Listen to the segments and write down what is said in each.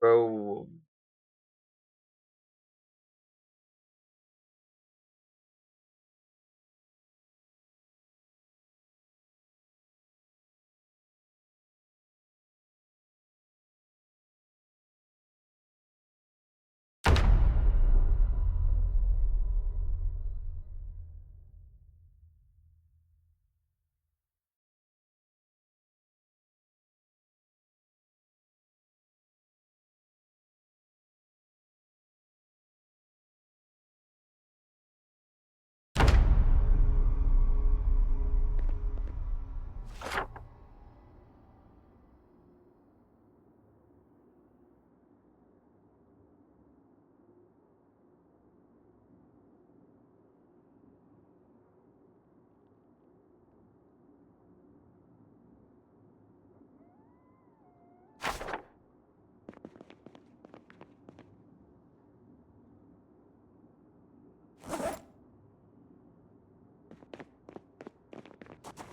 Bro.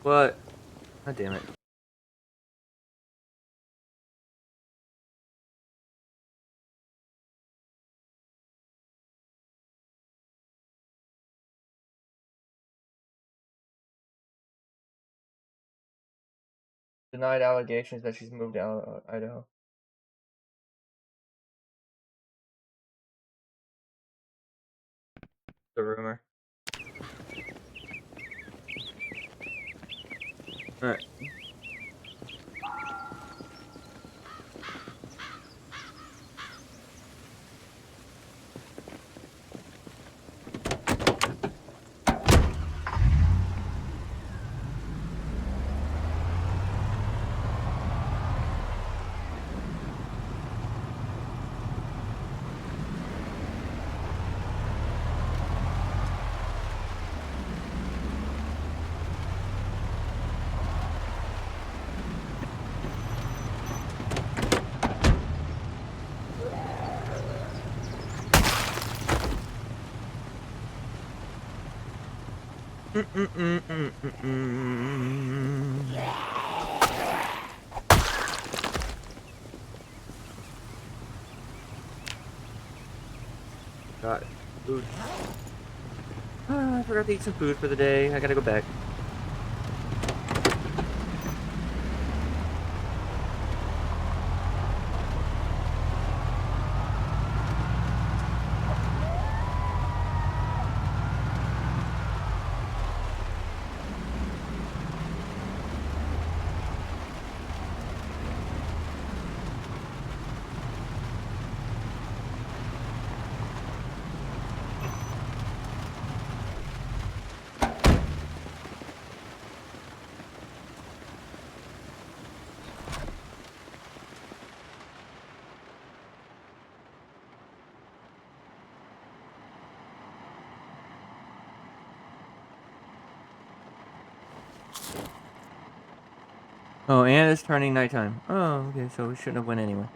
What? God damn it. Denied allegations that she's moved to Idaho. The rumor. Alright. Got food. I forgot to eat some food for the day. I gotta go back. Oh, and it's turning nighttime. Oh, okay, so we shouldn't have went anyway.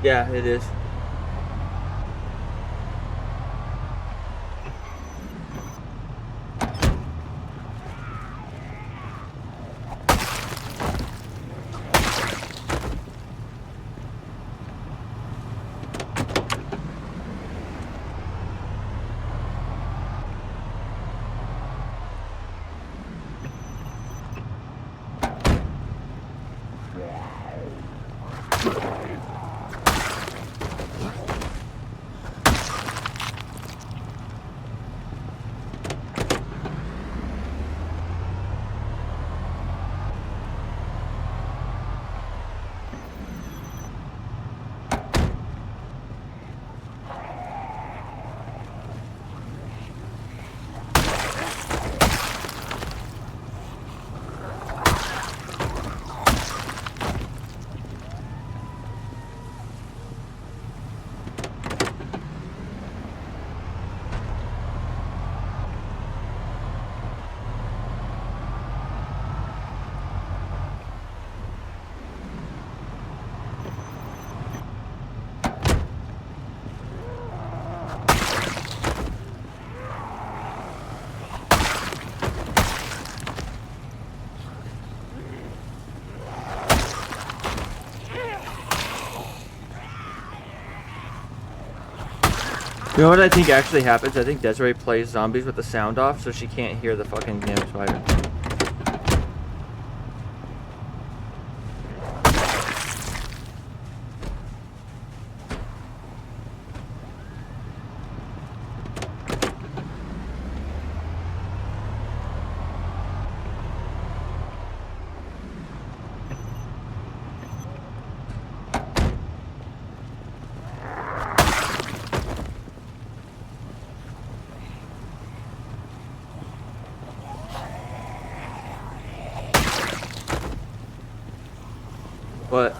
Yeah, it is. You know what I think actually happens? I think Desiree plays zombies with the sound off so she can't hear the fucking damn spider. What?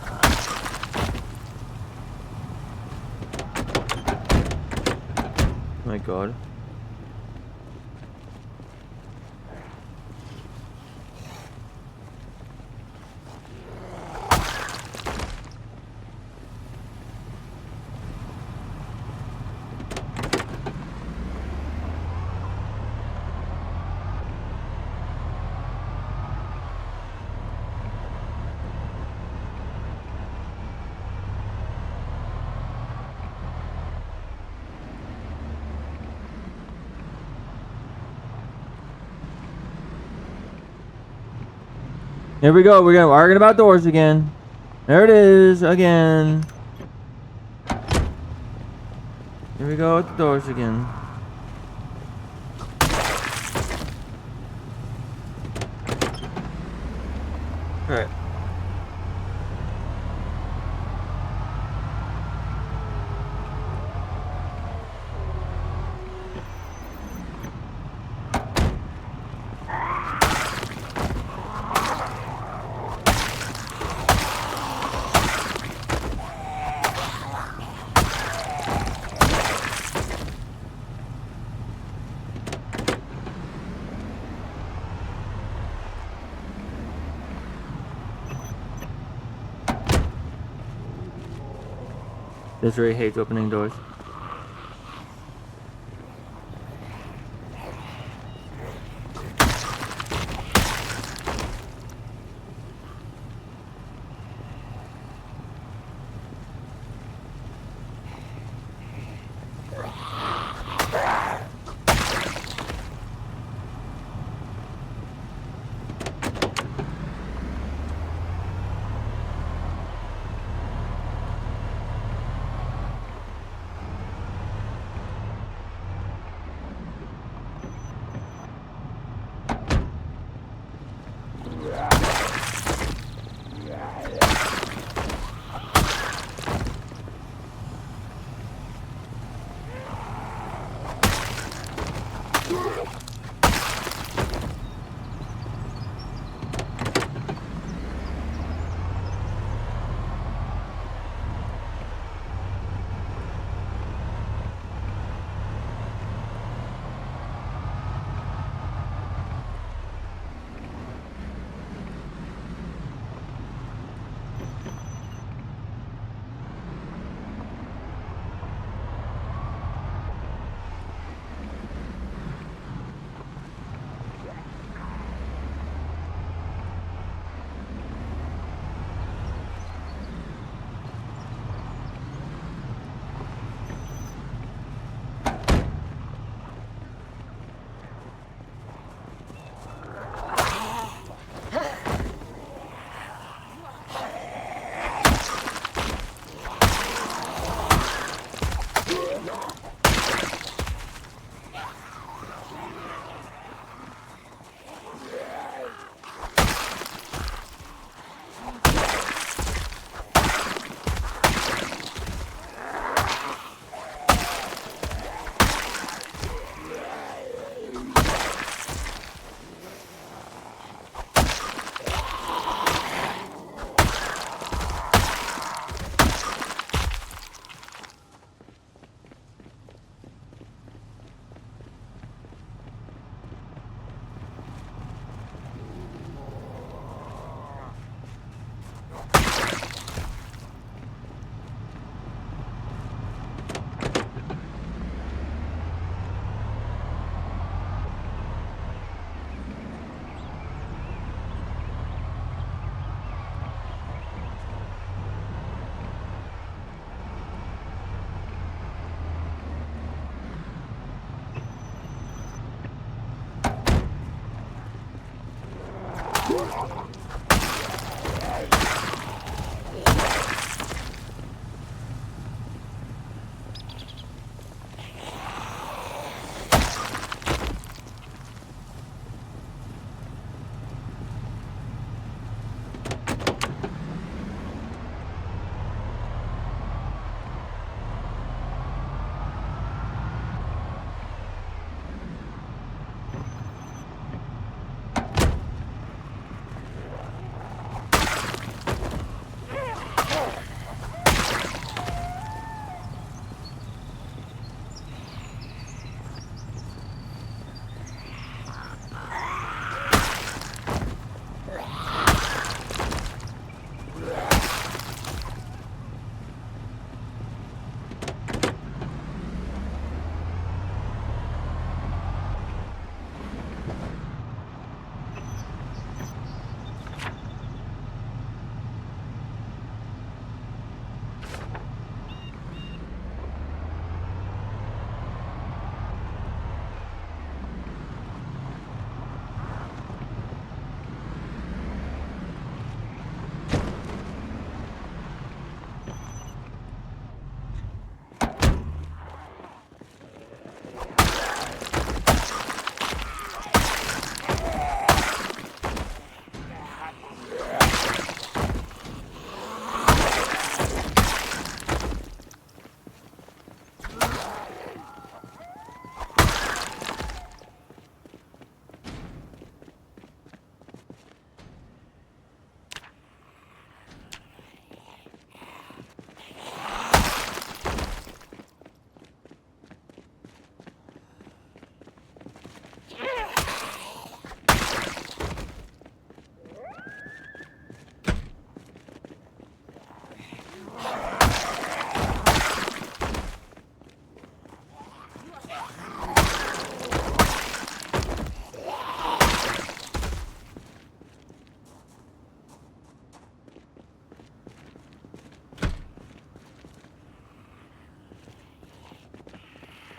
Oh my god. Here we go. We're arguing about doors again. There it is again. Here we go with the doors again. Alright. Desiree hates opening doors.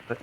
But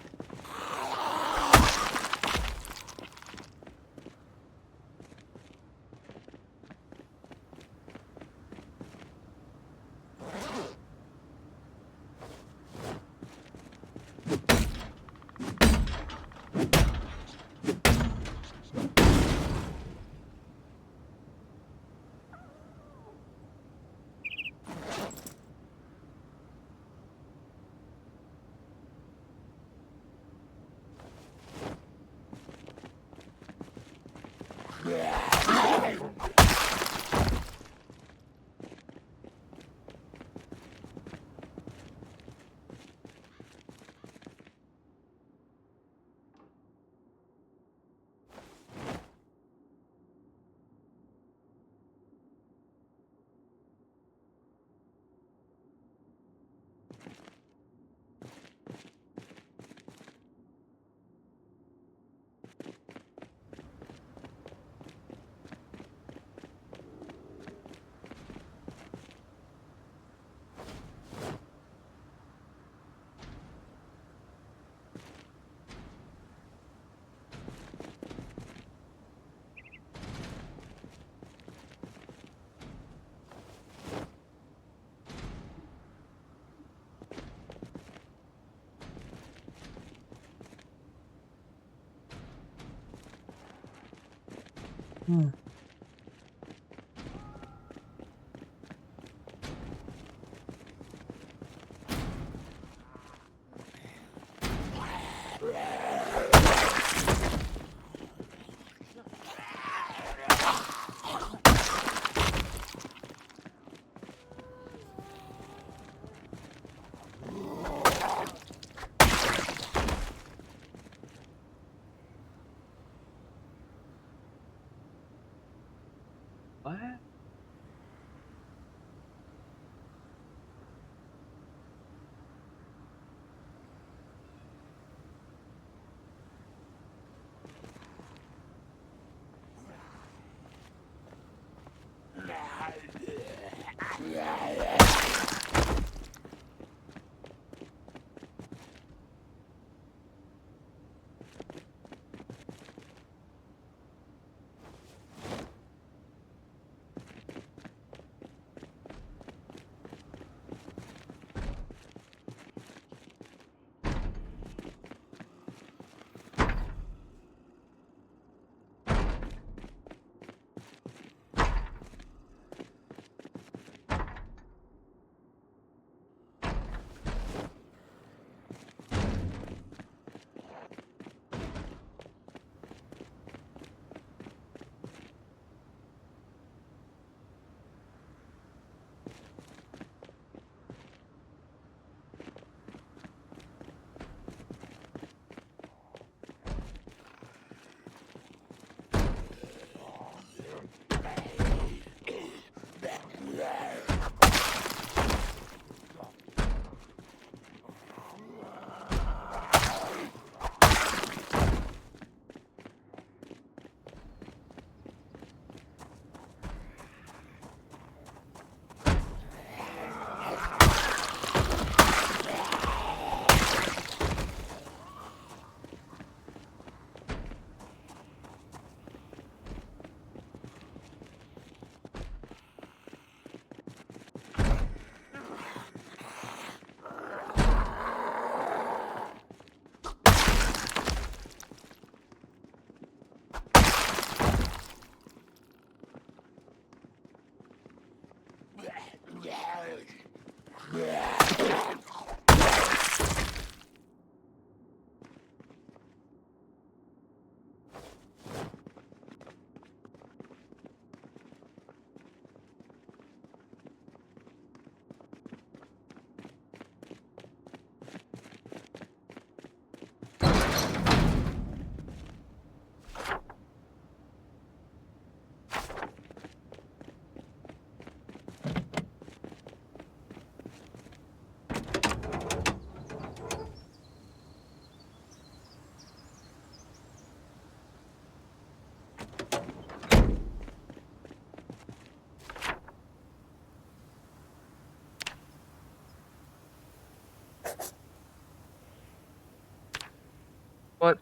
What?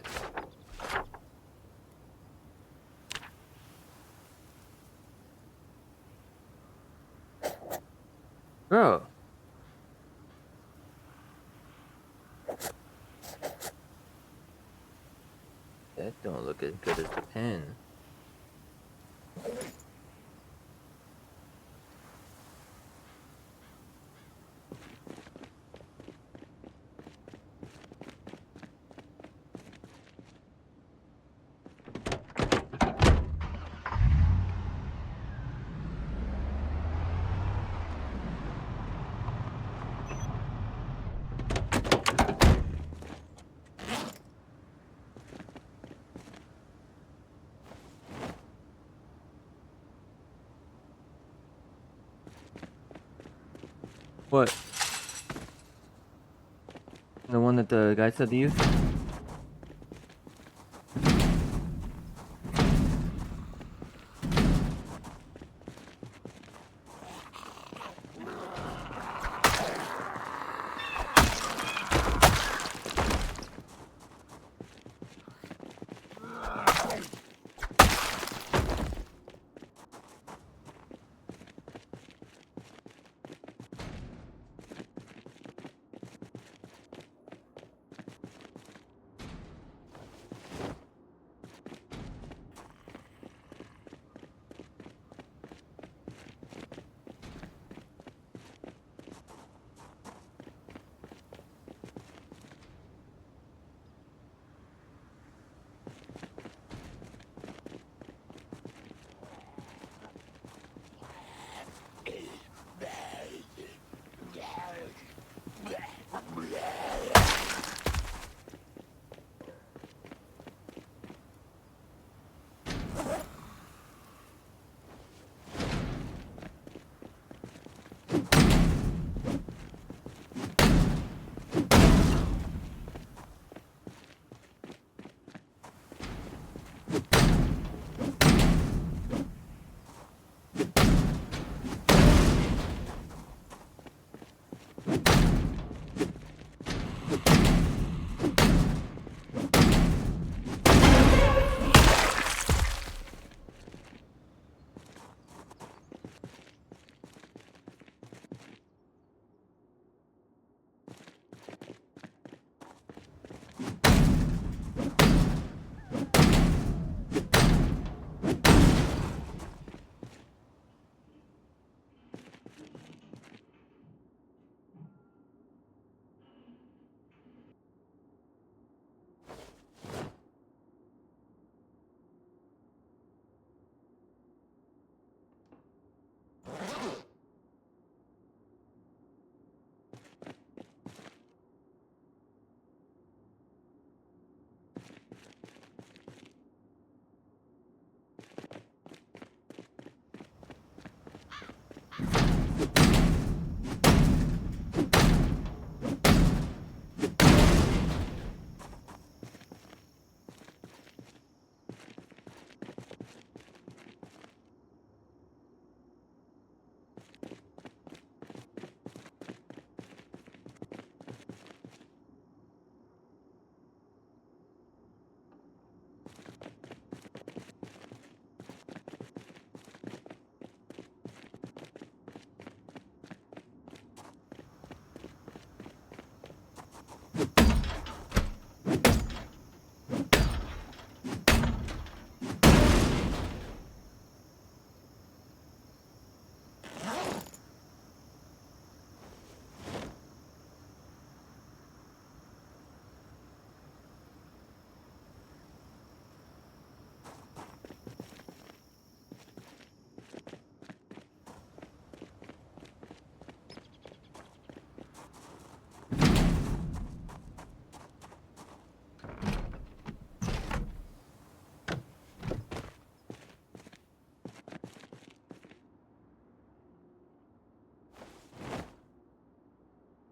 Bro. That don't look as good as the pen. What? The one that the guy said to use?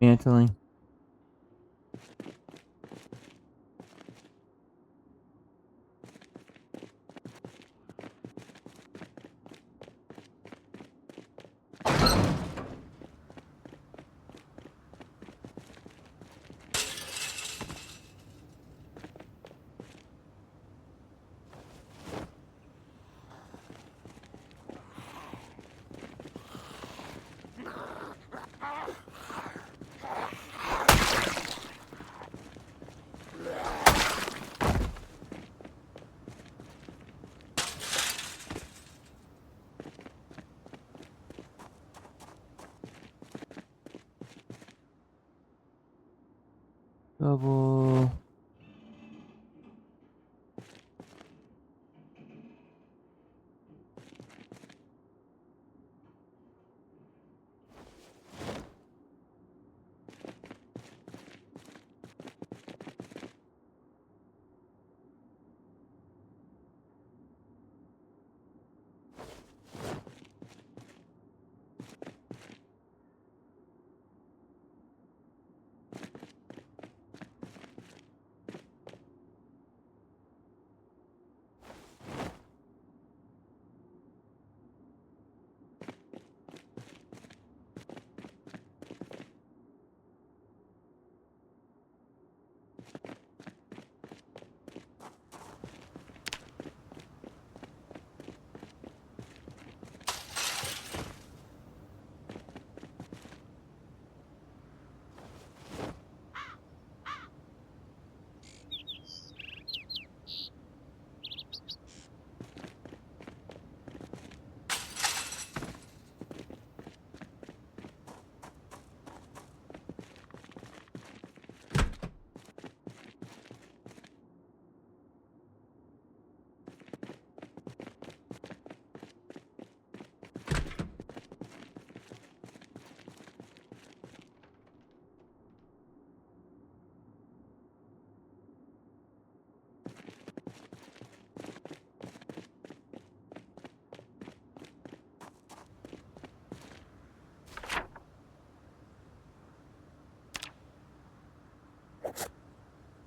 Mantling. Double.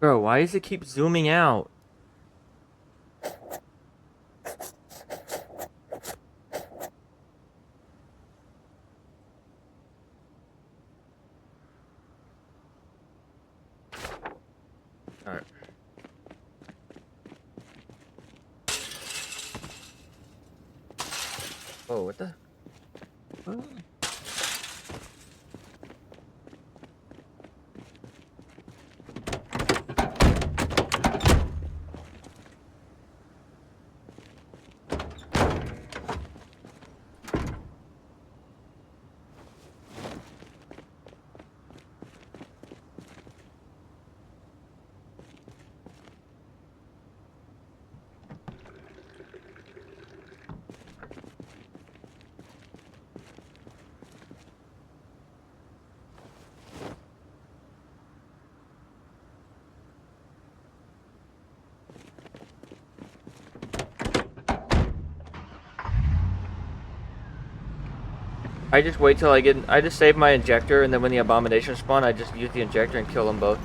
Bro, why does it keep zooming out? Alright. Oh, what the? Oh. I just wait till I just save my injector, and then when the abomination spawn, I just use the injector and kill them both.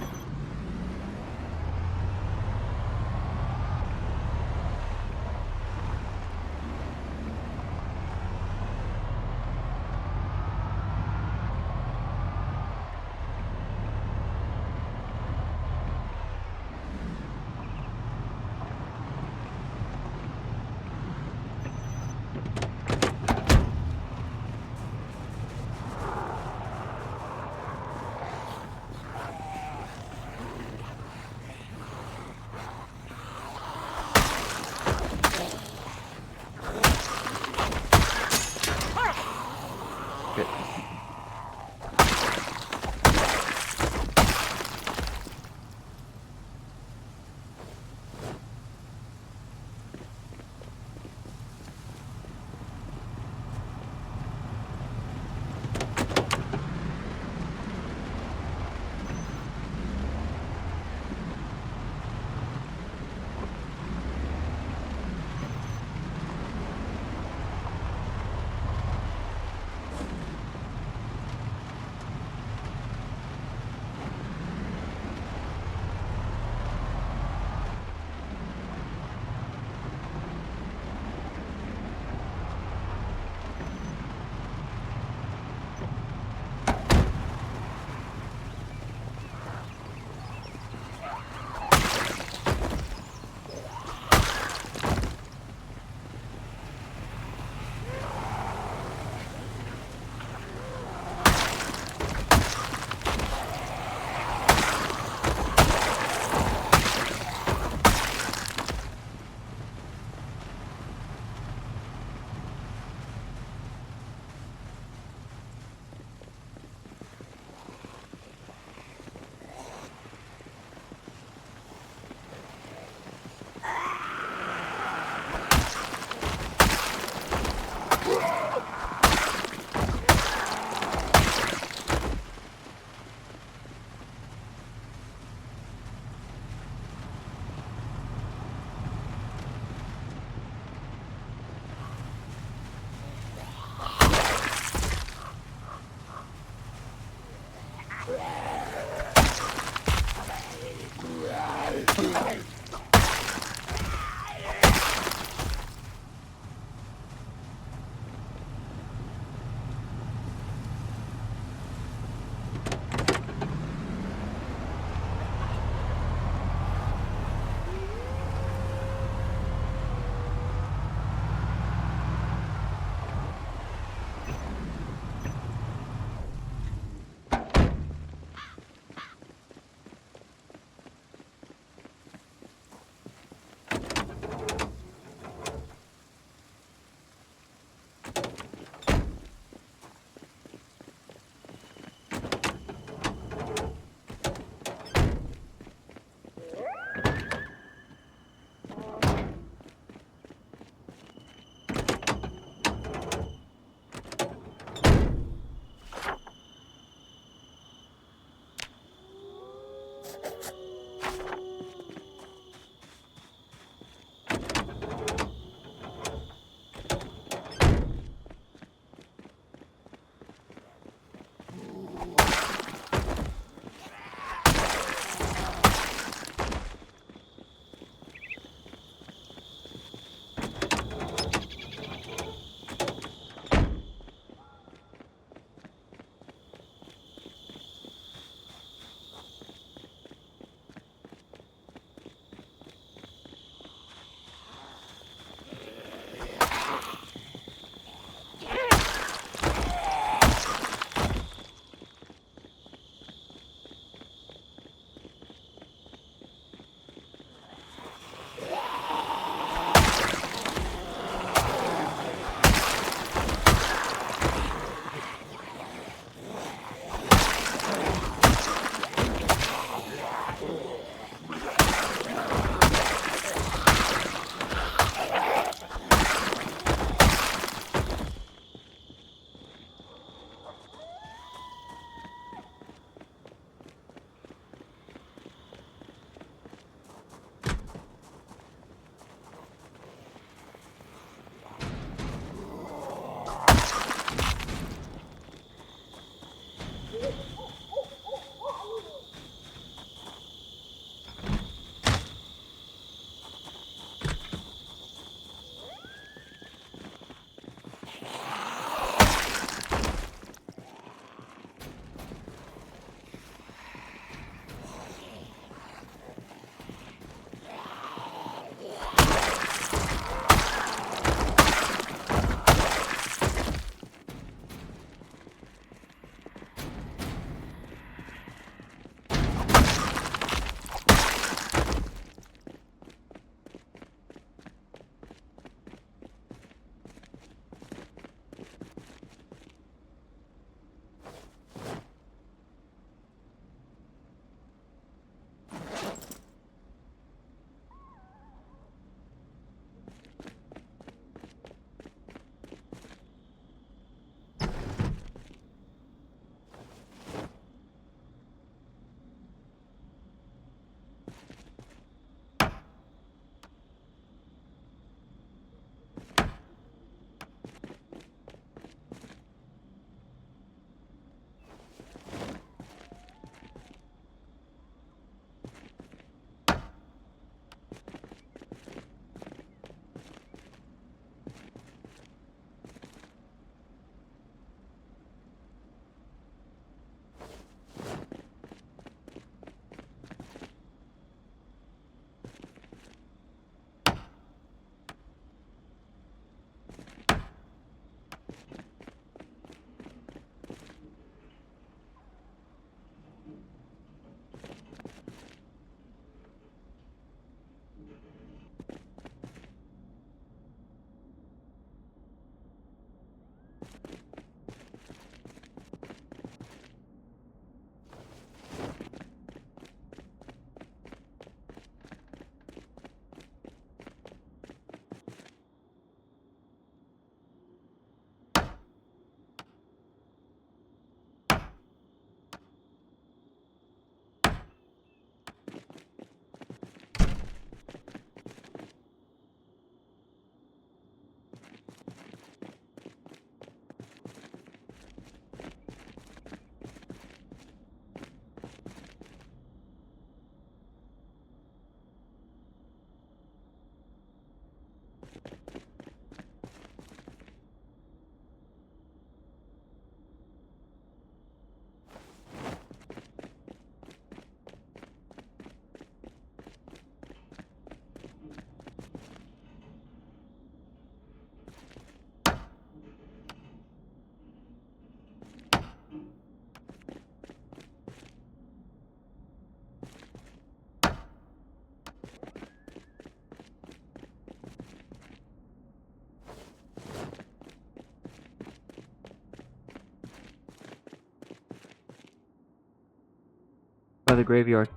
the graveyard.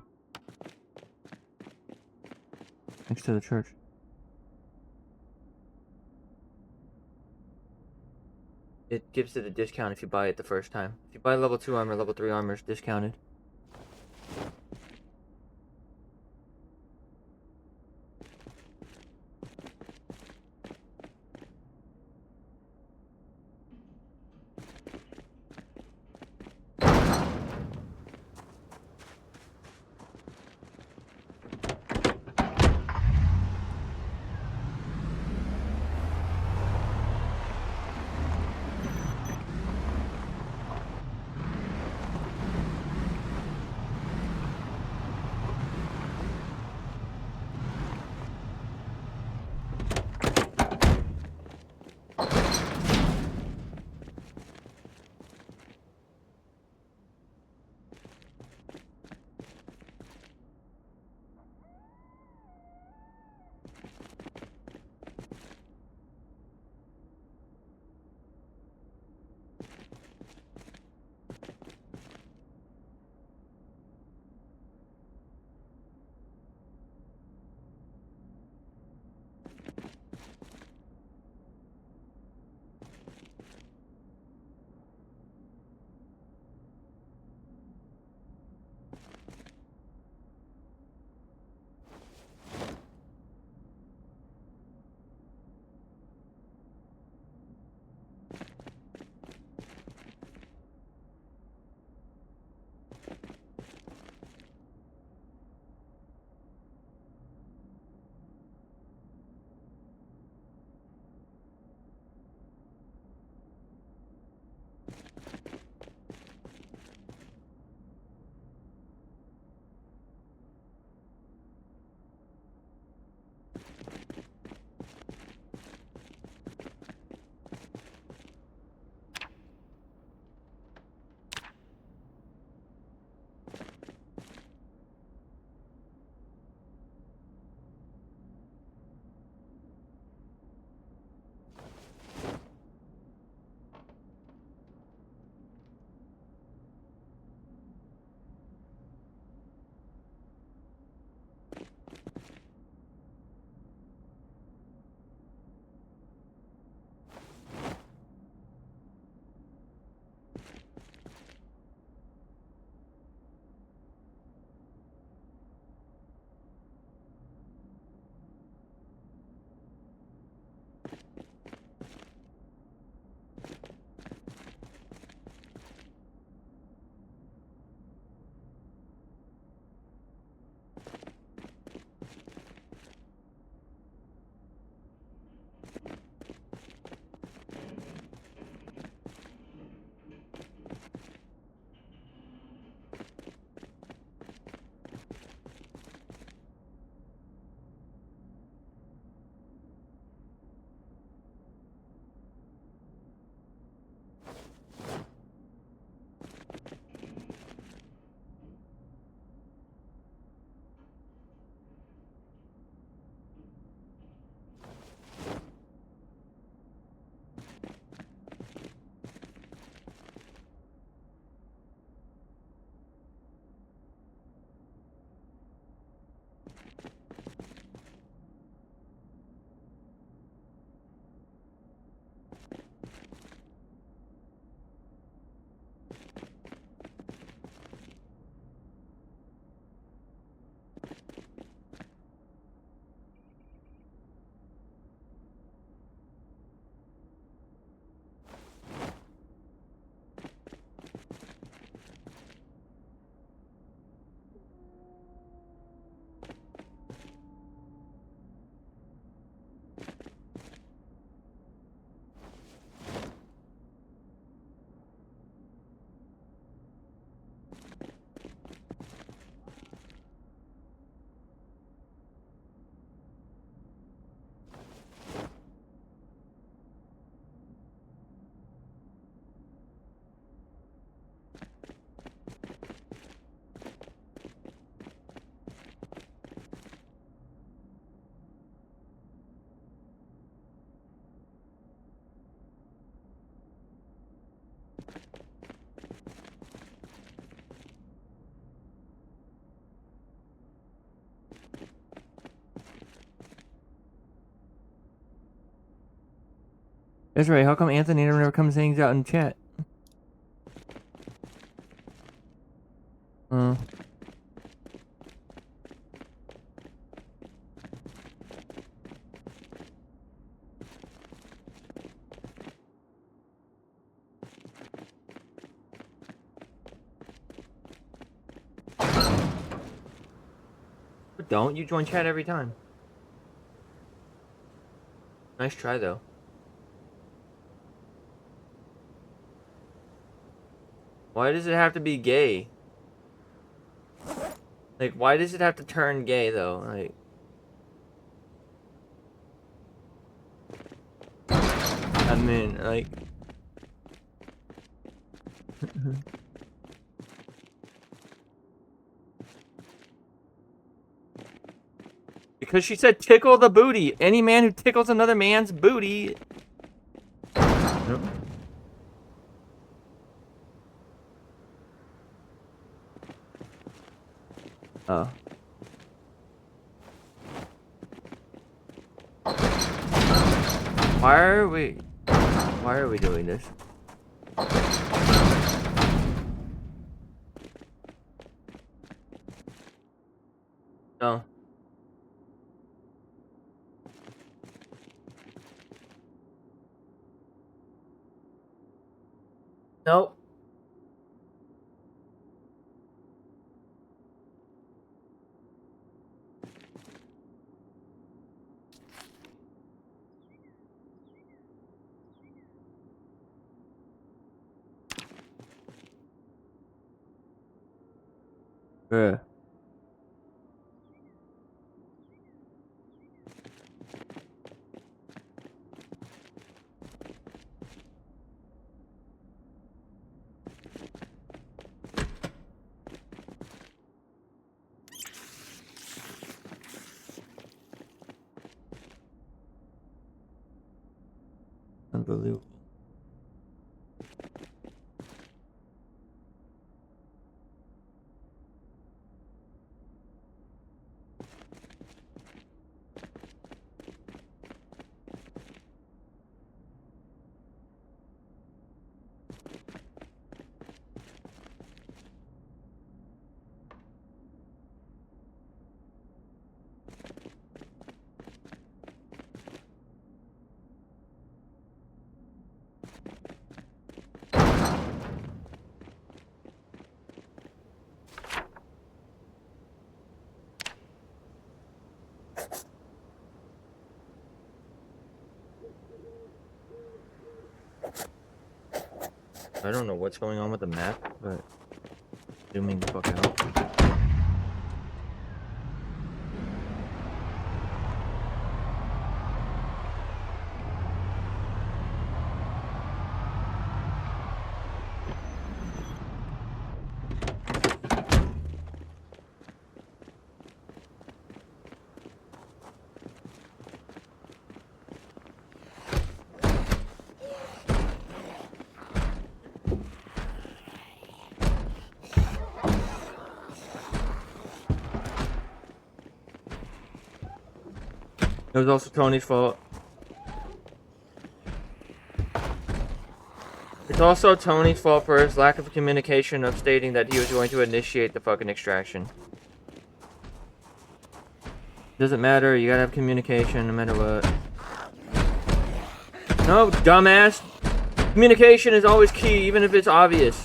Next to the church. It gives it a discount if you buy it the first time. If you buy level 2 armor, level 3 armor is discounted. That's right. How come Anthony never comes and hangs out in chat? But don't you join chat every time? Nice try though. Why does it have to be gay? Like, why does it have to turn gay though? Like, I mean, like. Because she said tickle the booty. Any man who tickles another man's booty. Nope. Oh. Why are we doing this? No. Nope. Yeah. Unbelievable. I don't know what's going on with the map, but zooming the fuck out. It was also Tony's fault. It's also Tony's fault for his lack of communication of stating that he was going to initiate the fucking extraction. Doesn't matter, you gotta have communication no matter what. No, dumbass! Communication is always key, even if it's obvious.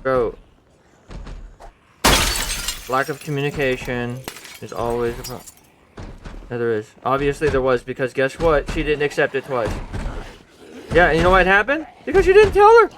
Bro. Lack of communication is always a problem. Yeah, there is. Obviously there was, because guess what? She didn't accept it twice. Yeah, and you know what happened? Because you didn't tell her!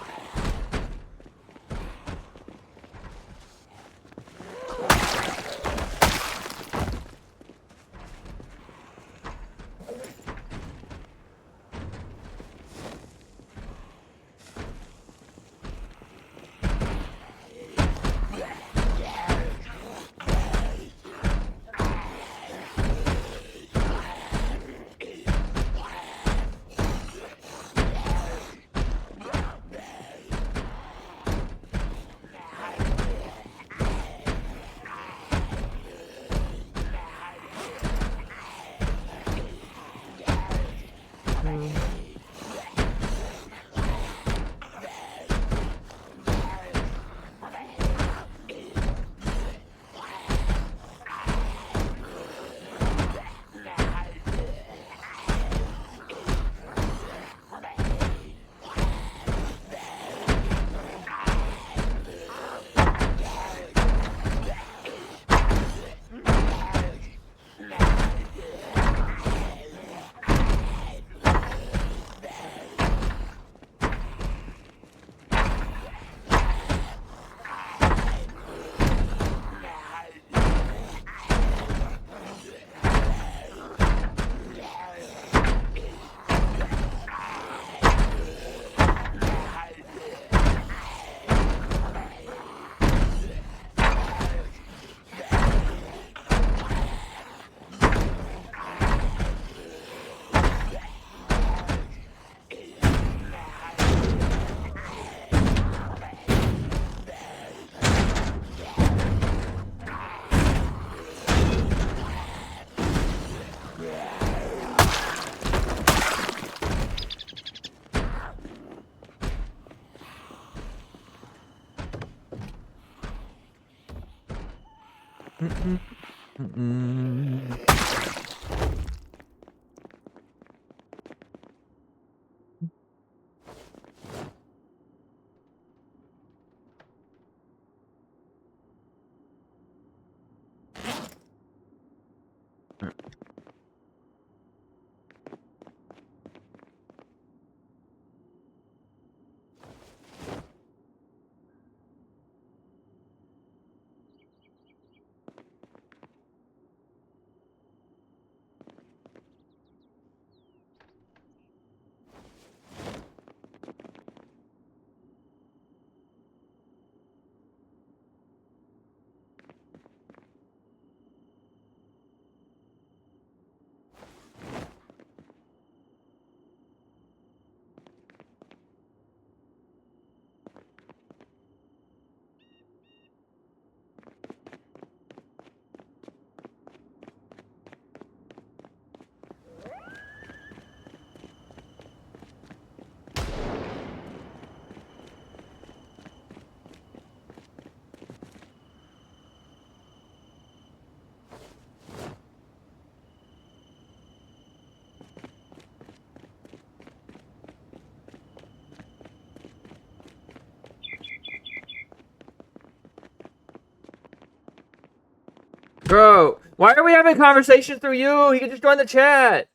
Bro, why are we having conversation through you? He can just join the chat.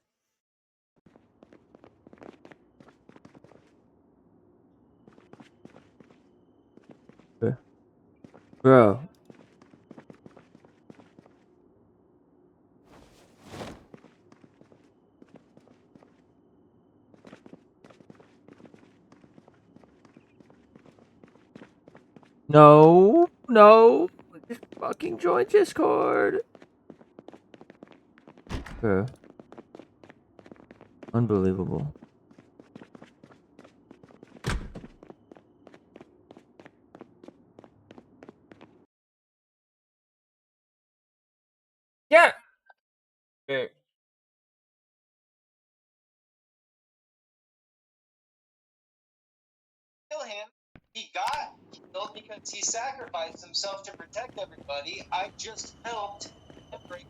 Bro. No, no. Just fucking join Discord. Bro. Unbelievable. Yeah. Okay. Kill him. He got killed because he sacrificed himself to protect everybody. I just helped him break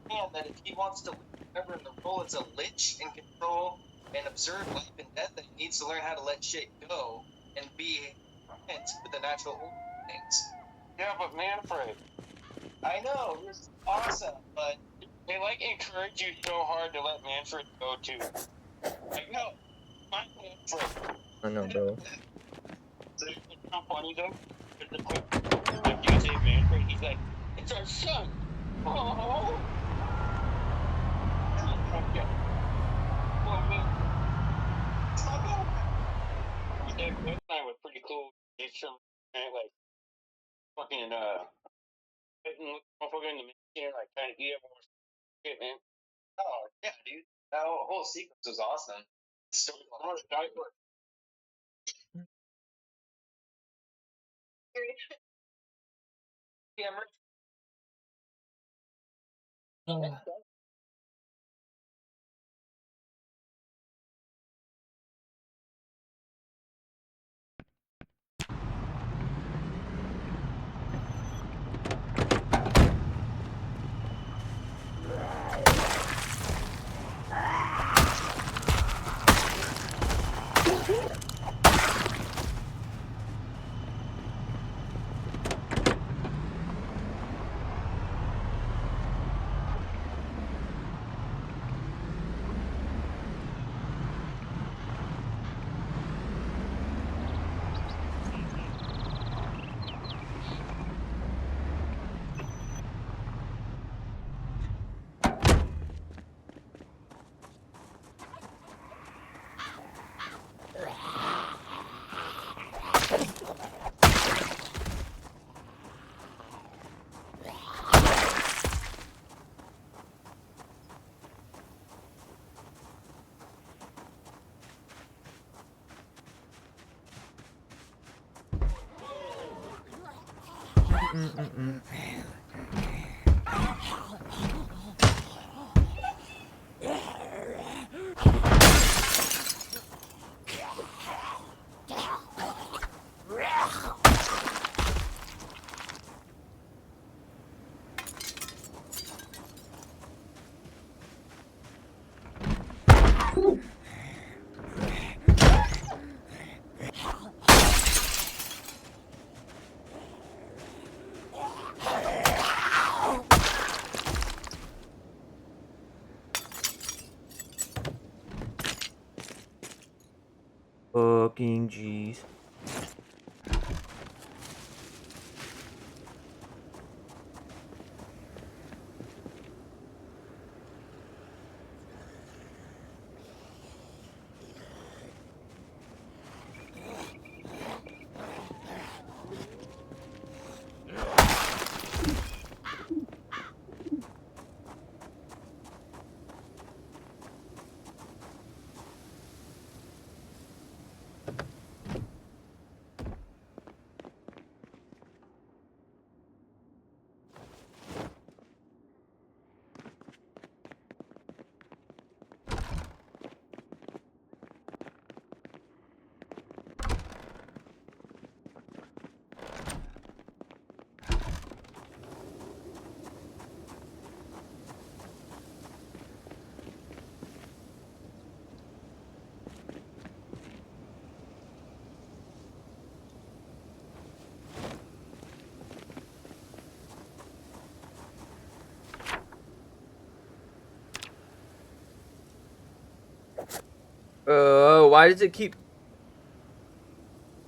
man that if he wants to live forever in the role as a lich and control and observe life and death, that he needs to learn how to let shit go and be content with the natural order of things. Yeah, but Manfred, I know, it's awesome, but they like encourage you so hard to let Manfred go too. Like, no, my Manfred. I know, bro. So it's so funny though, because the quick after you say Manfred, he's like, it's our son. Oh. Yeah. Well, I mean, it's not bad. That line was pretty cool. It's some like fucking motherfucker in the machine, like trying to eat up more shit, man. Oh yeah, dude. That whole sequence was awesome. So I'm gonna die for it. Yeah, fucking jeez. Oh, why does it keep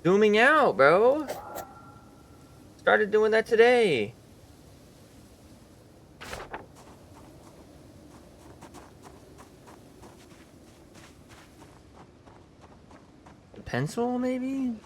zooming out, bro? Started doing that today. The pencil, maybe?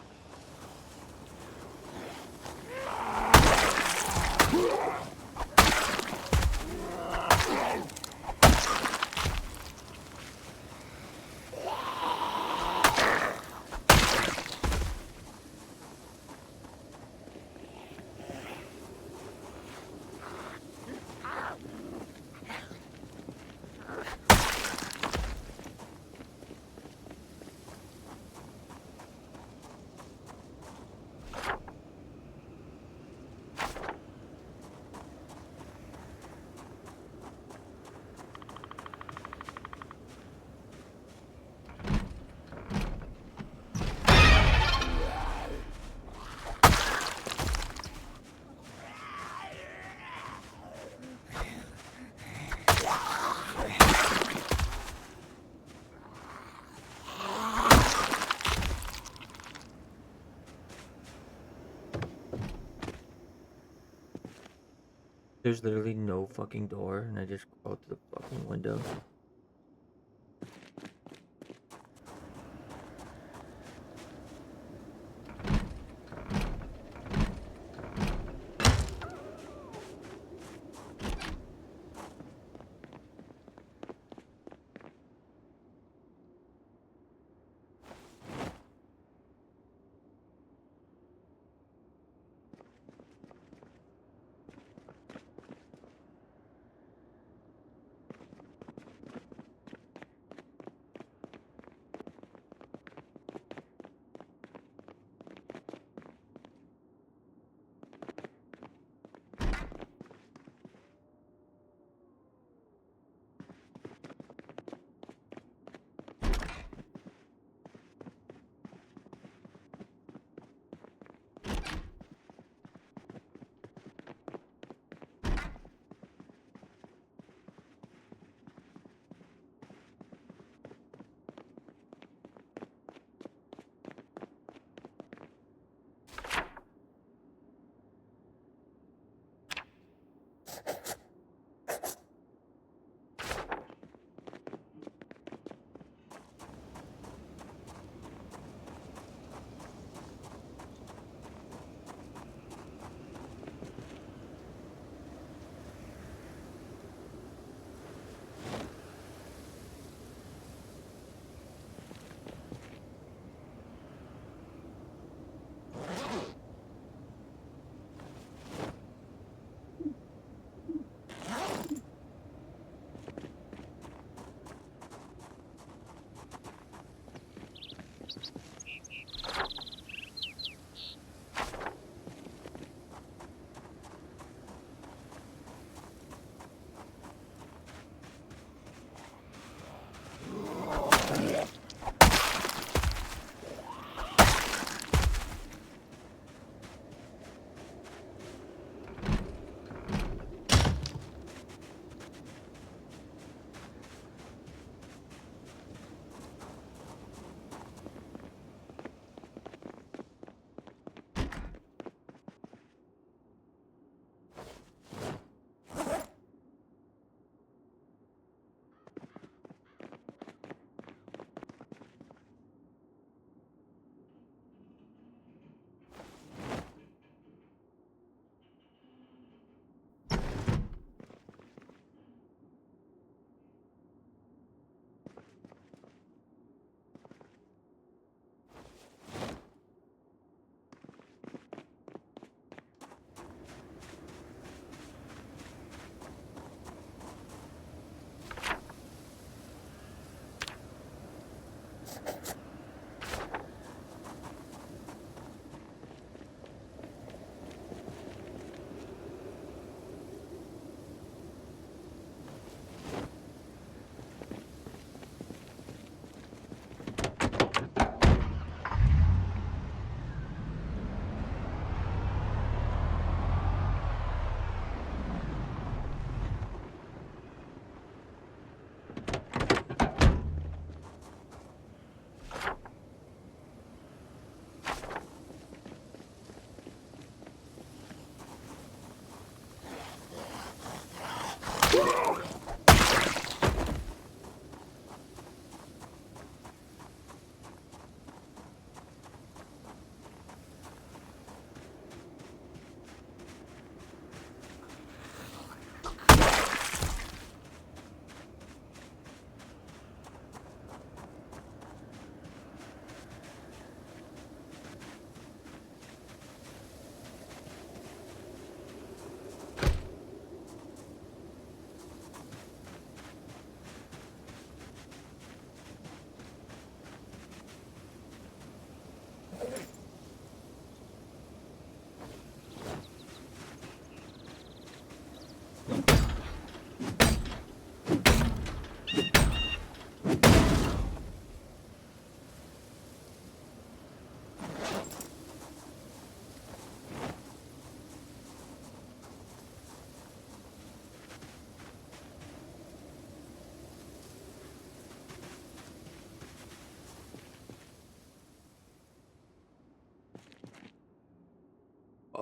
There's literally no fucking door, and I just crawled to the fucking window.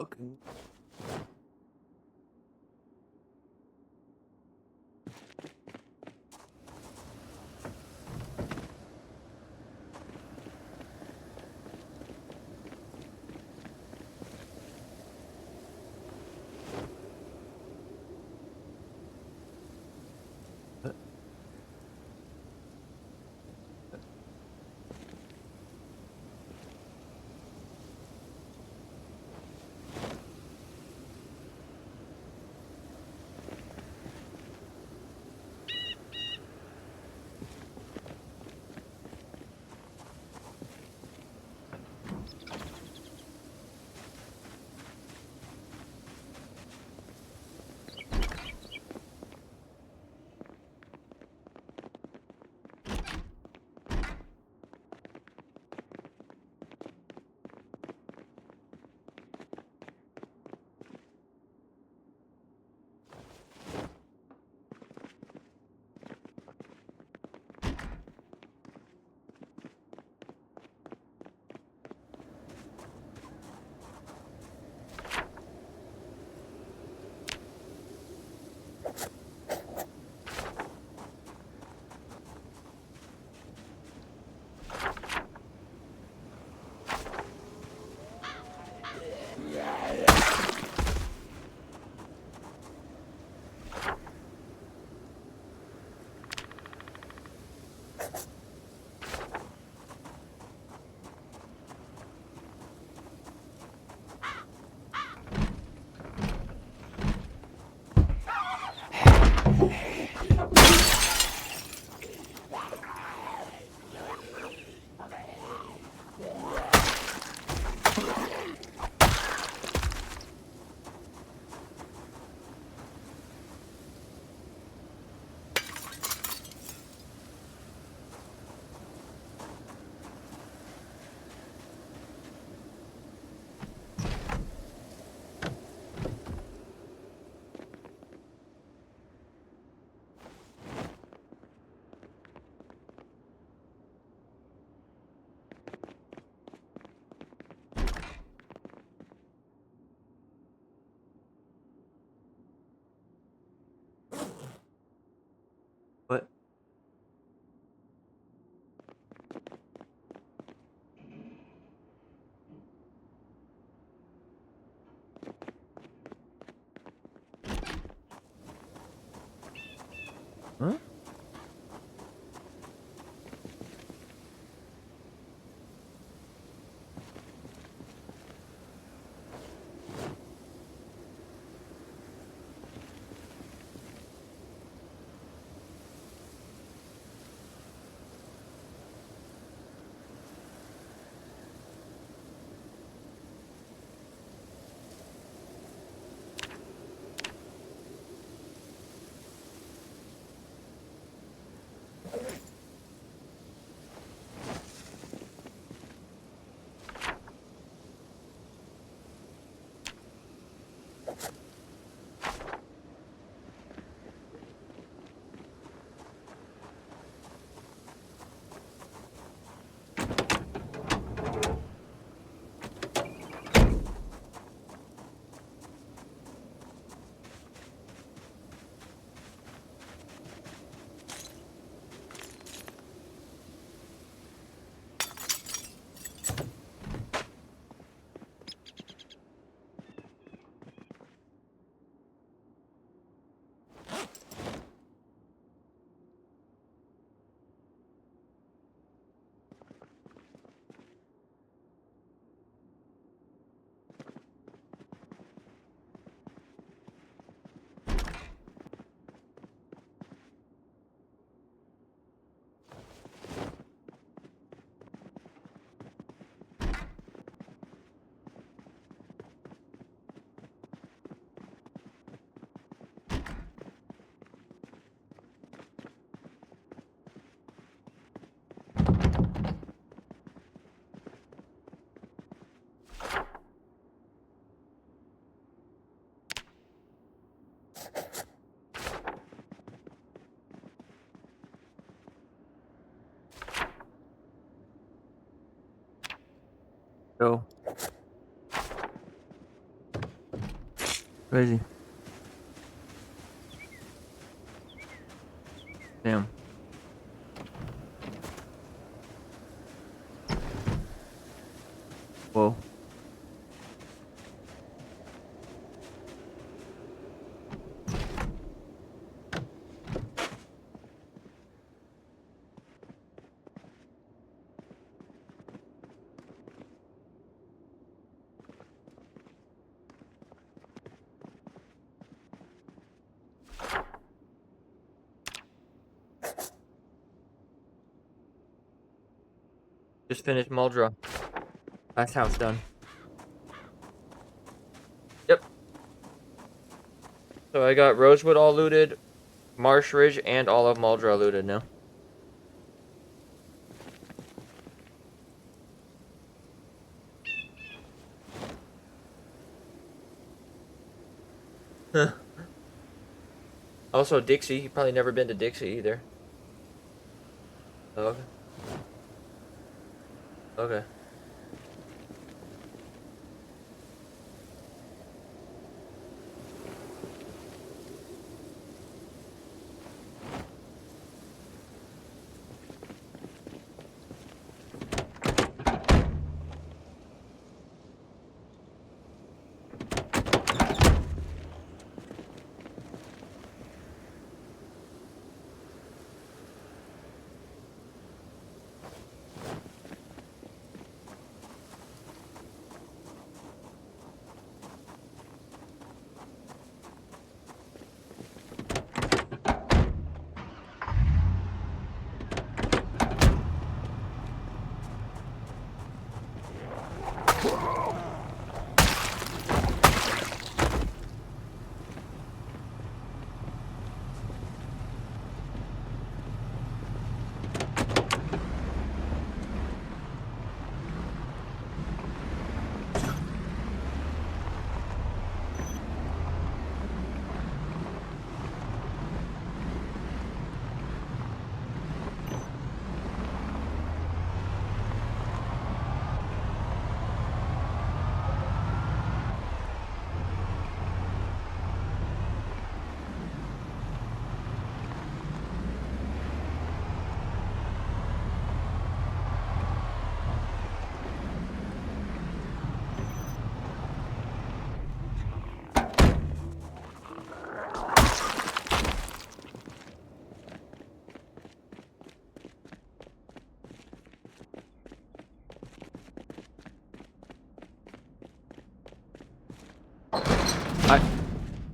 Fucking. What? Huh? Go. Crazy. Damn. Whoa. Just finished Muldra. Last house done. Yep. So I got Rosewood all looted, Marsh Ridge, and all of Muldra looted now. Also Dixie. You probably never been to Dixie either. Okay. Okay.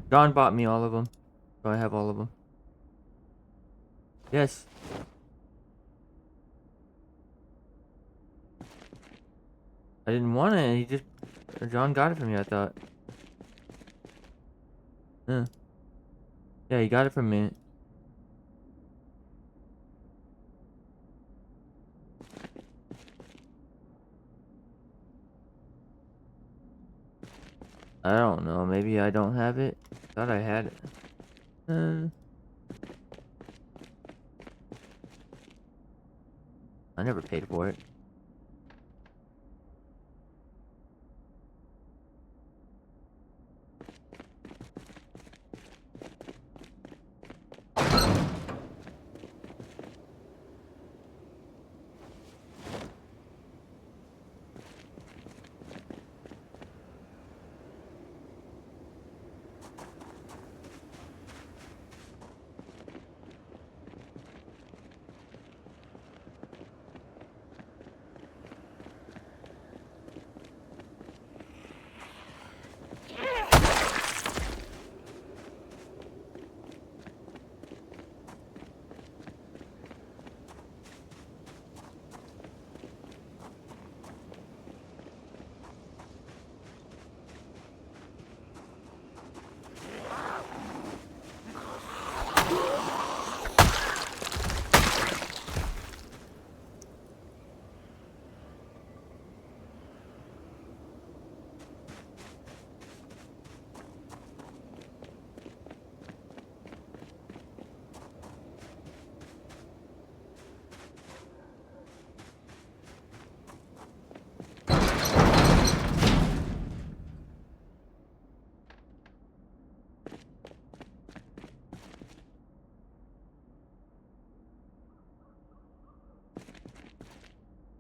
John bought me all of them, so I have all of them. Yes. I didn't want it. He just John got it from me. I thought. Yeah, he got it from me. I don't know. Maybe I don't have it. Thought I had it. I never paid for it.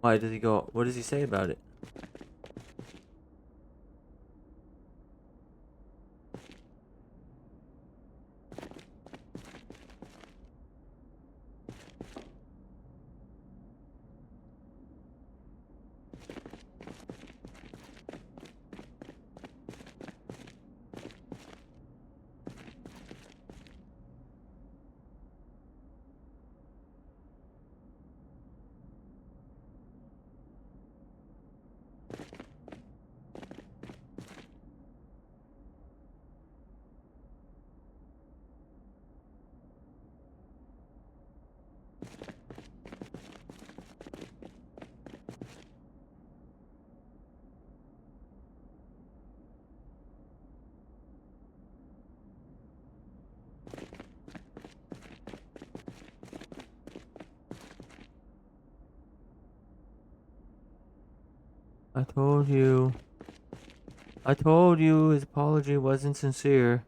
Why does he go? What does he say about it? I told you. I told you his apology wasn't sincere.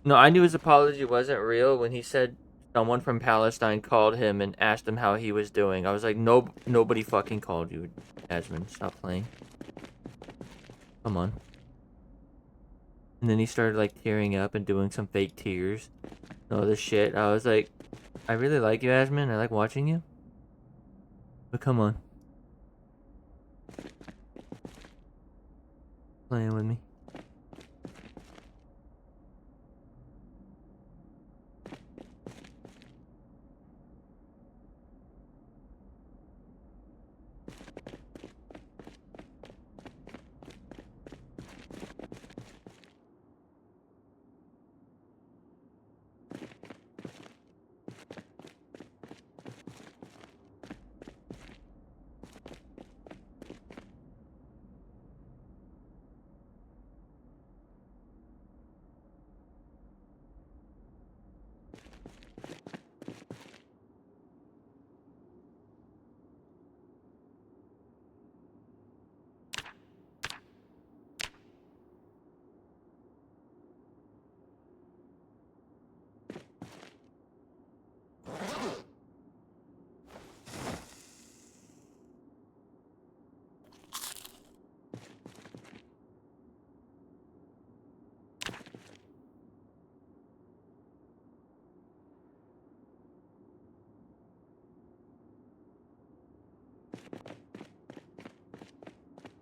No, I knew his apology wasn't real when he said someone from Palestine called him and asked him how he was doing. I was like, no, nobody fucking called you, Jasmine. Stop playing. Come on. And then he started like tearing up and doing some fake tears. And all this shit. I was like, I really like you, Jasmine. I like watching you. But come on. Playing with me.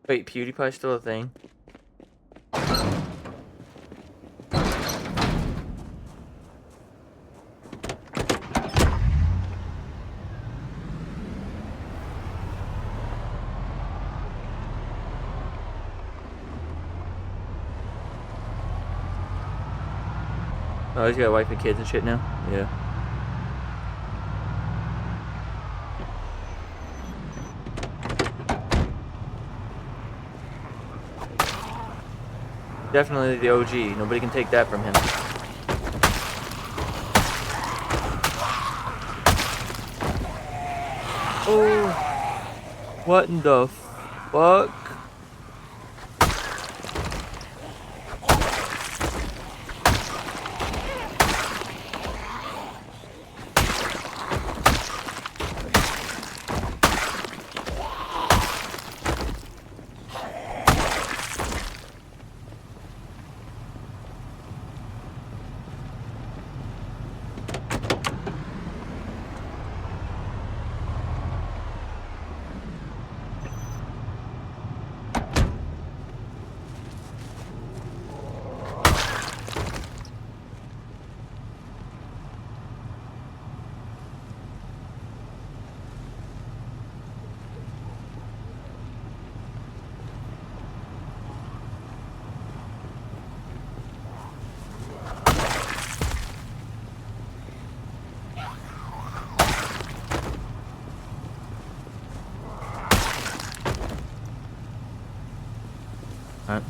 Wait, PewDiePie's still a thing? Oh, he's got a wife and kids and shit now? Yeah. Definitely the OG. Nobody can take that from him. Oh. What in the fuck? Alright.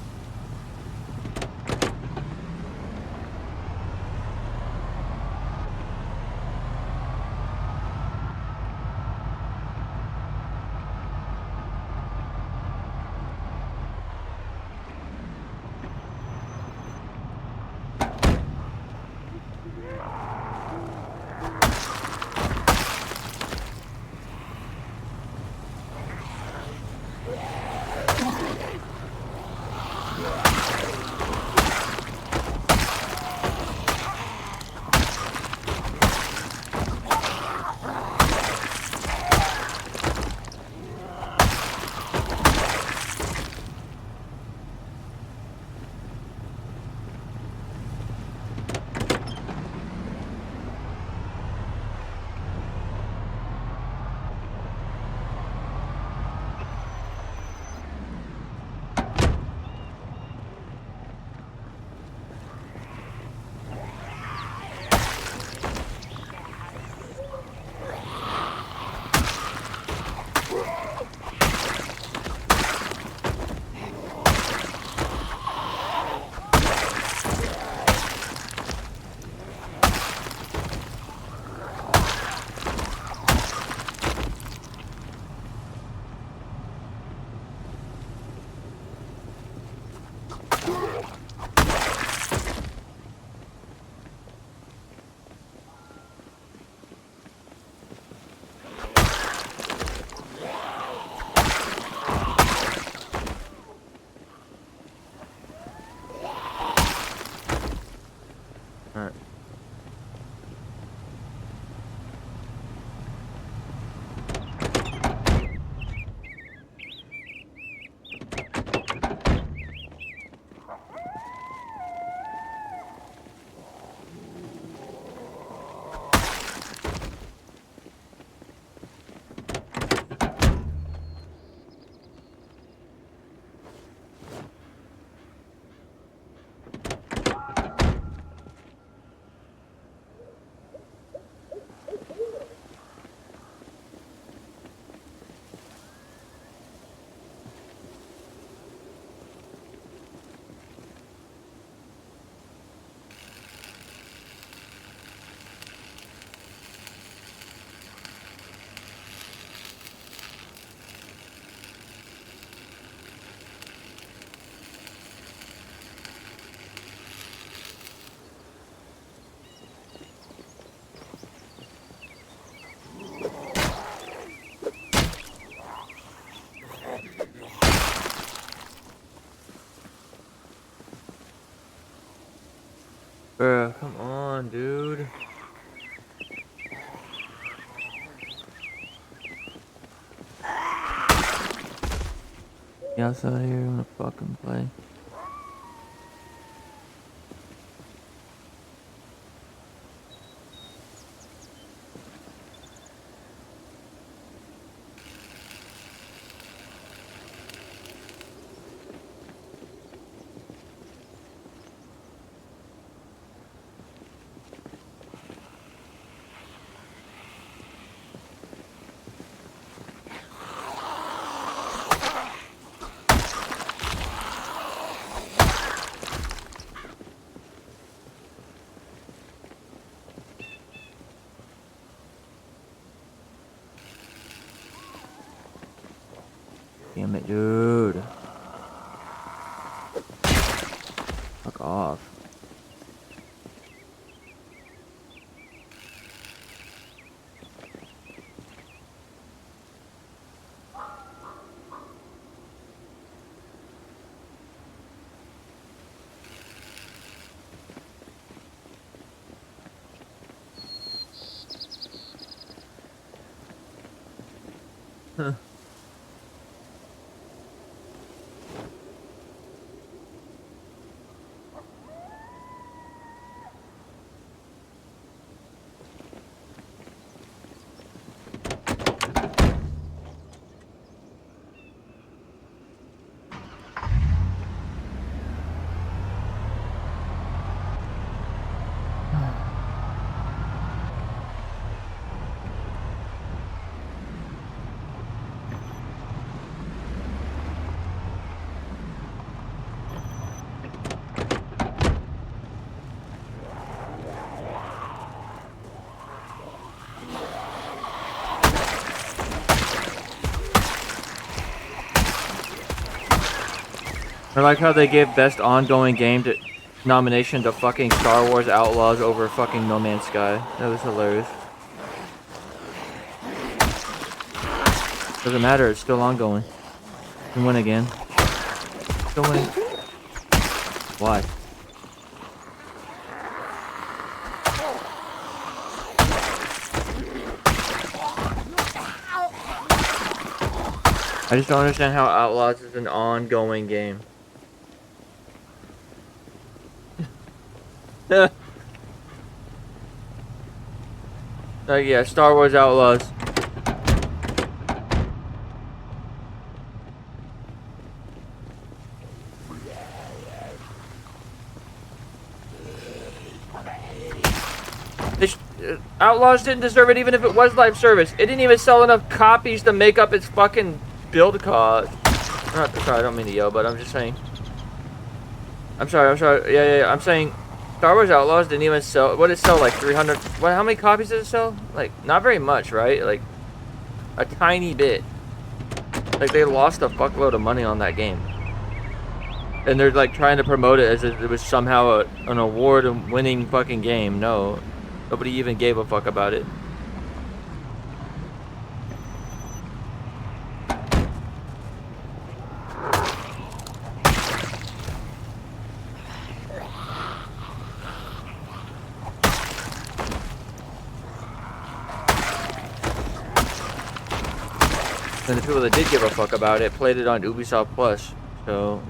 Bruh, come on, dude. Get outside here, I'm gonna fucking play. Damn it, dude. Fuck off. Huh. I like how they gave best ongoing game nomination to fucking Star Wars Outlaws over fucking No Man's Sky. That was hilarious. Doesn't matter, it's still ongoing. You can win again. Still win. Why? I just don't understand how Outlaws is an ongoing game. Yeah, Star Wars Outlaws. Outlaws didn't deserve it even if it was live service. It didn't even sell enough copies to make up its fucking build cost. Sorry, I don't mean to yell, but I'm just saying. I'm sorry. Yeah, I'm saying Star Wars Outlaws didn't even sell. What did it sell? Like 300. What? How many copies did it sell? Like, not very much, right? Like, a tiny bit. Like, they lost a fuckload of money on that game. And they're, like, trying to promote it as if it was somehow an award-winning fucking game. No. Nobody even gave a fuck about it. And the people that did give a fuck about it played it on Ubisoft Plus, so...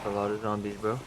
A lot of zombies, bro.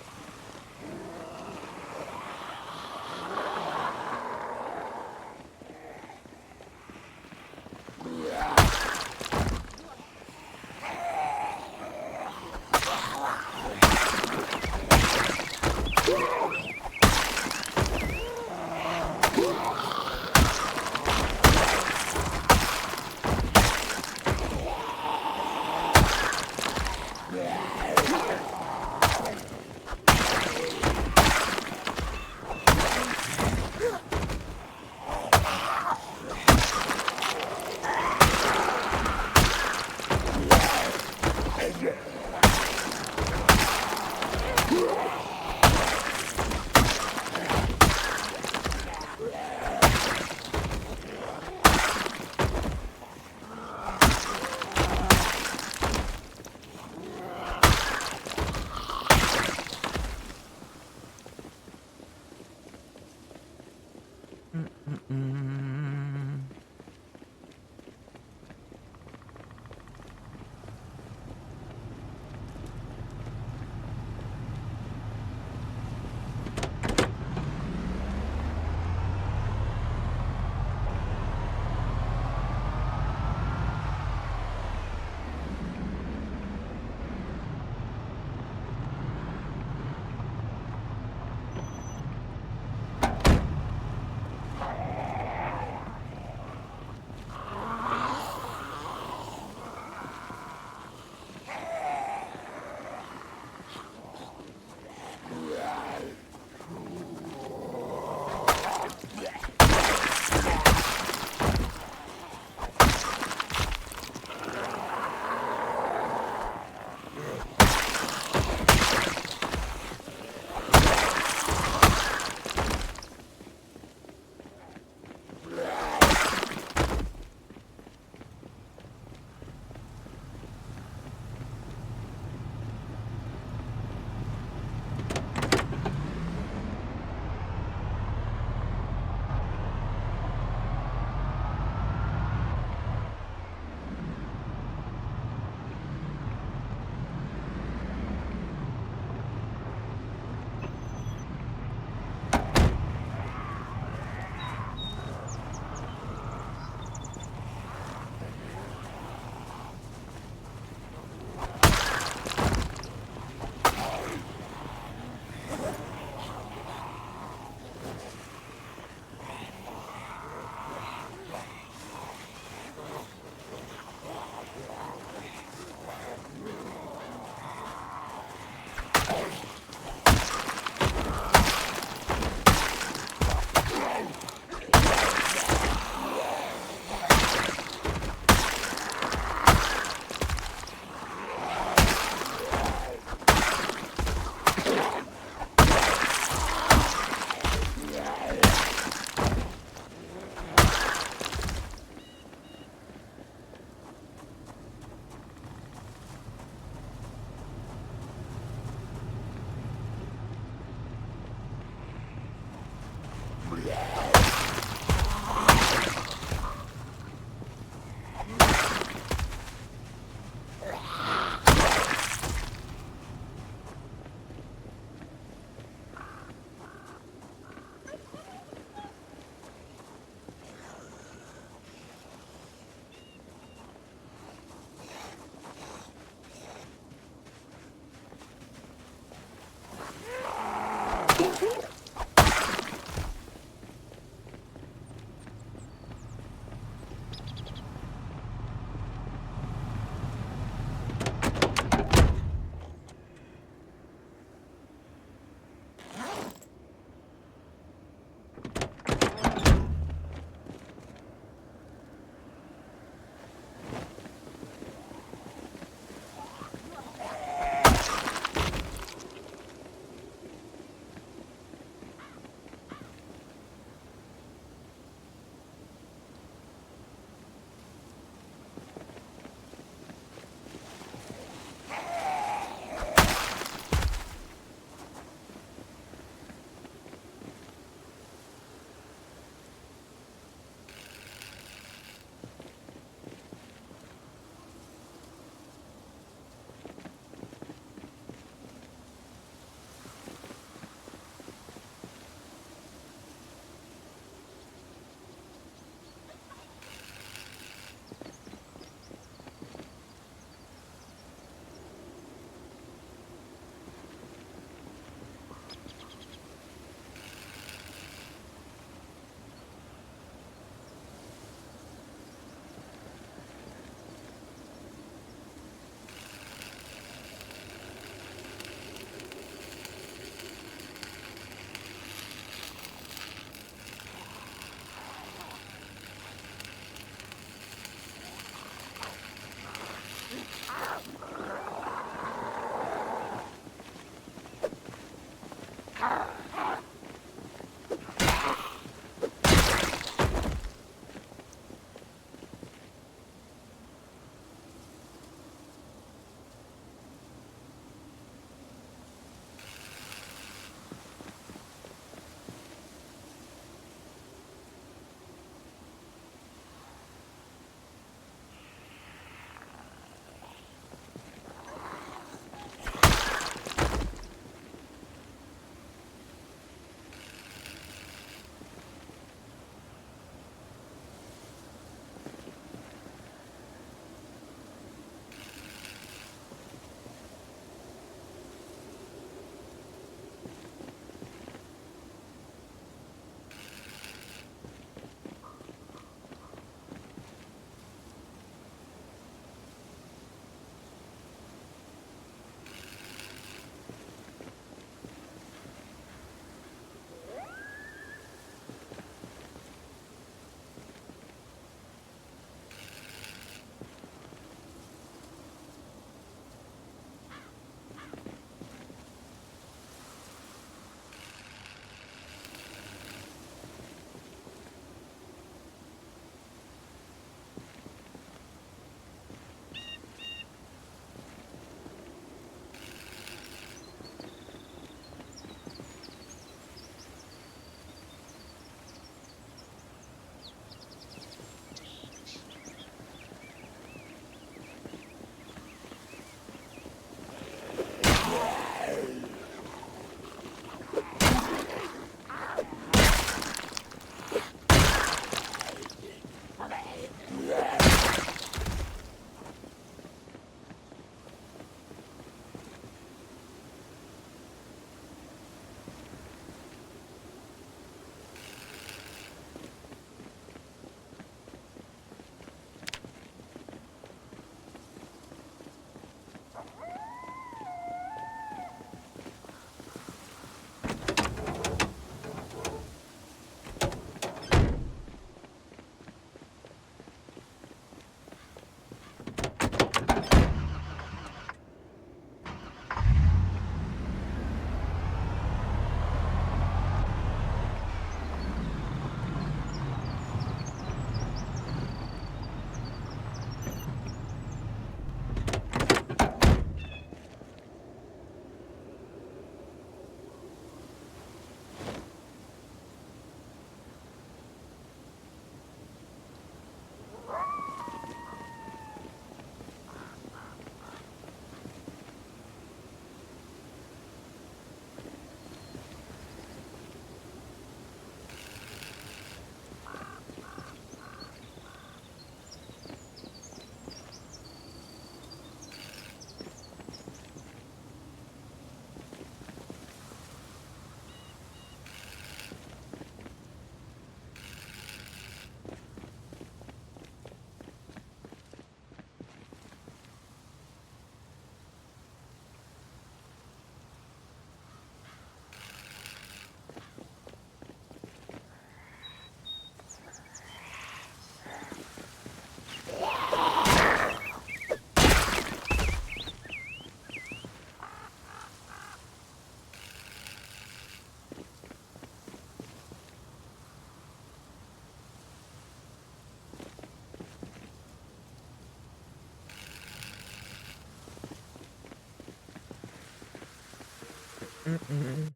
Mm-mm.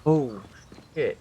Oh, shit.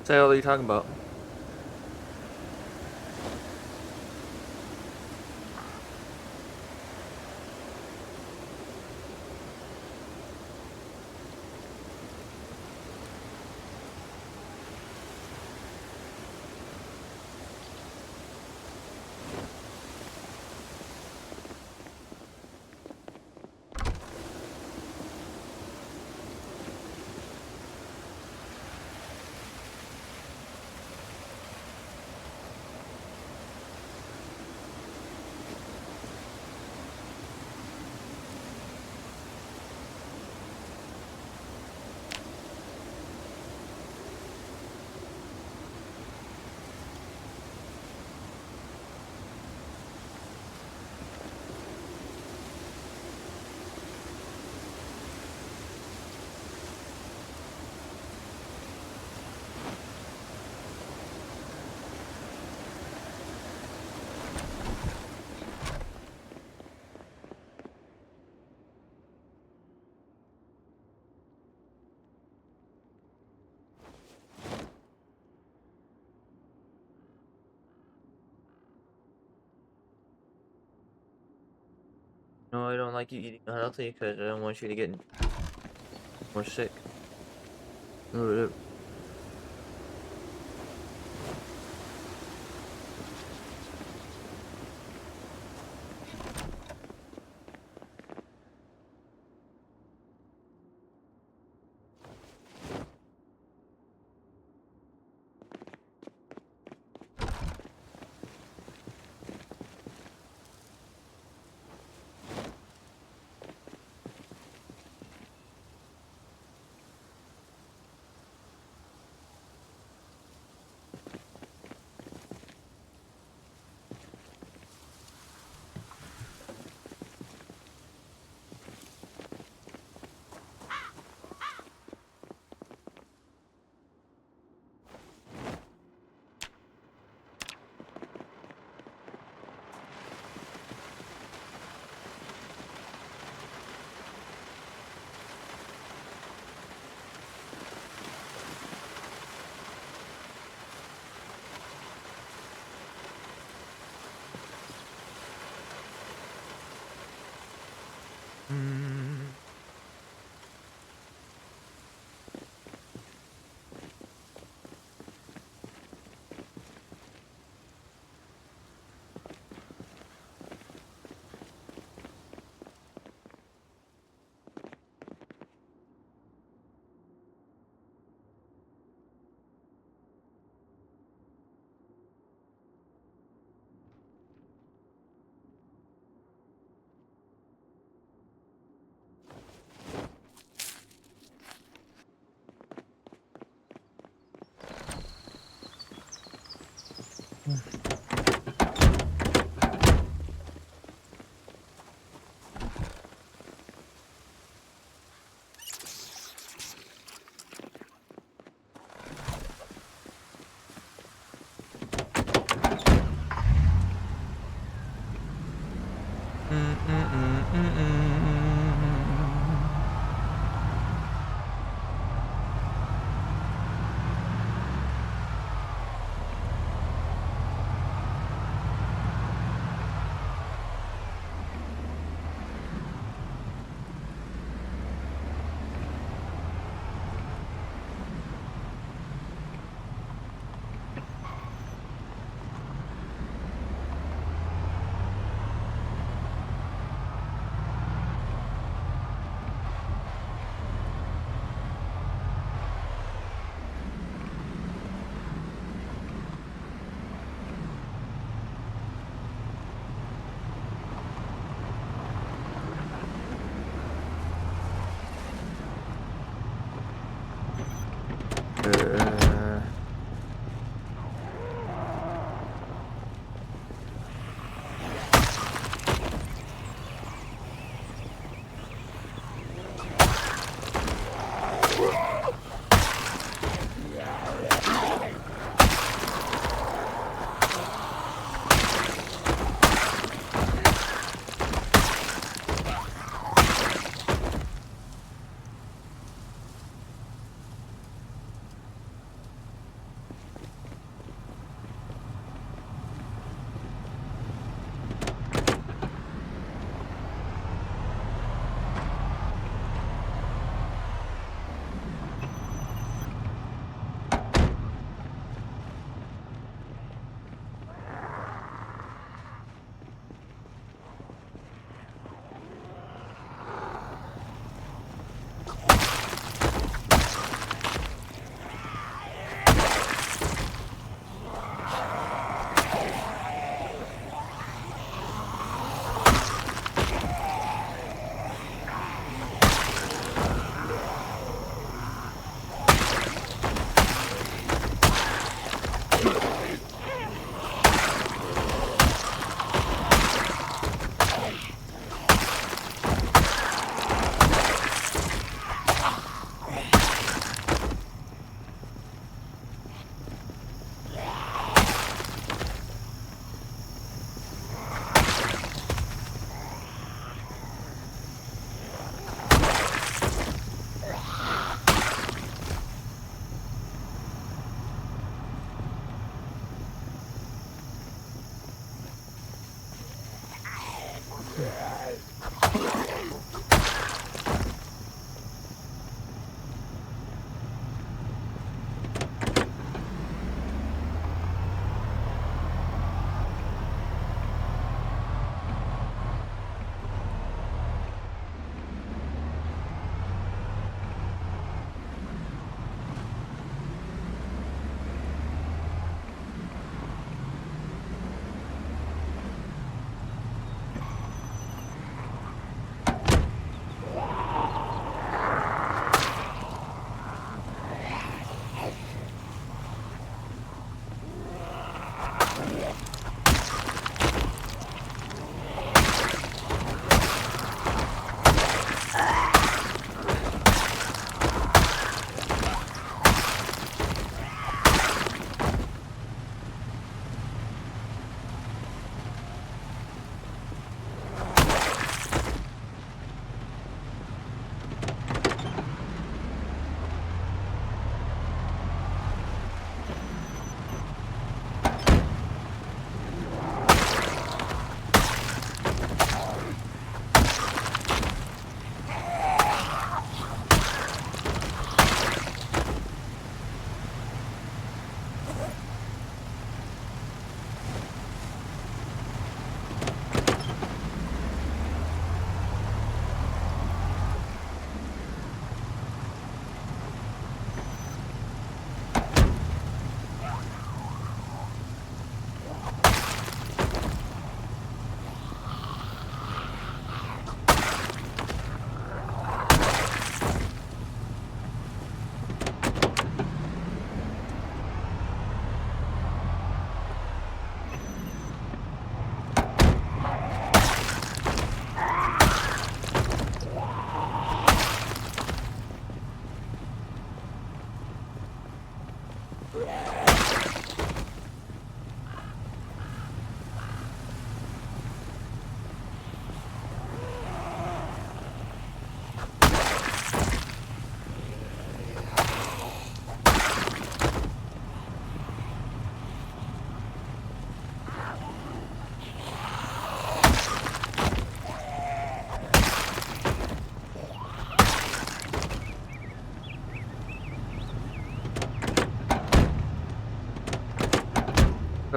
the hell are you talking about? No, I don't like you eating unhealthy because I don't want you to get more sick.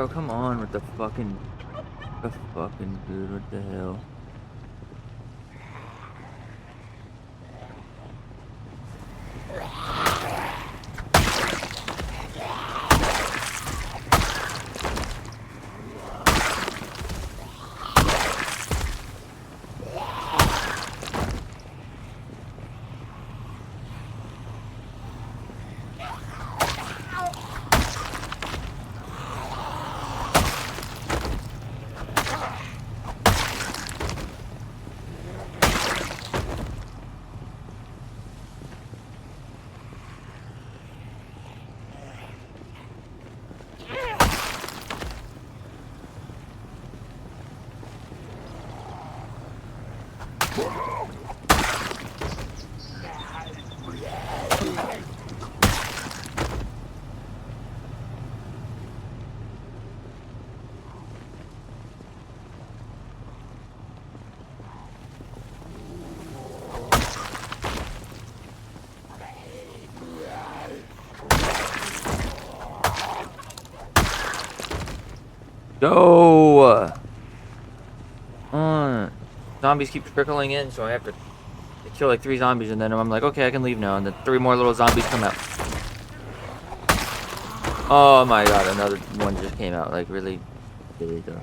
Bro, come on with the fucking dude. What the hell? Go! Zombies keep trickling in, so I have to kill like 3 zombies, and then I'm like, okay, I can leave now, and then 3 more little zombies come out. Oh my god, another one just came out. Like, really? Really, though.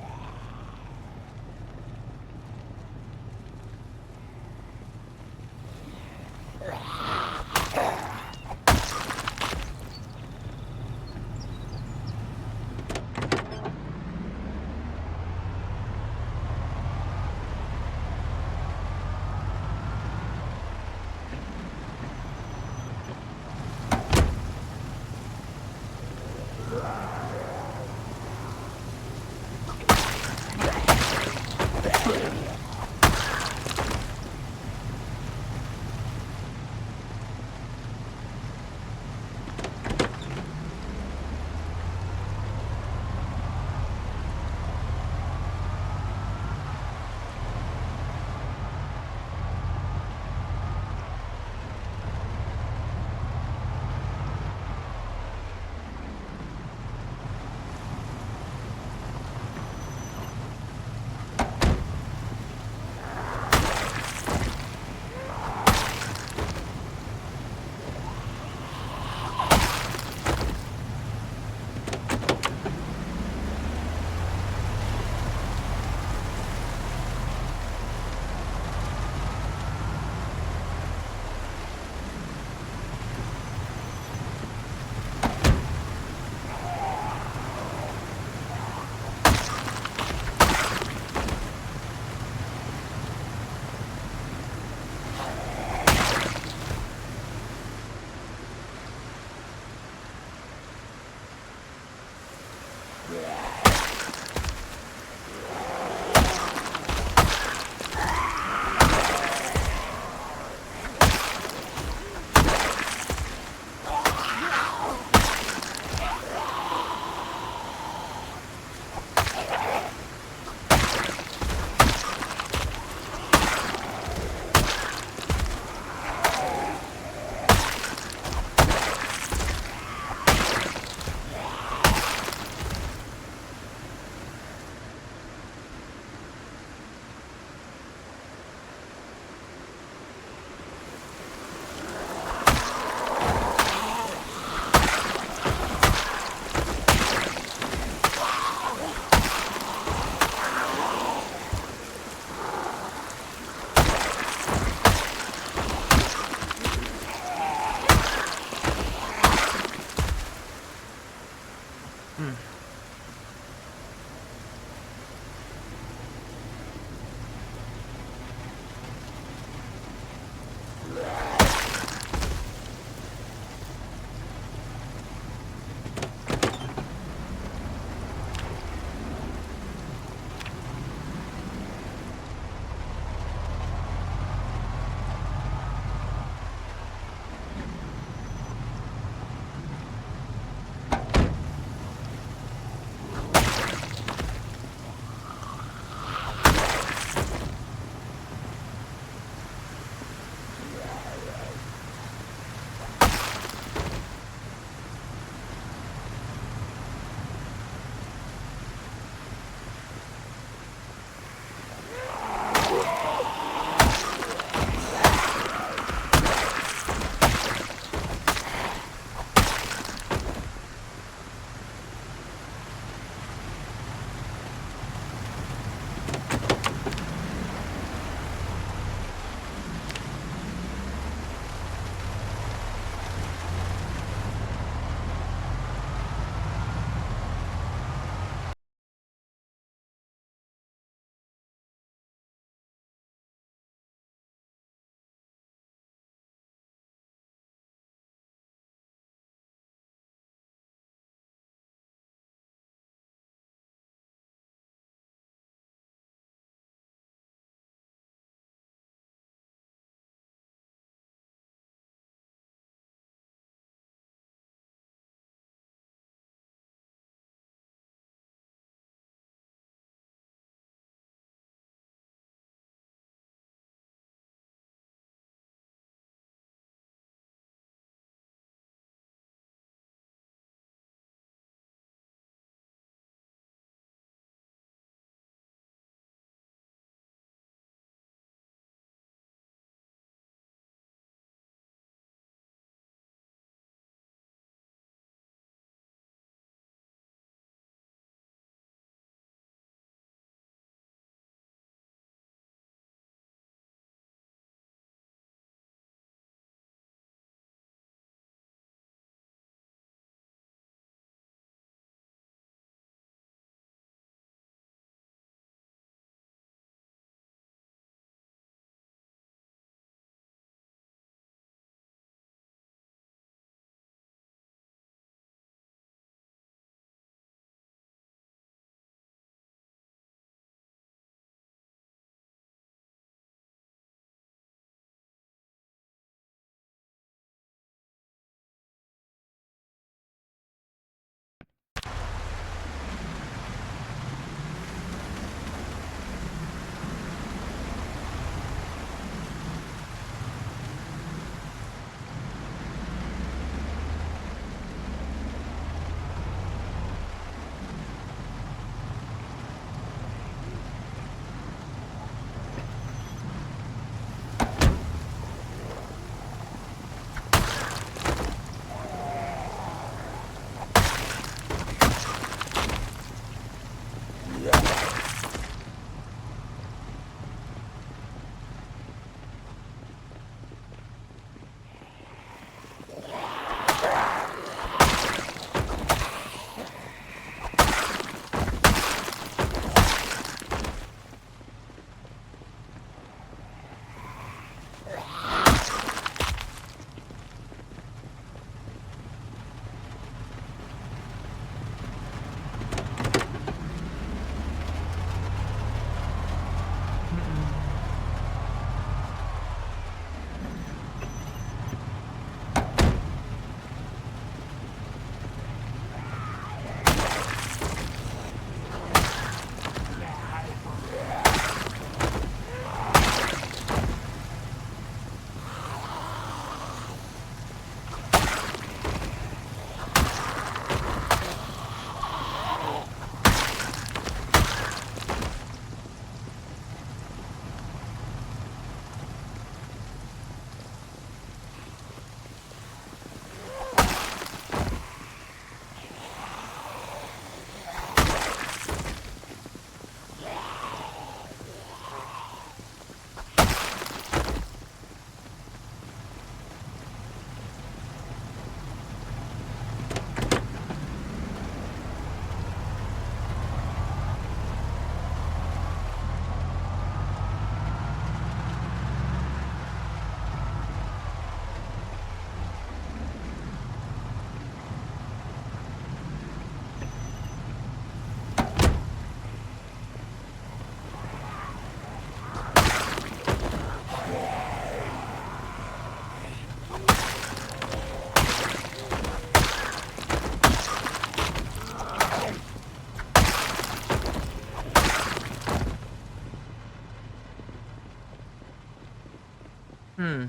Hmm.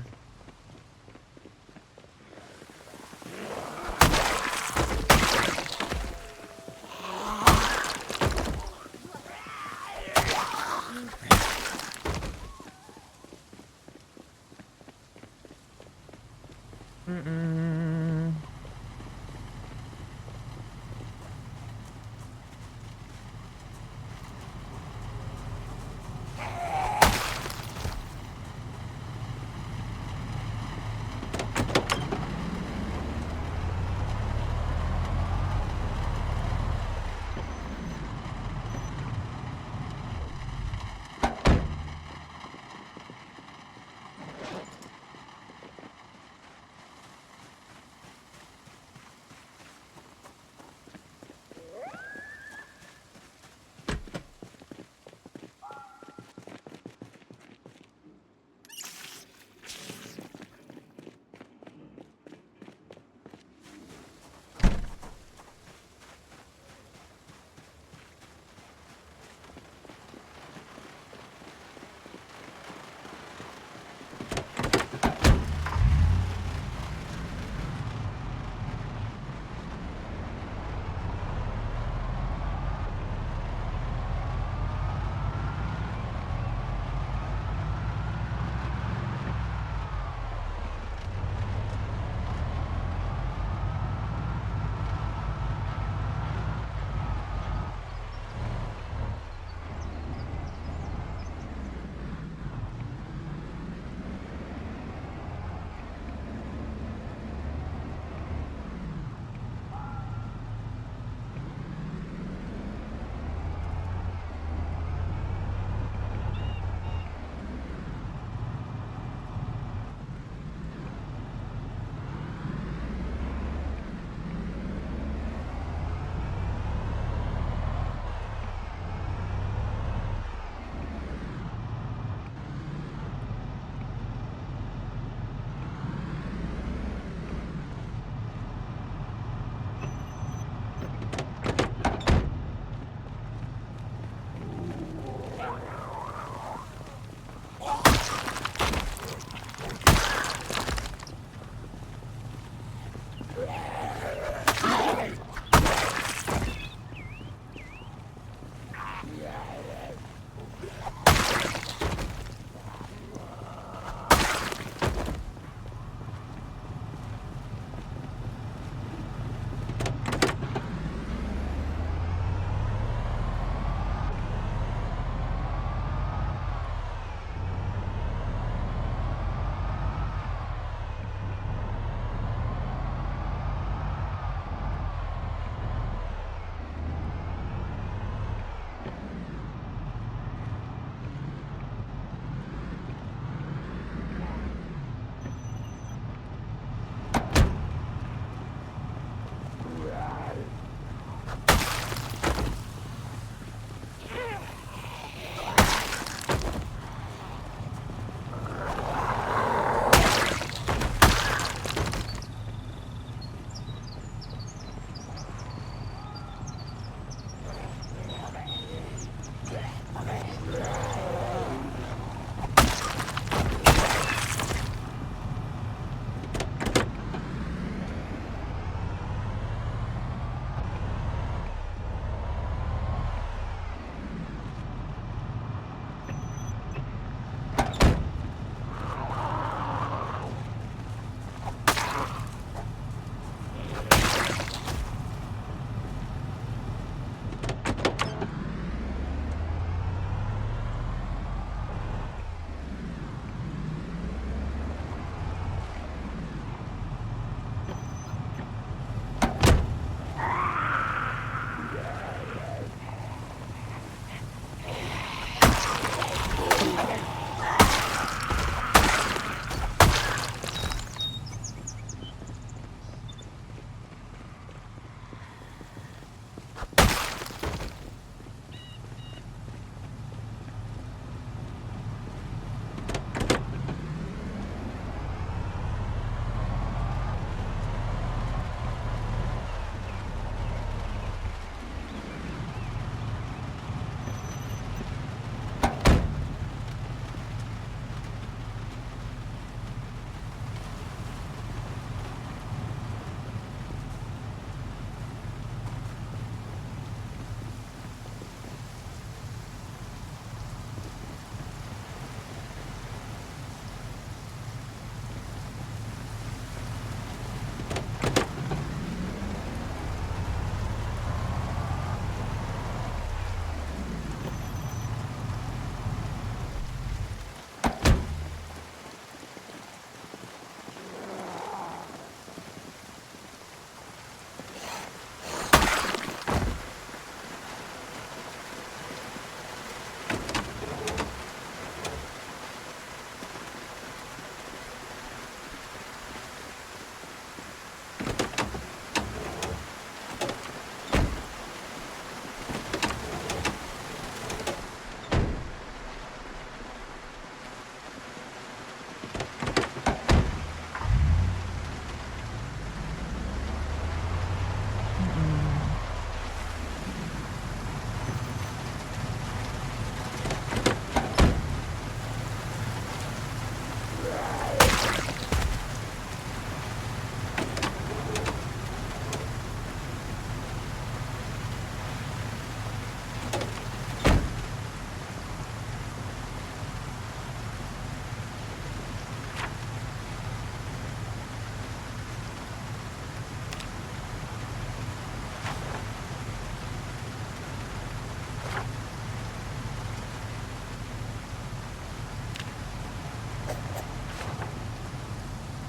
Mm-mm.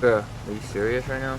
Bro, are you serious right now?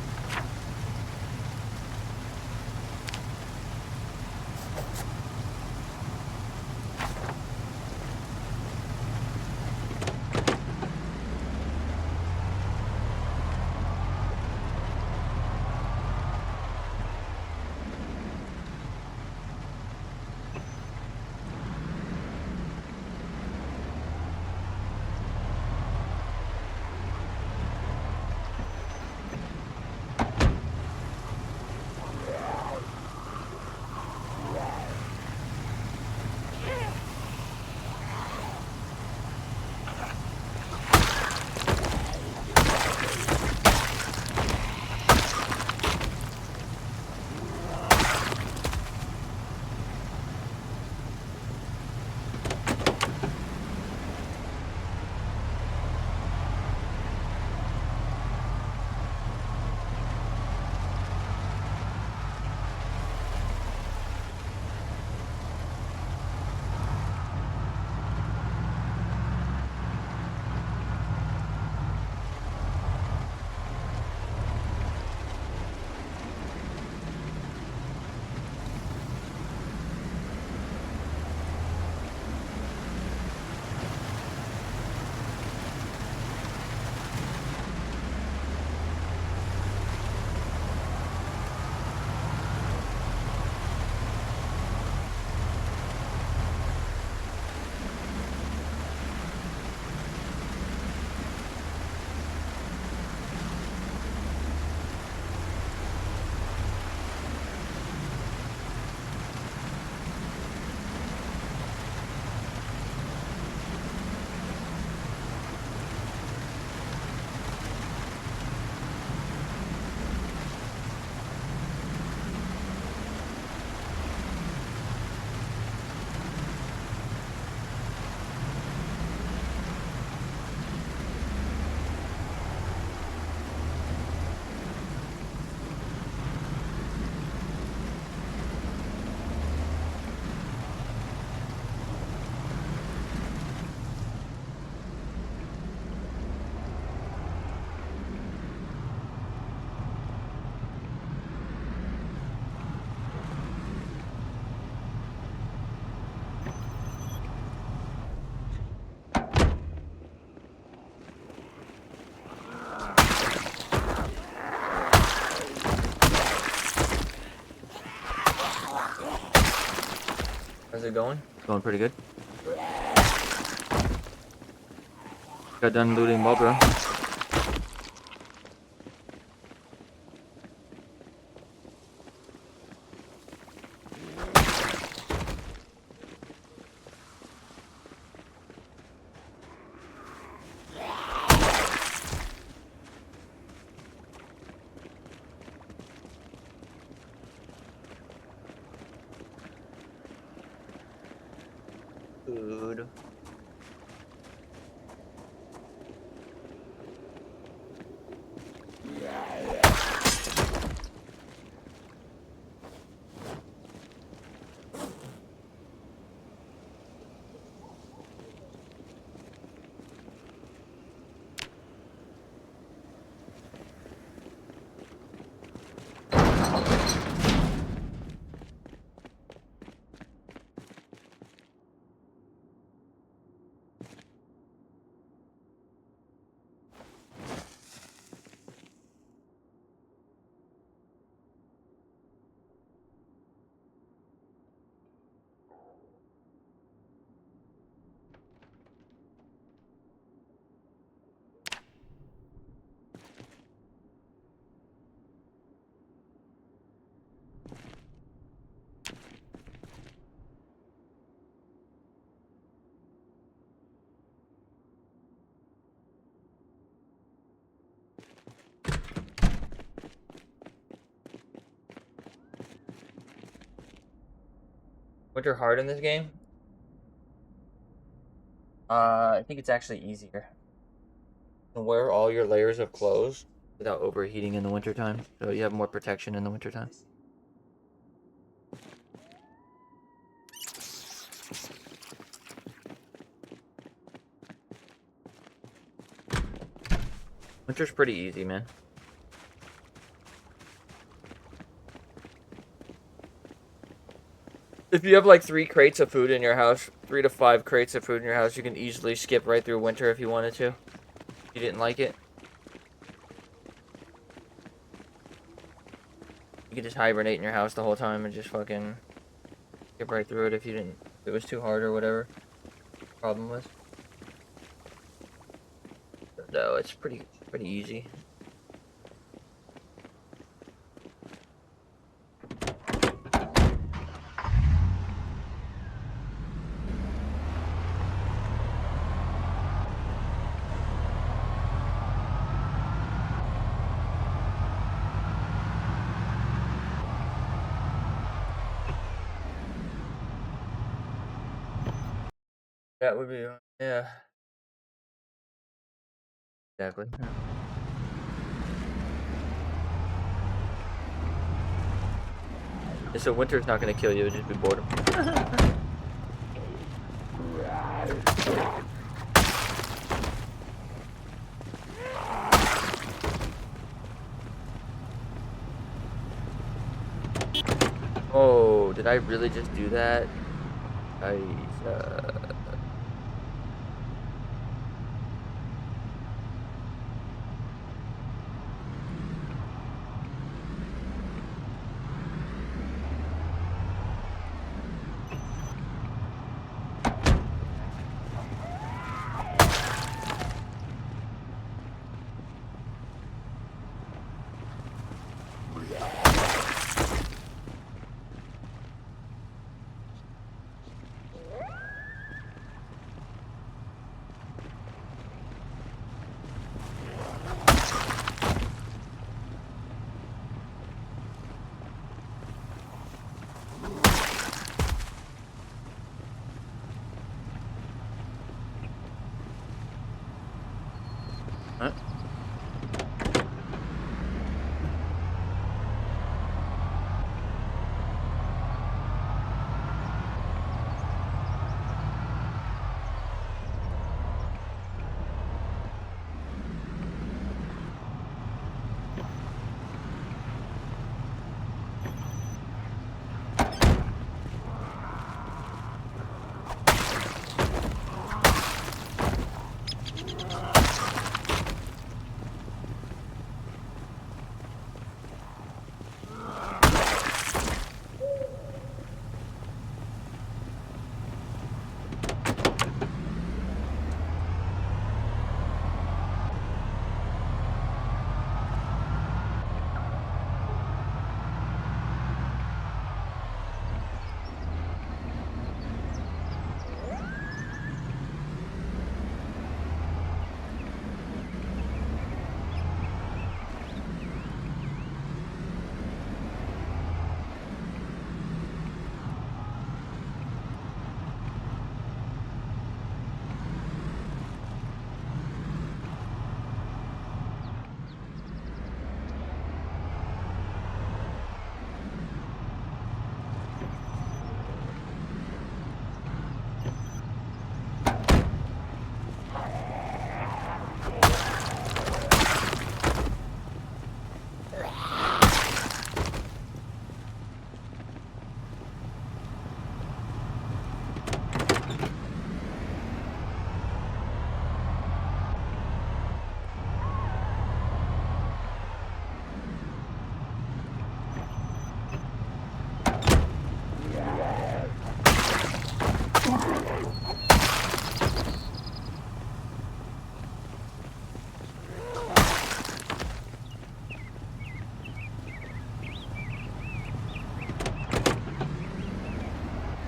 How's it going? Going pretty good. Got done looting mob, bro. Food. Winter hard in this game? I think it's actually easier. You can wear all your layers of clothes without overheating in the wintertime, so you have more protection in the wintertime. Winter's pretty easy, man. If you have like 3 crates of food in your house, 3 to 5 crates of food in your house, you can easily skip right through winter if you wanted to. If you didn't like it. You could just hibernate in your house the whole time and just fucking skip right through it if you didn't, if it was too hard or whatever the problem was. No, it's pretty easy. That would be, yeah. Exactly. So winter's not gonna kill you, it'll just be boredom. Oh, did I really just do that? I, huh?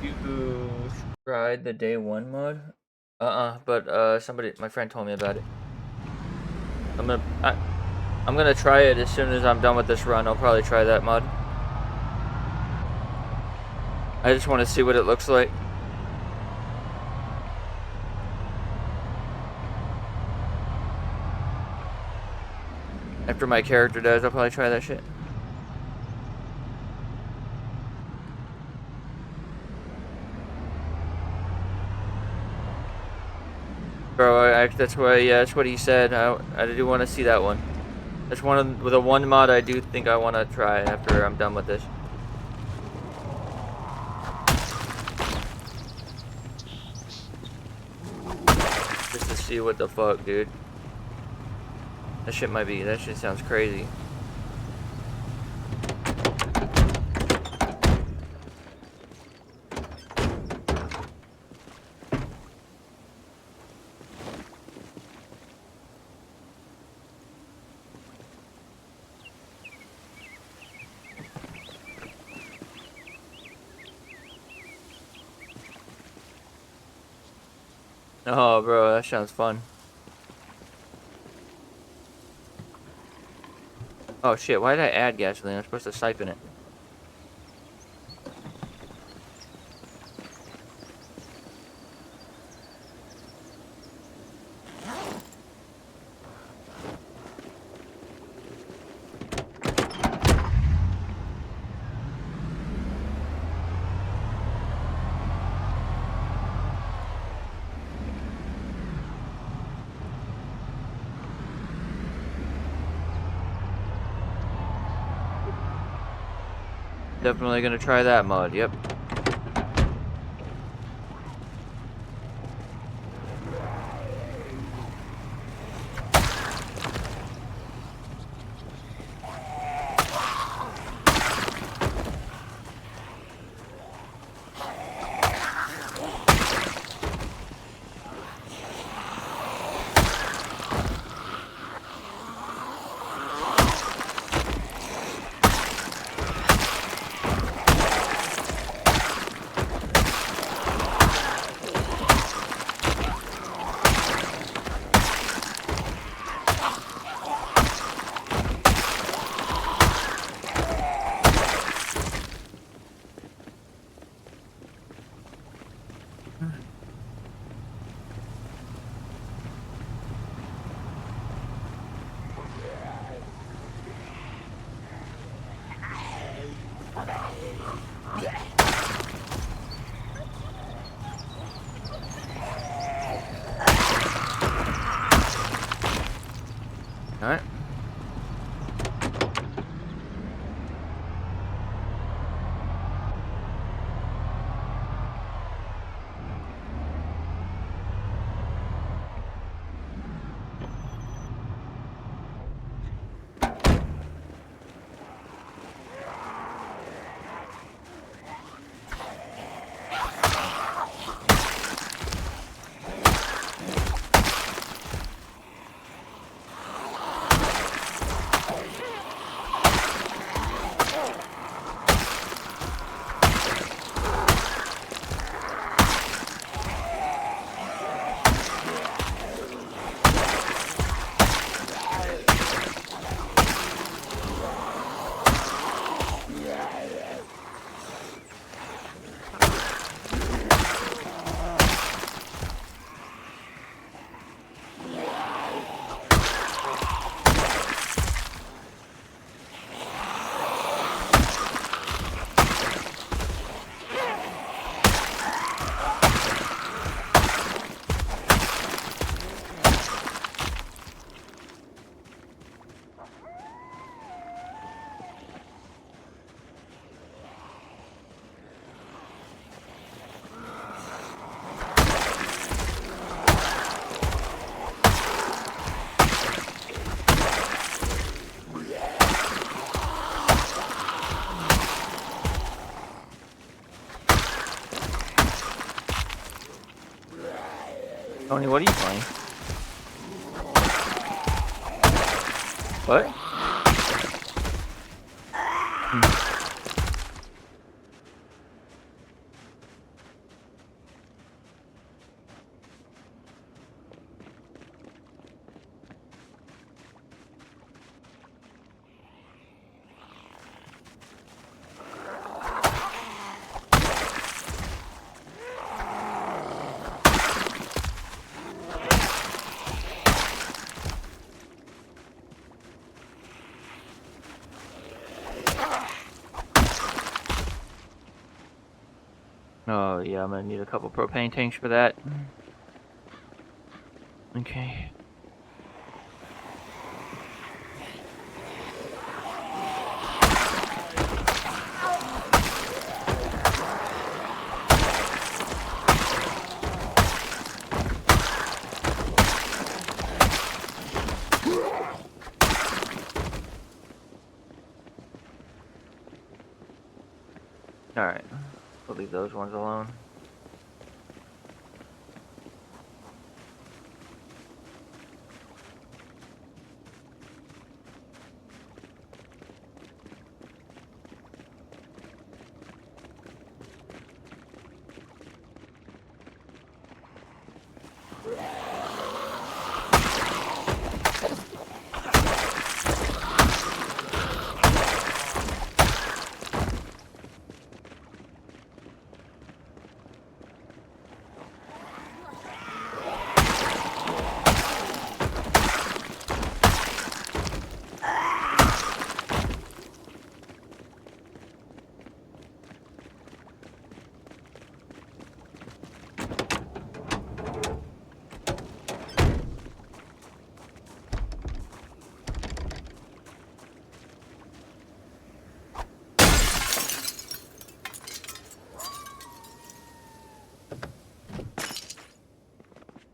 You tried the day 1 mod? But somebody, my friend told me about it. I'm gonna try it as soon as I'm done with this run. I'll probably try that mod. I just want to see what it looks like. After my character dies, I'll probably try that shit. bro. That's why. Yeah, that's what he said. I do want to see that one. That's one of the one mod I do think I want to try after I'm done with this. Just to see what the fuck, dude. That shit sounds crazy. Oh, bro, that sounds fun. Oh shit, why did I add gasoline? I'm supposed to siphon it. Definitely gonna try that mod, yep. Alright. Tony, what are you playing? What? Oh yeah, I'm gonna need a couple propane tanks for that. Okay. Alright. We'll leave those ones alone.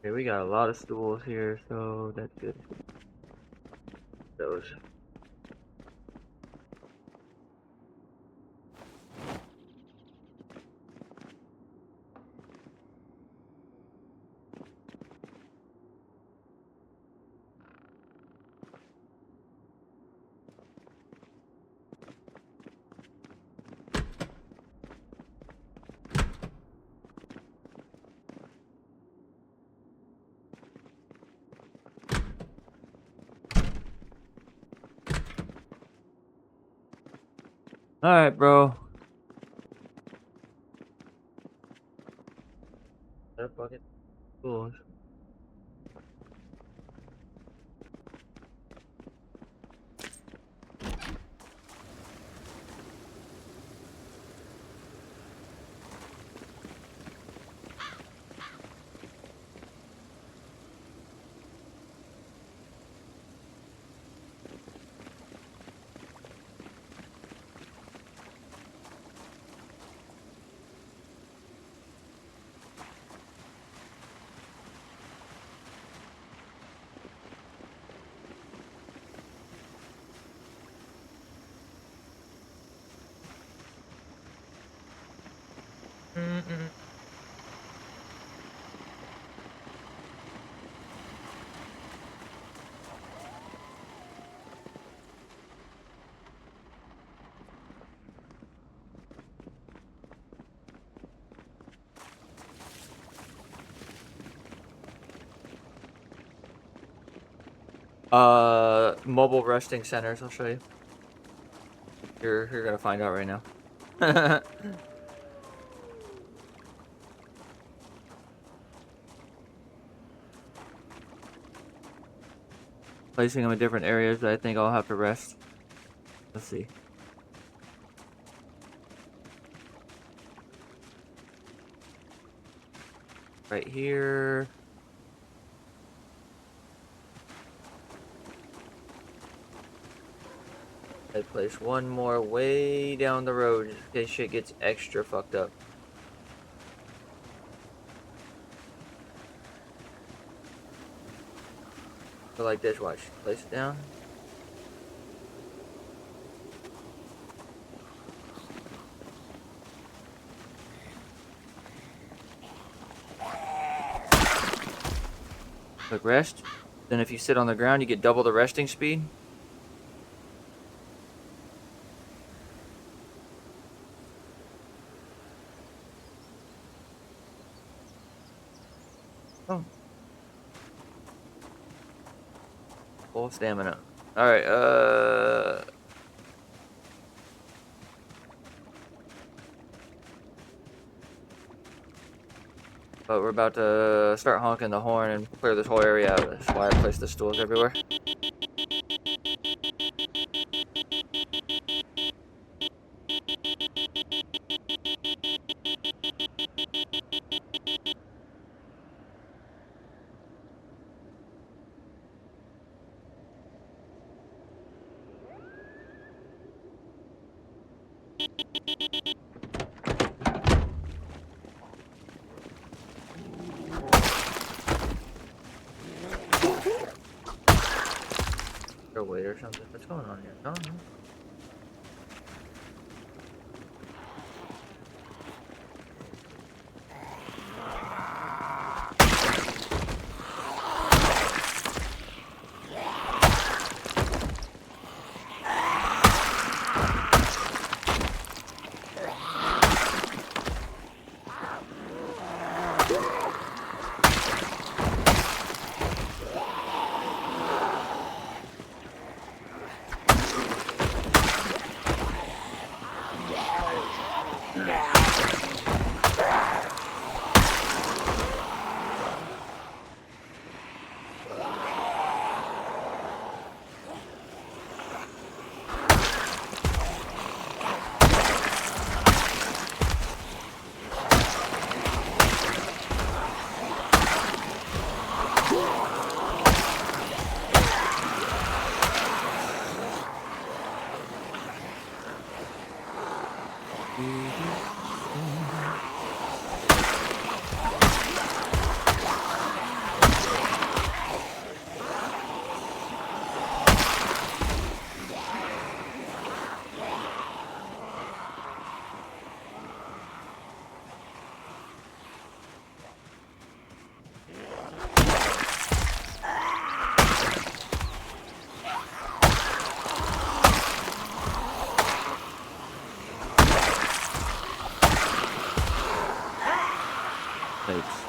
Okay, we got a lot of stools here, so that's good. Those. Alright, bro. That fucking stools. Mm-mm. Mobile resting centers, I'll show you. You're gonna find out right now. Placing them in different areas, but I think I'll have to rest. Let's see. Right here. I place one more way down the road in case shit gets extra fucked up. So like this, watch. Place it down. Click rest. Then if you sit on the ground, you get double the resting speed. Oh. Full stamina. Alright, but we're about to start honking the horn and clear this whole area out. That's why I placed the stools everywhere. Or wait or something. What's going on here? I don't know. Plates.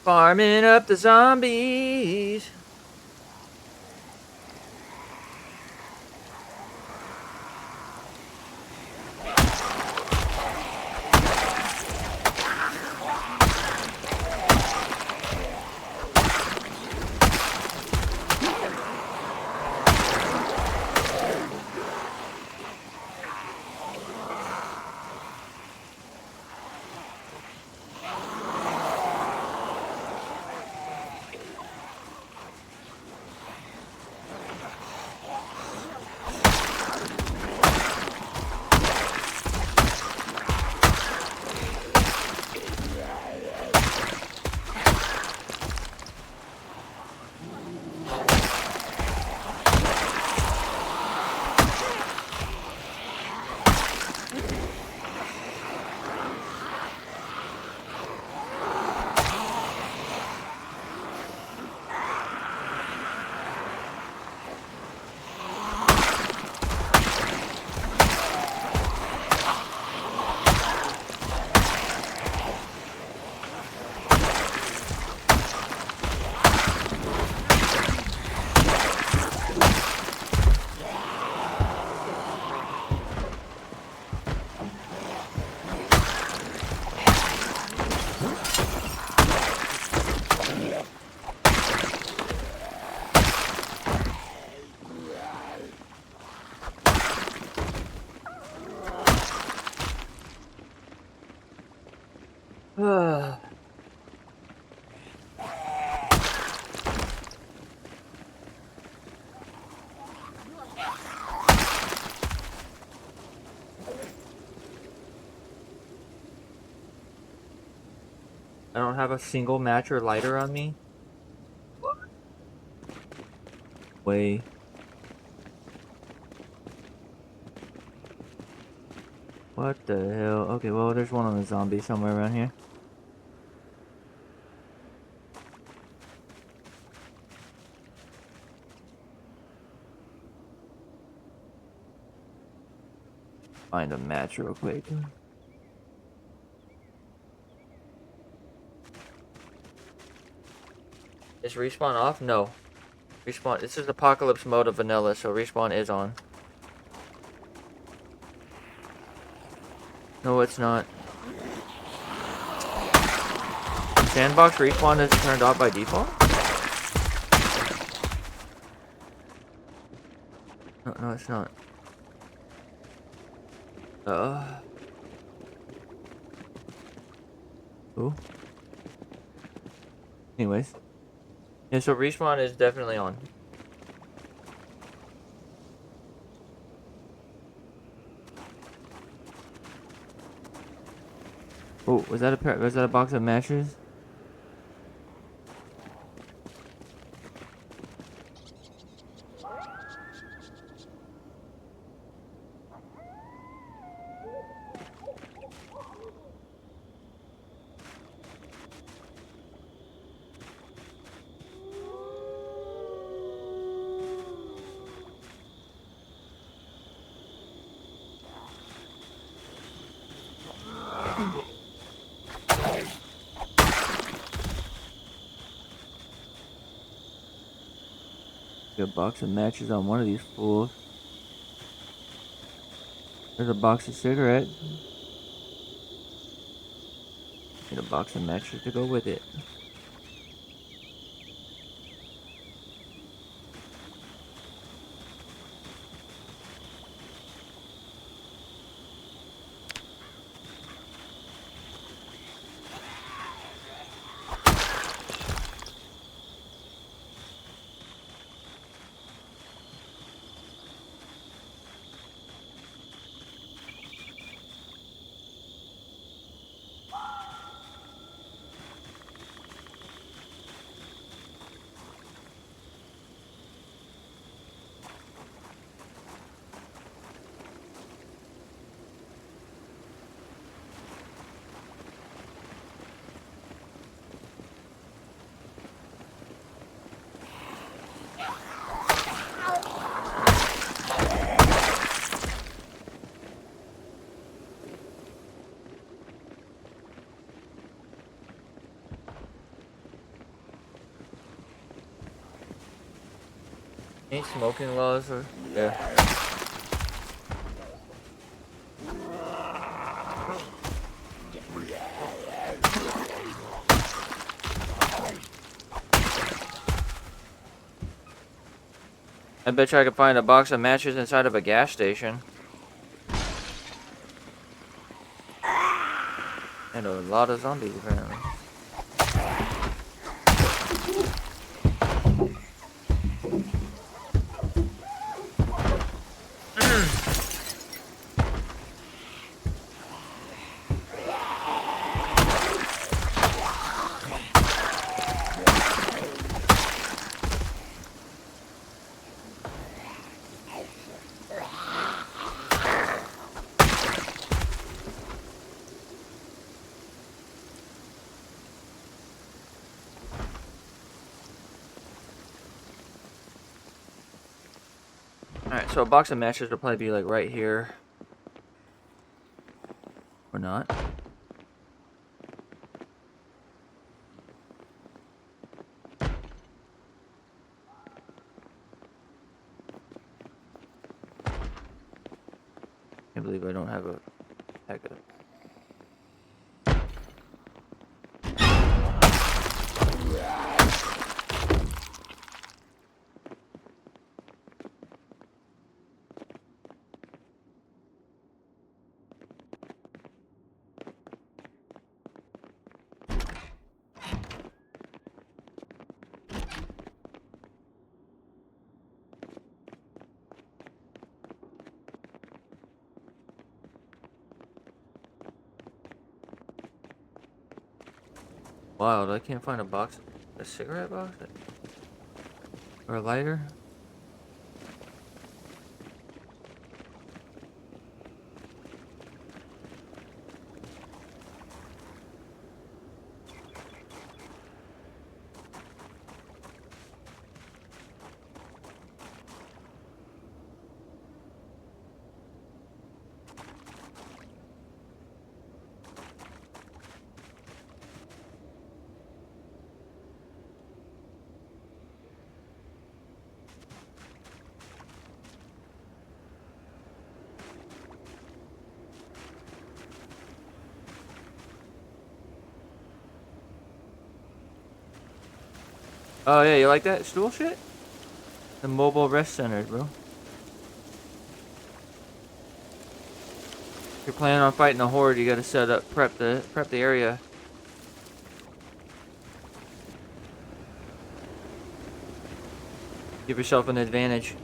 Farming up the zombies. I don't have a single match or lighter on me. Way. What the hell? Okay, well, there's one on the zombie somewhere around here. Find a match real quick. Is respawn off? No. Respawn. This is apocalypse mode of vanilla, so respawn is on. No, it's not. Sandbox respawn is turned off by default? No, it's not. Ooh. Anyways. Yeah, so respawn is definitely on. Oh, was that a box of matches? A box of matches on one of these fools. There's a box of cigarettes. And a box of matches to go with it. Ain't smoking laws or yeah. I bet you I could find a box of matches inside of a gas station. And a lot of zombies apparently. Alright, so a box of matches will probably be like right here. Or not. Can't believe I don't have a pack of. Wild, I can't find a box. A cigarette box? Or a lighter? Oh yeah, you like that stool shit? The mobile rest centers, bro. If you're planning on fighting a horde, you gotta set up, prep the area. Give yourself an advantage.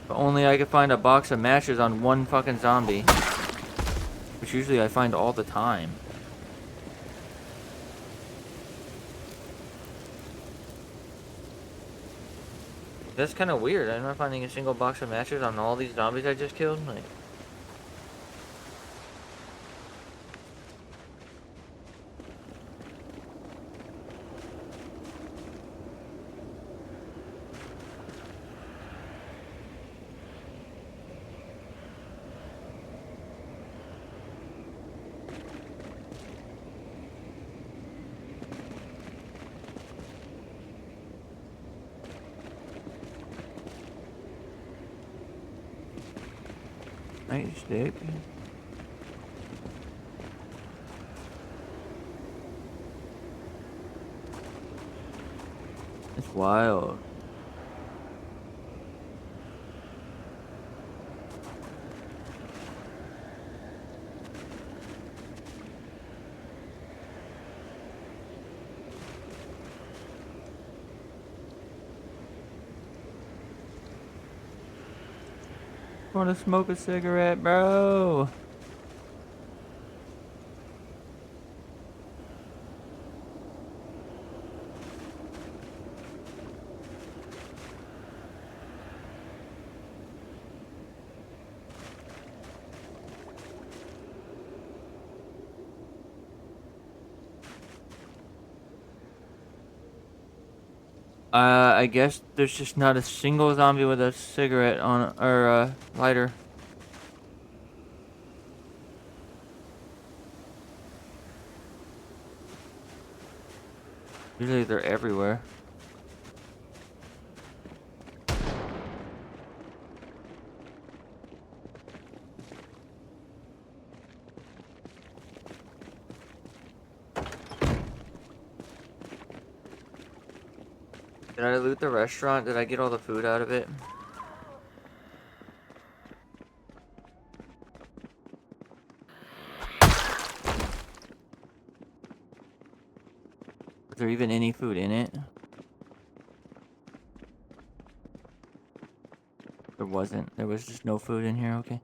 If only I could find a box of matches on one fucking zombie. Which usually I find all the time. That's kind of weird. I'm not finding a single box of matches on all these zombies I just killed. Like, nightstick. It's wild. Wanna smoke a cigarette, bro? I guess there's just not a single zombie with a cigarette on or a lighter. Usually they're everywhere. Did I loot the restaurant? Did I get all the food out of it? Was there even any food in it? There wasn't. There was just no food in here, okay.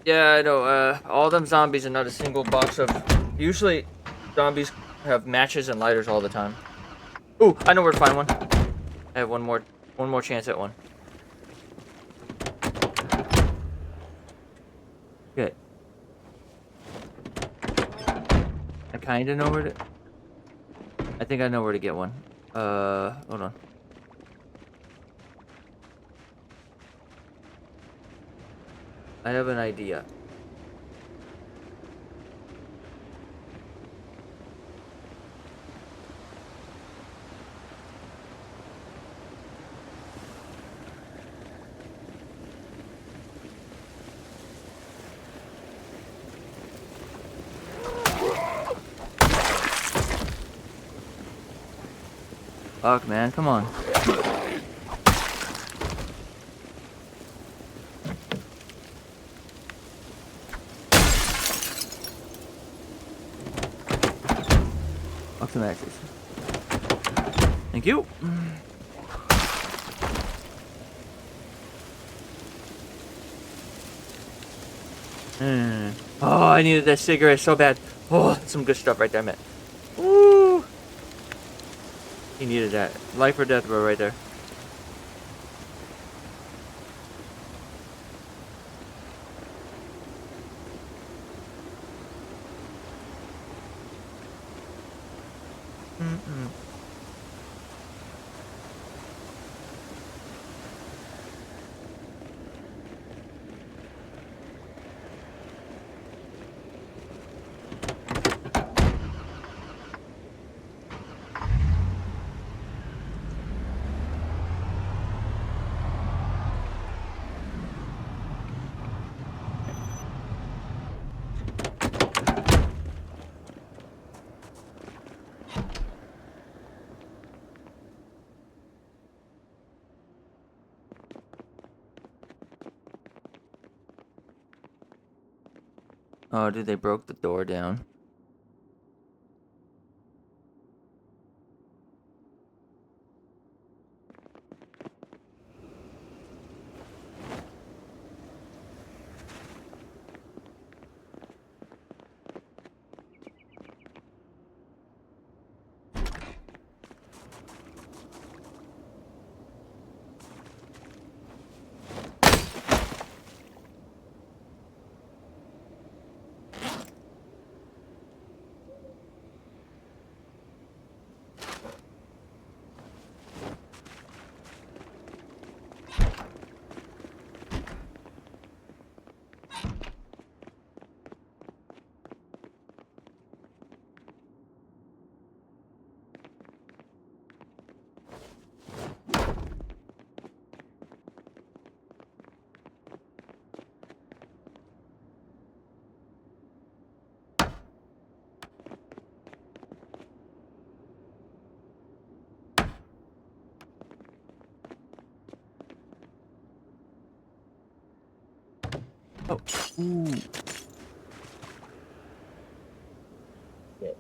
Yeah, I know. All them zombies and not a single box of... Usually, zombies have matches and lighters all the time. Ooh, I know where to find one. I have one more chance at one. Good. I kind of know where to... I think I know where to get one. Hold on. I have an idea. Fuck, man, come on. Fuck the matches. Thank you. Oh, I needed that cigarette so bad. Oh, that's some good stuff right there, man. Woo! He needed that. Life or death, bro, right there. Oh, dude, they broke the door down. Oh, ooh. Shit.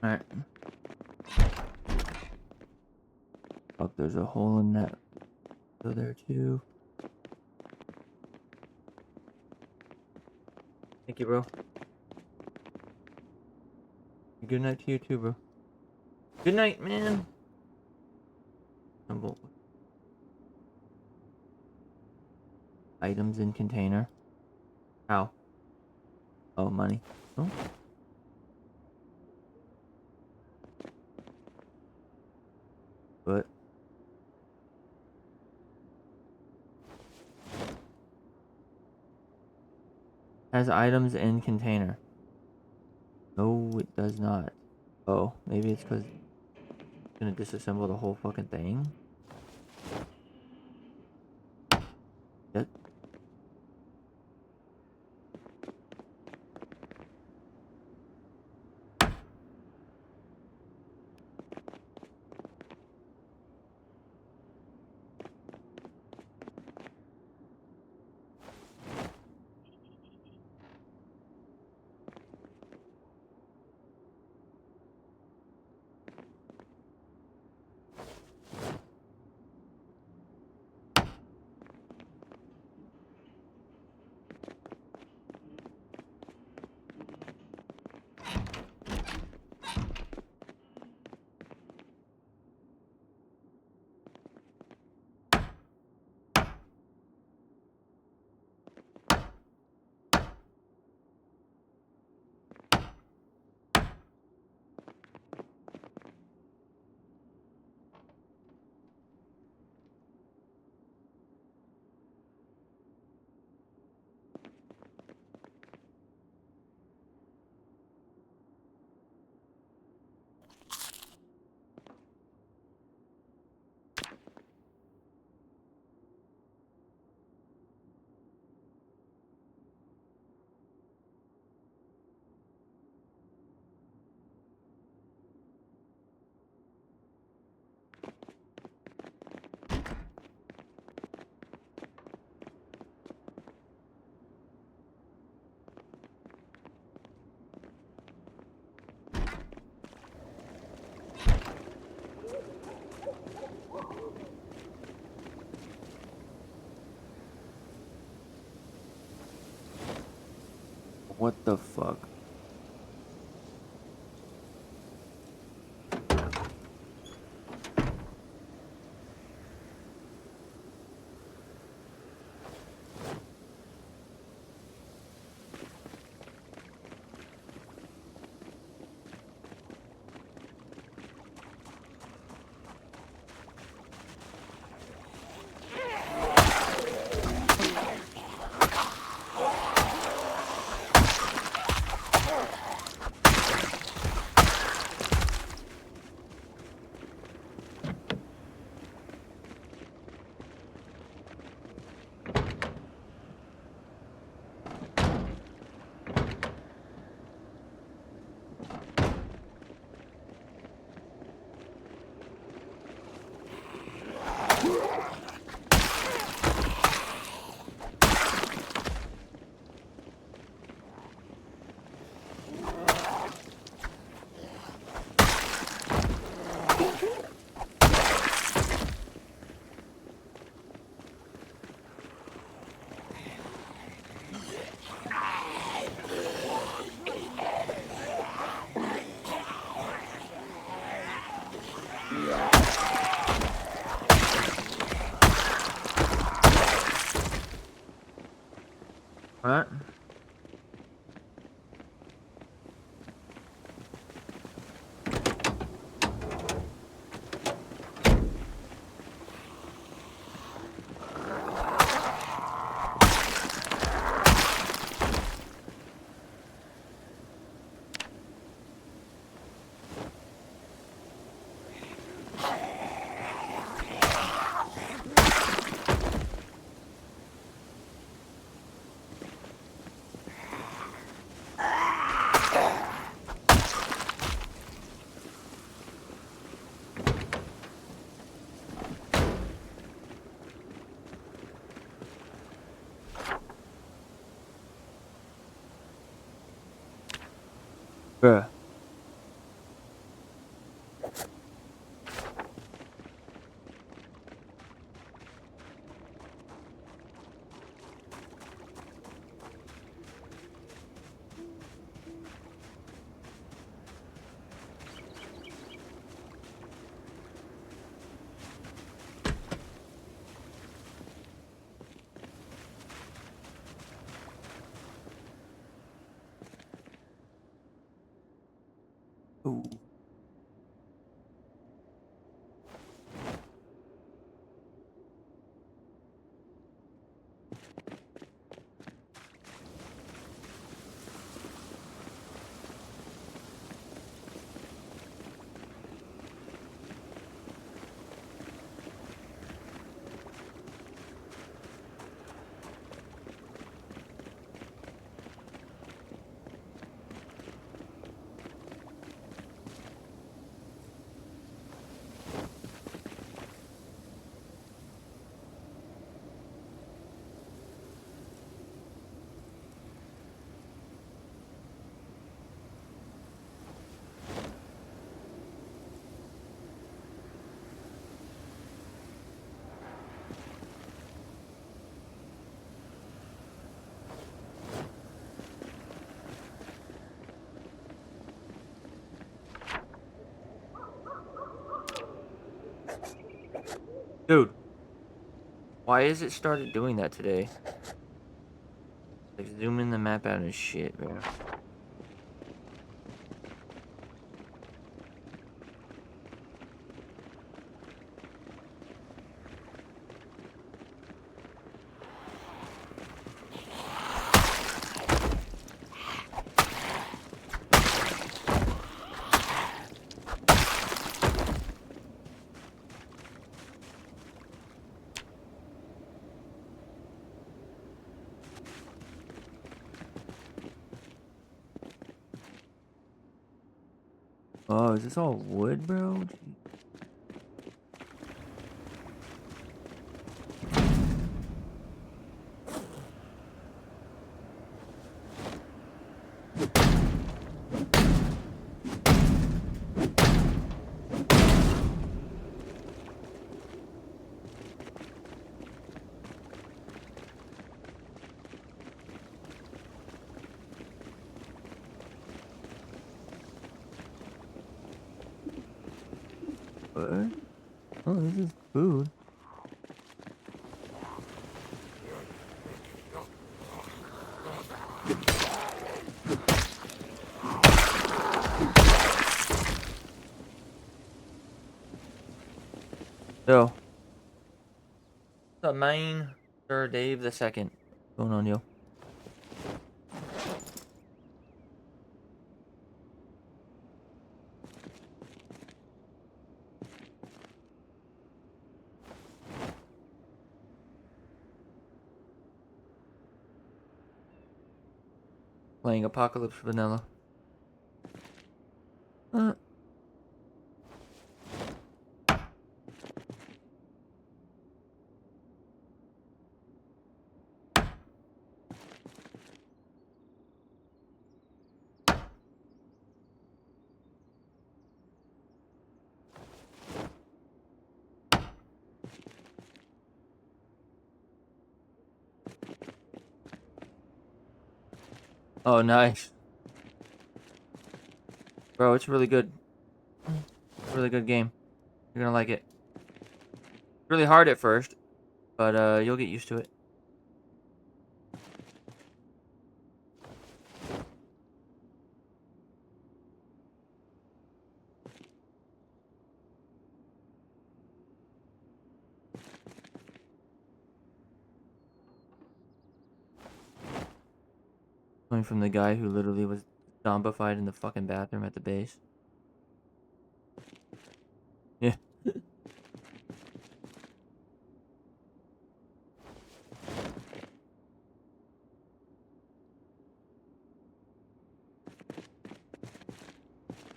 Alright. Fuck, there's a hole in that. Go there too. Thank you, bro. Good night to you too, bro. Good night, man. Items in container. How? Oh, money. Oh. What? Has items in container. No, it does not. Oh, maybe it's because it's gonna disassemble the whole fucking thing. Yep. What the fuck? What? Bruh. Dude, why is it started doing that today? Like zooming the map out and shit, bro. Oh, is this all wood, bro? What? Oh, this is food. Yo. What's up, man? Sir Dave the Second. What's going on, yo? Playing Apocalypse Vanilla. Oh, nice. Bro, it's really good. It's a really good game. You're gonna like it. It's really hard at first, but you'll get used to it. Coming from the guy who literally was zombified in the fucking bathroom at the base. Yeah.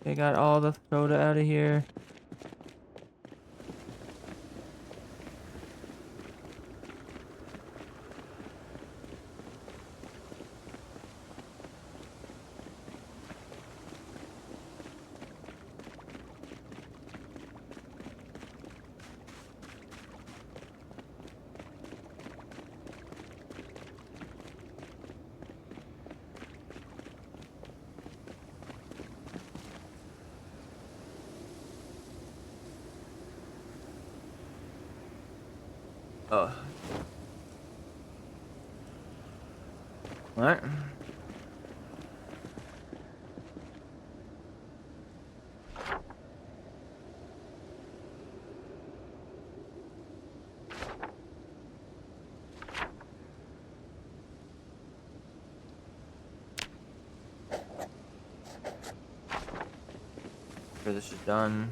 They got all the soda out of here. Oh. What? Sure, this is done.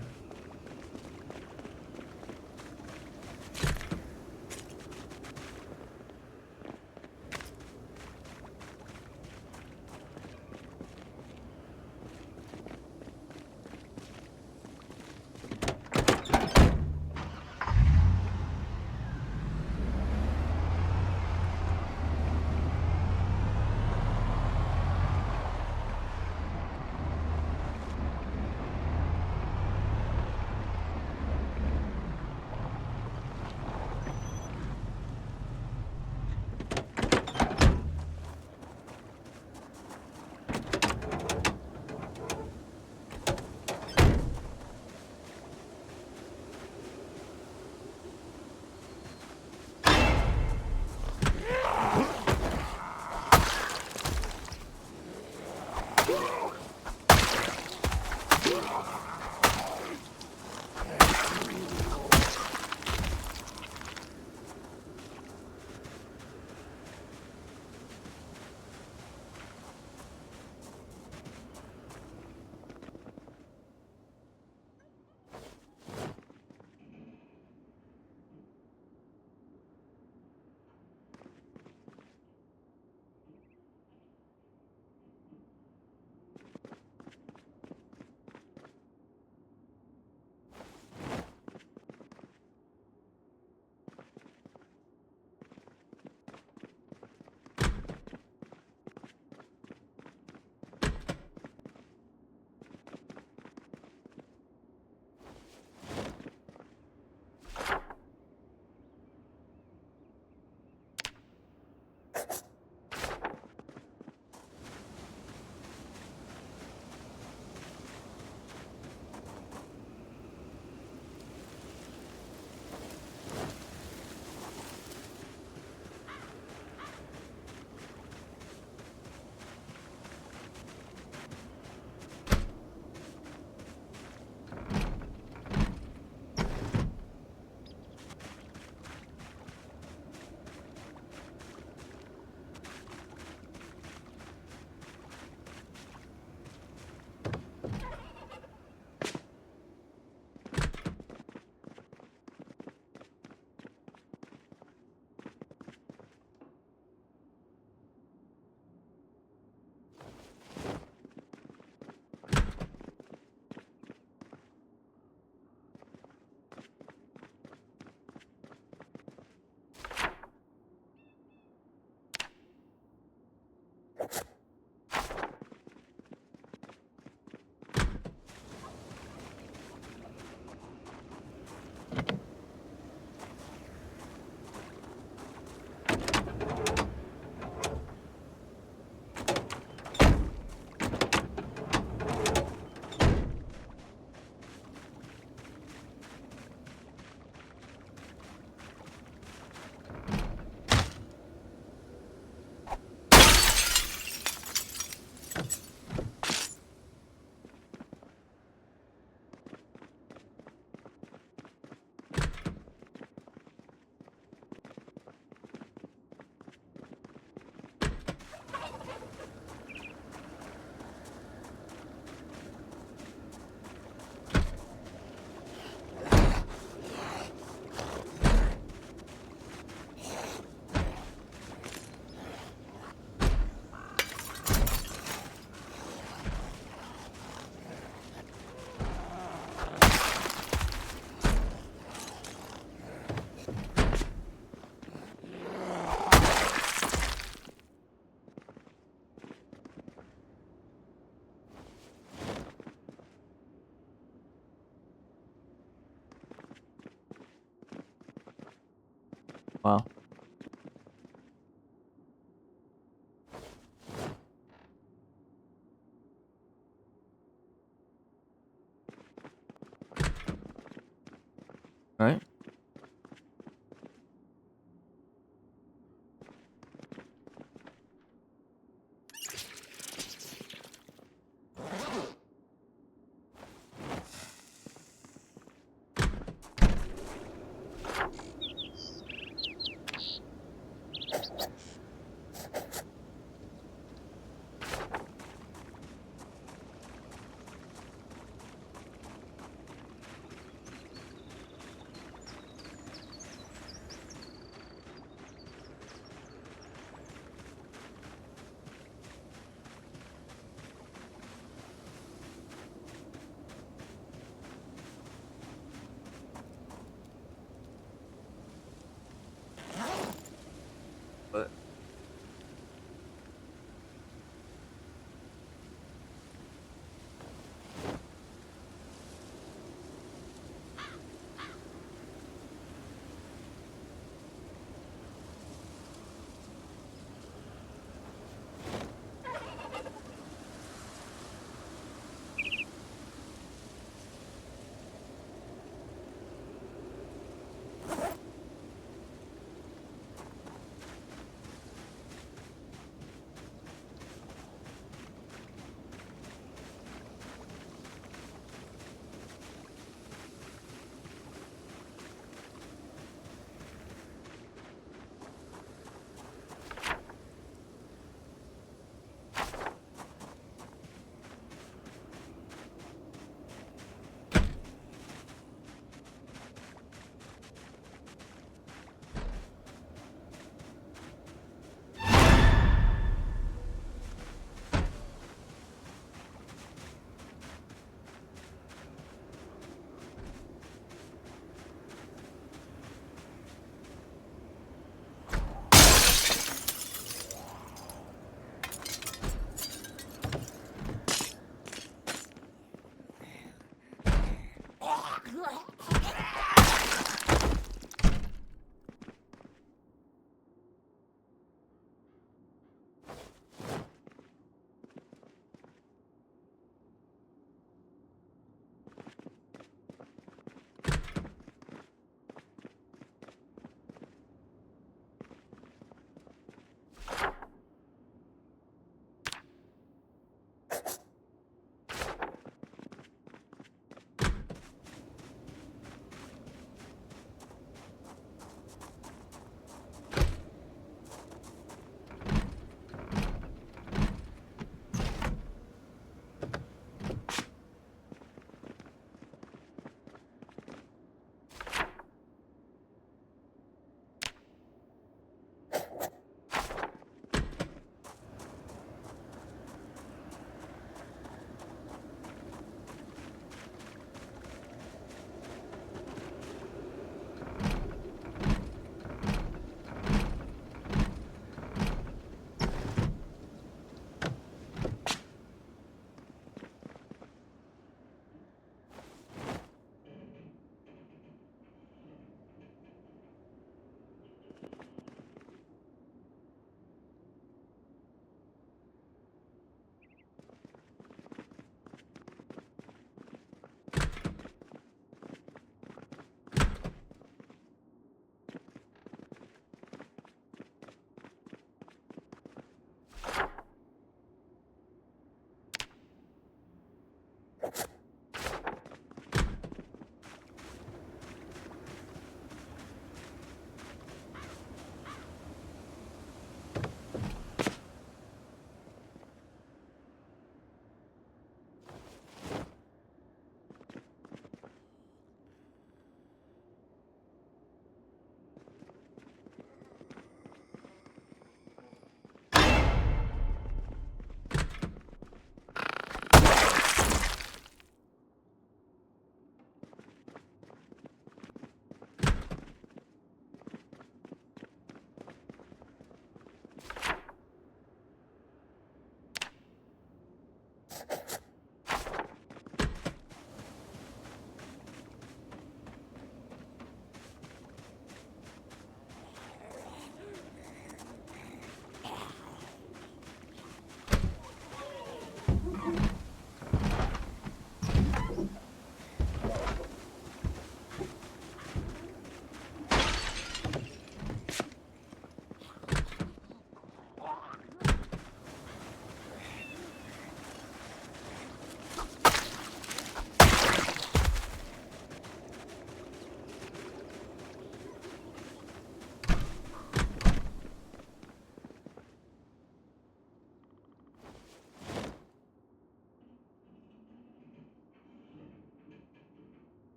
Wow. All right.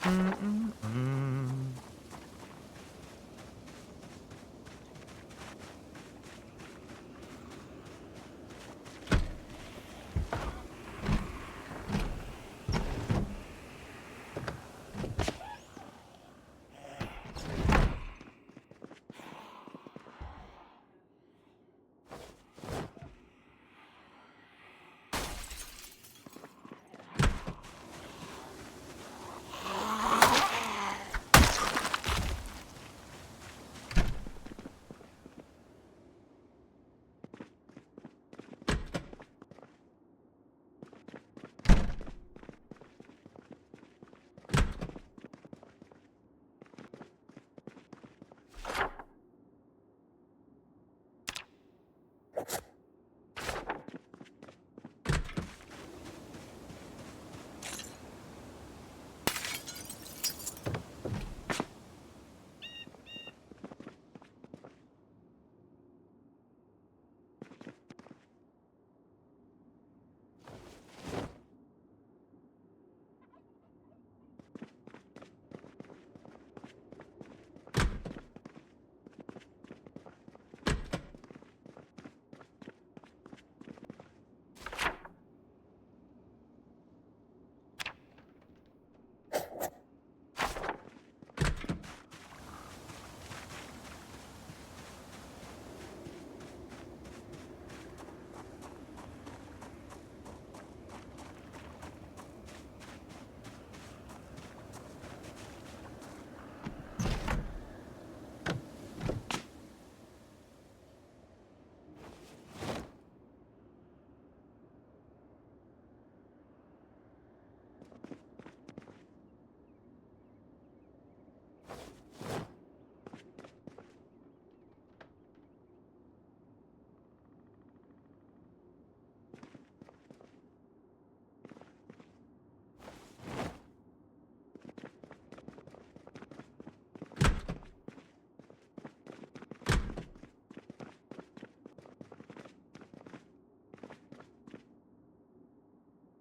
Mm-mm-mm.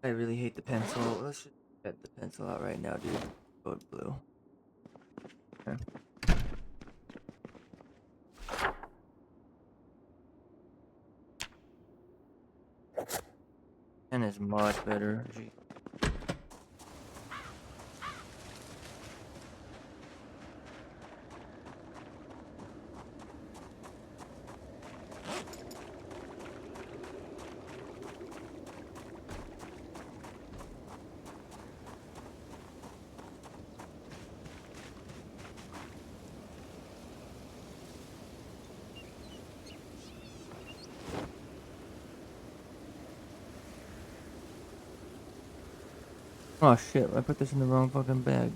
I really hate the pencil. Let's just get the pencil out right now, dude. Code blue. Okay. Pen is much better. Gee. Oh shit, I put this in the wrong fucking bag.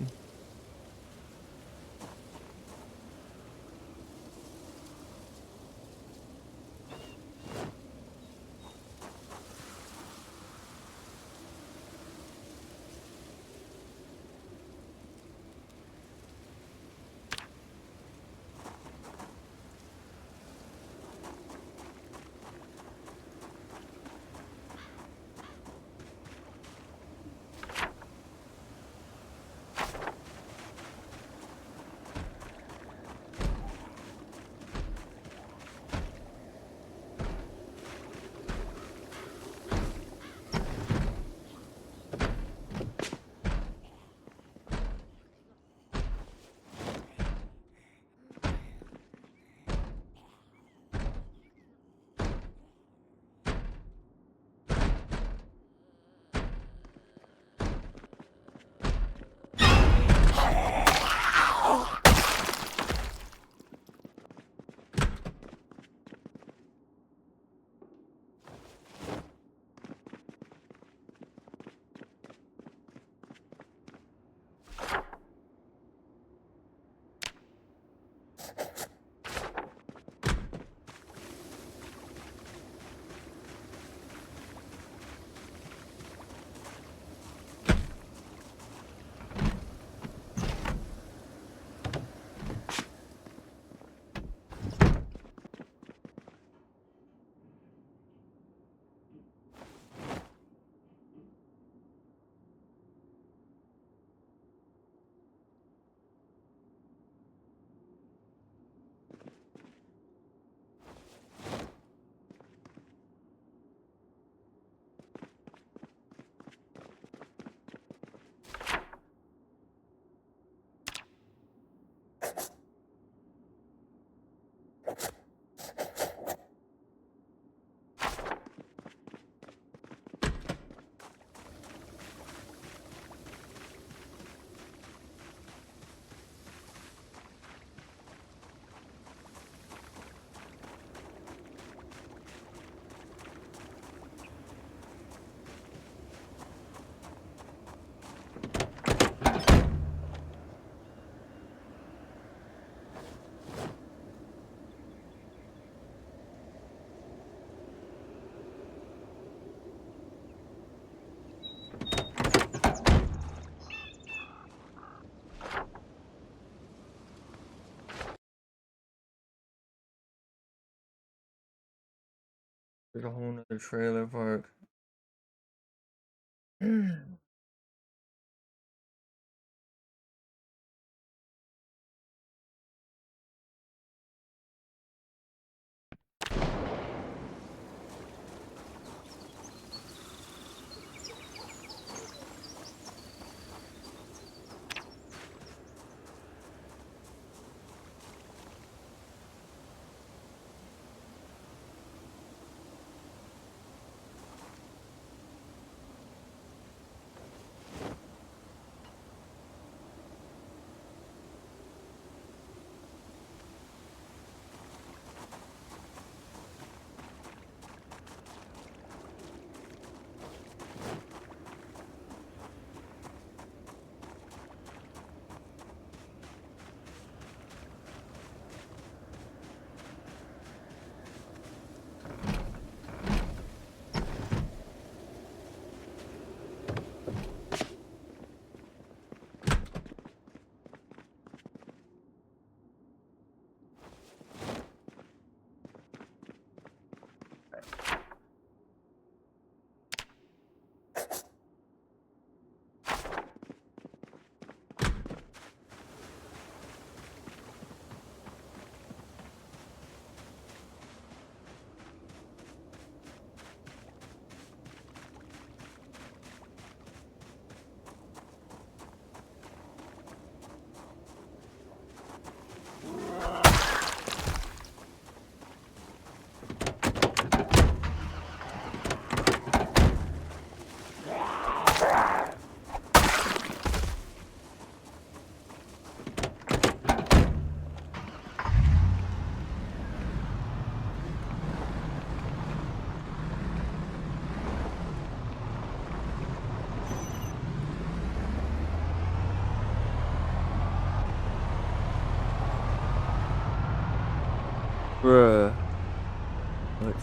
There's a whole nother trailer park. Bruh. What?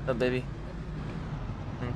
What's up, baby? Hmm.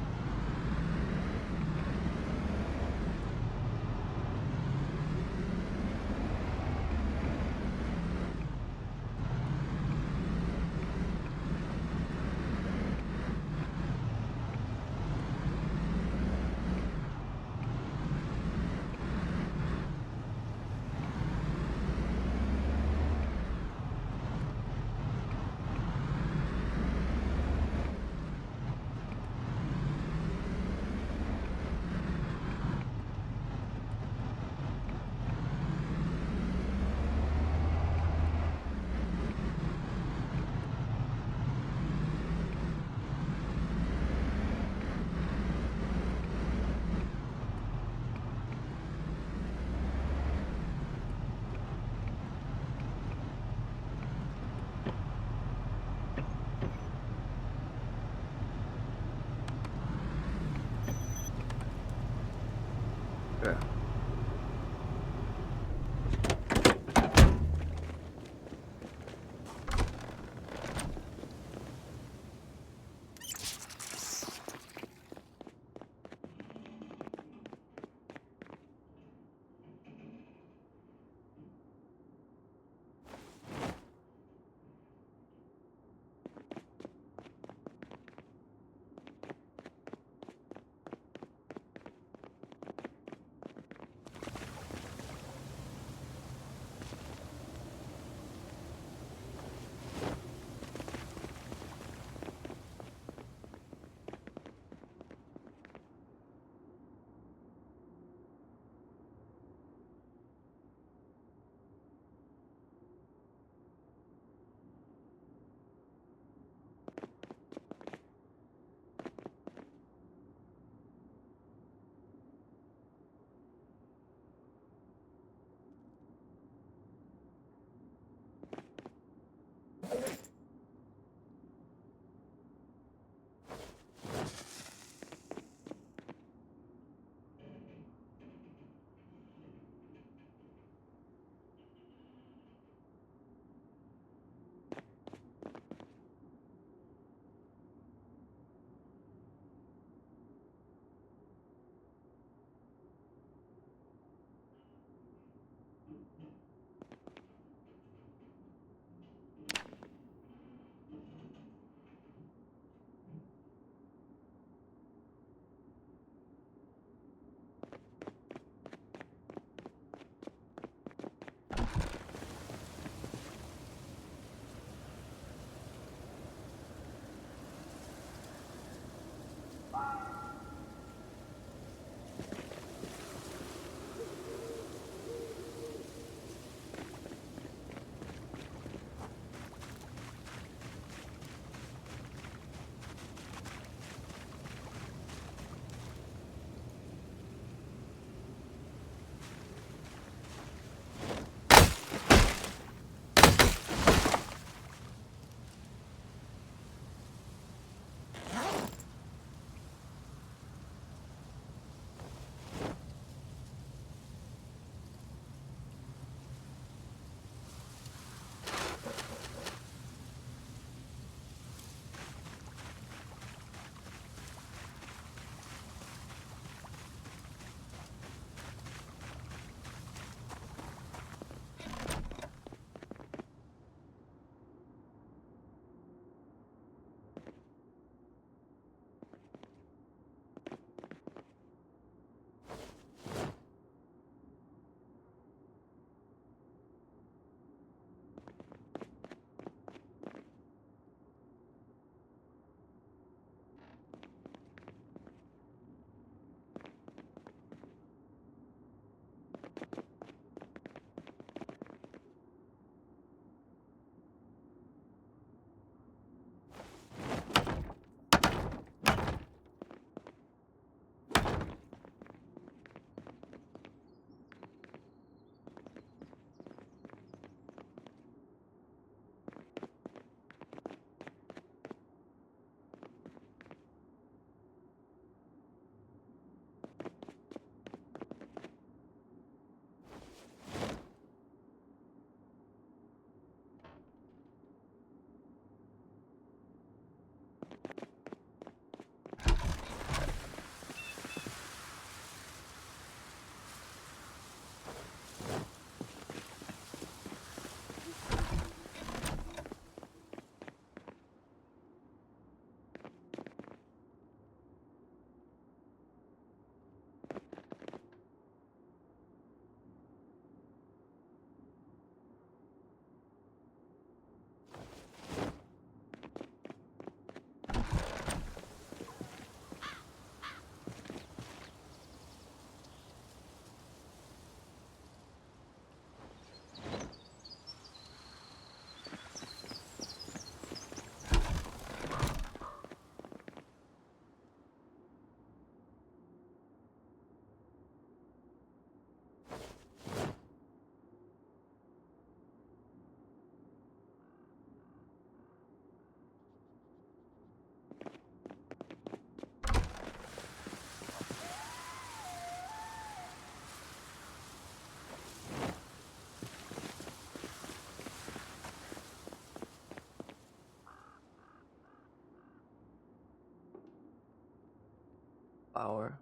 Power.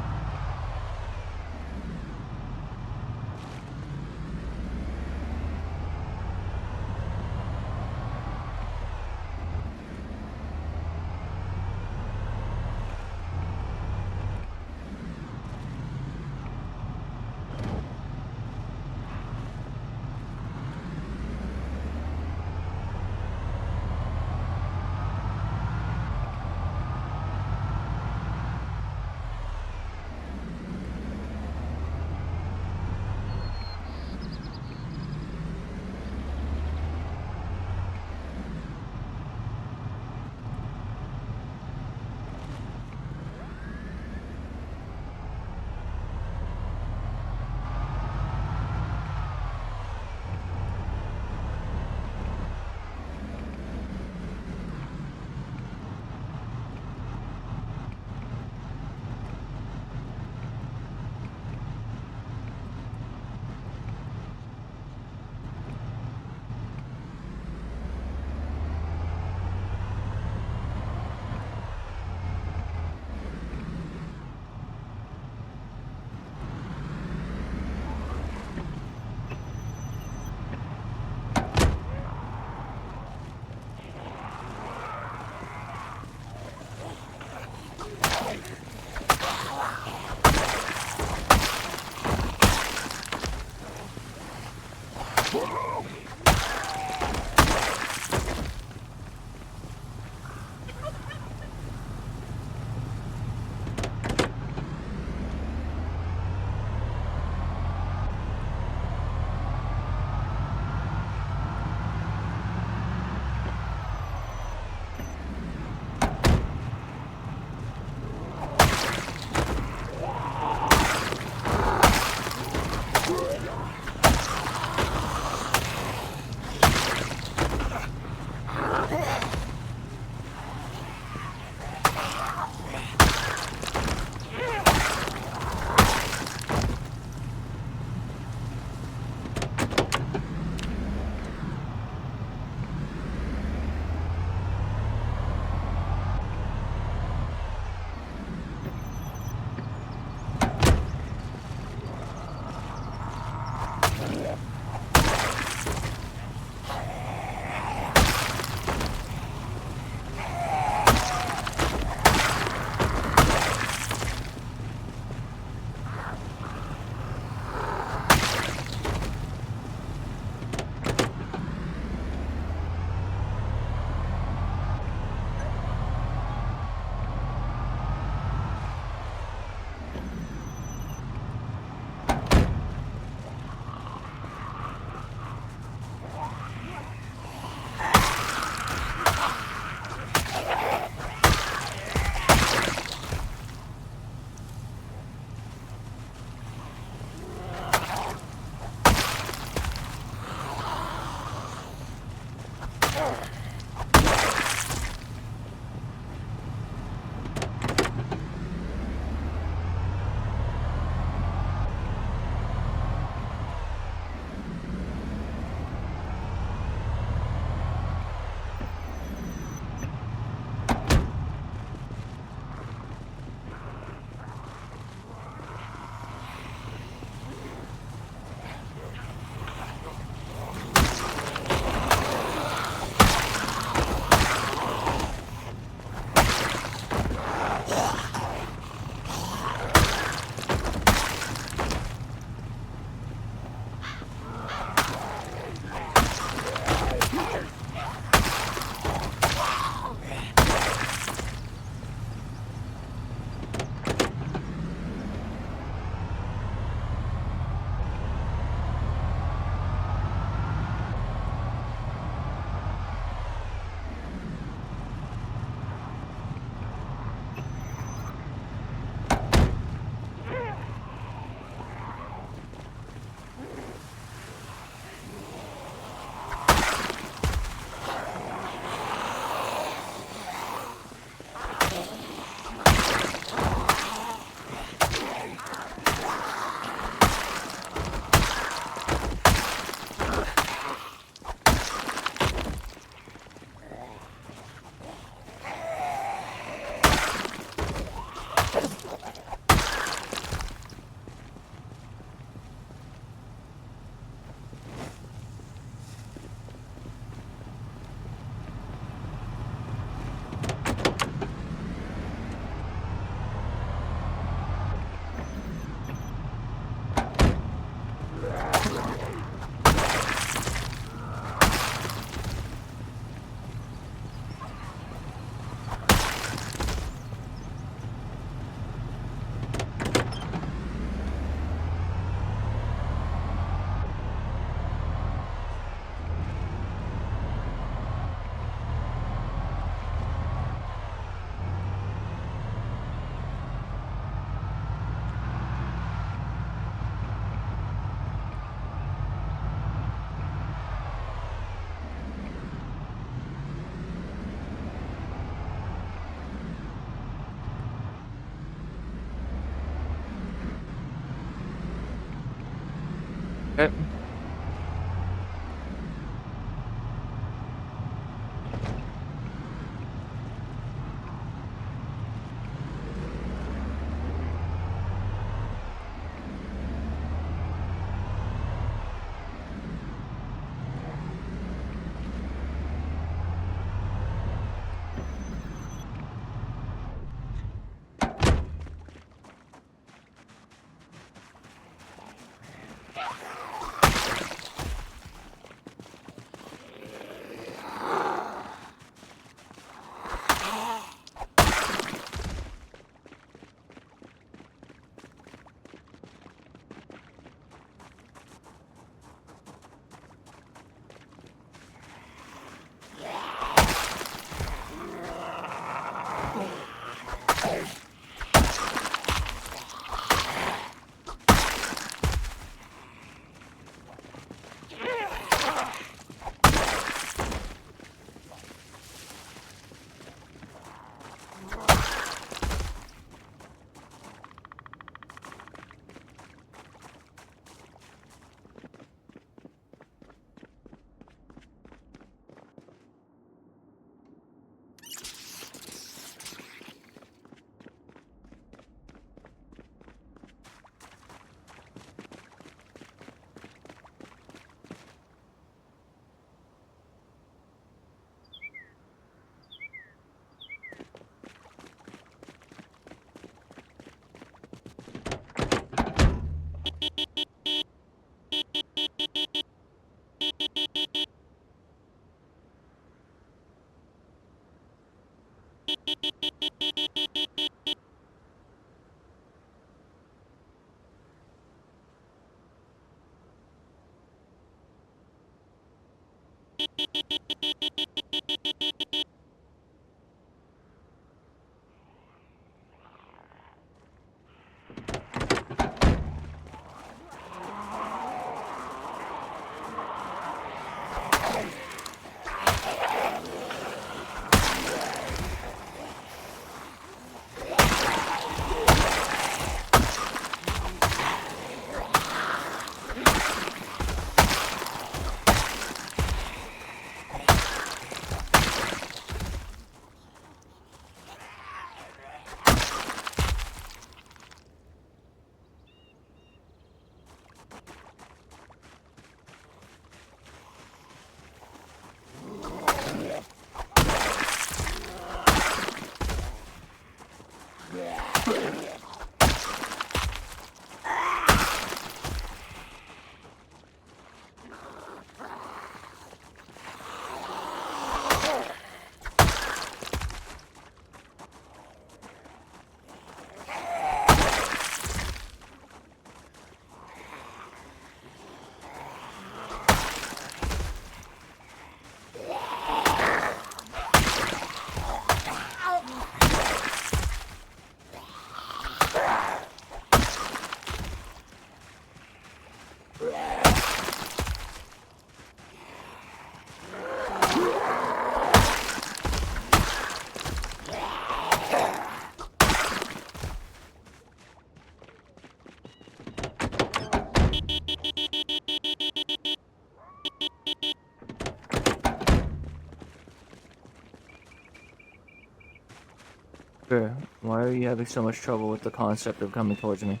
Sure. Why are you having so much trouble with the concept of coming towards me?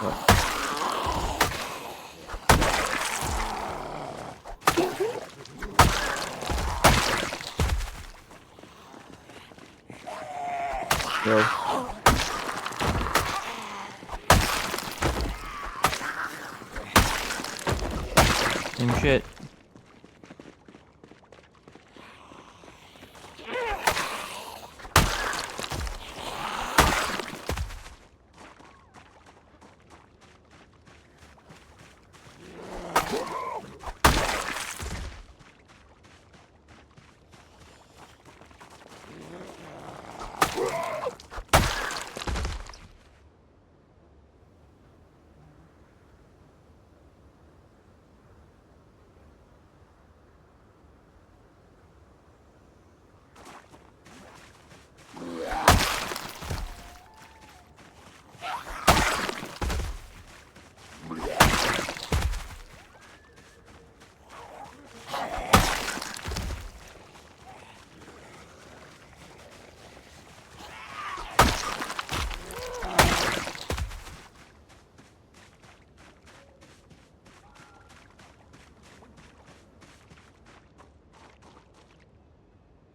What? Yo. Same shit.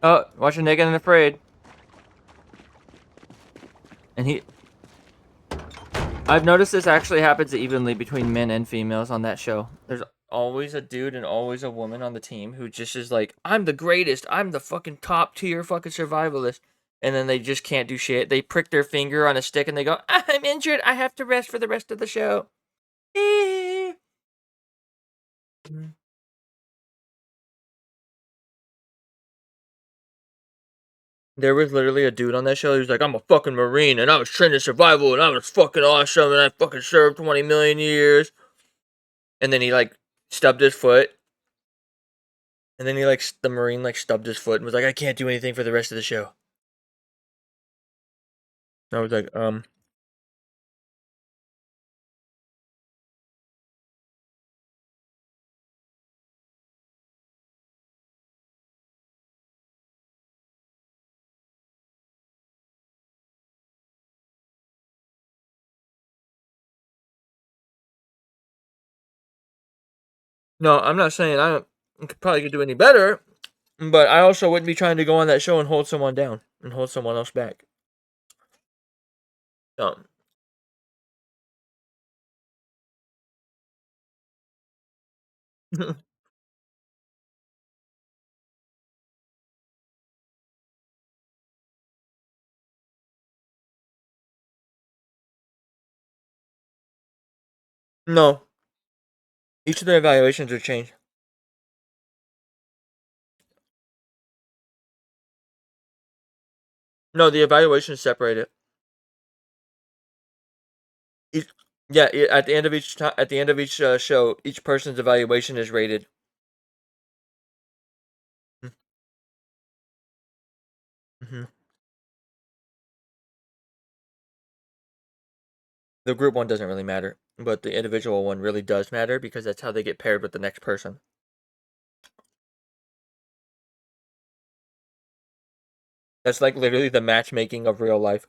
Oh, watching Naked and Afraid. And I've noticed this actually happens evenly between men and females on that show. There's always a dude and always a woman on the team who just is like, I'm the greatest. I'm the fucking top tier fucking survivalist. And then they just can't do shit. They prick their finger on a stick and they go, I'm injured. I have to rest for the rest of the show. There was literally a dude on that show. He was like, I'm a fucking Marine and I was trained in survival and I was fucking awesome and I fucking served 20 million years. And then he like stubbed his foot. And then the Marine stubbed his foot and was like, I can't do anything for the rest of the show. And I was like, no, I'm not saying I probably could do any better, but I also wouldn't be trying to go on that show and hold someone down and hold someone else back. Um, no, each of their evaluations are changed. No, the evaluations separated. Each, yeah, at the end of each time, at the end of each show, each person's evaluation is rated. Mm-hmm. The group one doesn't really matter, but the individual one really does matter because that's how they get paired with the next person. That's like literally the matchmaking of real life.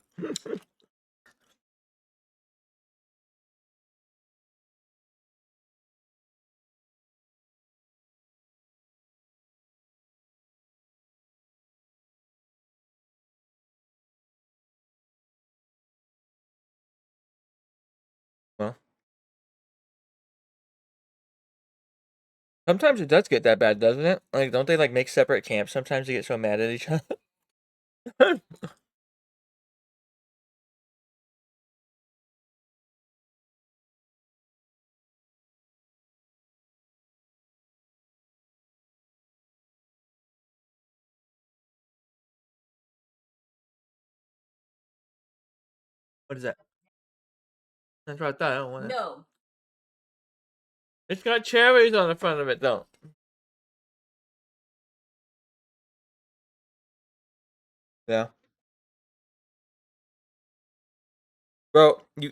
Sometimes it does get that bad, doesn't it? Like, don't they like make separate camps? Sometimes they get so mad at each other. What is that? That's what I thought. I don't want it. No. It's got cherries on the front of it, though. Yeah. Bro, you.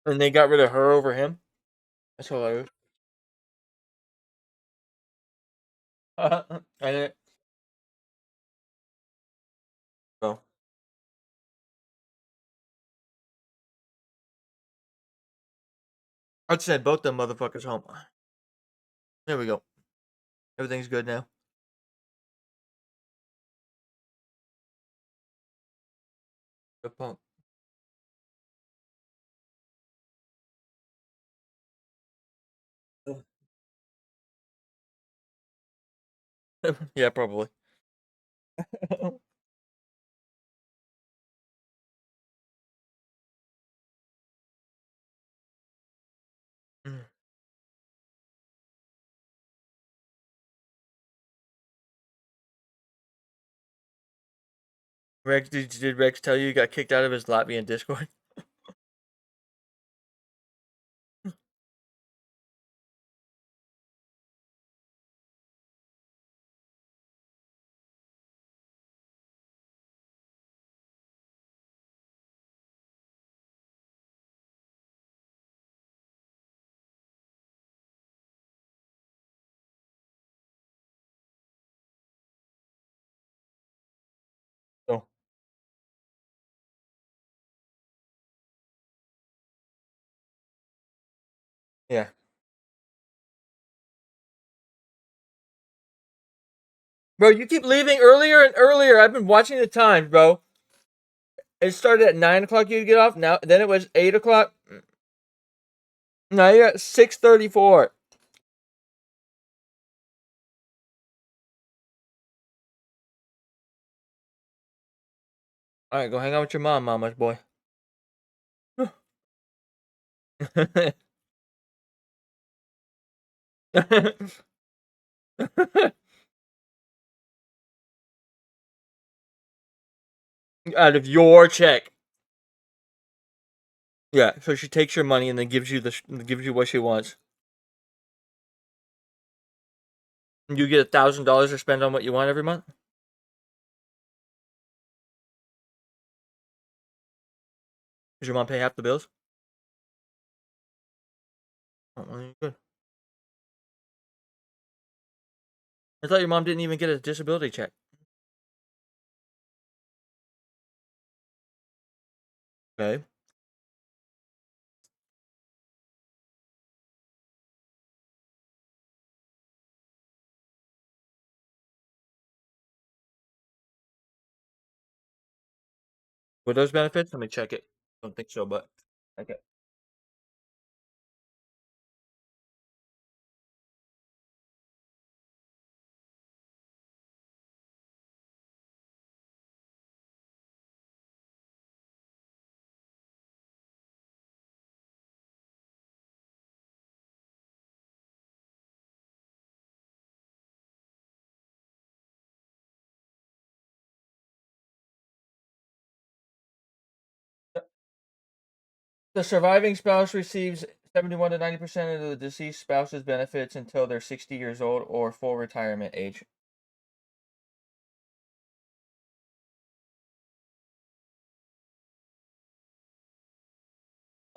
And they got rid of her over him. That's hilarious. And it. Bro. I'd send both them motherfuckers home. There we go. Everything's good now. Good punk. Yeah, probably. Rex, did Rex tell you he got kicked out of his Latvian Discord? Oh, yeah. Bro, you keep leaving earlier and earlier. I've been watching the times, bro. It started at 9 o'clock. You get off now. Then it was 8 o'clock. Now you're at 6:34. All right, go hang out with your mom, mama's boy. Out of your check. Yeah, so she takes your money and then gives you what she wants. You get $1,000 to spend on what you want every month. Does your mom pay half the bills? Oh, well, you're good. I thought your mom didn't even get a disability check. Okay. With those benefits, let me check it. Don't think so, but okay. The surviving spouse receives 71 to 90% of the deceased spouse's benefits until they're 60 years old or full retirement age.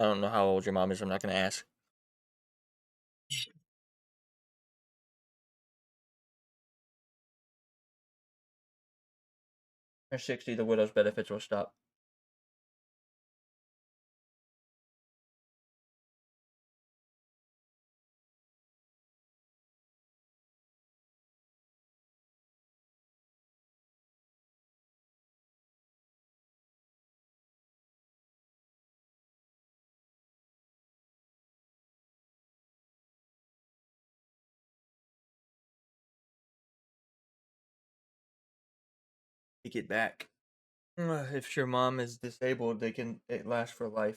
I don't know how old your mom is. I'm not going to ask. At 60, the widow's benefits will stop. take it back. If your mom is disabled, it lasts for life.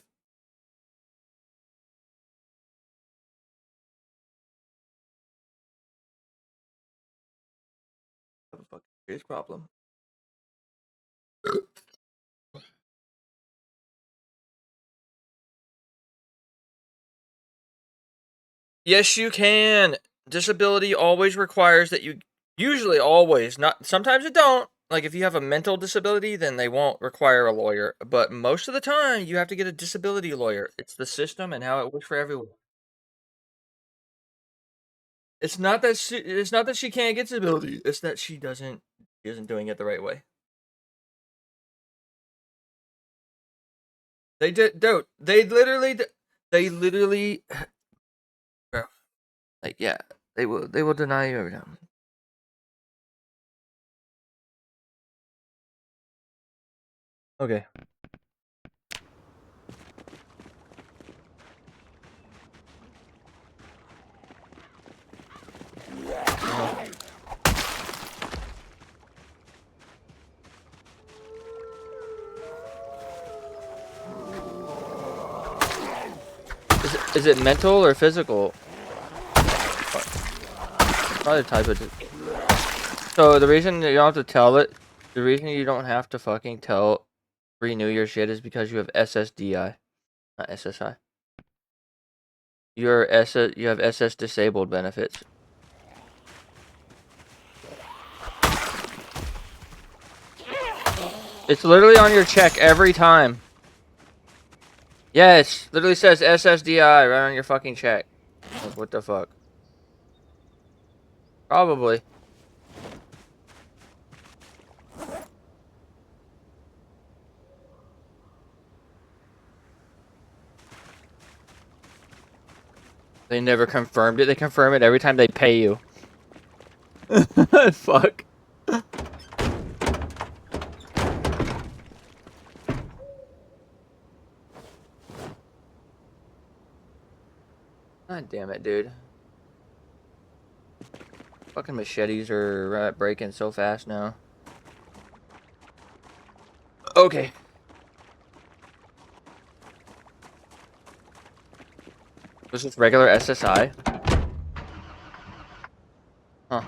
Have a fucking serious problem. Yes, you can. Disability always requires that you usually always not sometimes it don't. Like if you have a mental disability, then they won't require a lawyer. But most of the time, you have to get a disability lawyer. It's the system and how it works for everyone. It's not that she can't get disability. It's that she isn't doing it the right way. They did, dude. They literally, bro. Like, yeah, they will deny you every time. Okay. Is it mental or physical? Probably the type of. So the reason you don't have to tell it, the reason you don't have to fucking renew your shit is because you have SSDI, not SSI. You have SS disabled benefits. It's literally on your check every time. Yes, literally says SSDI right on your fucking check. Like, what the fuck? Probably. They never confirmed it. They confirm it every time they pay you. Fuck. God damn it, dude. Fucking machetes are breaking so fast now. Okay. Was this regular SSI? Huh.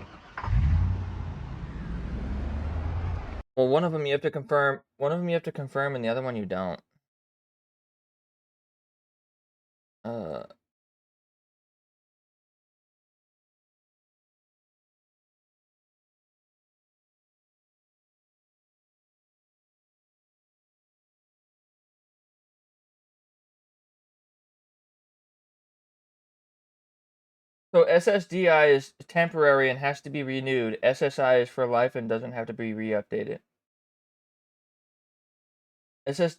Well, one of them you have to confirm. One of them you have to confirm, and the other one you don't. So SSDI is temporary and has to be renewed. SSI is for life and doesn't have to be re-updated. So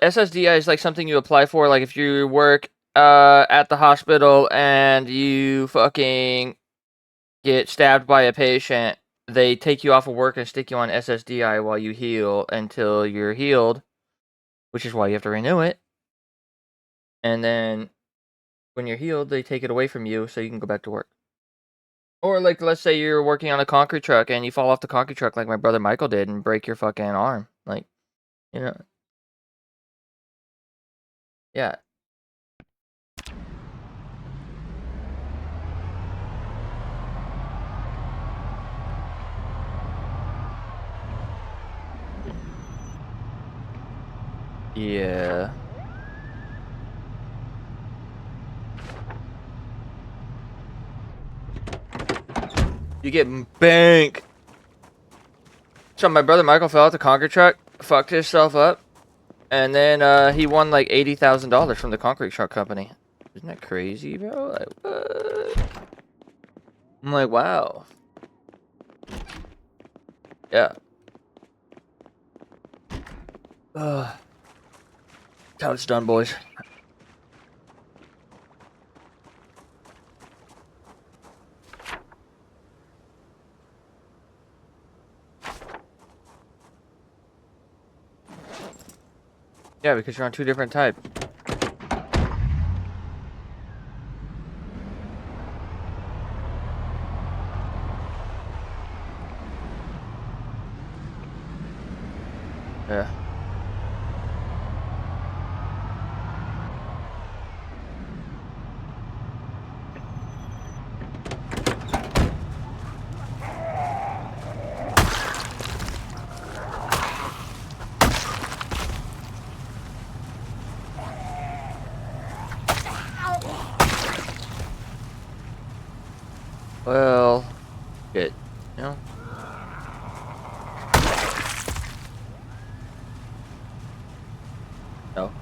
SSDI is like something you apply for, like if you work at the hospital and you fucking get stabbed by a patient, they take you off of work and stick you on SSDI while you heal until you're healed, which is why you have to renew it. And then when you're healed, they take it away from you so you can go back to work. Or like, let's say you're working on a concrete truck and you fall off the concrete truck like my brother Michael did and break your fucking arm. Like, you know. Yeah. Yeah. You get bank. So my brother Michael fell out the concrete truck, fucked himself up, and then he won like $80,000 from the concrete truck company. Isn't that crazy, bro? Like, what? I'm like, wow. Yeah. That's how it's done, boys. Yeah, because you're on two different types. Yeah. Well, shit. You know? No.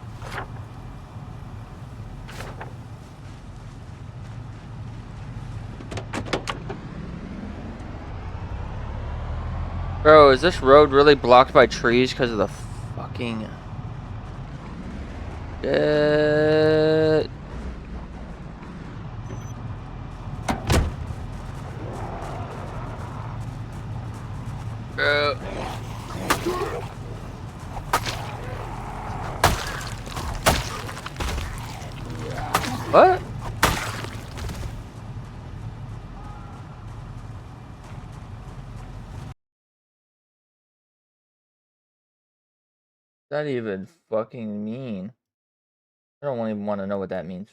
Bro, is this road really blocked by trees because of the fucking... Shit. Bro. What? That even fucking mean? I don't even want to know what that means.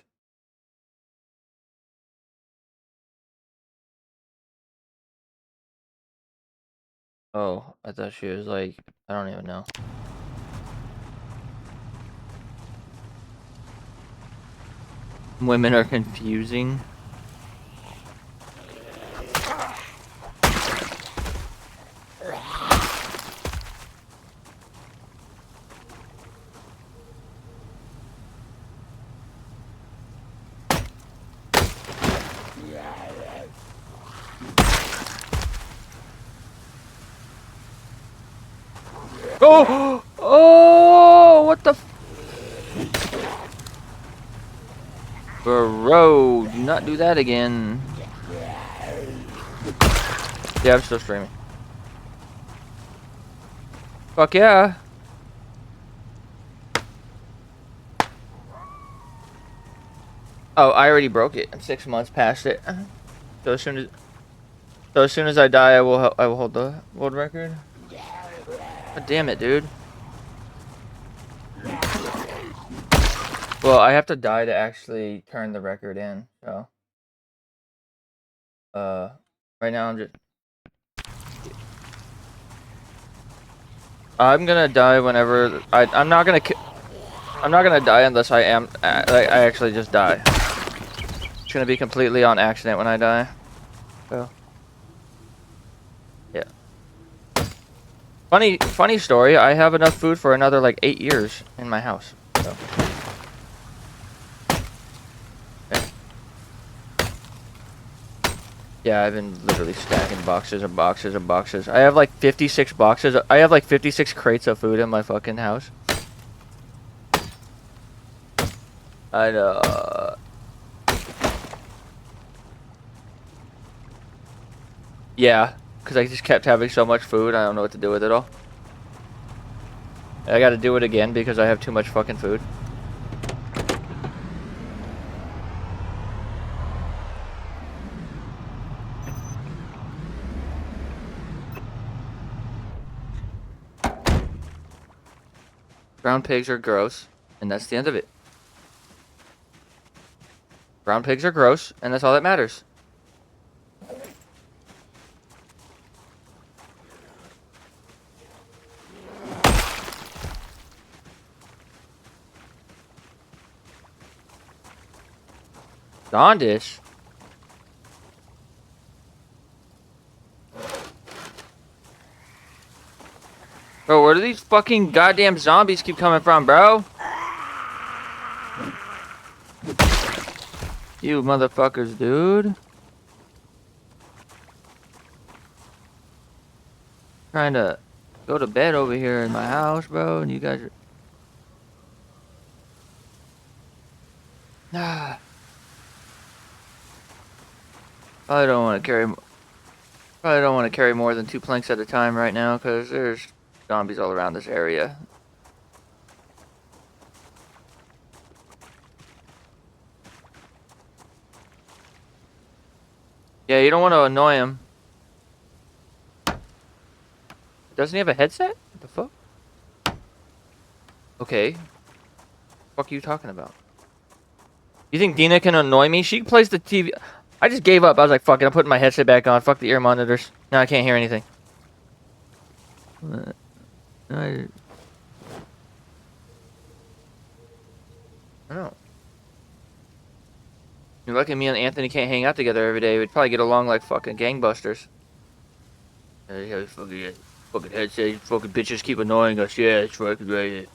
Oh, I thought she was like, I don't even know. Women are confusing. Oh! Oh! What the Bro, do not do that again. Yeah, I'm still streaming. Fuck yeah. Oh, I already broke it. I'm 6 months past it. So as soon as I die, I will hold the world record. God damn it, dude. Well, I have to die to actually turn the record in. So, right now I'm gonna die whenever I'm not gonna die unless I am like I actually just die. It's gonna be completely on accident when I die. So, yeah. Funny story. I have enough food for another like 8 years in my house. So. Yeah, I've been literally stacking boxes and boxes and boxes. I have like 56 boxes. I have like 56 crates of food in my fucking house. I know. Yeah, because I just kept having so much food. I don't know what to do with it all. I gotta do it again because I have too much fucking food. Brown pigs are gross, and that's the end of it. Brown pigs are gross, and that's all that matters. Gondish? Bro, where do these fucking goddamn zombies keep coming from, bro? You motherfuckers, dude. Trying to go to bed over here in my house, bro, and you guys are... Ah. Probably don't want to carry more than 2 planks at a time right now, because there's zombies all around this area. Yeah, you don't want to annoy him. Doesn't he have a headset? What the fuck? Okay. Fuck are you talking about? You think Dina can annoy me? She plays the TV. I just gave up. I was like, fuck it. I'm putting my headset back on. Fuck the ear monitors. Now I can't hear anything. I don't know. You're lucky me and Anthony can't hang out together every day. We'd probably get along like fucking gangbusters. Yeah, fucking headset. You fucking bitches keep annoying us. Yeah, it's fucking right.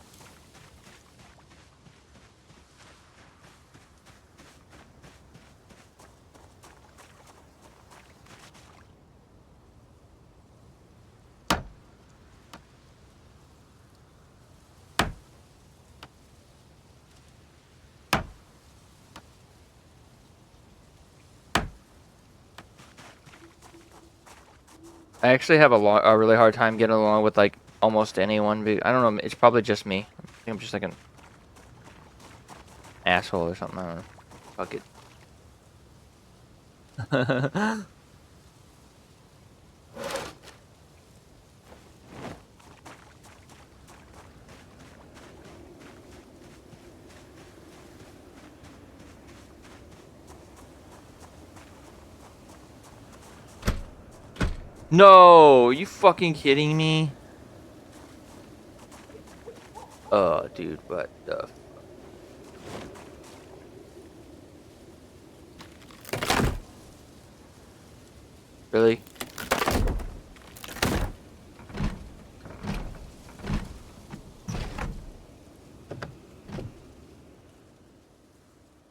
I actually have a really hard time getting along with like almost anyone. I don't know. It's probably just me. I think I'm just like an asshole or something. I don't know. Fuck it. No, you fucking kidding me? Oh, dude, what the? Really?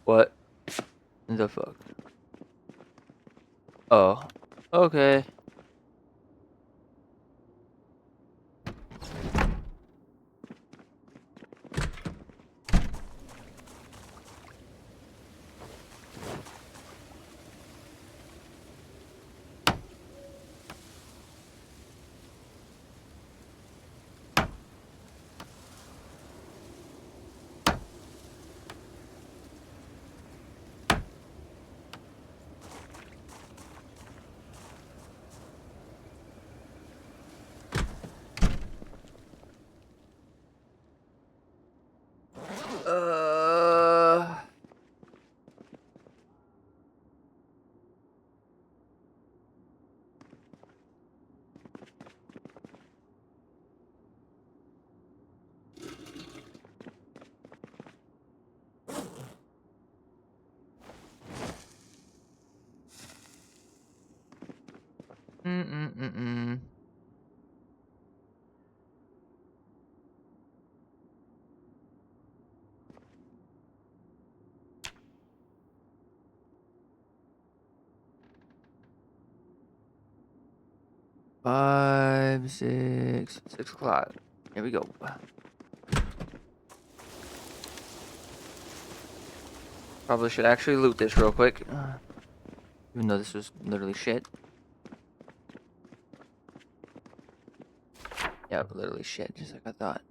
What the fuck? Oh, okay. Uh, 5, 6, 6 o'clock. Here we go. Probably should actually loot this real quick. Even though this was literally shit. Yeah, literally shit, just like I thought.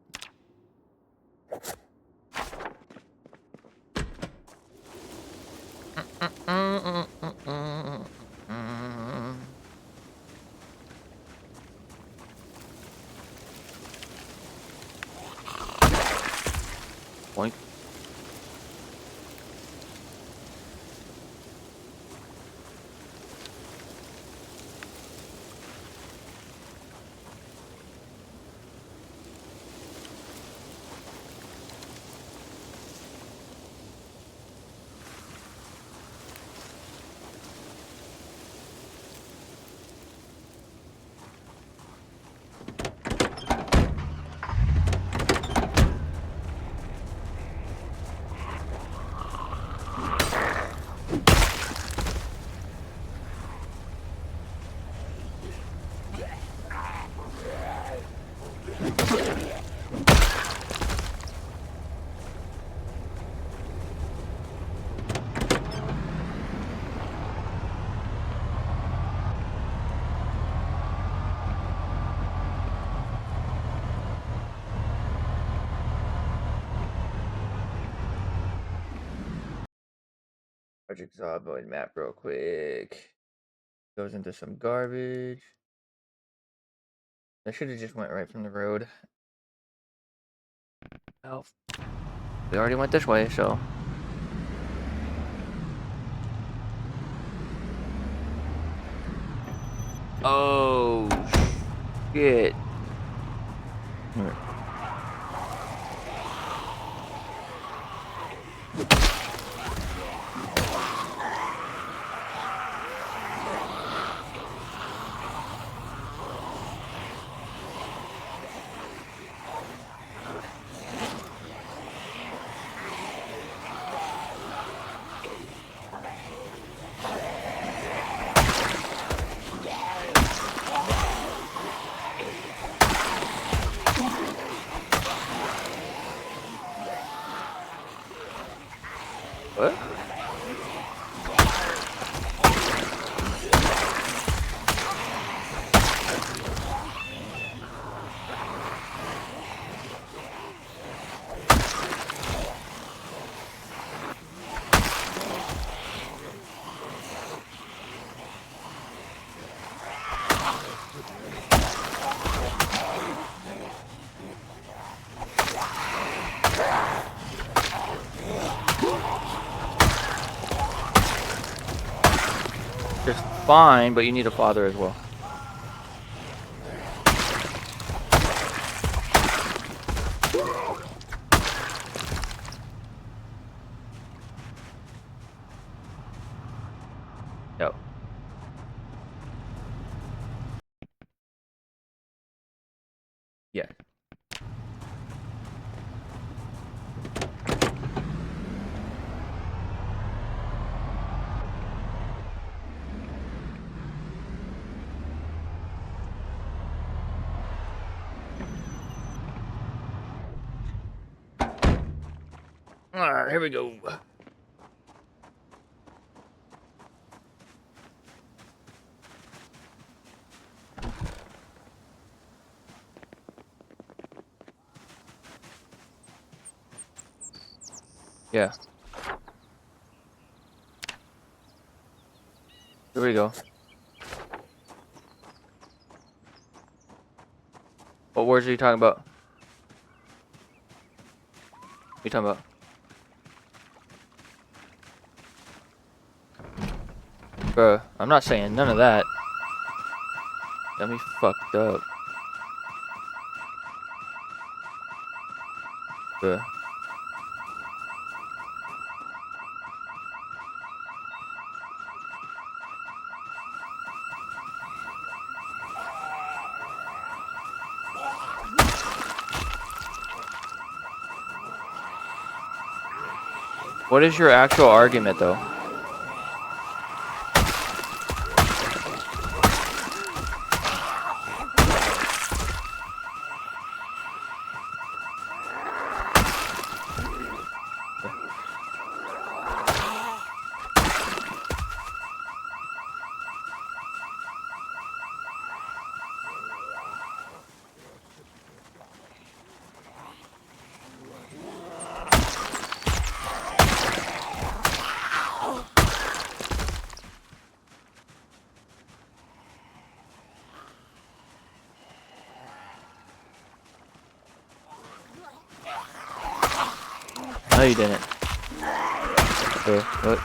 Boink. Project Zomboid map real quick. Goes into some garbage. I should have just went right from the road. Well, we already went this way, so. Oh, shit. Alright. What? Just fine, but you need a father as well. Yo. Yeah. Alright, here we go. Yeah. Here we go. What words are you talking about? What are you talking about? Bruh, I'm not saying none of that. Got me fucked up. Bruh. What is your actual argument, though? No, you didn't. What?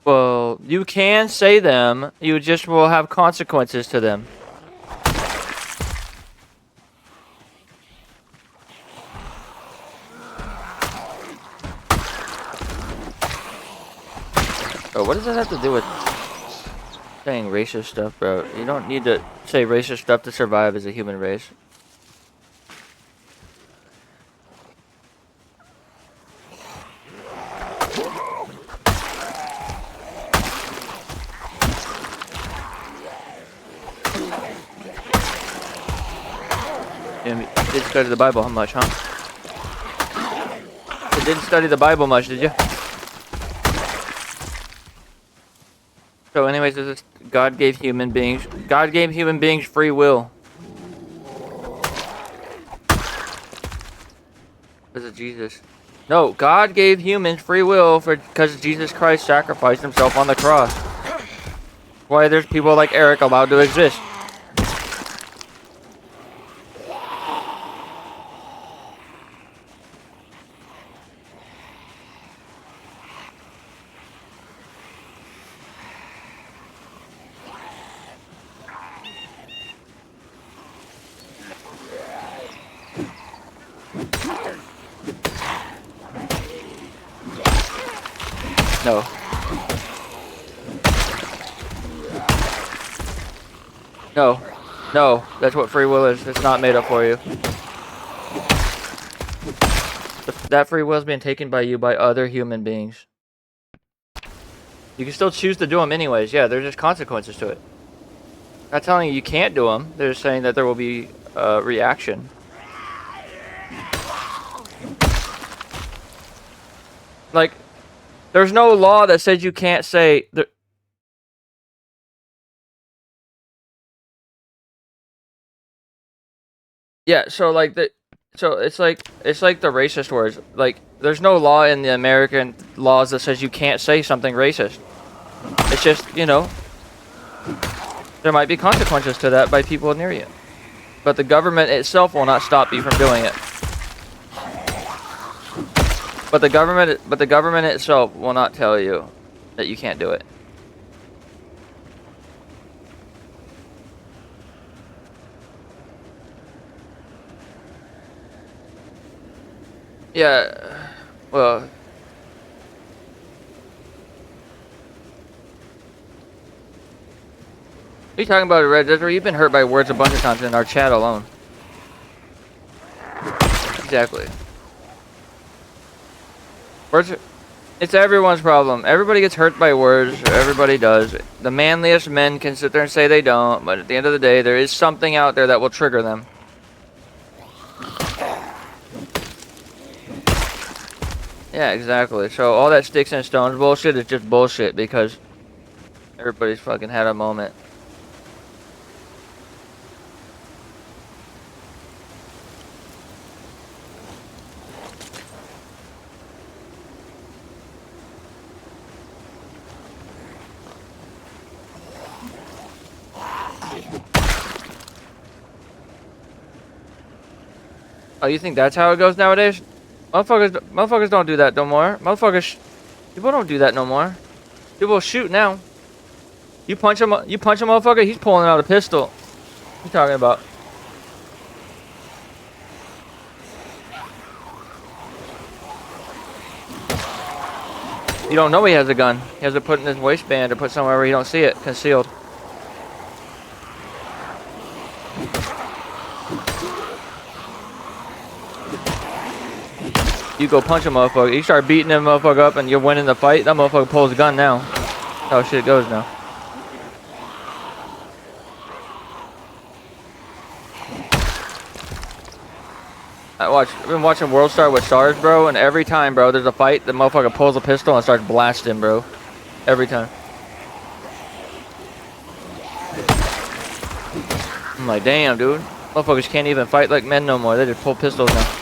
Well, you can say them. You just will have consequences to them. Bro, what does that have to do with saying racist stuff, bro? You don't need to say racist stuff to survive as a human race. You didn't study the Bible much, huh? You didn't study the Bible much, did you? So anyways, God gave human beings free will. Because of Jesus. No, God gave humans free will because Jesus Christ sacrificed himself on the cross. Why there's people like Eric allowed to exist. No. No. No. That's what free will is. It's not made up for you. That free will is being taken by you by other human beings. You can still choose to do them anyways. Yeah, there's just consequences to it. Not telling you you can't do them. They're just saying that there will be a reaction. Like, there's no law that says you can't say... Yeah, so like so it's like the racist words. Like, there's no law in the American laws that says you can't say something racist. It's just, you know, there might be consequences to that by people near you. But the government itself will not stop you from doing it. But the government itself will not tell you that you can't do it. Yeah, well... What are you talking about, Red Desert? You've been hurt by words a bunch of times in our chat alone. Exactly. Words are, it's everyone's problem. Everybody gets hurt by words. Everybody does. The manliest men can sit there and say they don't, but at the end of the day, there is something out there that will trigger them. Yeah, exactly. So all that sticks and stones bullshit is just bullshit because everybody's fucking had a moment. Oh, you think that's how it goes nowadays? Motherfuckers don't do that no more. People don't do that no more. People shoot now. You punch a motherfucker, he's pulling out a pistol. What are you talking about? You don't know he has a gun. He has it put in his waistband or put somewhere where you don't see it, concealed. You go punch a motherfucker, you start beating that motherfucker up and you're winning the fight, that motherfucker pulls a gun now. That's how shit goes now. I've been watching World Star with Stars, bro, and every time, bro, there's a fight, the motherfucker pulls a pistol and starts blasting, bro. Every time. I'm like, damn, dude. Motherfuckers can't even fight like men no more. They just pull pistols now.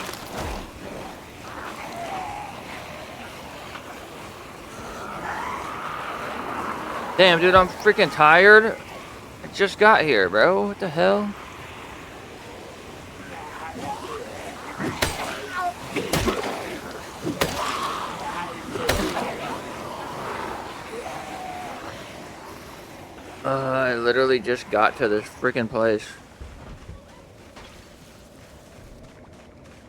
Damn, dude, I'm freaking tired. I just got here, bro. What the hell? I literally just got to this freaking place.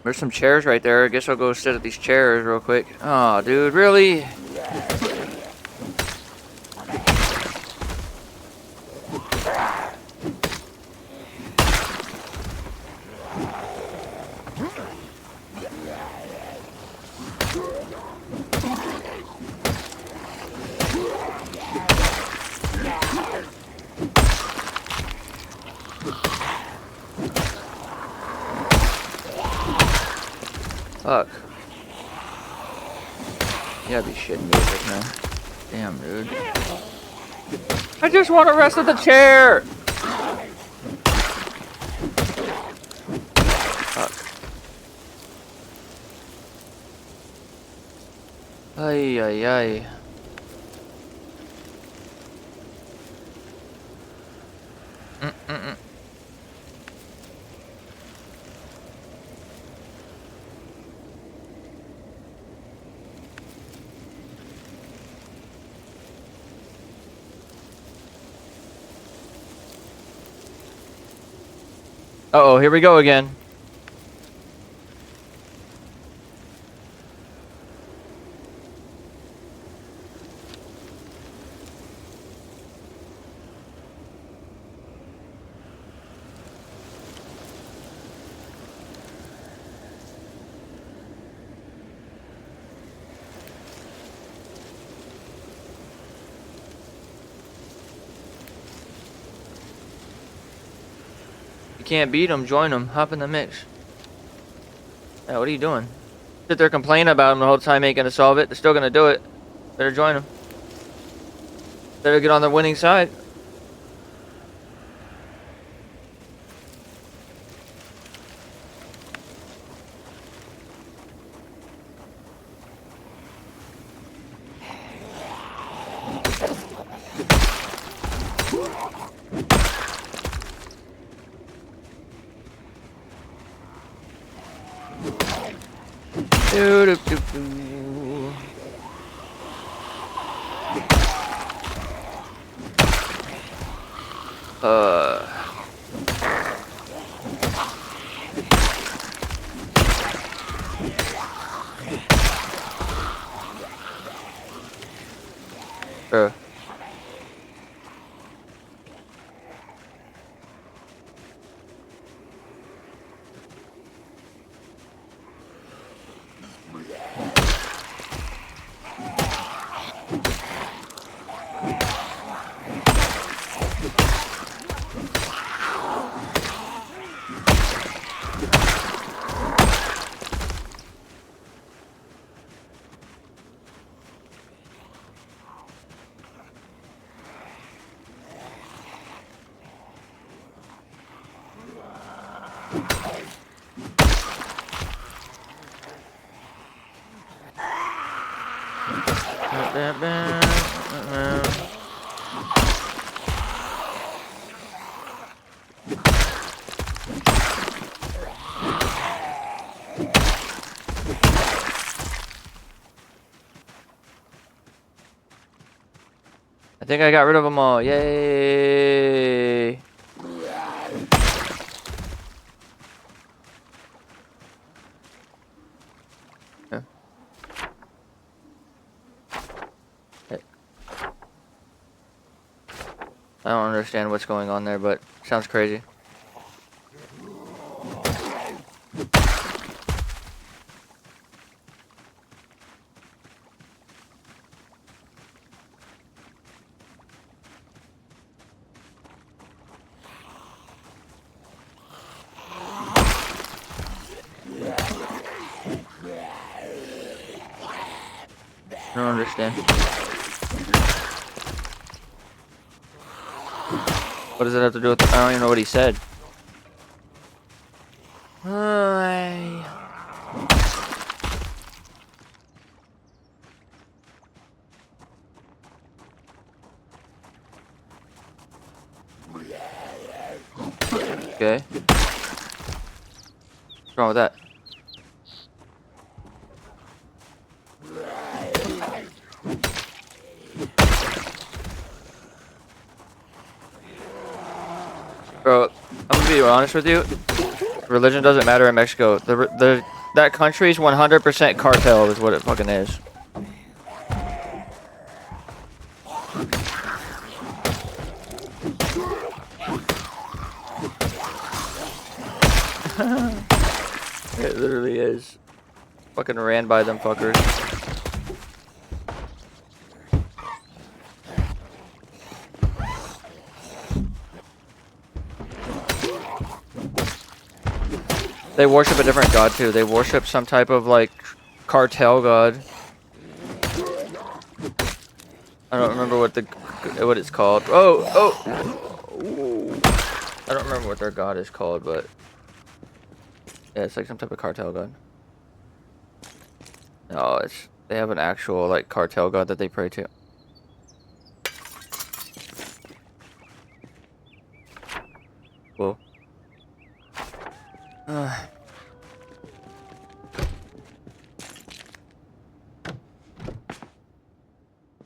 There's some chairs right there. I guess I'll go sit at these chairs real quick. Oh, dude, really? Fuck. You gotta be shitting me right now. Damn, dude. I just want to rest at the chair! Fuck. Ay, ay, ay. Mm-mm-mm. Uh-oh, here we go again. You can't beat them, join them. Hop in the mix. Yeah, what are you doing? Sit there complaining about them the whole time, ain't gonna solve it. They're still gonna do it. Better join them. Better get on the winning side. Doo-doo-doo-doo. Uh. Uh. I think I got rid of them all. Yay! Yeah. I don't understand what's going on there, but sounds crazy. I don't understand. What does it have to do with? I don't even know what he said. Okay. What's wrong with that? Bro, I'm gonna be honest with you. Religion doesn't matter in Mexico. That country's 100% cartel is what it fucking is. It literally is. Fucking ran by them fuckers. They worship a different god too. They worship some type of like cartel god. I don't remember what it's called. Ooh. I don't remember what their god is called, but yeah, it's like some type of cartel god. No, They have an actual like cartel god that they pray to. Whoa.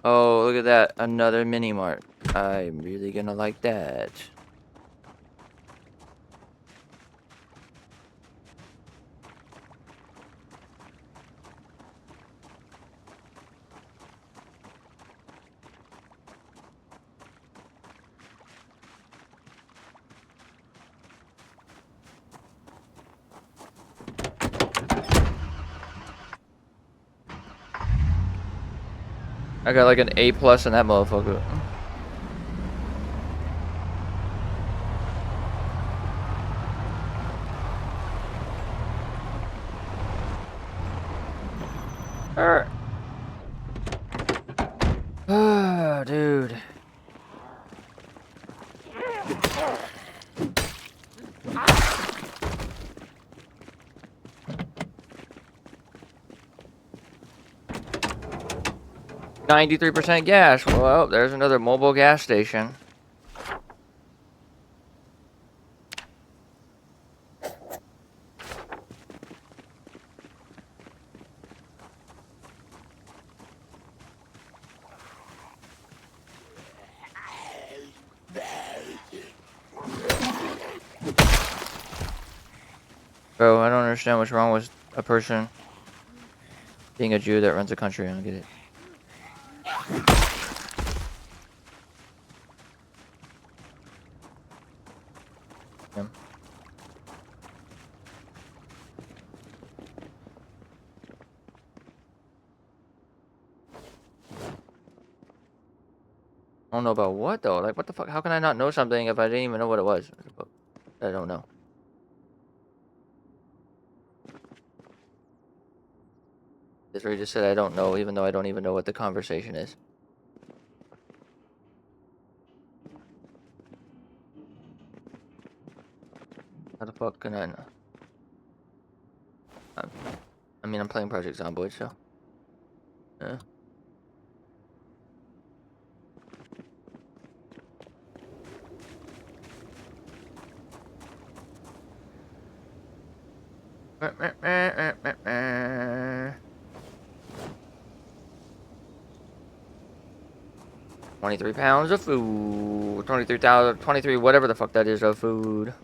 Oh, look at that. Another mini mart. I'm really gonna like that. I got like an A+ in that motherfucker. Ah, dude. $93% gas. Well, there's another mobile gas station. Bro, I don't understand what's wrong with a person being a Jew that runs a country. I don't get it. Yeah. I don't know about what though. Like, what the fuck? How can I not know something if I didn't even know what it was? I don't know. Literally just said I don't know, even though I don't even know what the conversation is. How the fuck can I know? I mean, I'm playing Project Zomboid, so. Yeah. £23 of food. 23,000, 23, whatever the fuck that is of food.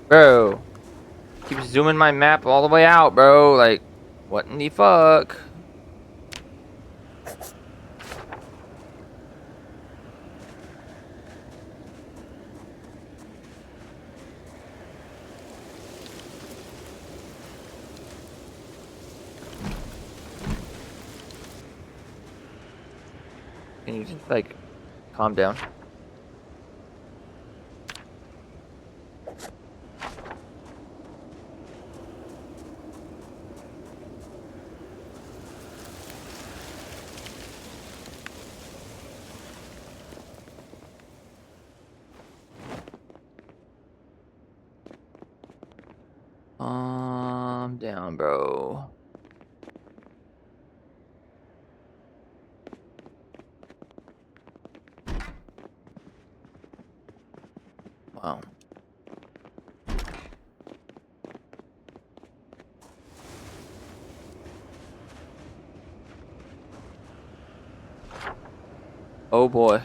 Bro. Keep zooming my map all the way out, bro. Like, what in the fuck? Can you just, like, calm down? Calm down, bro. Wow. Oh boy.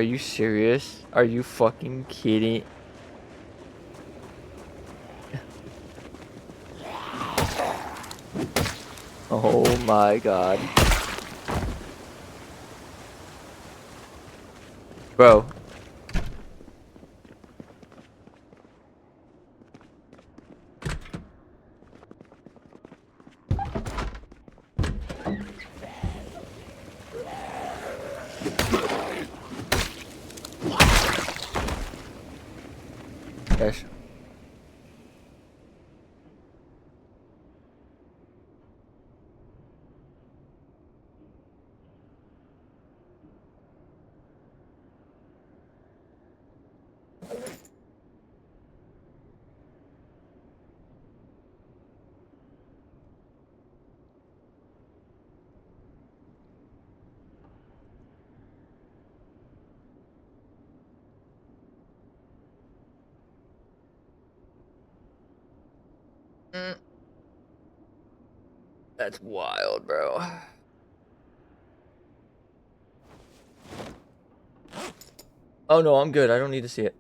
Are you serious? Are you fucking kidding? Oh my god. Bro. Yes. Mm. That's wild, bro. Oh no, I'm good. I don't need to see it.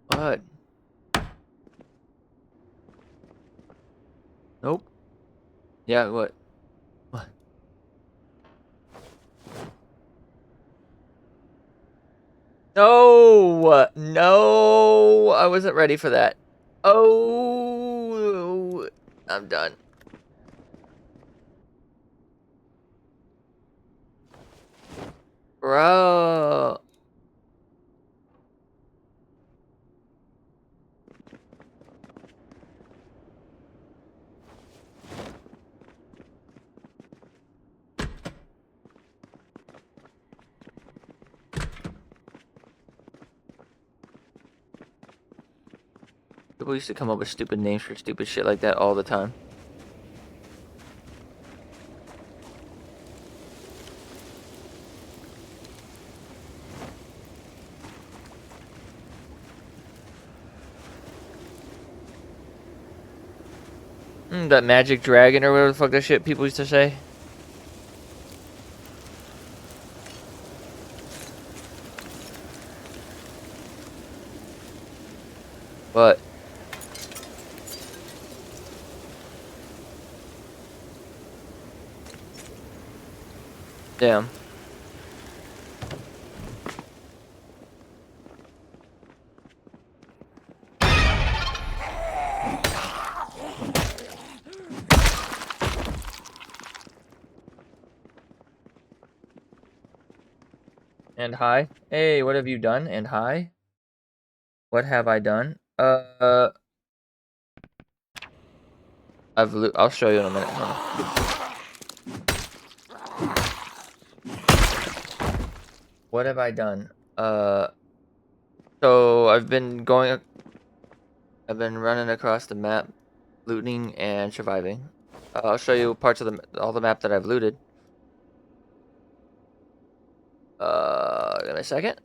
What? Nope. Yeah, what? What? No! No! I wasn't ready for that. Oh! I'm done. Bro. People used to come up with stupid names for stupid shit like that all the time. That magic dragon or whatever the fuck that shit people used to say. But damn. And hi. Hey, what have you done? And hi. What have I done? I'll show you in a minute. What have I done? So I've been running across the map, looting and surviving. I'll show you parts of all the map that I've looted. Give me a second.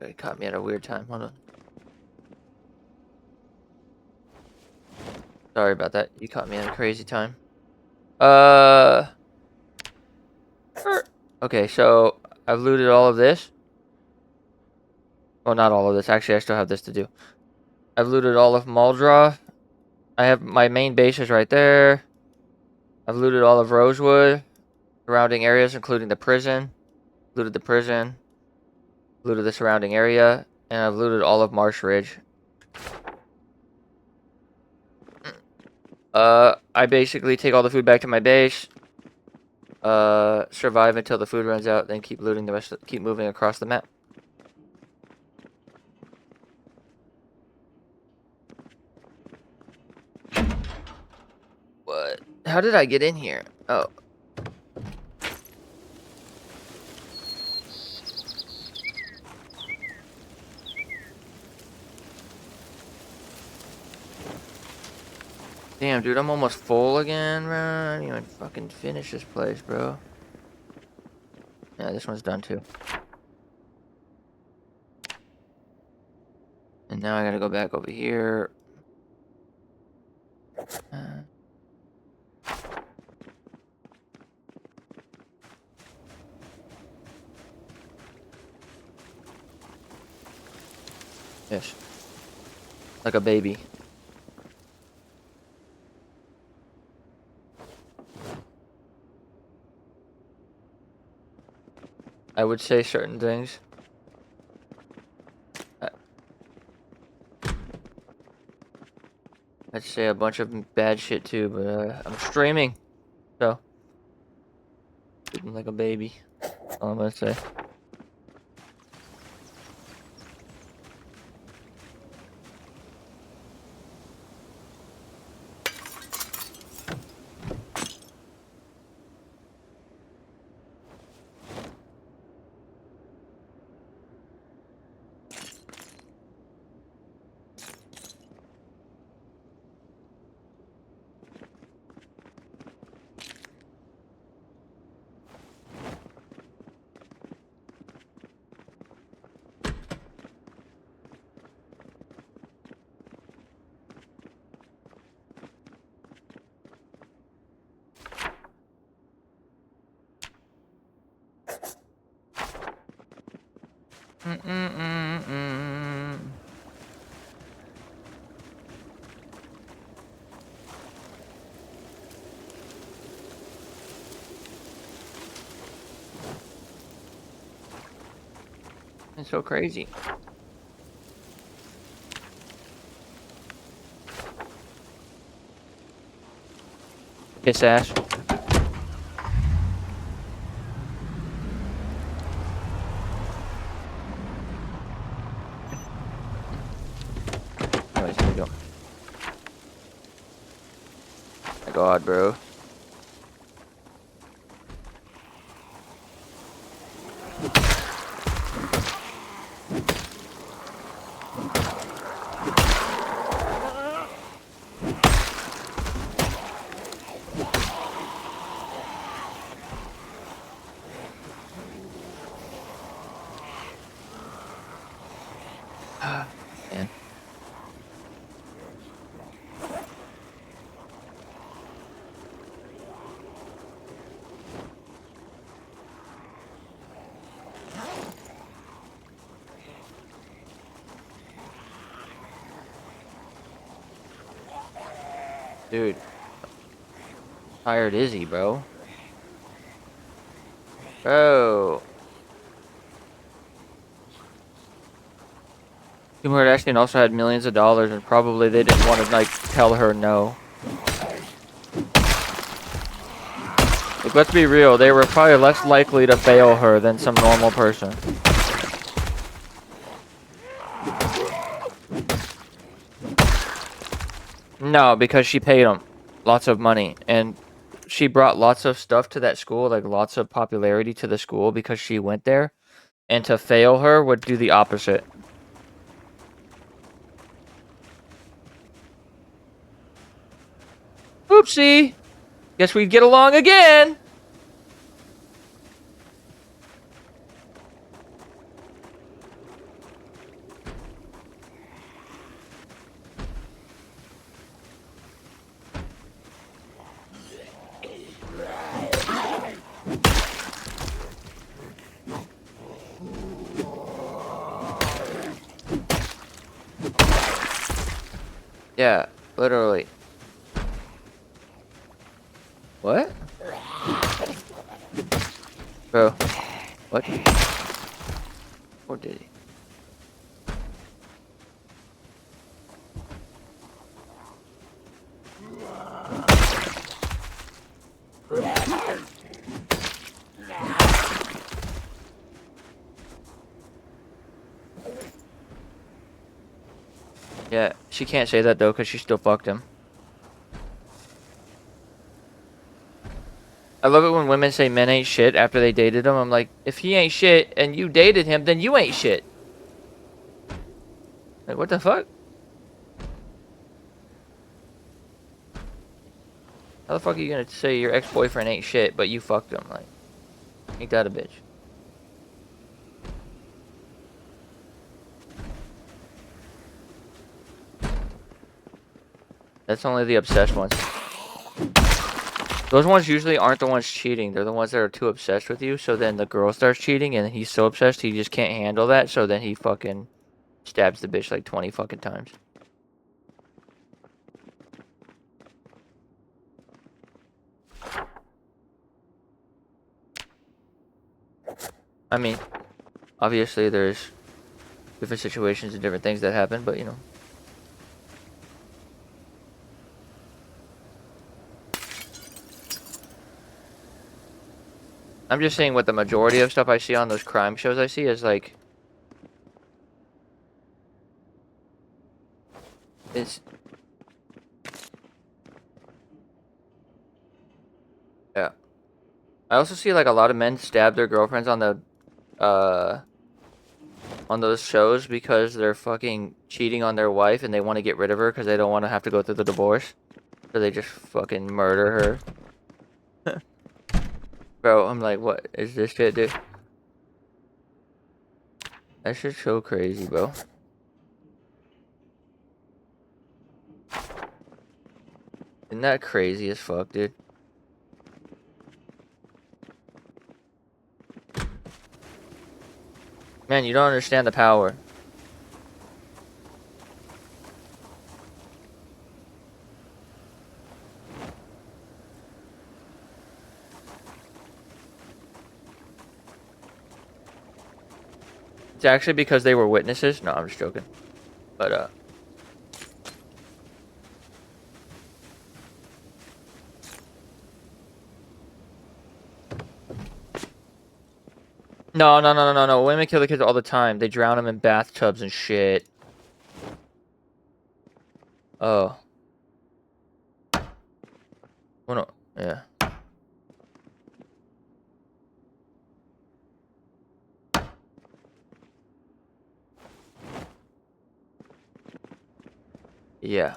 It caught me at a weird time. Hold on. Sorry about that. You caught me at a crazy time. Okay, so I've looted all of this. Well, not all of this. Actually, I still have this to do. I've looted all of Muldraugh. I have my main base is right there. I've looted all of Rosewood, surrounding areas, including the prison. Looted the prison. Looted the surrounding area, and I've looted all of Marsh Ridge. I basically take all the food back to my base. Survive until the food runs out, then keep looting the rest. Keep moving across the map. What? How did I get in here? Oh. Damn, dude, I'm almost full again, bro. I didn't even fucking finish this place, bro. Yeah, this one's done too. And now I gotta go back over here. Yes. Like a baby. I would say certain things. I'd say a bunch of bad shit too, but I'm streaming, so treat like a baby. That's all I'm gonna say. It's so crazy. Kiss ass. Anyways, here we go. My God, bro. Man. Dude. Tired is he, bro? Bro. Kim Kardashian also had millions of dollars, and probably they didn't want to, like, tell her no. Like, let's be real, they were probably less likely to fail her than some normal person. No, because she paid them lots of money, and she brought lots of stuff to that school, like lots of popularity to the school because she went there, and to fail her would do the opposite. Oopsie! Guess we'd get along again! Literally. What? Bro. What? Or did he? Yeah, she can't say that though, because she still fucked him. I love it when women say men ain't shit after they dated him. I'm like, if he ain't shit and you dated him, then you ain't shit. Like, what the fuck? How the fuck are you gonna say your ex-boyfriend ain't shit, but you fucked him? Like, ain't that a bitch? That's only the obsessed ones. Those ones usually aren't the ones cheating. They're the ones that are too obsessed with you. So then the girl starts cheating, and he's so obsessed he just can't handle that. So then he fucking stabs the bitch like 20 fucking times. I mean, obviously there's different situations and different things that happen, but you know. I'm just saying what the majority of stuff I see on those crime shows I see is like... It's... Yeah. I also see like a lot of men stab their girlfriends on the... on those shows because they're fucking cheating on their wife and they want to get rid of her because they don't want to have to go through the divorce. So they just fucking murder her. Bro, I'm like, what is this shit, dude? That shit's so crazy, bro. Isn't that crazy as fuck, dude? Man, you don't understand the power. It's actually because they were witnesses. No, I'm just joking. But, No. Women kill the kids all the time. They drown them in bathtubs and shit. Oh. Oh, no. Yeah. Yeah.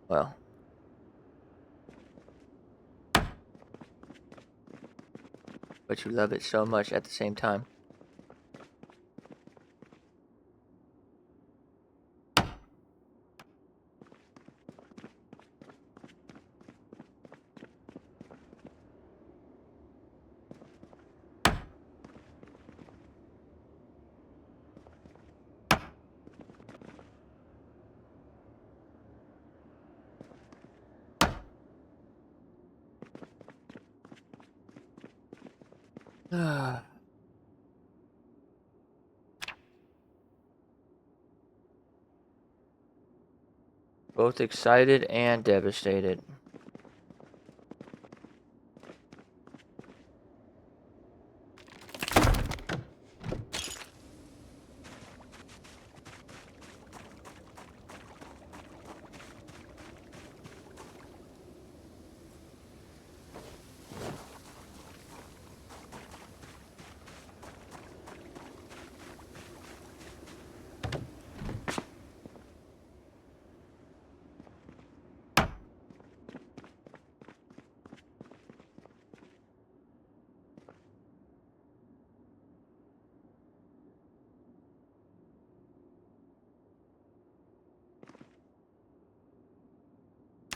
Well. But you love it so much at the same time. Both excited and devastated.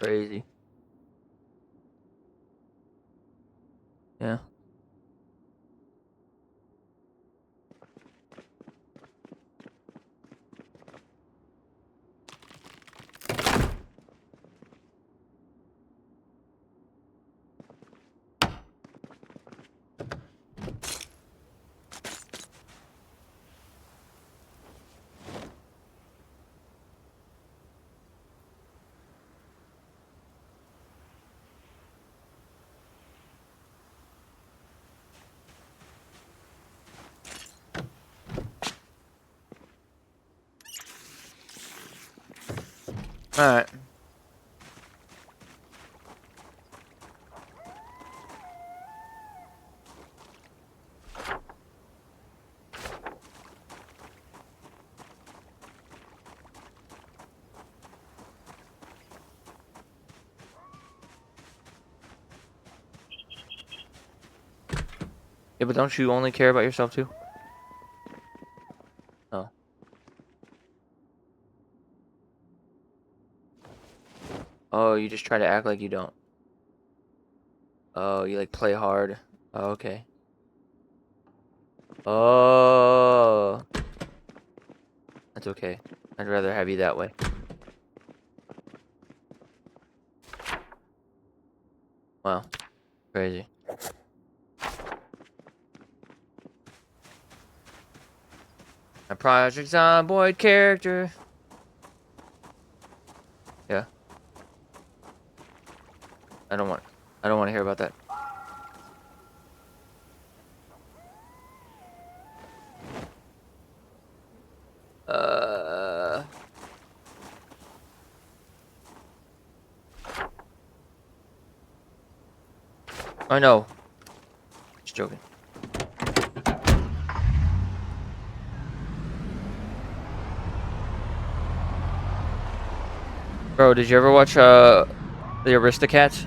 Crazy. Yeah. Alright. Yeah, but don't you only care about yourself too? Oh. Oh, you just try to act like you don't. Oh, you like play hard. Oh, okay. Oh. That's okay. I'd rather have you that way. Wow. Crazy. A Project Zomboid character. Yeah. I don't want to hear about that. Uh I know. Just joking. Bro, did you ever watch the Aristocats?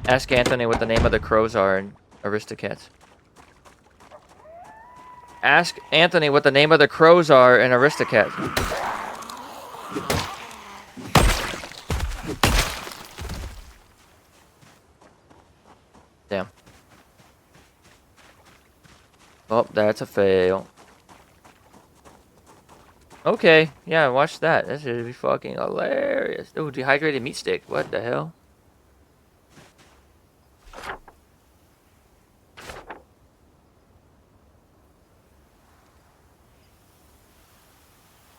Ask Anthony what the name of the crows are in Aristocats. Ask Anthony what the name of the crows are in Aristocats. Damn. Oh, that's a fail. Okay, yeah, watch that. That should be fucking hilarious. Oh, dehydrated meat stick. What the hell?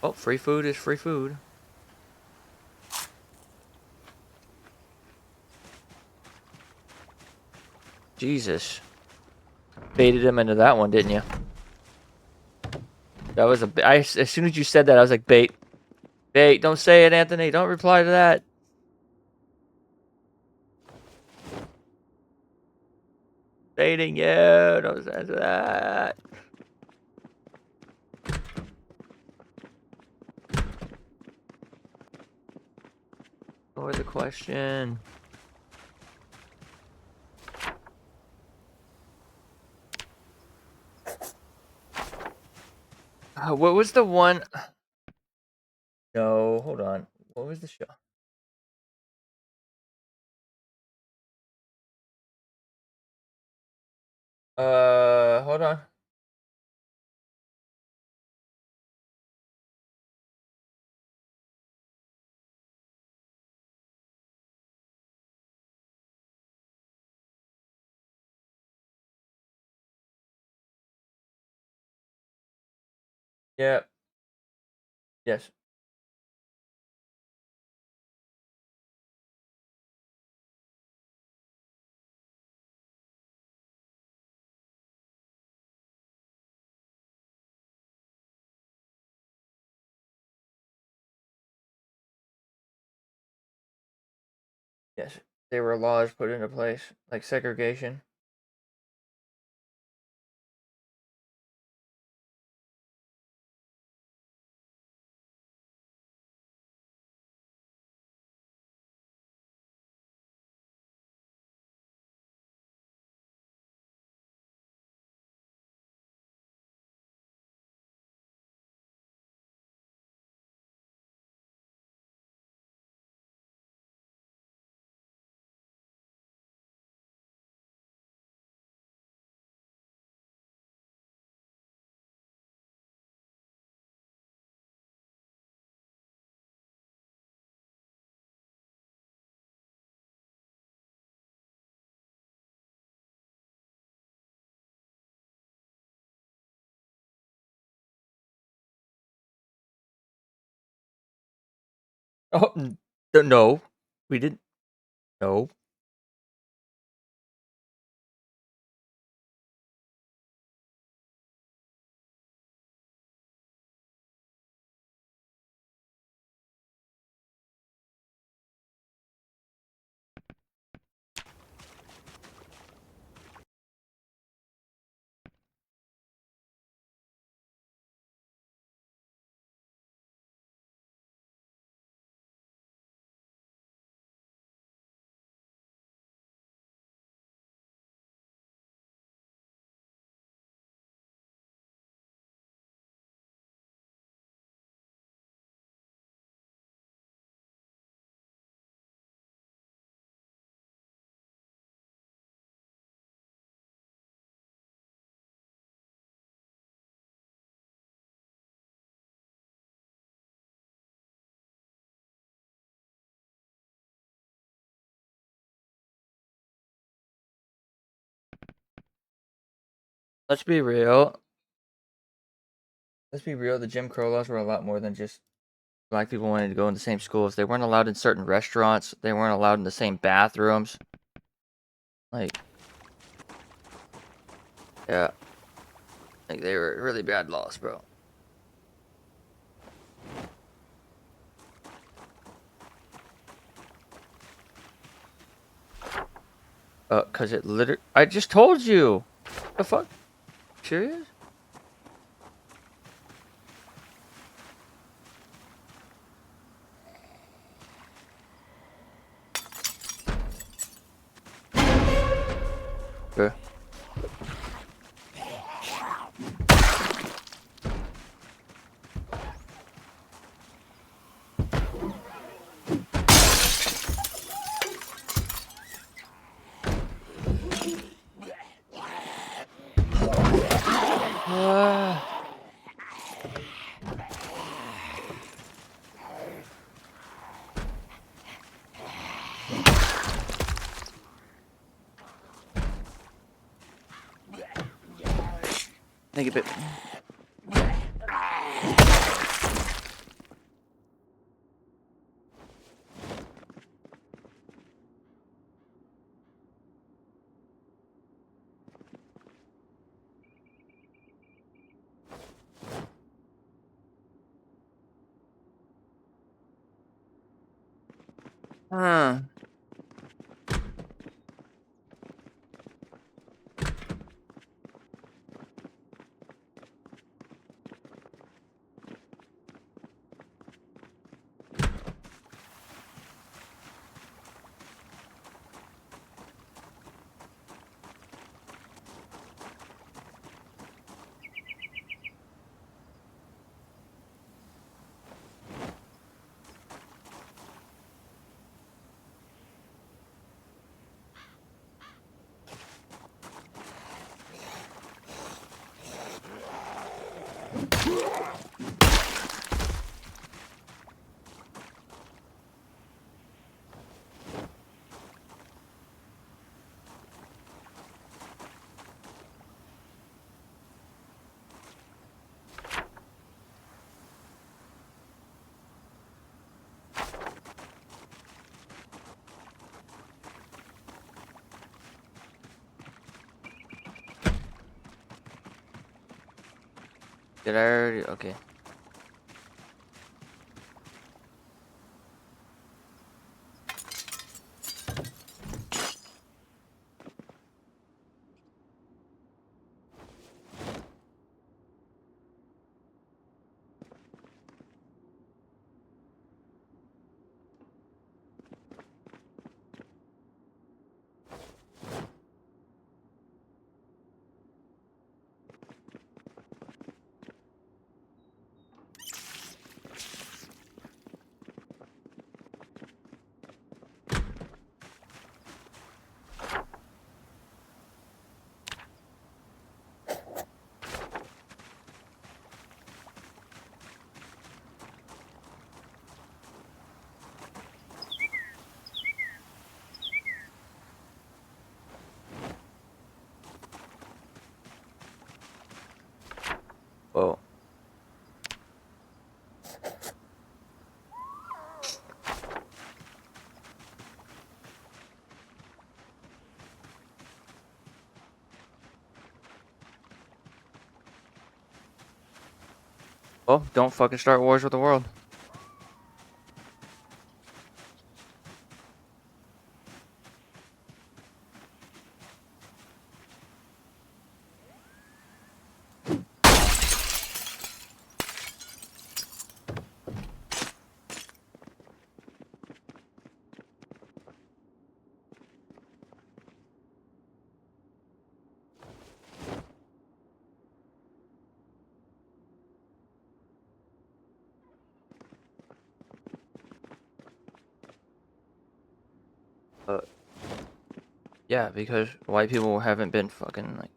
Oh, free food is free food. Jesus. Baited him into that one, didn't you? That was as soon as you said that, I was like, bait. Bait, don't say it, Anthony. Don't reply to that. Baiting you. Don't say that. Ignore the question. What was the one? No, hold on. What was the show? Hold on. Yeah. Yes. Yes. There were laws put into place, like segregation. Oh, no. We didn't. No. Let's be real. Let's be real. The Jim Crow laws were a lot more than just black people wanting to go in the same schools. They weren't allowed in certain restaurants. They weren't allowed in the same bathrooms. Like, yeah, like they were really bad laws, bro. Cause it literally. I just told you. The fuck? Serious? Okay. Make it bit. Huh. Did I already? Okay. Whoa. Well, don't fucking start wars with the world. Uh, yeah, because white people haven't been fucking like.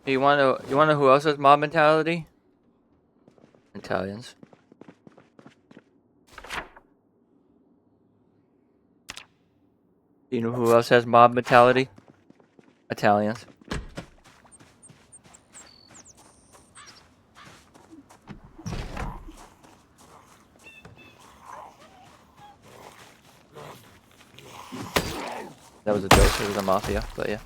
You wanna know who else has mob mentality? Italians. You know who else has mob mentality? Italians. That was a joke because of the mafia, but yeah.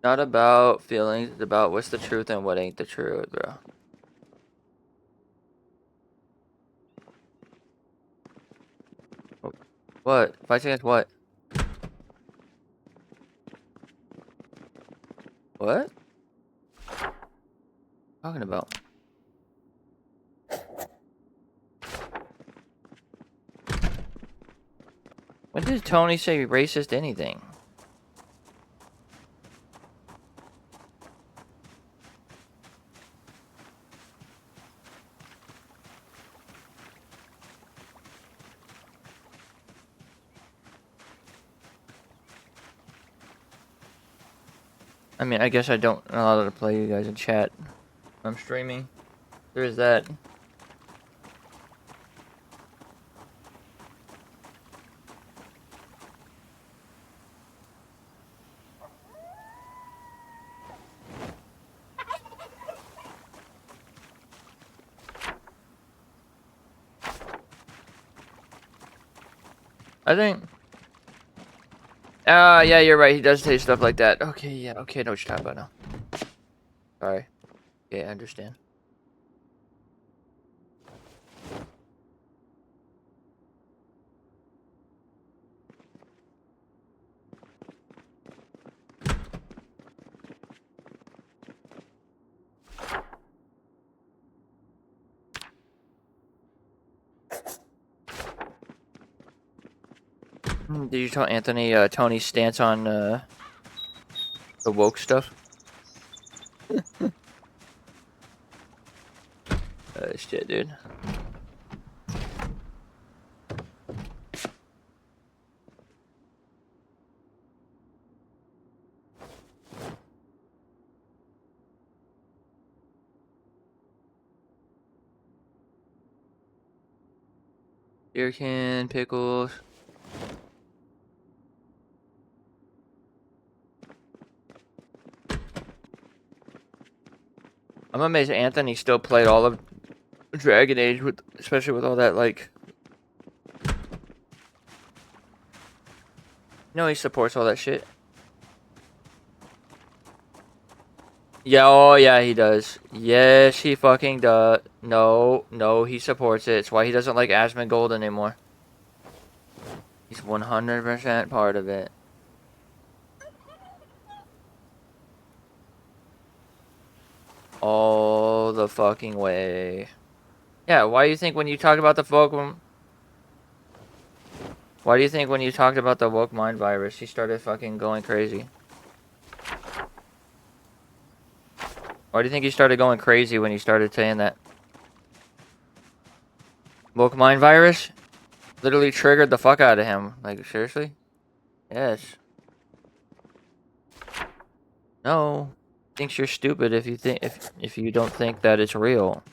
Not about feelings, it's about what's the truth and what ain't the truth, bro. What? 5 seconds, what? What? Talking about? When did Tony say racist anything? I mean, I guess I don't know how to play you guys in chat. I'm streaming. There is that. I think. Yeah, you're right. He does say stuff like that. Okay, yeah, okay, I know what you're talking about now. Sorry. Yeah, I understand. Did you tell Anthony Tony's stance on the woke stuff? Shit, dude. Beer can, pickles. I'm amazed Anthony still played all of Dragon Age, with, especially with all that, like... No, he supports all that shit. Yeah, oh yeah, he does. Yes, he fucking does. No, he supports it. It's why he doesn't like Asmongold anymore. He's 100% part of it. All the fucking way. Yeah, why do you think when you talk about the Pokemon... Why do you think when you talked about the woke mind virus, he started fucking going crazy? Why do you think he started going crazy when you started saying that? Woke mind virus? Literally triggered the fuck out of him. Like, seriously? Yes. No. Thinks you're stupid if you think if you don't think that it's real.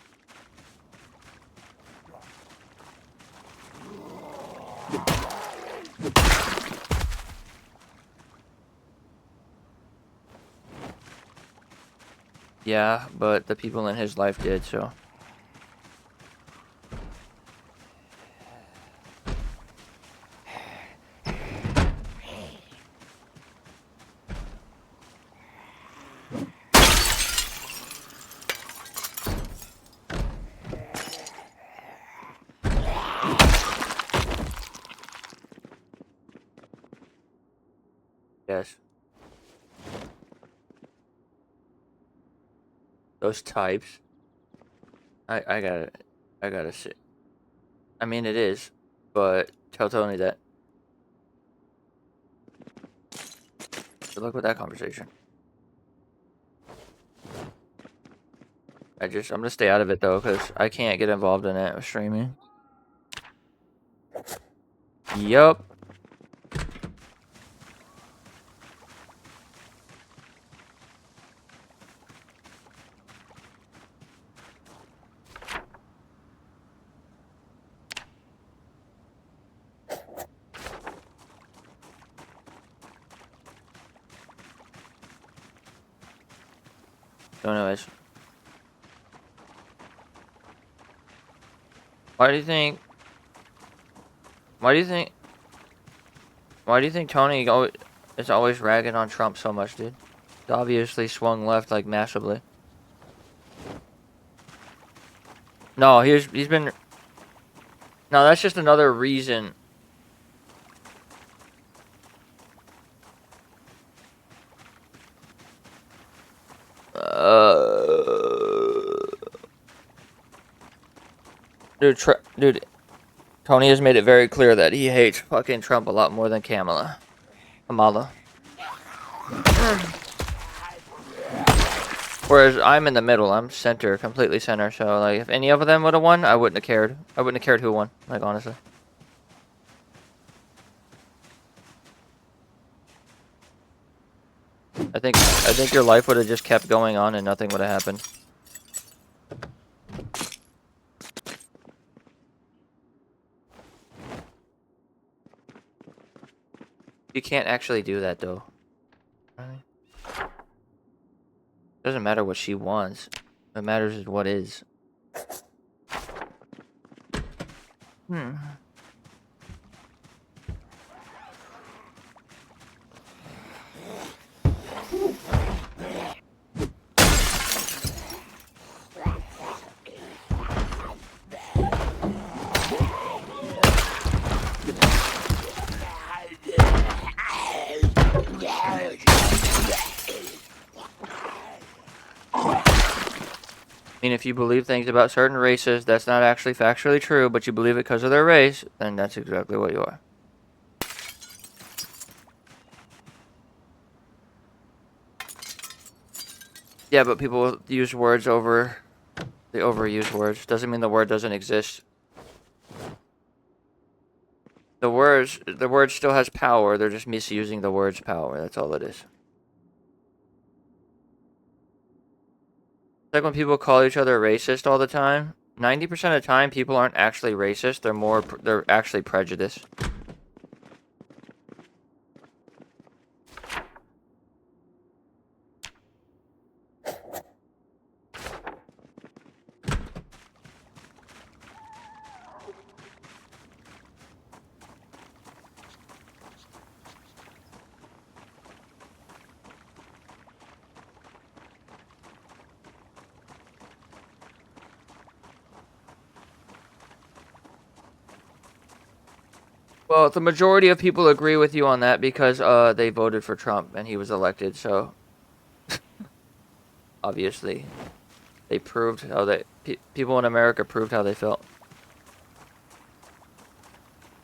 Yeah, but the people in his life did, so. Yes. Those types. I gotta sit. I mean, it is, but tell Tony that. Good luck with that conversation. I'm gonna stay out of it though, because I can't get involved in it with streaming. Yup. So anyways. Why do you think Tony is always ragging on Trump so much, dude? He obviously swung left like massively. No, he's been. No, that's just another reason. Dude, Tony has made it very clear that he hates fucking Trump a lot more than Kamala. Whereas I'm in the middle. I'm center, completely center. So like, if any of them would have won, I wouldn't have cared. I wouldn't have cared who won. Like honestly. I think your life would have just kept going on and nothing would have happened. You can't actually do that though. Doesn't matter what she wants. What matters is what is. I mean, if you believe things about certain races that's not actually factually true, but you believe it because of their race, then that's exactly what you are. Yeah, but people use words over... They overuse words. Doesn't mean the word doesn't exist. The word still has power, they're just misusing the word's power, that's all it is. Like when people call each other racist all the time, 90% of the time people aren't actually racist, they're actually prejudiced. Well, the majority of people agree with you on that because they voted for Trump and he was elected, so obviously they proved how people in America proved how they felt.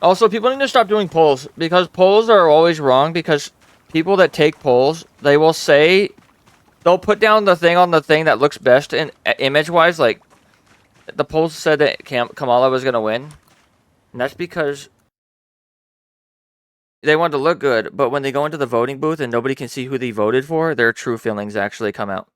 Also, people need to stop doing polls because polls are always wrong because people that take polls, they'll put down the thing on the thing that looks best in image-wise, like the polls said that Kamala was going to win. And that's because they want to look good, but when they go into the voting booth and nobody can see who they voted for, their true feelings actually come out.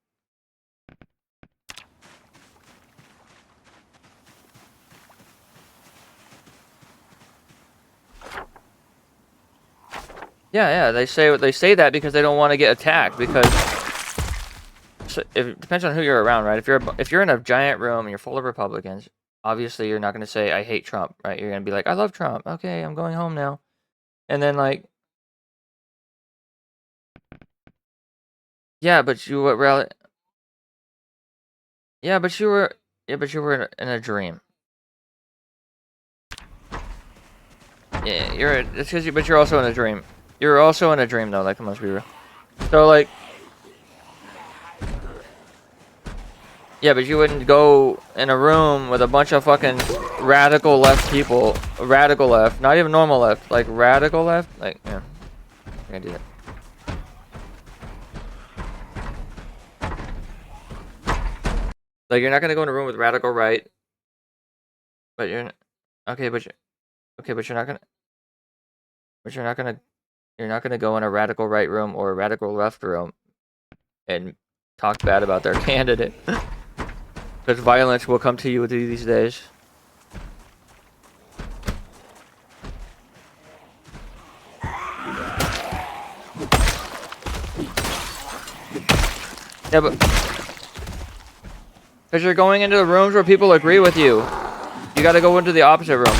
Yeah, they say that because they don't want to get attacked because it depends on who you're around, right? If you're in a giant room and you're full of Republicans, obviously you're not going to say I hate Trump, right? You're going to be like I love Trump. Okay, I'm going home now. And then like yeah, but you were in a dream. Yeah, but you're also in a dream. You're also in a dream though, like most people. So like yeah, but you wouldn't go in a room with a bunch of fucking radical left people. Radical left, not even normal left, like radical left. Like, yeah, I can't do that. Like, you're not gonna go in a room with radical right, but okay, but you're not gonna go in a radical right room or a radical left room and talk bad about their candidate, because violence will come to you these days. Yeah, but because you're going into the rooms where people agree with you. You gotta go into the opposite room.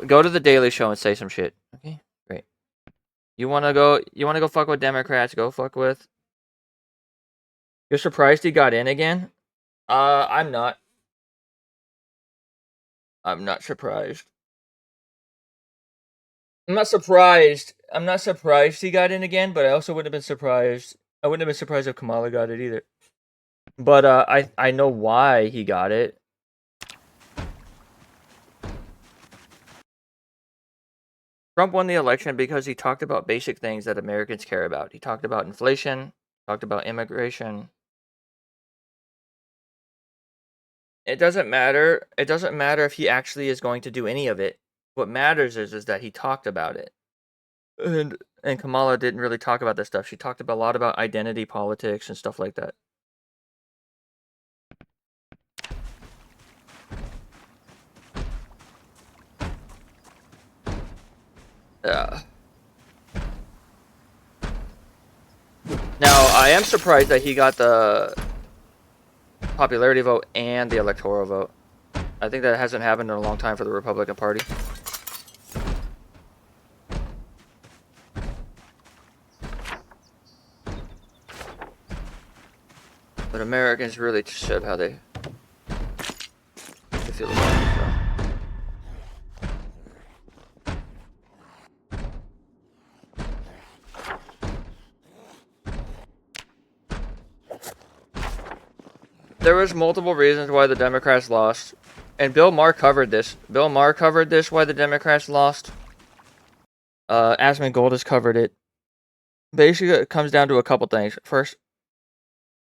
Go to the Daily Show and say some shit. Okay, great. You wanna go fuck with Democrats, go fuck with. You're surprised he got in again? I'm not. I'm not surprised. I'm not surprised. I'm not surprised he got in again, but I also wouldn't have been surprised. I wouldn't have been surprised if Kamala got it either. But I know why he got it. Trump won the election because he talked about basic things that Americans care about. He talked about inflation, talked about immigration. It doesn't matter. It doesn't matter if he actually is going to do any of it. What matters is that he talked about it. And Kamala didn't really talk about this stuff. She talked a lot about identity politics and stuff like that. Yeah. Now, I am surprised that he got the popularity vote and the electoral vote. I think that hasn't happened in a long time for the Republican Party. But Americans really showed how they feel about it. So. There was multiple reasons why the Democrats lost, and Bill Maher covered this. Bill Maher covered this, why the Democrats lost. Asmongold has covered it. Basically, it comes down to a couple things. First,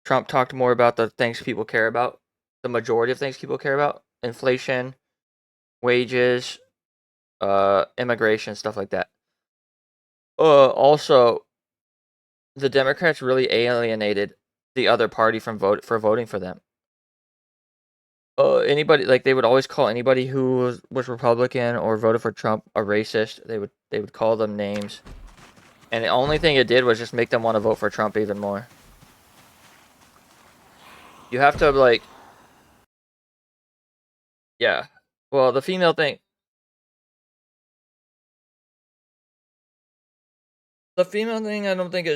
Trump talked more about the things people care about, the majority of things people care about: inflation, wages, immigration, stuff like that. Also, the Democrats really alienated the other party from voting for them. Anybody, like, they would always call anybody who was Republican or voted for Trump a racist. They would call them names, and the only thing it did was just make them want to vote for Trump even more. You have to, like, yeah. Well, the female thing. The female thing, I don't think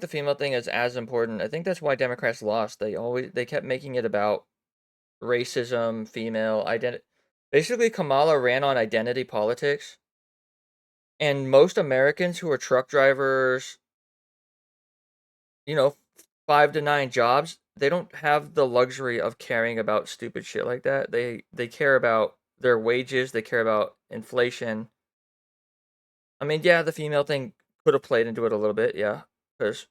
the female thing is as important. I think that's why Democrats lost. They kept making it about racism, female identity. Basically, Kamala ran on identity politics, and most Americans who are truck drivers, 5 to 9 jobs, they don't have the luxury of caring about stupid shit like that. They care about their wages, they care about inflation. I mean, yeah, the female thing could have played into it a little bit, yeah, because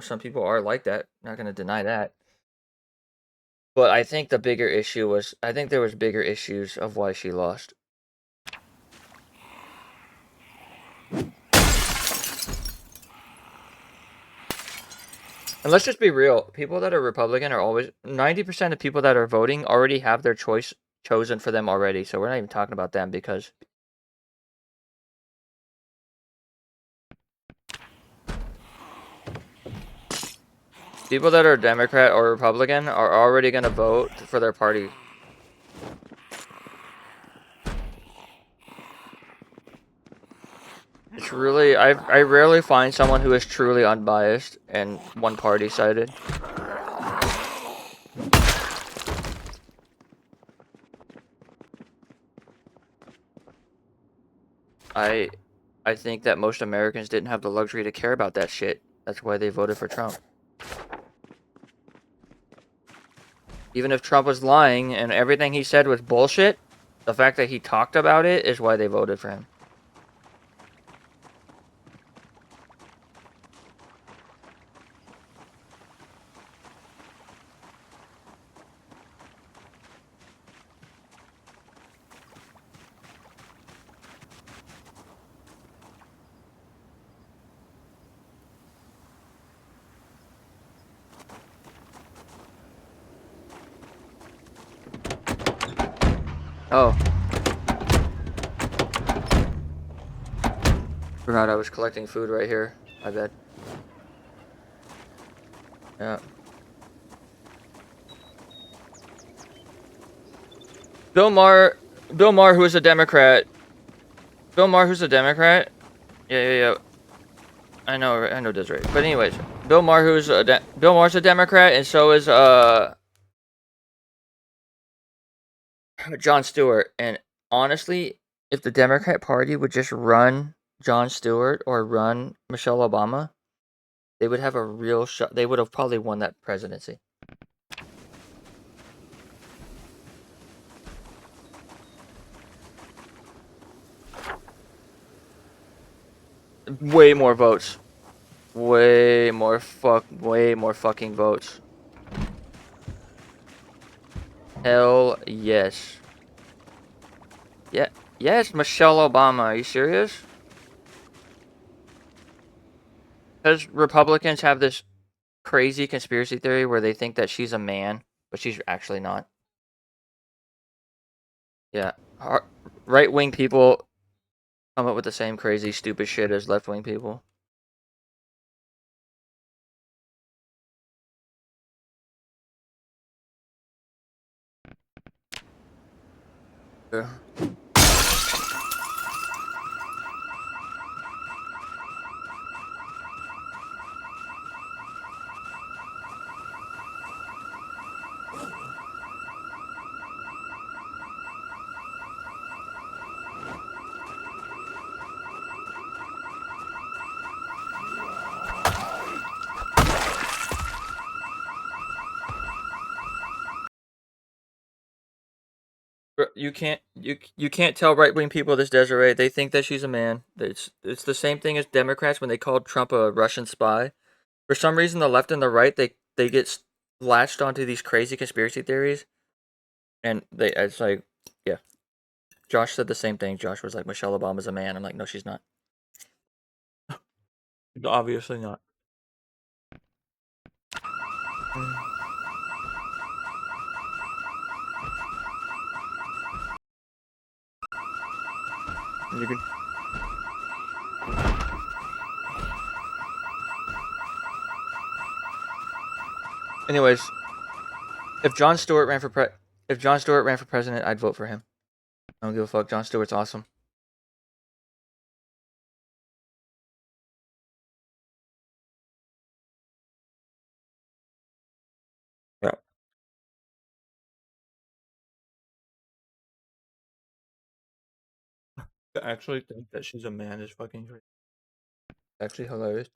some people are like that. Not going to deny that. But I think the bigger issue was, I think there was bigger issues of why she lost. And let's just be real. People that are Republican are always 90% of people that are voting already have their choice chosen for them already. So we're not even talking about them because people that are Democrat or Republican are already going to vote for their party. It's really, I rarely find someone who is truly unbiased and one party sided. I think that most Americans didn't have the luxury to care about that shit. That's why they voted for Trump. Even if Trump was lying and everything he said was bullshit, the fact that he talked about it is why they voted for him. Oh. Forgot I was collecting food right here. My bad. Yeah. Bill Maher, who's a Democrat. Bill Maher, who's a Democrat. Yeah. I know Desiree. But anyways, Bill Maher, Bill Maher's a Democrat, and so is Jon Stewart. And honestly, if the Democrat Party would just run Jon Stewart or run Michelle Obama, they would have a real shot. They would have probably won that presidency. Way more votes. Way more fucking votes. Hell yes. Yeah, yes, Michelle Obama. Are you serious? Because Republicans have this crazy conspiracy theory where they think that she's a man, but she's actually not. Yeah, right-wing people come up with the same crazy, stupid shit as left-wing people. Yeah. You can't tell right wing people this, Desiree. They think that she's a man. It's the same thing as Democrats when they called Trump a Russian spy. For some reason, the left and the right they get latched onto these crazy conspiracy theories, and it's like, yeah. Josh said the same thing. Josh was like, Michelle Obama's a man. I'm like, no, she's not. Obviously not. You can. Anyways, if Jon Stewart ran for president, I'd vote for him. I don't give a fuck. Jon Stewart's awesome. Yeah. To actually think that she's a man is fucking great. Actually hilarious.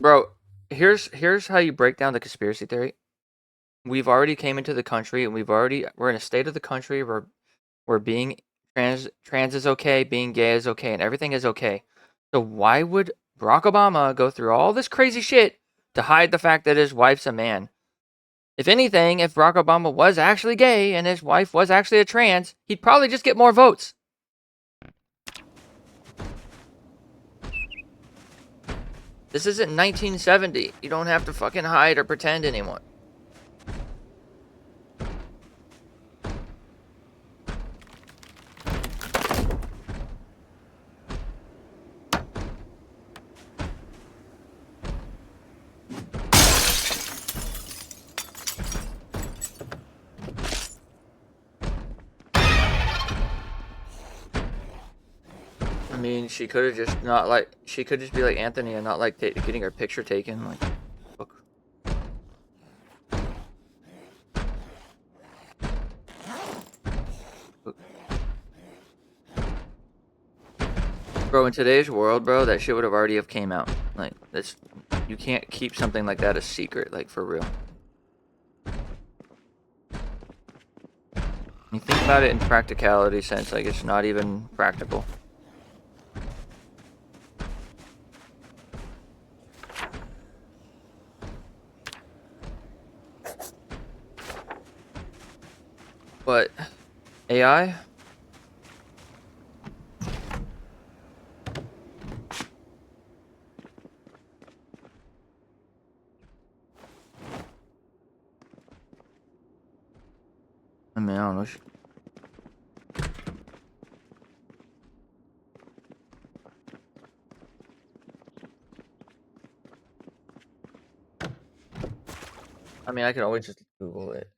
Bro, here's how you break down the conspiracy theory. We've already came into the country and we're in a state of the country where being trans is okay, being gay is okay, and everything is okay. So why would Barack Obama go through all this crazy shit to hide the fact that his wife's a man? If anything, if Barack Obama was actually gay and his wife was actually a trans, he'd probably just get more votes. This isn't 1970. You don't have to fucking hide or pretend anymore. mean, she could have just not like. She could just be like Anthony and not like getting her picture taken. Like, fuck. Bro, in today's world, bro, that shit would have already have came out. Like, that's you can't keep something like that a secret, like for real. You think about it in practicality sense, like it's not even practical. But AI? I mean, I don't know. I mean, I could always just Google it.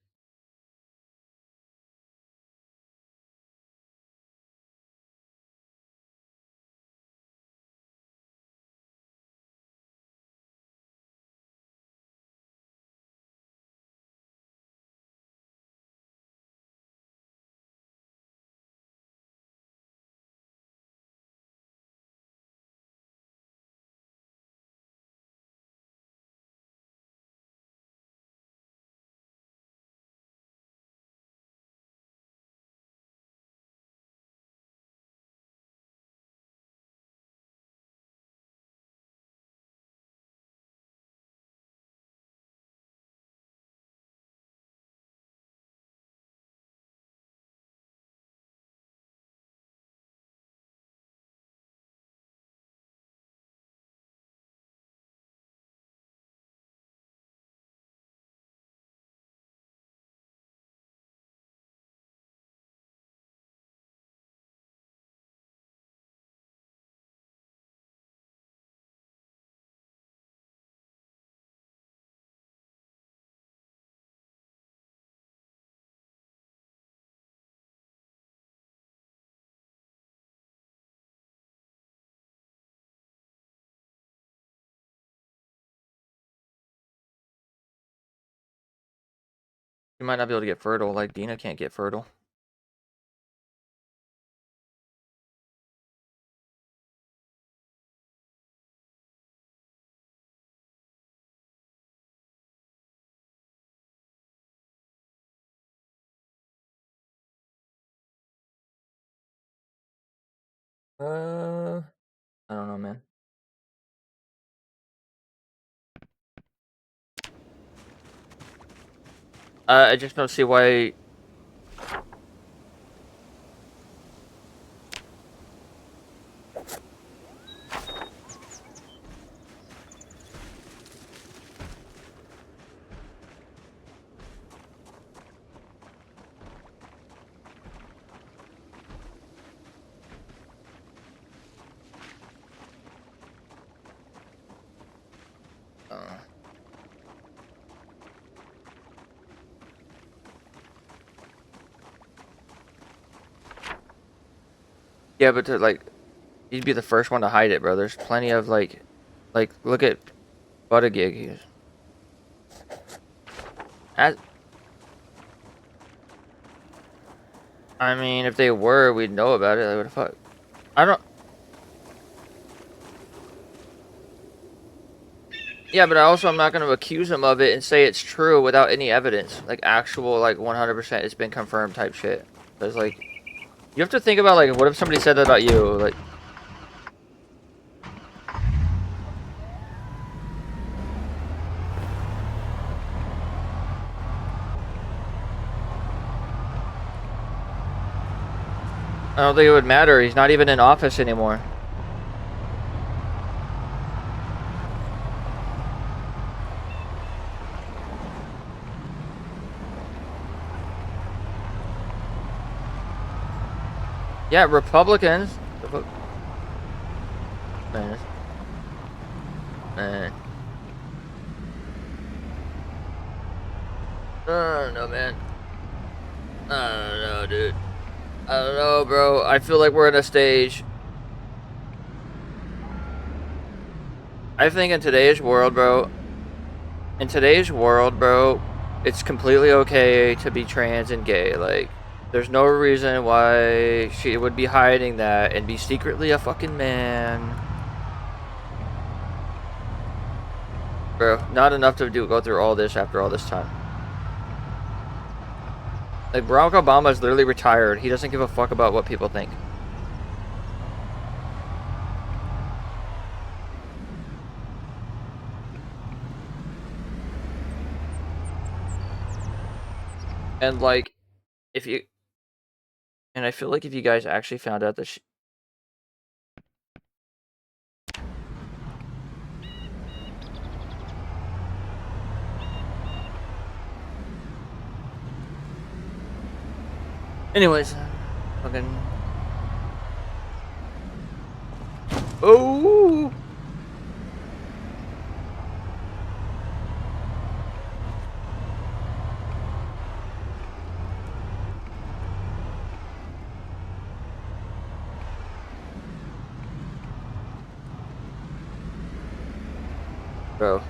You might not be able to get fertile, like Dina can't get fertile. I don't know, man. I just don't see why. Yeah, but to like, he'd be the first one to hide it, bro. There's plenty of like look at Buttigieg. As, I mean, if they were, we'd know about it. Like, what the fuck? I don't. Yeah, but I'm not gonna accuse him of it and say it's true without any evidence, like actual, like 100% it's been confirmed type shit. Cause like, you have to think about like, what if somebody said that about you, like. I don't think it would matter. He's not even in office anymore. Yeah, Republicans. Man. Man. I don't know, man. I don't know, dude. I don't know, bro. I feel like we're in a stage I think in today's world, bro, it's completely okay to be trans and gay. Like, there's no reason why she would be hiding that and be secretly a fucking man. Bro, not enough to go through all this after all this time. Like, Barack Obama is literally retired. He doesn't give a fuck about what people think. And like, if you, and I feel like if you guys actually found out that she, anyways, fucking, oh. Bro.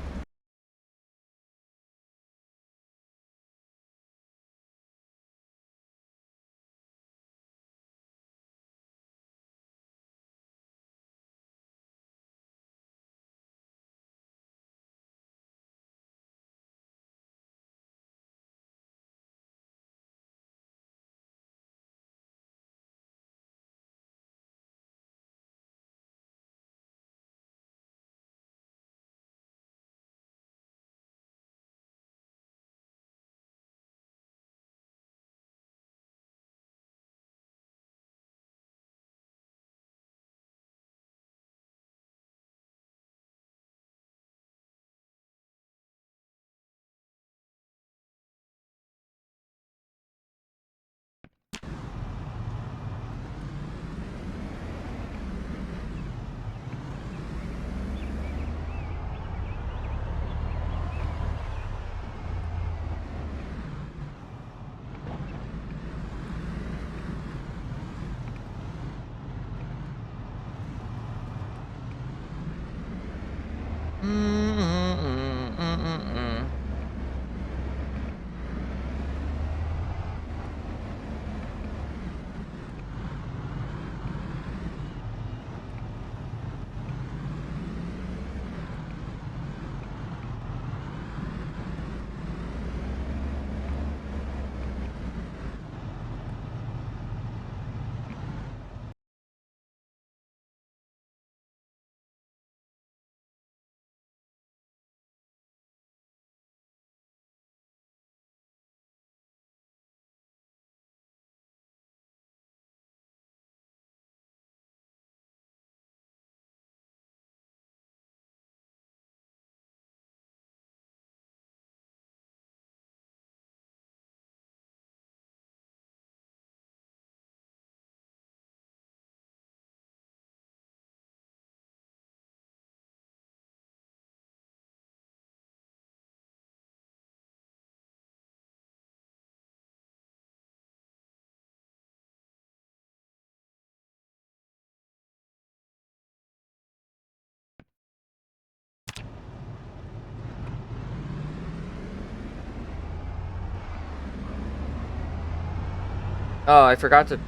Oh, I forgot to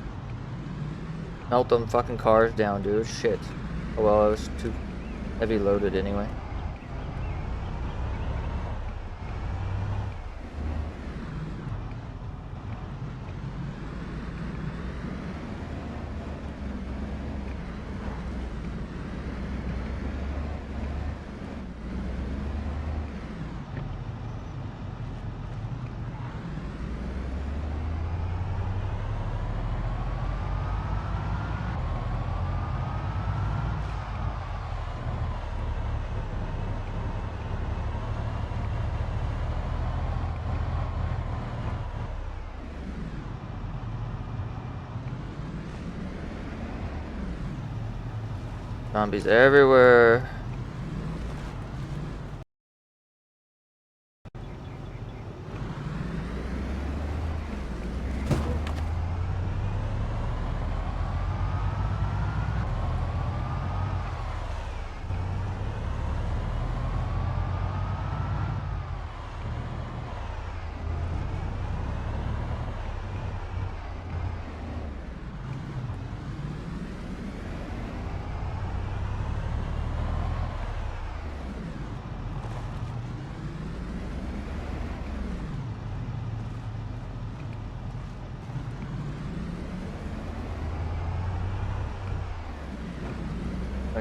melt them fucking cars down, dude. Shit. Oh well, I was too heavy loaded anyway. Zombies everywhere.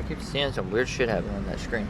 I keep seeing some weird shit happen on that screen.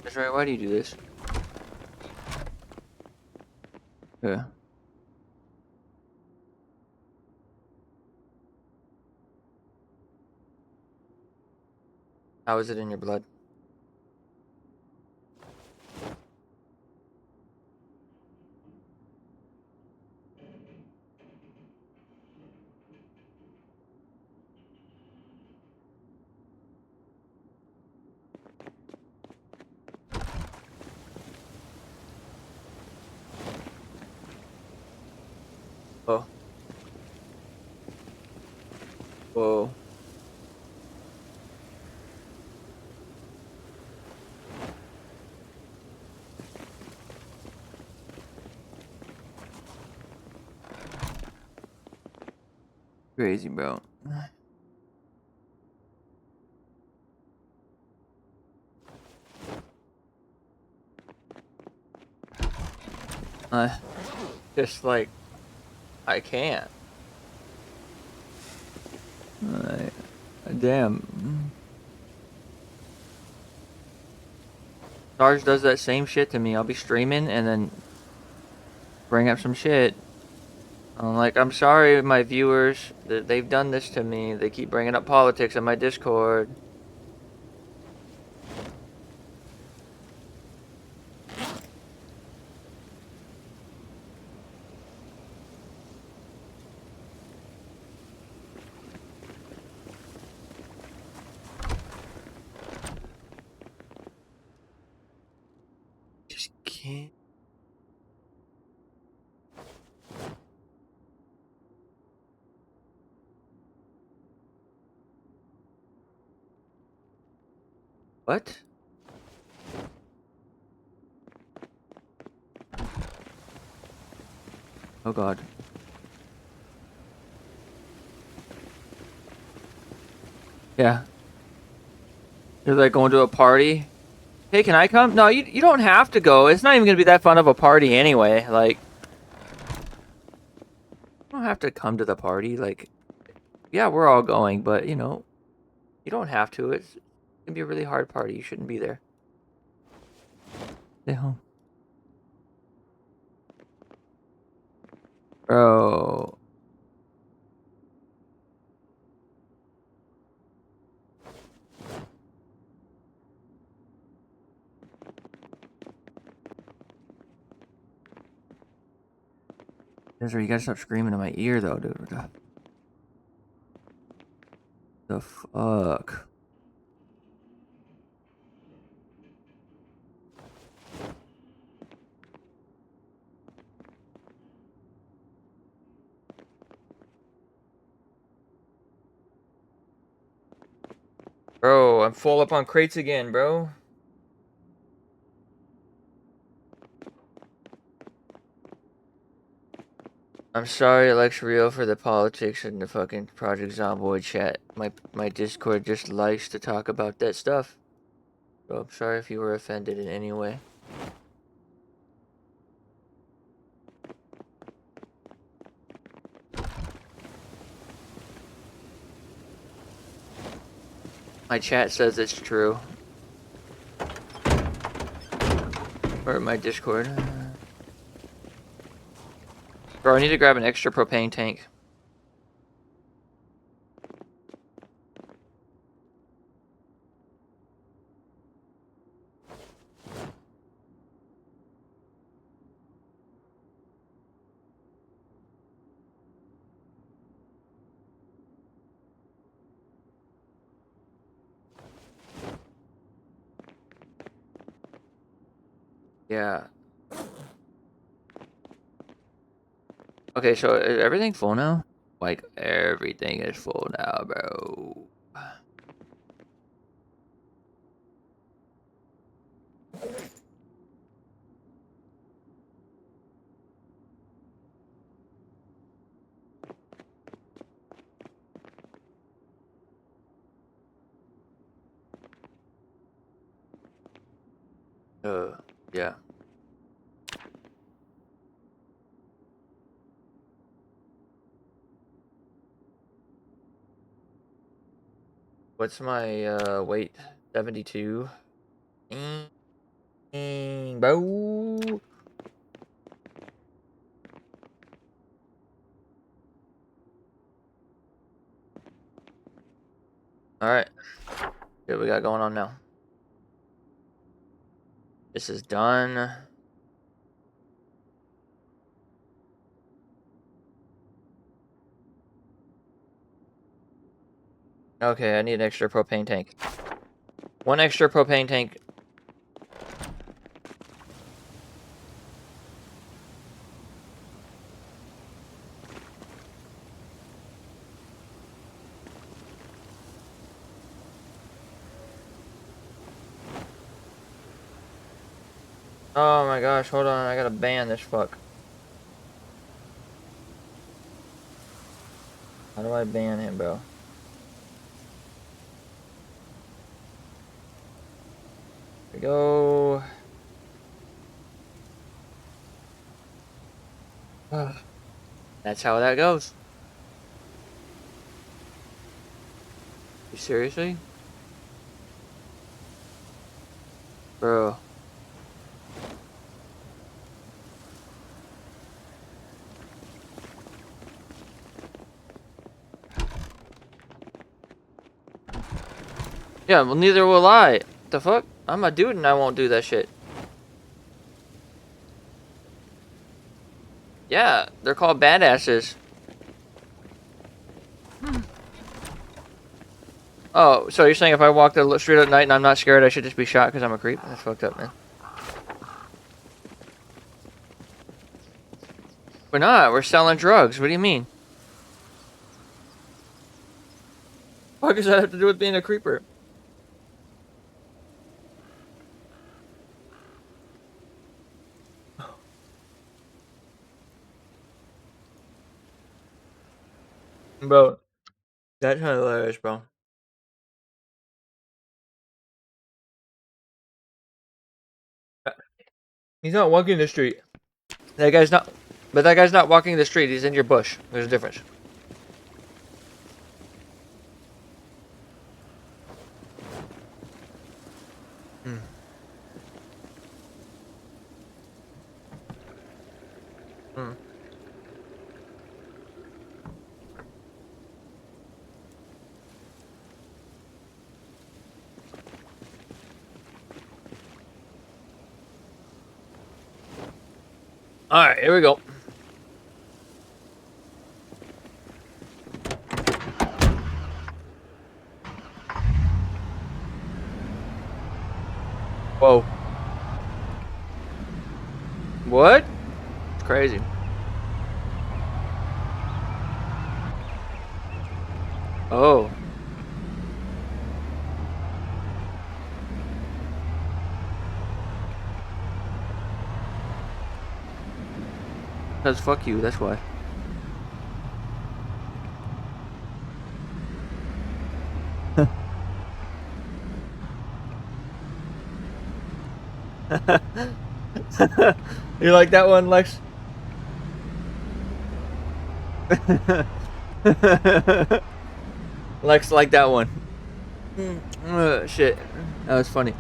That's right. Why do you do this? Yeah. How is it in your blood? Oh. Whoa. Crazy, bro. Just like I can't. Damn. Sarge does that same shit to me. I'll be streaming and then bring up some shit. I'm like, I'm sorry, my viewers. They've done this to me. They keep bringing up politics on my Discord. Just can't. What? Oh god. Yeah. You're like going to a party. Hey, can I come? No, you don't have to go. It's not even gonna be that fun of a party anyway. Like, you don't have to come to the party. Like, yeah, we're all going, but you know, you don't have to. It's gonna be a really hard party. You shouldn't be there. Stay home. Bro. Ezra, you gotta stop screaming in my ear though, dude. The fuck? Bro, I'm full up on crates again, bro. I'm sorry, Alex Rio, for the politics and the fucking Project Zomboid chat. My Discord just likes to talk about that stuff. So I'm sorry if you were offended in any way. My chat says it's true. Or my Discord. Bro, I need to grab an extra propane tank. Yeah. Okay, so is everything full now? Like, everything is full now, bro. Yeah. What's my weight? 72. Bro. All right. What we got going on now? This is done. Okay, I need an extra propane tank. One extra propane tank. Oh my gosh, hold on, I gotta ban this fuck. How do I ban him, bro? Here we go. That's how that goes. You seriously? Bro. Yeah, well neither will I. The fuck? I'm a dude and I won't do that shit. Yeah, they're called badasses. Oh, so you're saying if I walk the street at night and I'm not scared, I should just be shot because I'm a creep? That's fucked up, man. We're not. We're selling drugs. What do you mean? What does that have to do with being a creeper? Bro, that's hilarious, bro. He's not walking the street. That guy's not. But that guy's not walking the street. He's in your bush. There's a difference. Hmm. Hmm. All right, here we go. Whoa. What? It's crazy. Oh. Because fuck you, that's why. You like that one, Lex? Lex like that one. Shit. That was funny.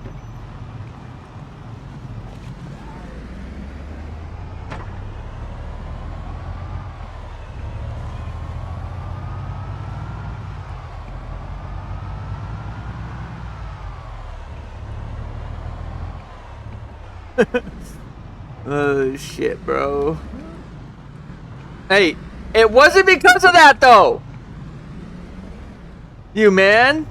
Oh shit, bro. Hey, it wasn't because of that though. You man.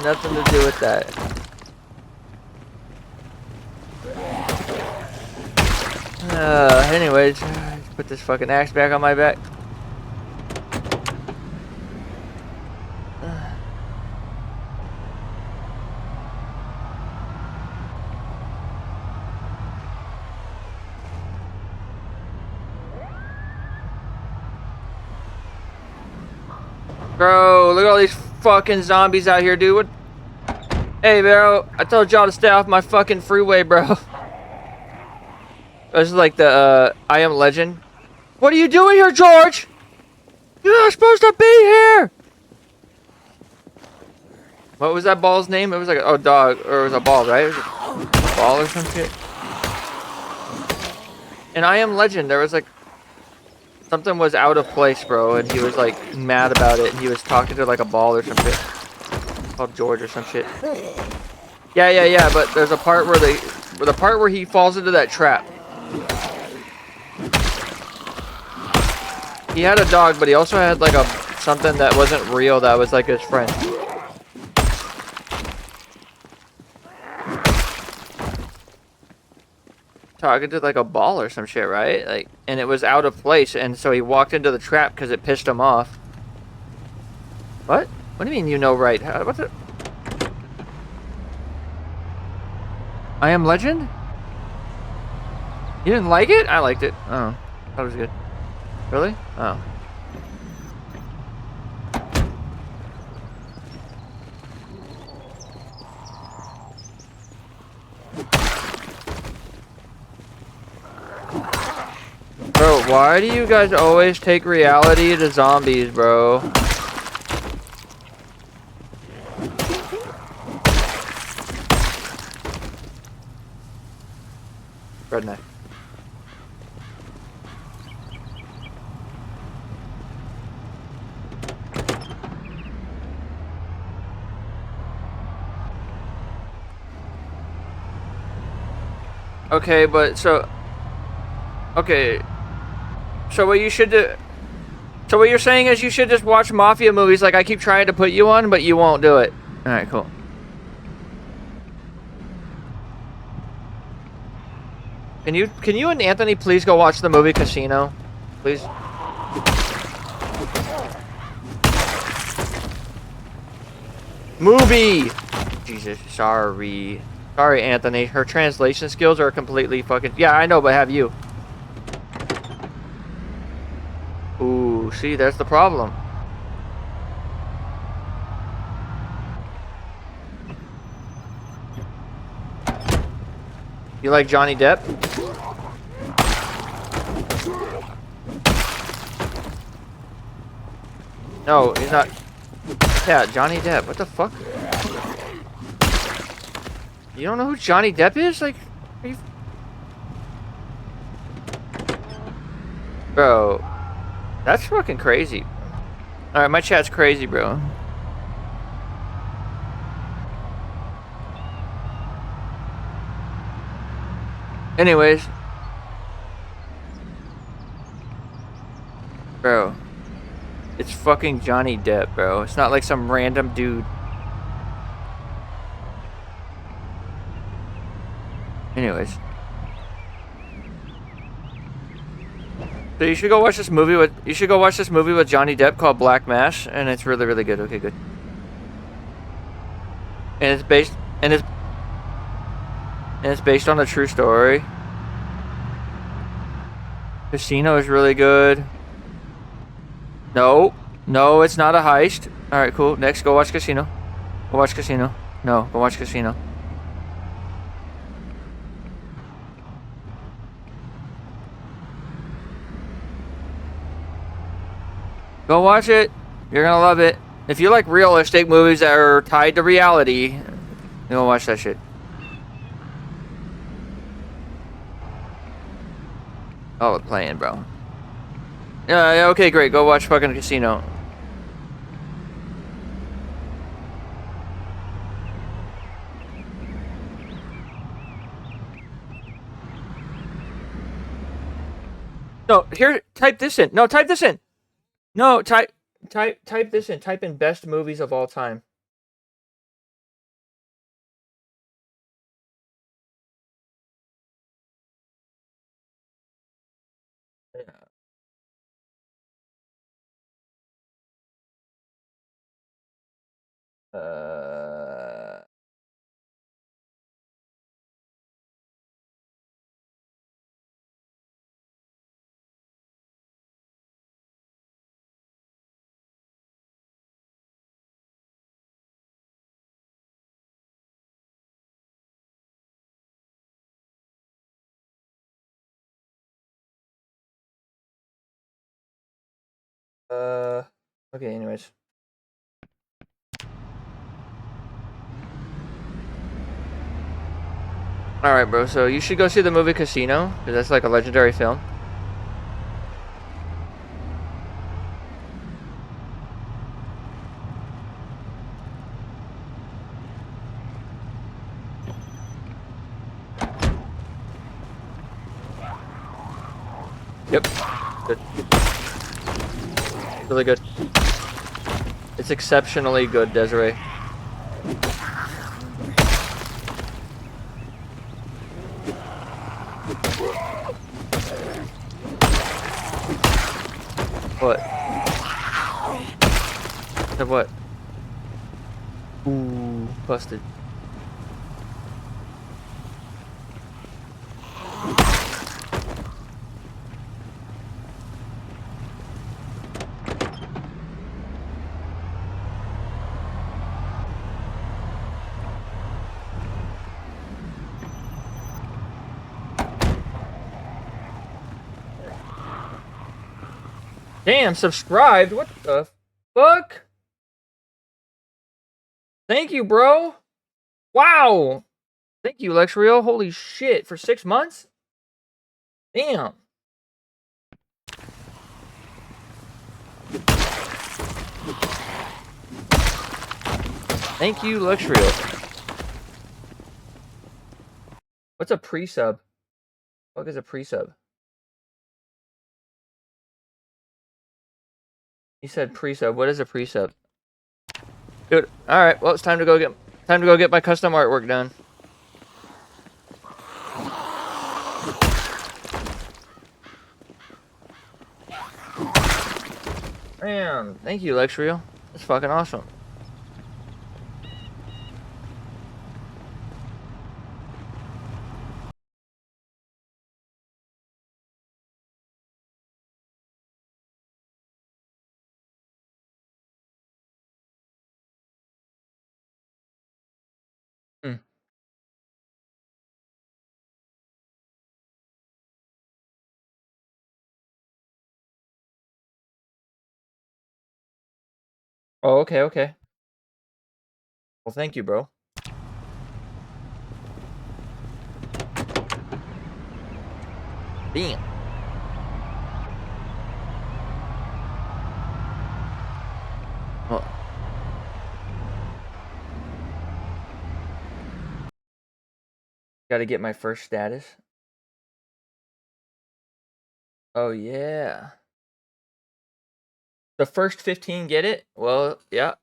nothing to do with that. Anyways, put this fucking axe back on my back. Bro, look at all these fucking zombies out here, dude. What? Hey, bro, I told y'all to stay off my fucking freeway, bro. This is like the, I Am Legend. What are you doing here, George? You're not supposed to be here! What was that ball's name? It was like, oh, dog, or it was a ball, right? It was a ball or some shit. In I Am Legend, there was like, something was out of place, bro, and he was like mad about it, and he was talking to like a ball or some shit. Called George or some shit. Yeah, but there's a part where the part where he falls into that trap. He had a dog, but he also had like something that wasn't real that was like his friend. Talking to like a ball or some shit, right? Like, and it was out of place, and so he walked into the trap because it pissed him off. What? What do you mean you know right? What's it? I Am Legend? You didn't like it? I liked it. Oh, thought it was good. Really? Oh. Bro, why do you guys always take reality to zombies, bro? Redneck. Okay, but so... Okay. So what you should do... So what you're saying is you should just watch Mafia movies like I keep trying to put you on, but you won't do it. Alright, cool. Can you and Anthony please go watch the movie Casino? Please? Movie! Jesus, sorry. Sorry, Anthony. Her translation skills are completely fucking... Yeah, I know, but have you? Ooh, see, that's the problem. You like Johnny Depp? No, he's not. Yeah, Johnny Depp. What the fuck? You don't know who Johnny Depp is? Like, are you... Bro, that's fucking crazy. Alright, my chat's crazy, bro. Anyways. Bro. It's fucking Johnny Depp, bro. It's not like some random dude. Anyways. So you should go watch this movie with Johnny Depp called Black Mass, and it's really, really good. Okay, good. And it's based on a true story. Casino is really good. No, it's not a heist. All right, cool. Next, go watch Casino. Go watch Casino. No, go watch Casino. Go watch it. You're gonna love it. If you like realistic movies that are tied to reality, go watch that shit. Oh, it's playing, bro. Yeah, okay, great. Go watch fucking Casino. No, here, type this in. No, type this in. No, type this in. Type in best movies of all time. Uh. Okay, anyways. Alright, bro, so you should go see the movie Casino, because that's like a legendary film. Yep. Good. Really good. It's exceptionally good, Desiree. What? Said what? Ooh, busted. Damn, subscribed? What the fuck? Thank you, bro. Wow. Thank you, Lexrio. Holy shit, for 6 months? Damn. Thank you, Lexrio. What's a pre-sub? What is a pre-sub? He said pre-sub. What is a pre-sub? Dude, alright, well it's time to go get my custom artwork done. Damn, thank you, Lexrio. That's fucking awesome. Hmm. Oh, okay, okay. Well, thank you, bro. Damn. Well, gotta get my first status. Oh, yeah. The first 15 get it? Well, yeah.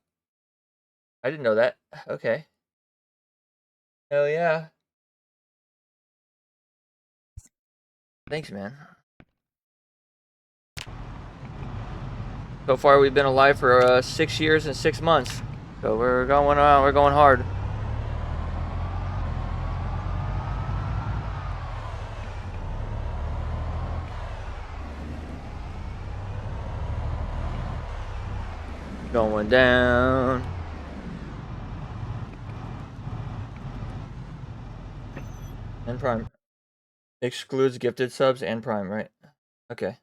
I didn't know that. Okay. Hell yeah. Thanks, man. So far, we've been alive for 6 years and 6 months. So we're going hard. Going down. And Prime. Excludes gifted subs and Prime, right? Okay.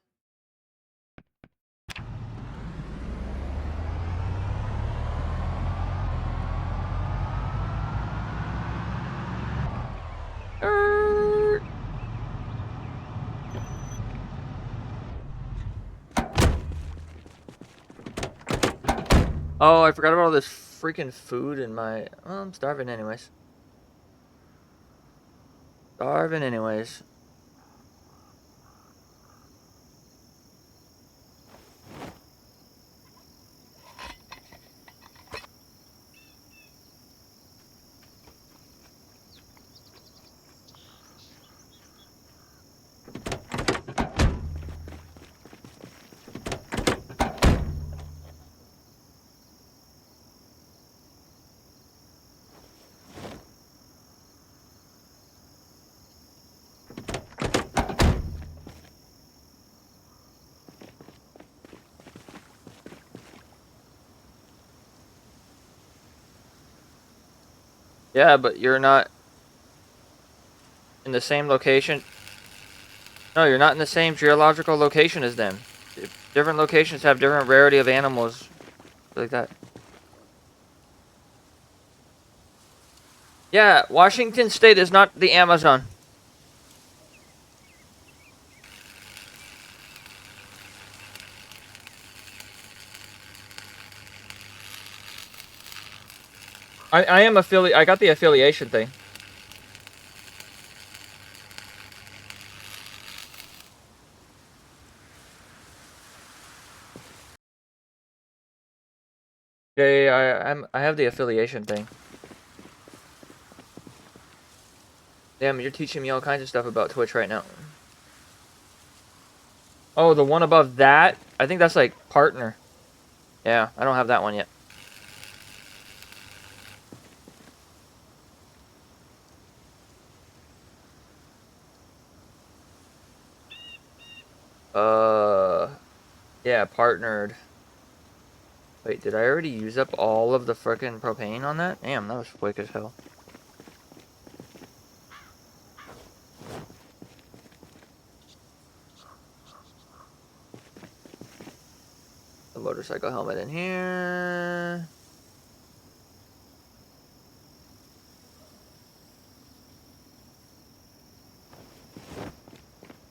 Oh, I forgot about all this freaking food in my... Well, I'm starving anyways. Starving anyways. Yeah, but you're not in the same location. No, you're not in the same geological location as them. Different locations have different rarity of animals like that. Yeah, Washington State is not the Amazon. I am affiliate. I got the affiliation thing. Yeah, I have the affiliation thing. Damn, you're teaching me all kinds of stuff about Twitch right now. Oh, the one above that? I think that's like partner. Yeah, I don't have that one yet. Yeah, partnered. Wait, did I already use up all of the frickin' propane on that? Damn, that was quick as hell. The motorcycle helmet in here.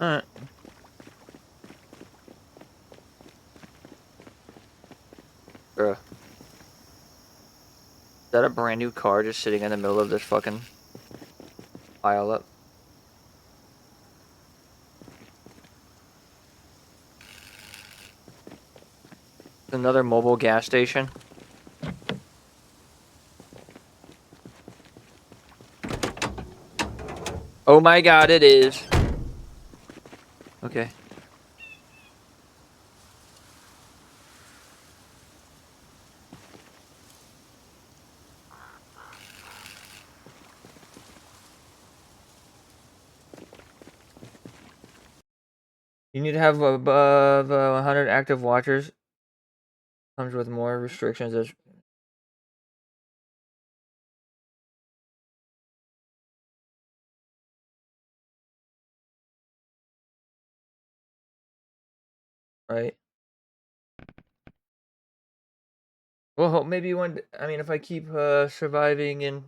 Alright. Bruh. Is that a brand new car just sitting in the middle of this fucking pile up? Another mobile gas station. Oh my god, it is. Okay. You need to have above 100 active watchers. Comes with more restrictions as right. Well, maybe one. I mean, if I keep surviving, and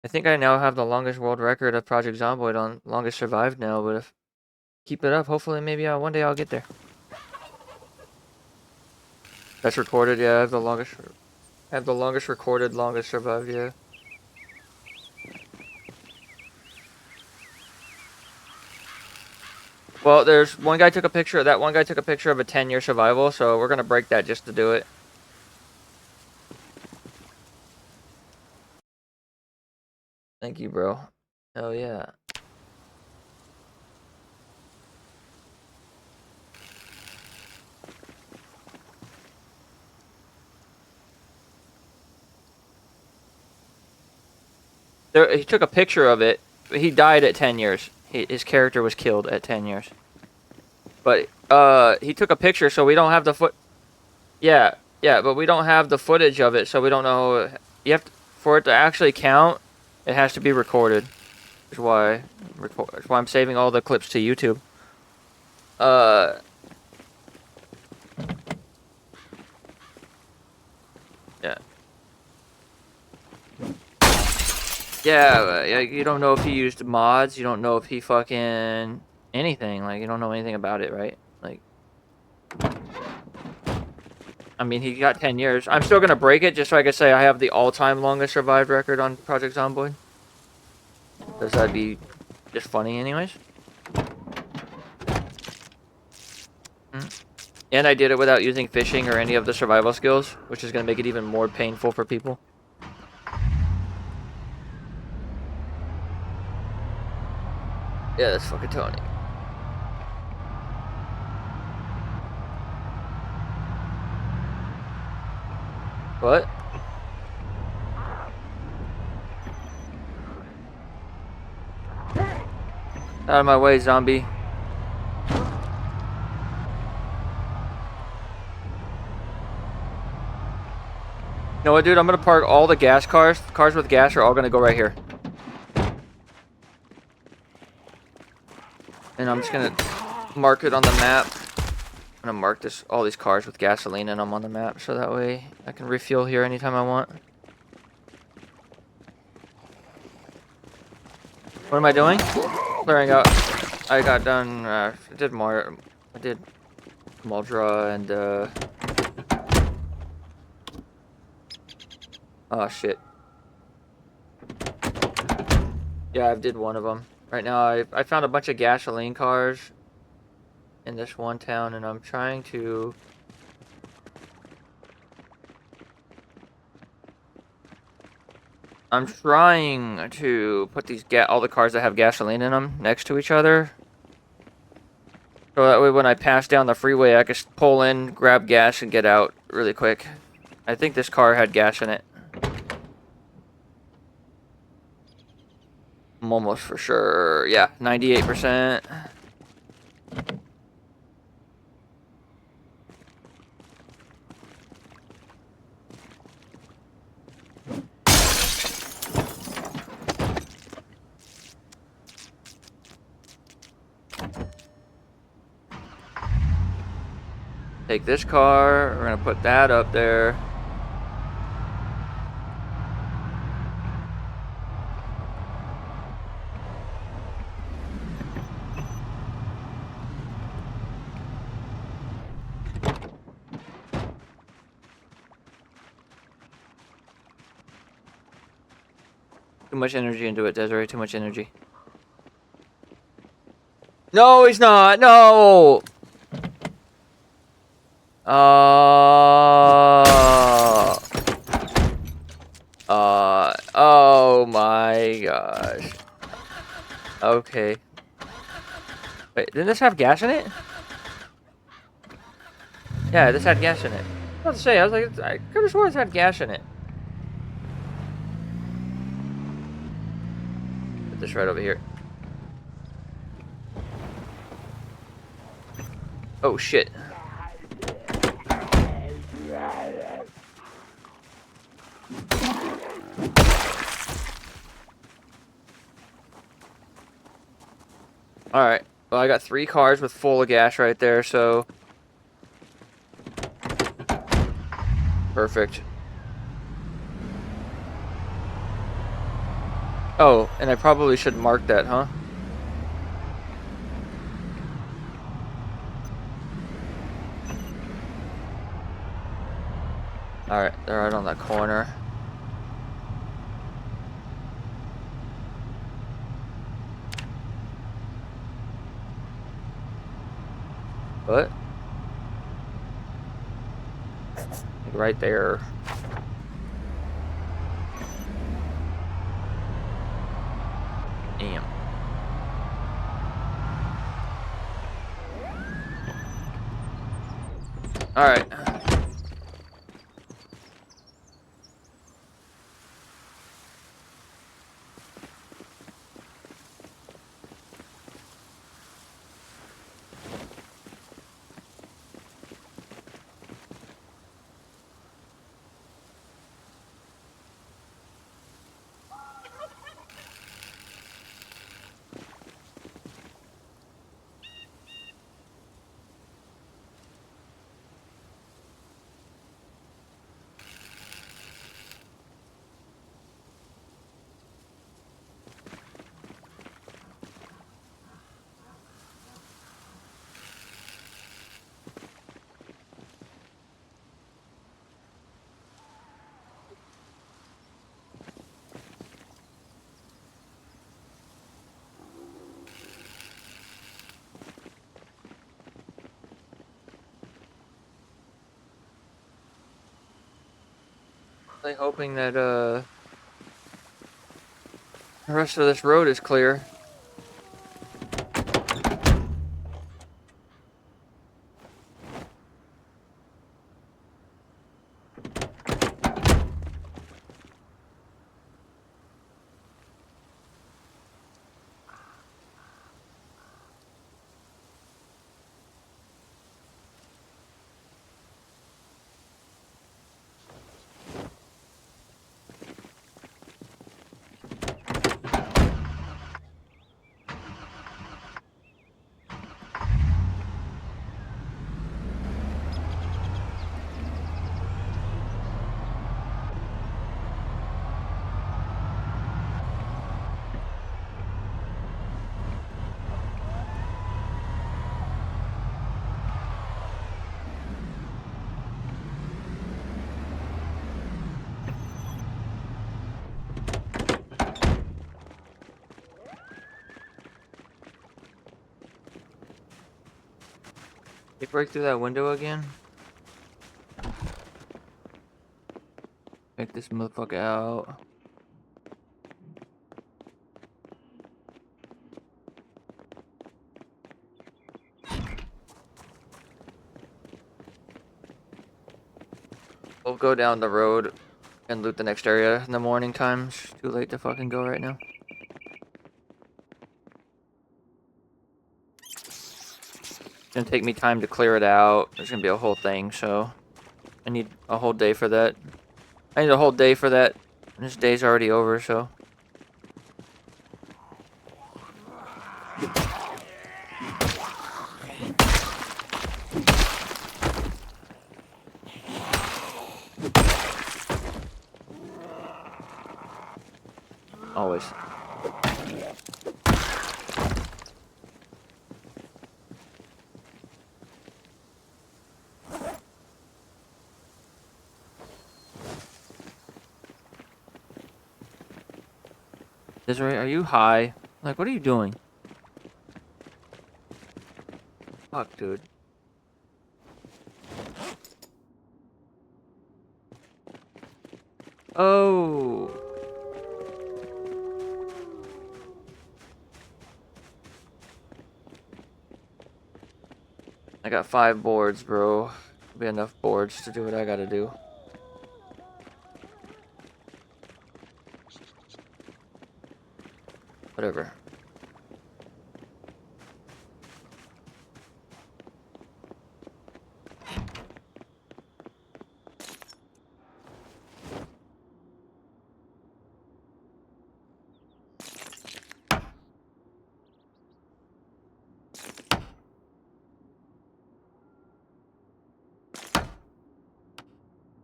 I think I now have the longest world record of Project Zomboid on longest survived now. But if keep it up, hopefully, maybe one day I'll get there. That's recorded. Yeah, I have the longest. I have the longest recorded, longest survived. Yeah. Well, there's one guy took a picture. That one guy took a picture of a 10-year survival, so we're gonna break that just to do it. Thank you, bro. Hell yeah. He took a picture of it. He died at 10 years. His character was killed at 10 years. But he took a picture, so we don't have the foot. Yeah, yeah, but we don't have the footage of it, so we don't know. You have to, for it to actually count, it has to be recorded. That's why I'm saving all the clips to YouTube. Yeah. Yeah, you don't know if he used mods. You don't know if he fucking anything. Like, you don't know anything about it, right? Like, I mean, he got 10 years. I'm still gonna break it just so I can say I have the all-time longest survived record on Project Zomboid. Because that'd be just funny anyways. And I did it without using fishing or any of the survival skills, which is gonna make it even more painful for people. Yeah, that's fucking Tony. What? Out of my way, zombie. know what, dude? I'm gonna park all the gas cars. Cars with gas are all gonna go right here. And I'm just gonna mark it on the map. I'm gonna mark all these cars with gasoline in them on the map, so that way I can refuel here anytime I want. What am I doing? Clearing out. I got done. I did more. I did Muldra and oh shit. Yeah, I did one of them. Right now, I found a bunch of gasoline cars in this one town, and I'm trying to. I'm trying to put these all the cars that have gasoline in them next to each other. So that way when I pass down the freeway, I can pull in, grab gas, and get out really quick. I think this car had gas in it. I'm almost for sure. Yeah, 98%. Take this car. We're going to put that up there. Too much energy into it, Desiree. Too much energy. No, he's not. No. Oh my gosh. Okay. Wait, didn't this have gas in it? Yeah, this had gas in it. I was about to say, I was like, I could have sworn this had gas in it. Put this right over here. Oh shit. Alright. Well, I got 3 cars with full of gas right there, so... Perfect. Oh, and I probably should mark that, huh? Alright, they're right on that corner. What? Right there. Damn. Alright. Really hoping that, the rest of this road is clear. break through that window again? Check this motherfucker out. We'll go down the road and loot the next area in the morning time. It's too late to fucking go right now. It's gonna take me time to clear it out. There's gonna be a whole thing, so I need a whole day for that. I need a whole day for that. And this day's already over, so. Always. Desiree, are you high? Like, what are you doing? Fuck, dude. Oh. I got 5 boards, bro. Be enough boards to do what I gotta do. Whatever.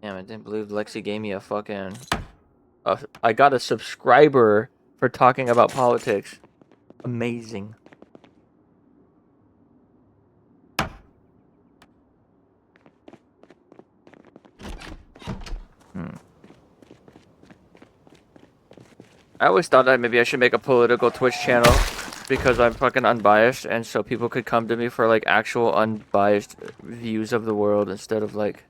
Damn, I didn't believe Lexi gave me a fucking... I got a subscriber for talking about politics. Amazing. I always thought that maybe I should make a political Twitch channel because I'm fucking unbiased, and so people could come to me for like actual unbiased views of the world instead of like...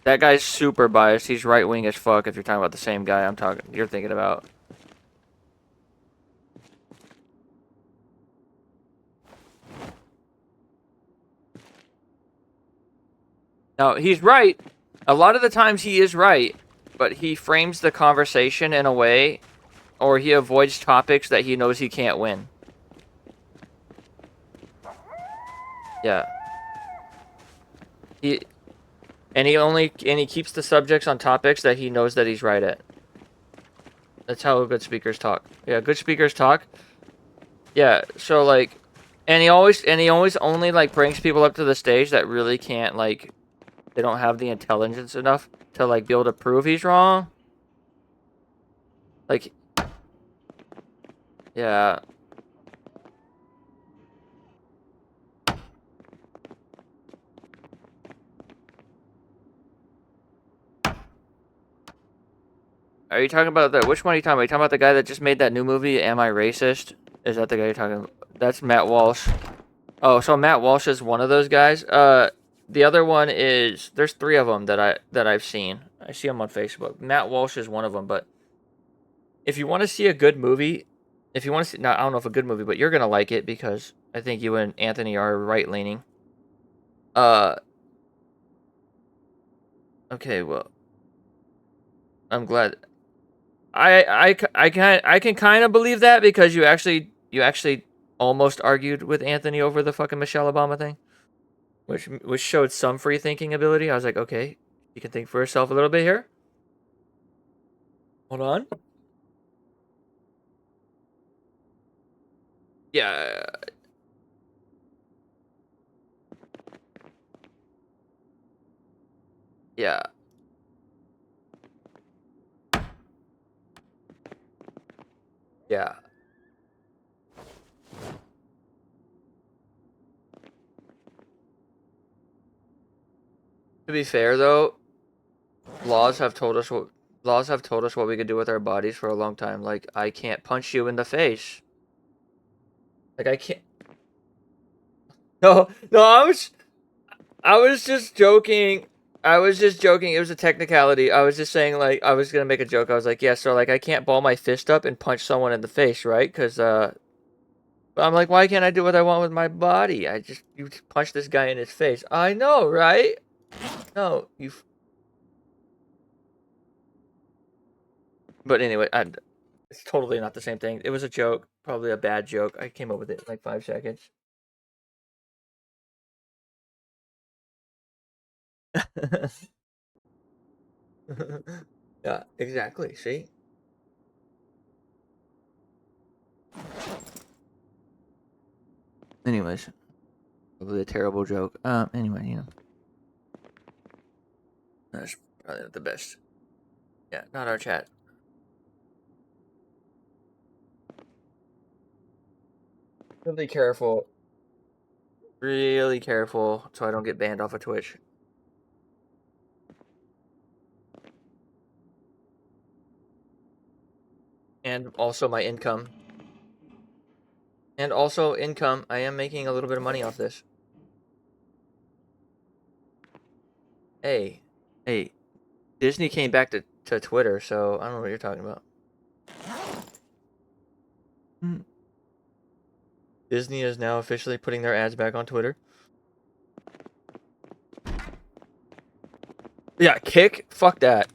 That guy's super biased. He's right wing as fuck if you're talking about the same guy you're thinking about. Now, he's right. A lot of the times he is right, but he frames the conversation in a way, or he avoids topics that he knows he can't win. Yeah. He keeps the subjects on topics that he knows that he's right at. That's how good speakers talk. Yeah, good speakers talk. Yeah, so like, and he always only like brings people up to the stage that really can't like, they don't have the intelligence enough to like be able to prove he's wrong. Like, yeah. Are you talking about which one are you talking about? Are you talking about the guy that just made that new movie, Am I Racist? Is that the guy you're talking about? That's Matt Walsh. Oh, so Matt Walsh is one of those guys. The other one is, there's 3 of them that I've seen. I see them on Facebook. Matt Walsh is one of them, but if you want to see a good movie, if you want to see, now I don't know if a good movie, but you're gonna like it because I think you and Anthony are right leaning. Okay, well, I'm glad. I can kind of believe that because you actually almost argued with Anthony over the fucking Michelle Obama thing, which showed some free thinking ability. I was like, okay, you can think for yourself a little bit here. Hold on. Yeah. Yeah. Yeah. To be fair though, laws have told us what we could do with our bodies for a long time. Like, I can't punch you in the face. Like, No, no, I was just joking. I was just joking. It was a technicality. I was just saying, like, I was gonna make a joke. I was like, yeah, so like I can't ball my fist up and punch someone in the face, right? Because I'm like, why can't I do what I want with my body? You punch this guy in his face. I know, right? No, But anyway, it's totally not the same thing. It was a joke, probably a bad joke. I came up with it in like 5 seconds. Yeah, exactly. See? Anyways, probably a terrible joke. Anyway, that's probably not the best. Yeah, not our chat. Really careful. Really careful so I don't get banned off of Twitch. And also my income. And also income. I am making a little bit of money off this. Hey. Hey. Disney came back to Twitter, so I don't know what you're talking about. Disney is now officially putting their ads back on Twitter. Yeah, kick? Fuck that.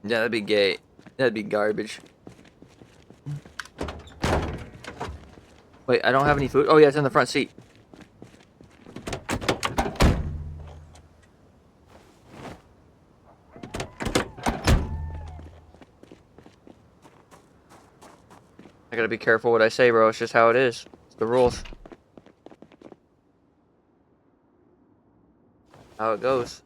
Yeah, that'd be gay. That'd be garbage. Wait, I don't have any food? Oh, yeah, it's in the front seat. I gotta be careful what I say, bro. It's just how it is. It's the rules. How it goes.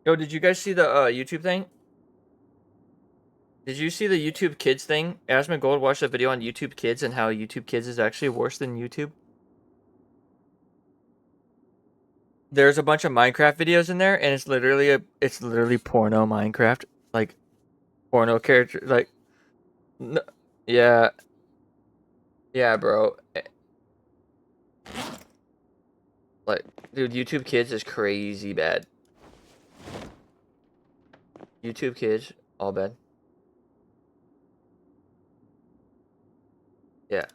Yo, did you guys see the YouTube thing? Did you see the YouTube Kids thing? Asmongold watched a video on YouTube Kids and how YouTube Kids is actually worse than YouTube. There's a bunch of Minecraft videos in there, and it's literally porno Minecraft, like porno character, like, no, yeah, yeah, bro. Like, dude, YouTube Kids is crazy bad. YouTube Kids, all bad. Yeah.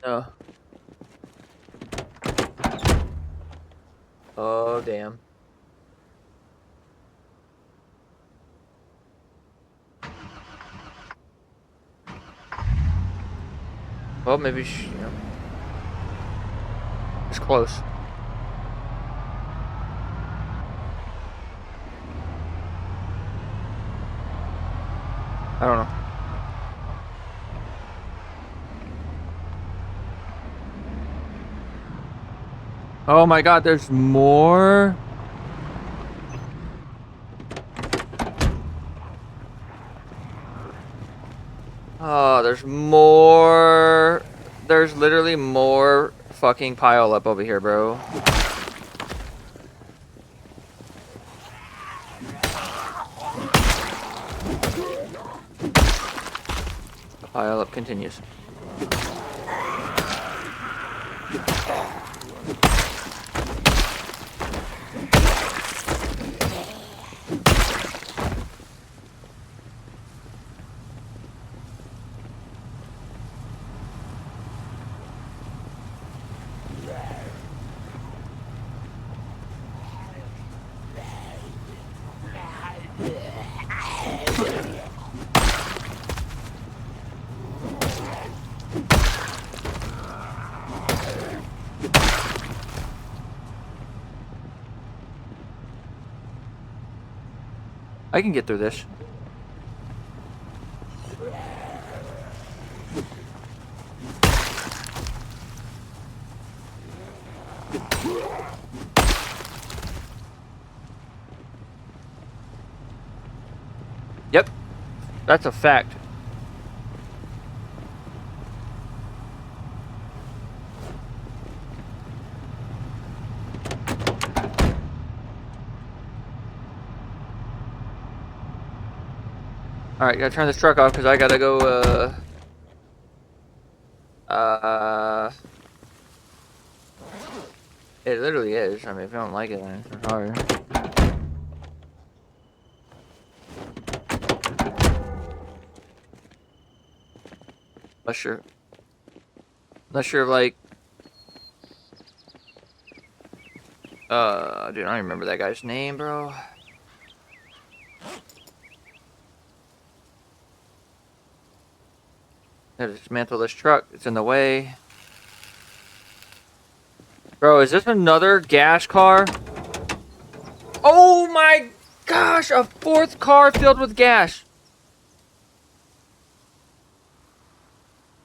Oh. Oh, damn. Well, maybe it's close. I don't know. Oh my god, there's more? Oh, there's more. There's literally more fucking pile up over here, bro. The pile up continues. I can get through this. That's a fact. All right, gotta turn this truck off because I gotta go. It literally is. I mean, if you don't like it, then it's hard. Not sure. Not sure, like. Dude, I don't even remember that guy's name, bro. Gotta dismantle this truck. It's in the way. Bro, is this another gas car? Oh my gosh! A fourth car filled with gas!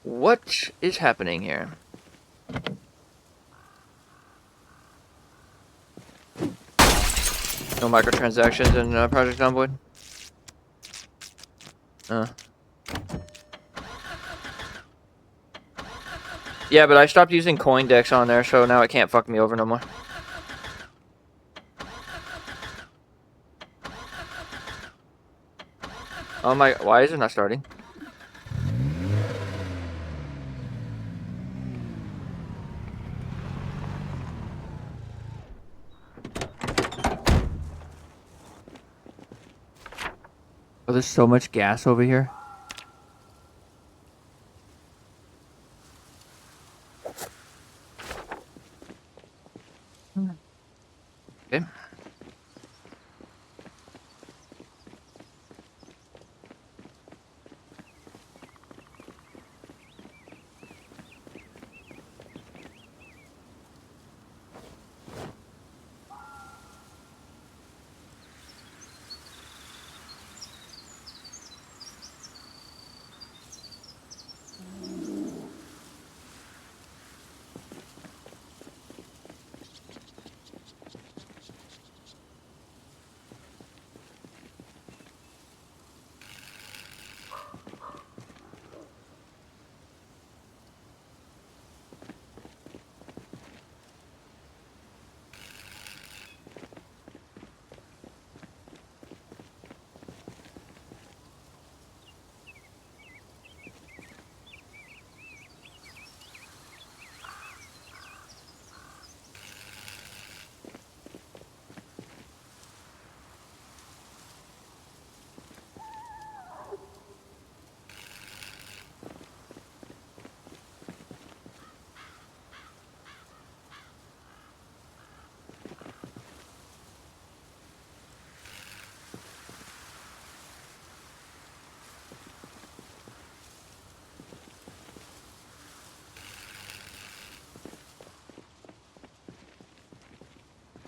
What is happening here? No microtransactions in Project Zomboid? Yeah, but I stopped using CoinDex on there, so now it can't fuck me over no more. Oh my, why is it not starting? Oh, there's so much gas over here. Okay.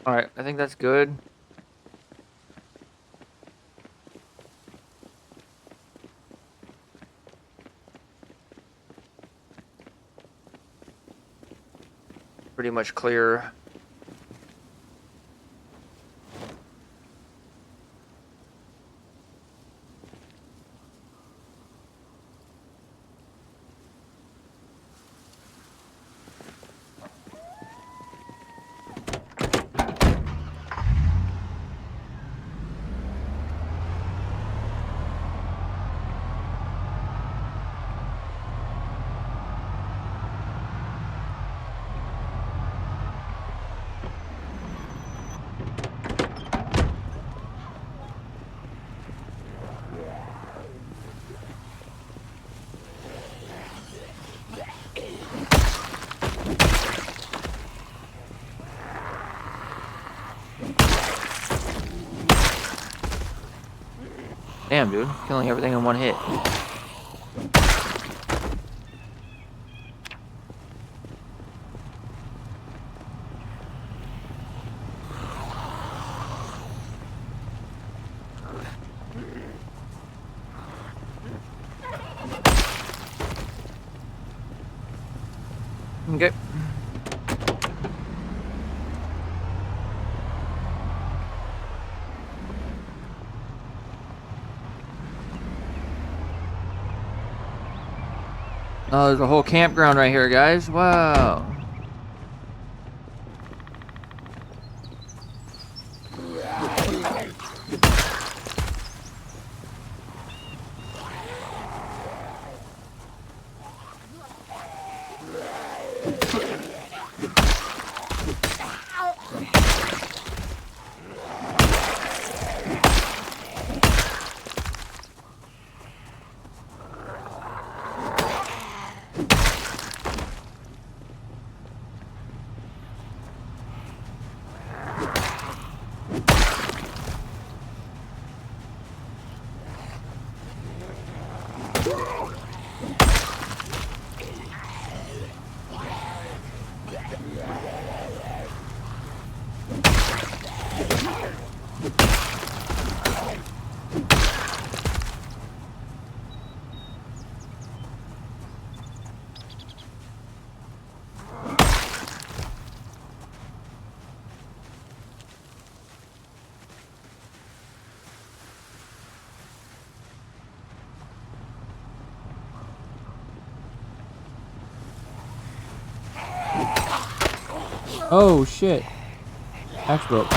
Alright, I think that's good. Pretty much clear. Damn, dude. Killing everything in one hit. Okay. Oh, there's a whole campground right here, guys. Wow. Oh shit. Axe broke.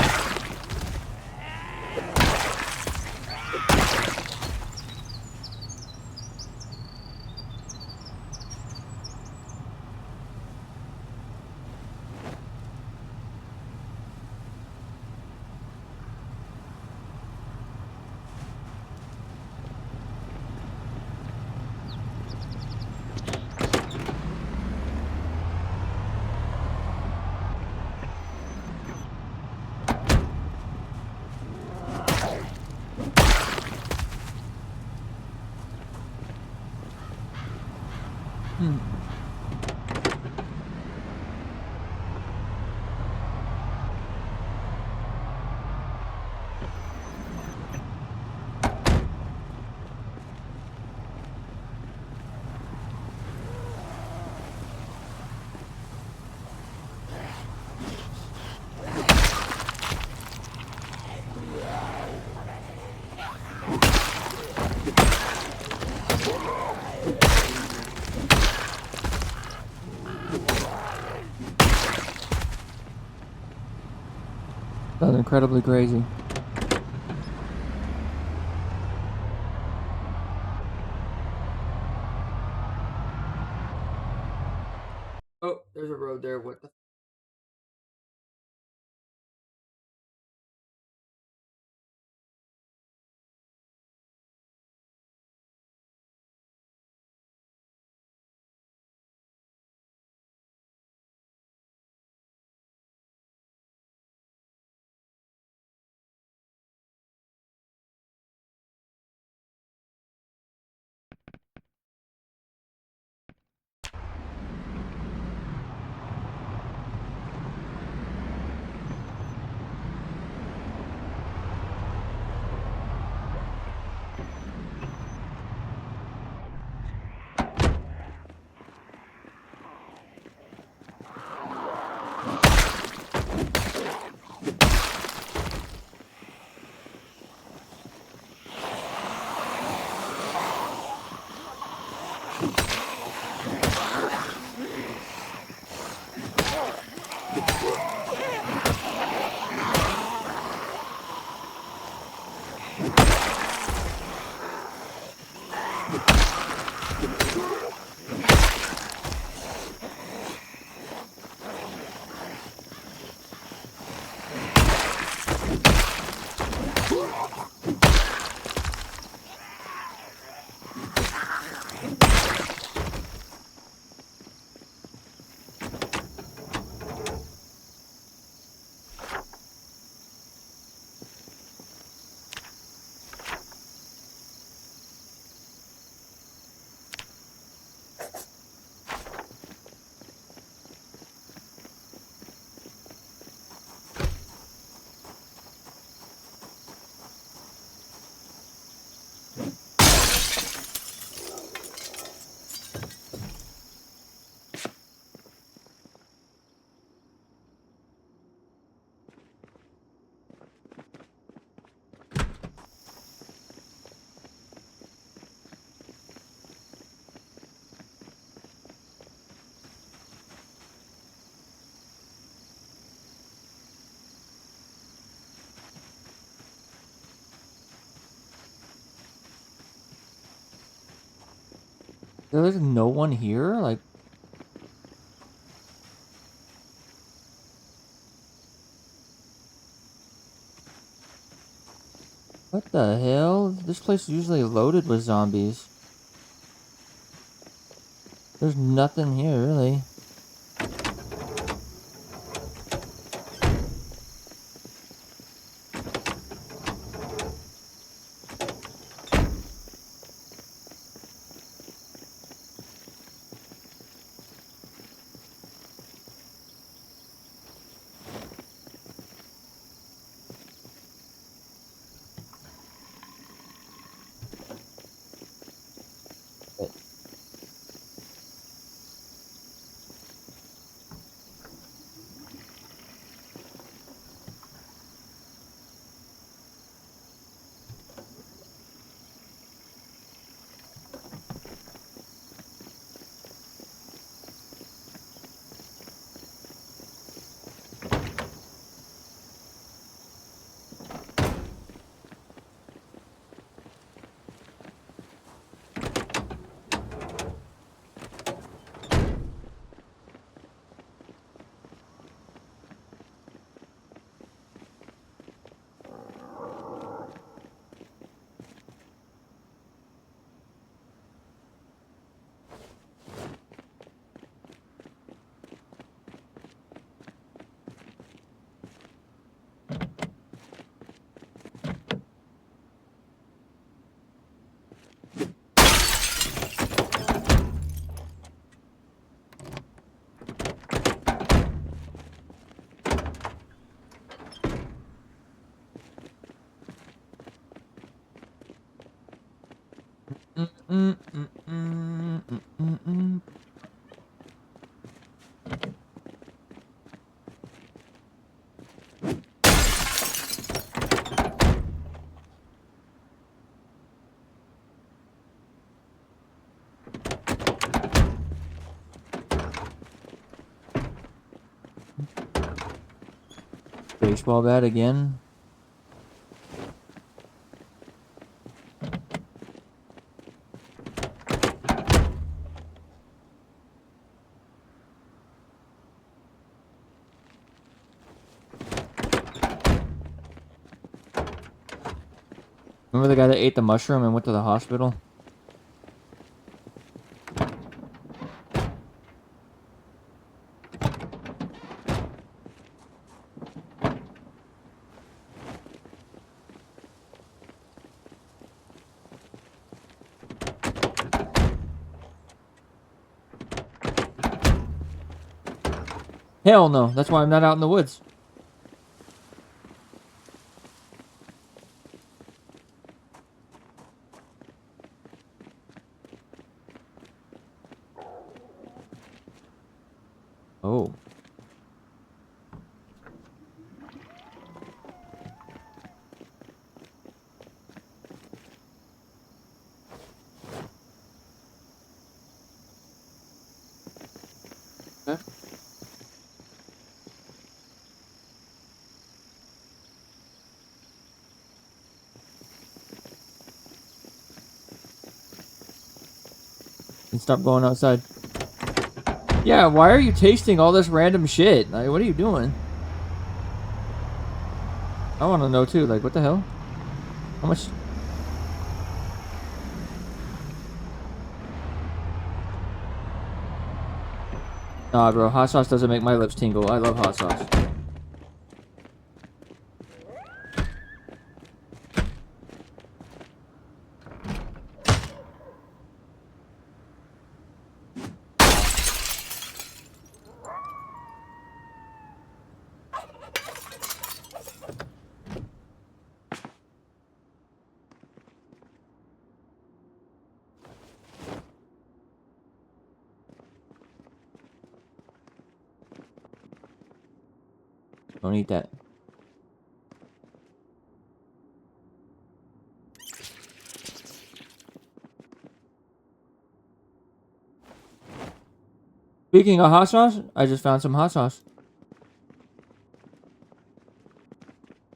That was incredibly crazy. Oh, there's a road there. What the There's no one here? Like... What the hell? This place is usually loaded with zombies. There's nothing here, really. Baseball bat again? Remember the guy that ate the mushroom and went to the hospital? Hell no, that's why I'm not out in the woods. Oh. Okay. And stop going outside. Yeah, why are you tasting all this random shit? Like, what are you doing? I want to know too. Like, what the hell? How much? Nah, bro. Hot sauce doesn't make my lips tingle. I love hot sauce. Don't eat that. Speaking of hot sauce, I just found some hot sauce.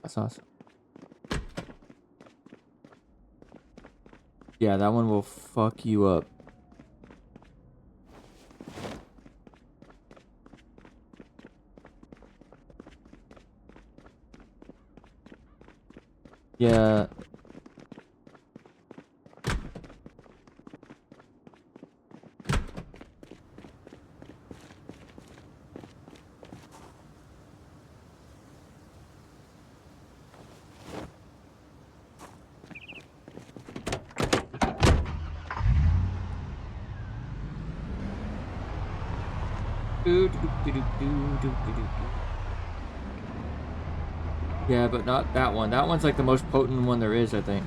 Hot sauce. Yeah, that one will fuck you up. Yeah. Yeah, but not that one. That one's like the most potent one there is, I think.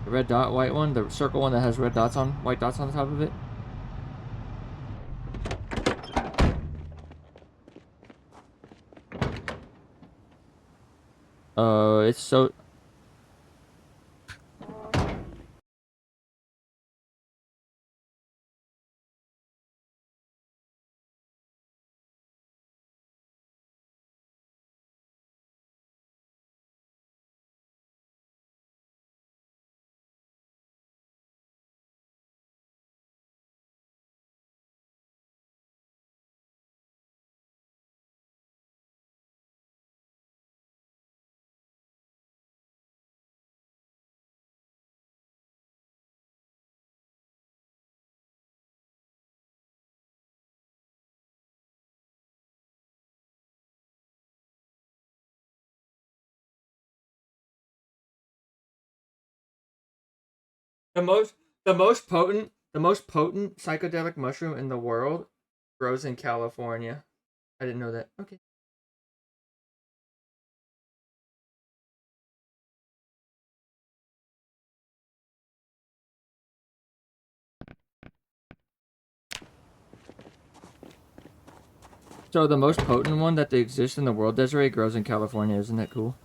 The red dot white one, the circle one that has red dots on, white dots on the top of it. It's so. The most the most potent psychedelic mushroom in the world grows in California. I didn't know that. Okay. So the most potent one that exists in the world, Desiree, grows in California. Isn't that cool?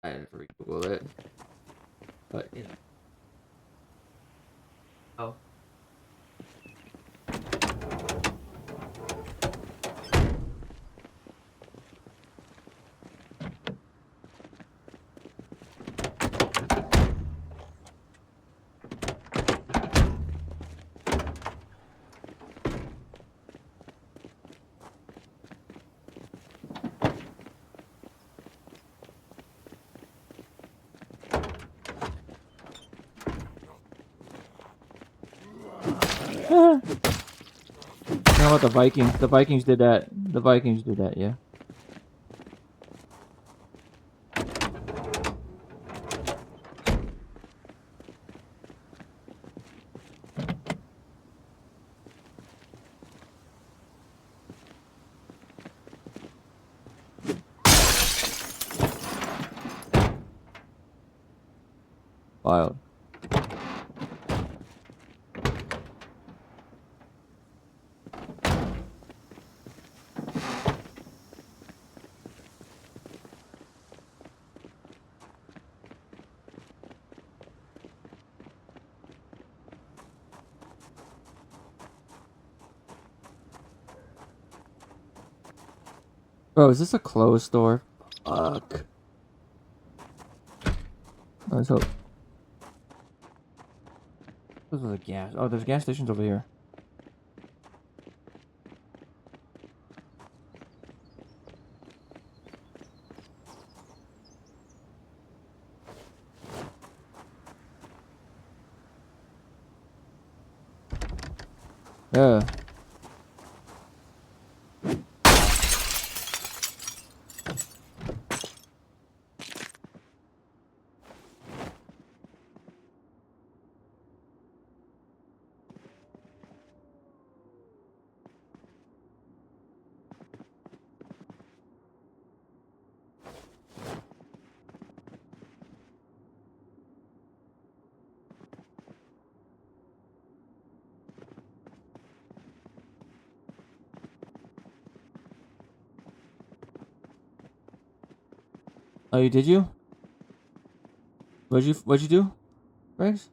I had to Google it, but you know. Oh. You know what? The Vikings. The Vikings did that. The Vikings did that. Yeah. Wild. Bro, is this a closed store? Fuck. Let's hope. This is a gas. Oh, there's gas stations over here. Yeah. Oh, you did you? What'd you do, Rex?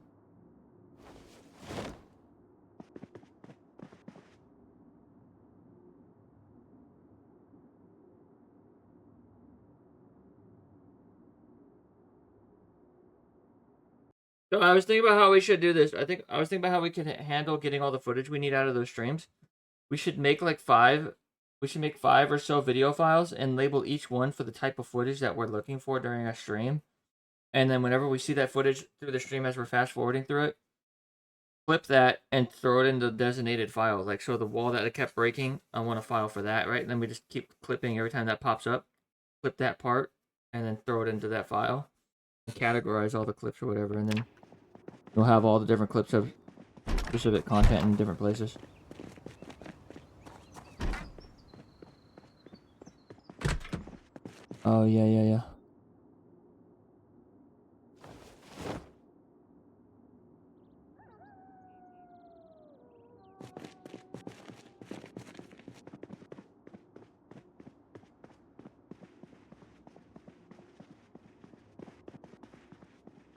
So I was thinking about how we should do this. I was thinking about how we could handle getting all the footage we need out of those streams. We should make like 5 we should make 5 or so video files and label each one for the type of footage that we're looking for during our stream. And then whenever we see that footage through the stream as we're fast forwarding through it, clip that and throw it in the designated file. Like, so the wall that it kept breaking, I want a file for that, right? And then we just keep clipping every time that pops up, clip that part, and then throw it into that file. And categorize all the clips or whatever, and then you'll have all the different clips of specific content in different places. Oh, yeah.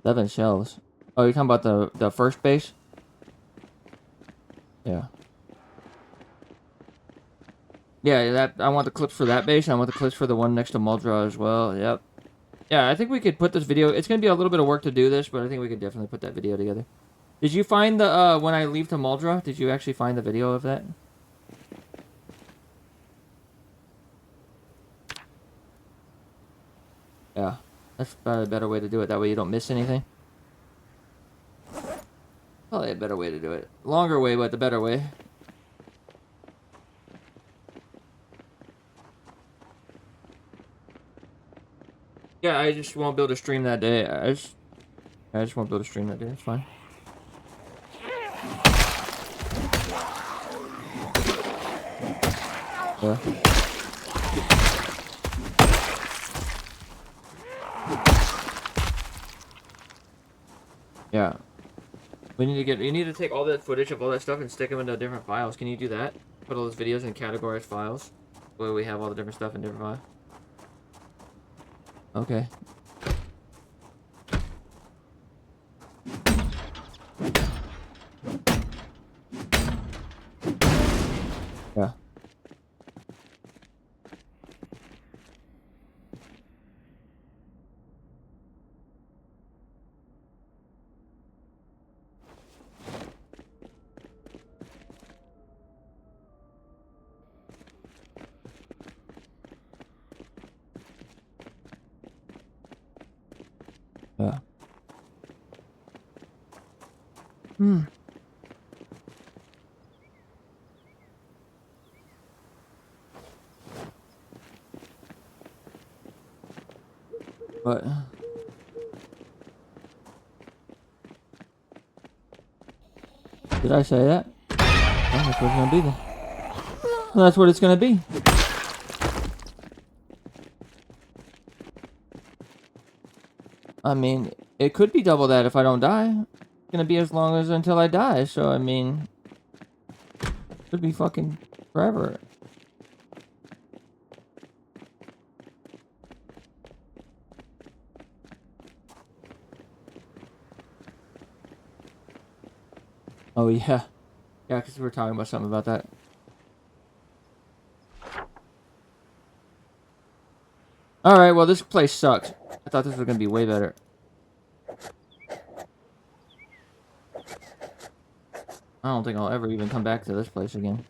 11 shells. Oh, you're talking about the first base? Yeah. Yeah, that I want the clips for that base, and I want the clips for the one next to Muldra as well. Yep. Yeah, I think we could put this video. It's gonna be a little bit of work to do this, but I think we could definitely put that video together. Did you find the when I leave to Muldra? Did you actually find the video of that? Yeah, that's probably a better way to do it. That way you don't miss anything. Probably a better way to do it. Longer way, but the better way. Yeah, I just won't be able to stream that day. I just won't be able to stream that day. It's fine. Yeah. Yeah. You need to take all that footage of all that stuff and stick them into different files. Can you do that? Put all those videos in categorized files where we have all the different stuff in different files. Okay. Yeah. Yeah. Hmm. But did I say that? Well, that's what it's gonna be then. Well, that's what it's gonna be. I mean, it could be double that if I don't die. It's gonna be as long as until I die, so I mean, could be fucking forever. Oh yeah, yeah, because we were talking about something about that. All right, well this place sucks. I thought this was gonna be way better. I don't think I'll ever even come back to this place again.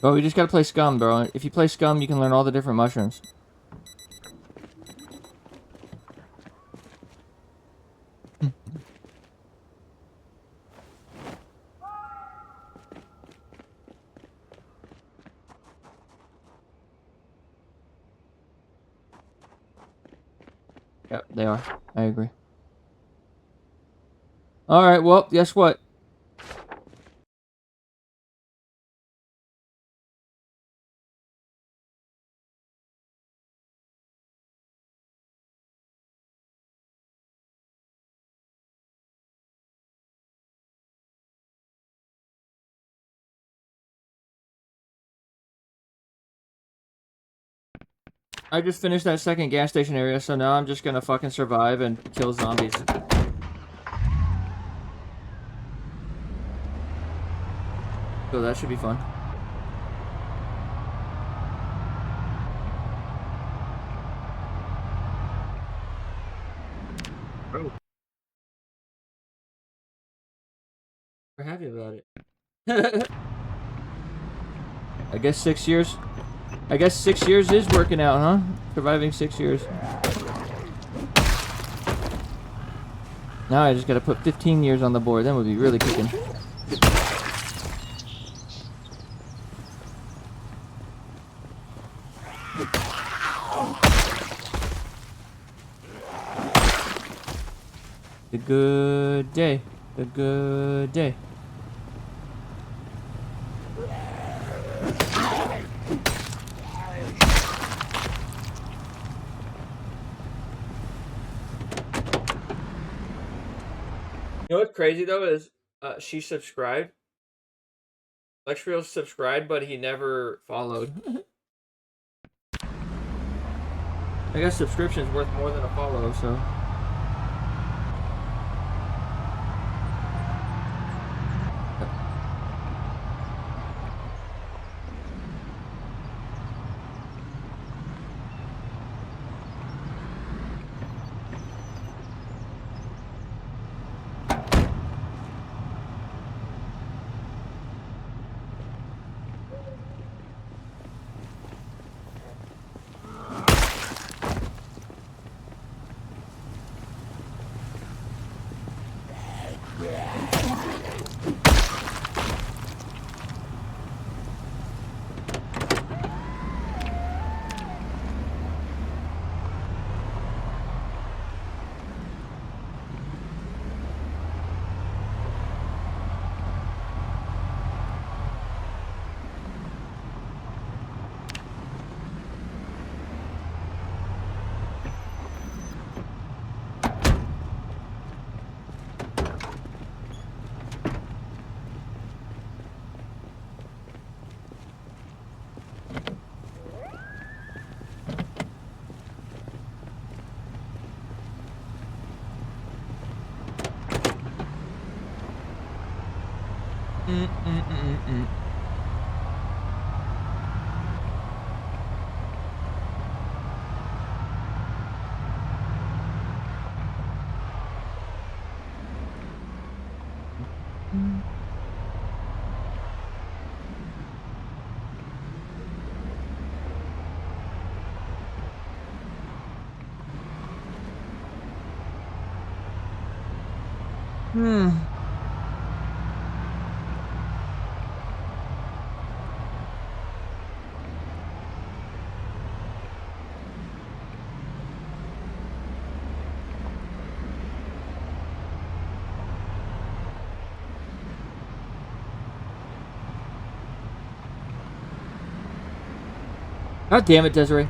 Oh, you just gotta play Scum, bro. If you play Scum, you can learn all the different mushrooms. Yep, they are. I agree. All right, well, guess what? I just finished that second gas station area, so now I'm just gonna fucking survive and kill zombies. So that should be fun. Oh. We're happy about it. I guess 6 years. I guess 6 years is working out, huh? Surviving 6 years. Now I just gotta put 15 years on the board. Then we'll be really kicking. A good day. A good day. You know what's crazy though is she subscribed. Lexreal subscribed, but he never followed. I guess subscription's worth more than a follow, so. God damn it, Desiree.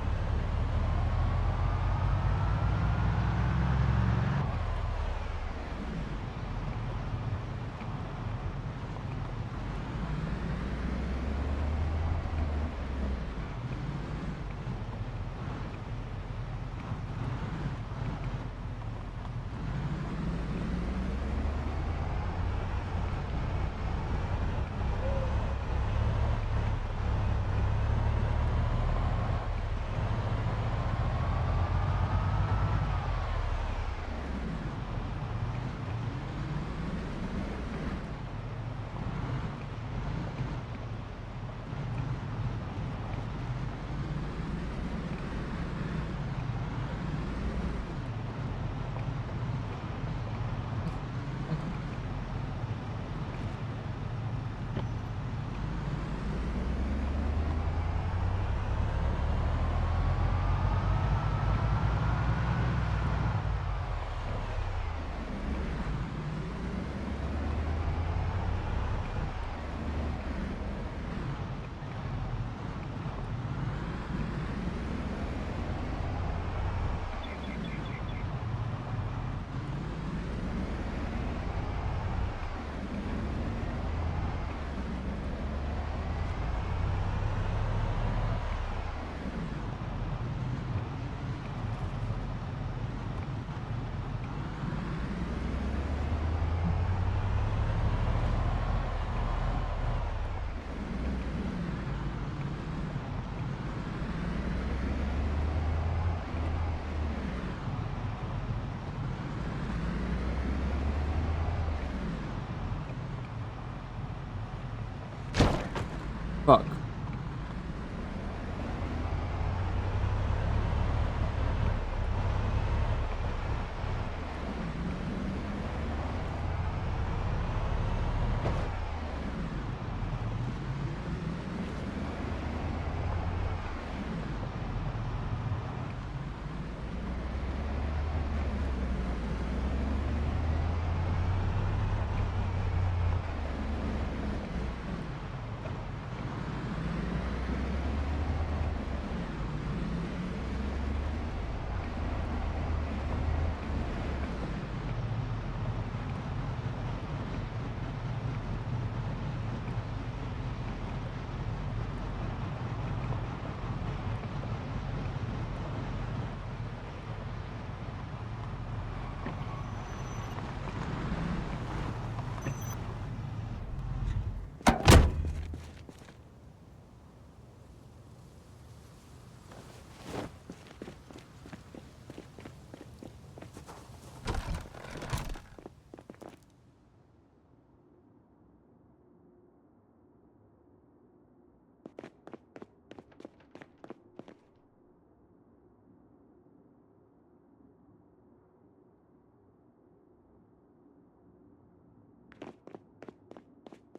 Fuck.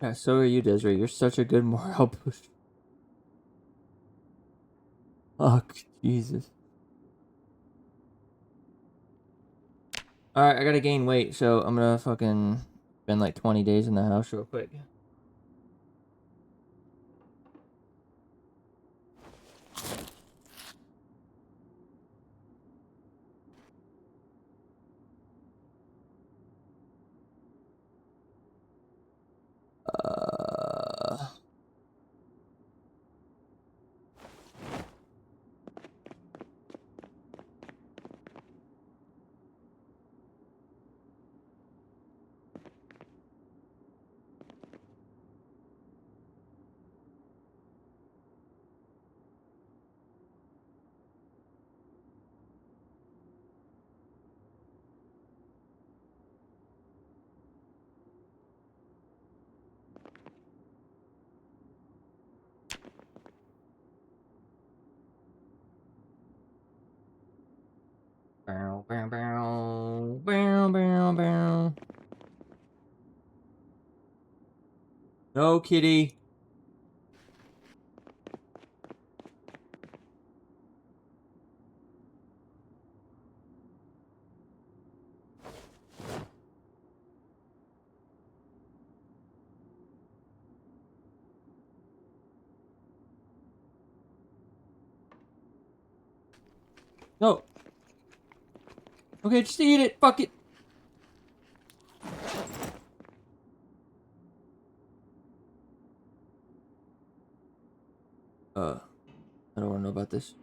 Yeah, so are you, Desiree. You're such a good morale boost. Fuck, Jesus. Alright, I gotta gain weight, so I'm gonna fucking spend like 20 days in the house real quick. Uh... Bow, bow, bow, bow, bow, bow. No, kitty. No. Okay, just eat it. Fuck it. I don't want to know about this.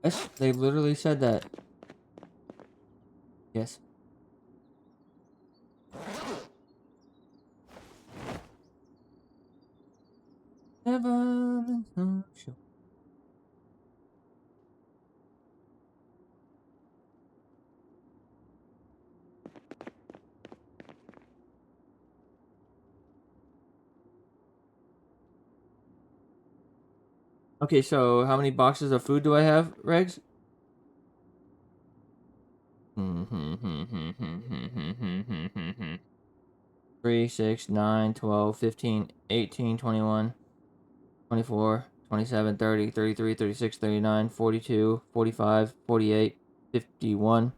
Yes, they literally said that. Yes. Never been so sure. Okay, so how many boxes of food do I have, Regs? 3, 6, 9, 12, 15, 18, 21, 24, 27, 30, 33, 36, 39, 42, 45, 48, 51,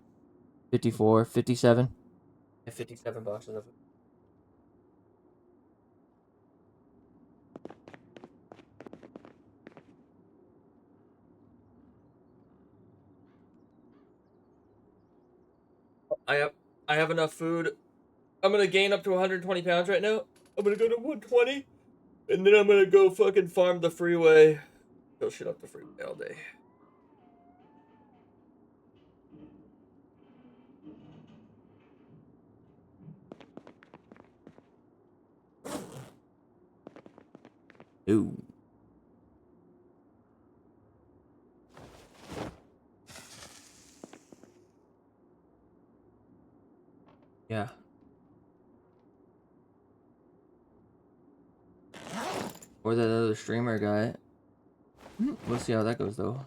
54, 57. I have 57 boxes of food. I have I have enough food. I'm gonna gain up to 120 pounds right now. I'm gonna go to 120, and then I'm gonna go fucking farm the freeway. Go shit up the freeway all day. Ooh. Yeah. Or that other streamer guy. We'll see how that goes though.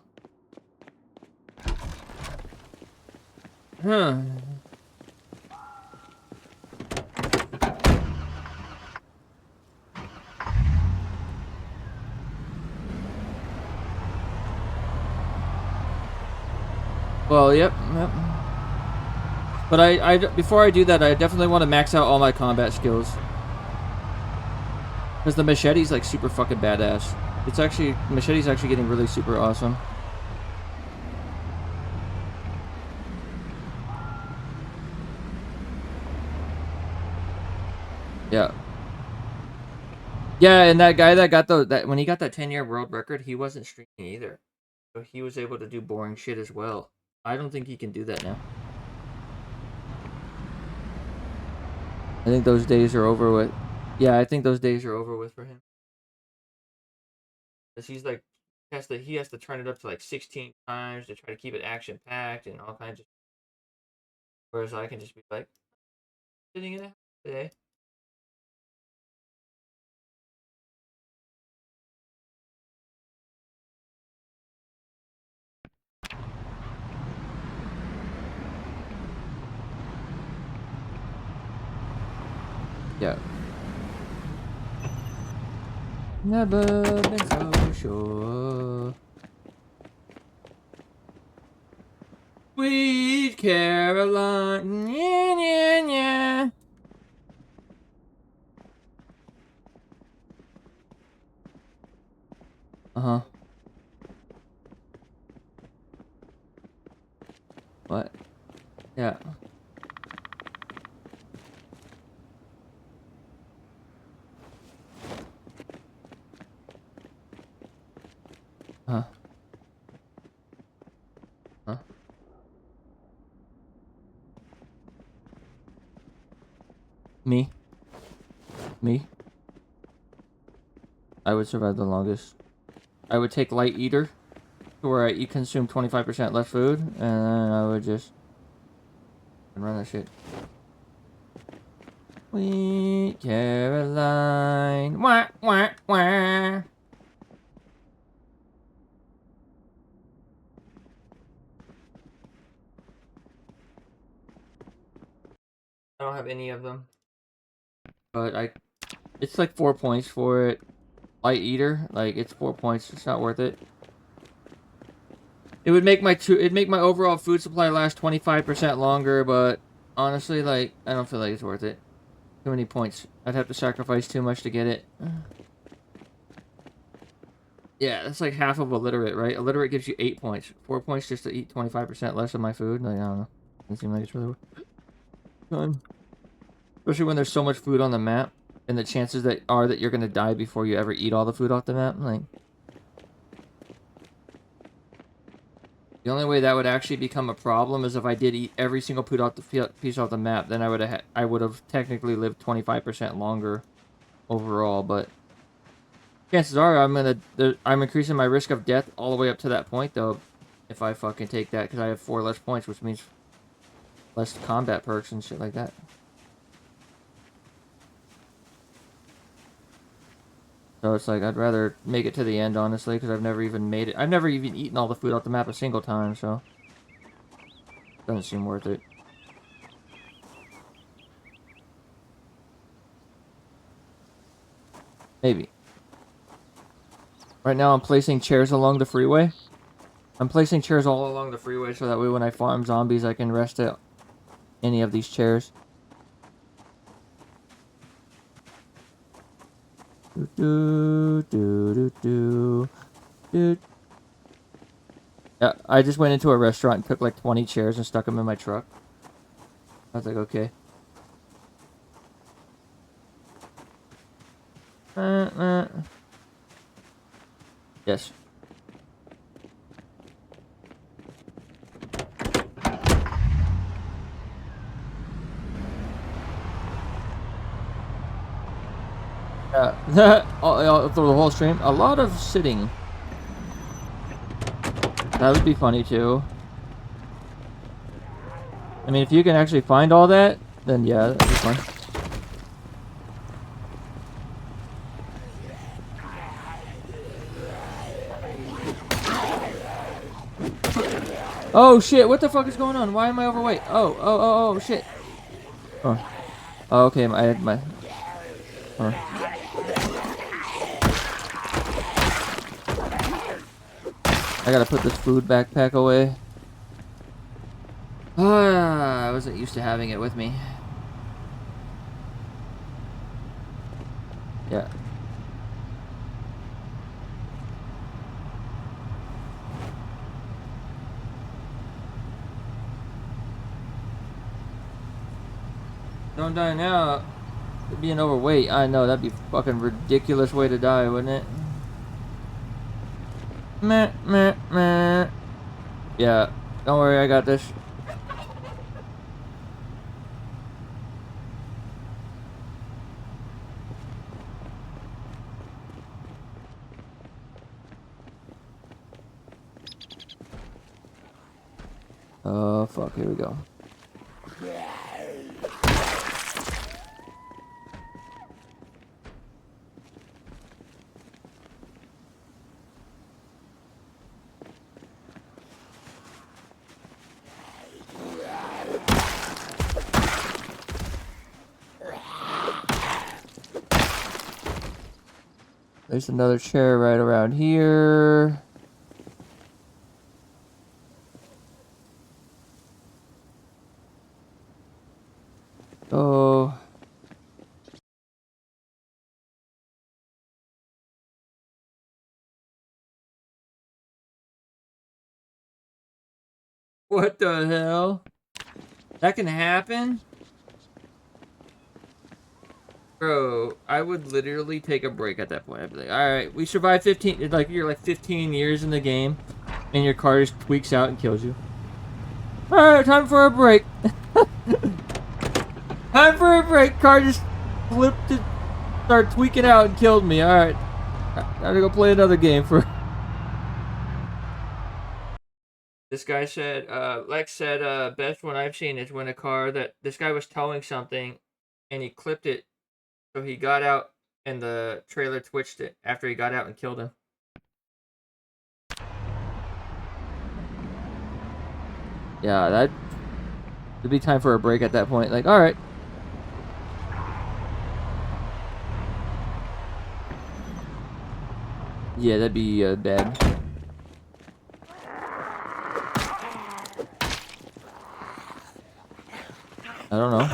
Huh. Well, yep. But before I do that, I definitely want to max out all my combat skills. Because the machete's like super fucking badass. Machete's actually getting really super awesome. Yeah. Yeah, and that guy that got when he got that 10-year world record, he wasn't streaming either. So he was able to do boring shit as well. I don't think he can do that now. I think those days are over with. Yeah, I think those days are over with for him. Because he's like, he has to turn it up to like 16 times to try to keep it action packed and all kinds of. Whereas I can just be like, sitting in a house today. Yeah. Never been so sure. Sweet Caroline. Yeah, yeah, yeah. Uh-huh. What? Yeah. Huh. Huh. Me? Me? I would survive the longest. I would take light eater to where I consume 25% less food, and then I would just run that shit. Sweet Caroline. Wah, wah, wah. I don't have any of them. But it's like 4 points for it. Light eater, like it's 4 points. It's not worth it. It would make it'd make my overall food supply last 25% longer, but honestly, like I don't feel like it's worth it. Too many points. I'd have to sacrifice too much to get it. Yeah, that's like half of illiterate, right? Illiterate gives you 8 points. 4 points just to eat 25% less of my food. Like, I don't know. Doesn't seem like it's really fun. Especially when there's so much food on the map, and the chances that you're gonna die before you ever eat all the food off the map. Like, The only way that would actually become a problem is if I did eat every single piece off the map. Then I would have technically lived 25% longer overall. But chances are I'm increasing my risk of death all the way up to that point though. If I fucking take that, because I have 4 less points, which means less combat perks and shit like that. So it's like, I'd rather make it to the end, honestly, because I've never even made it. I've never even eaten all the food off the map a single time, so doesn't seem worth it. Maybe. Right now I'm placing chairs along the freeway. I'm placing chairs all along the freeway so that way when I farm zombies I can rest at any of these chairs. Yeah, I just went into a restaurant and took like 20 chairs and stuck them in my truck. I was like, okay. Yes. Through the whole stream, a lot of sitting. That would be funny too. I mean, if you can actually find all that, then yeah, that'd be fun. Oh shit, what the fuck is going on? Why am I overweight? Oh, shit. Oh, okay, I had my... I gotta put this food backpack away. I wasn't used to having it with me. Yeah. Don't die now. Being overweight, I know, that'd be a fucking ridiculous way to die, wouldn't it? Meh, meh, meh. Yeah, don't worry, I got this. Oh, fuck, here we go. There's another chair right around here. Oh. What the hell? That can happen? Bro, I would literally take a break at that point. I'd be like, alright, we survived 15, like, you're like 15 years in the game, and your car just tweaks out and kills you. Alright, time for a break. Time for a break. Car just flipped it, started tweaking out and killed me. Alright. Gotta go play another game for... This guy said, Lex said, best one I've seen is when a car that, this guy was towing something, and he clipped it, so he got out, and the trailer twitched it after he got out and killed him. Yeah, it'd be time for a break at that point. Like, alright. Yeah, that'd be bad. I don't know.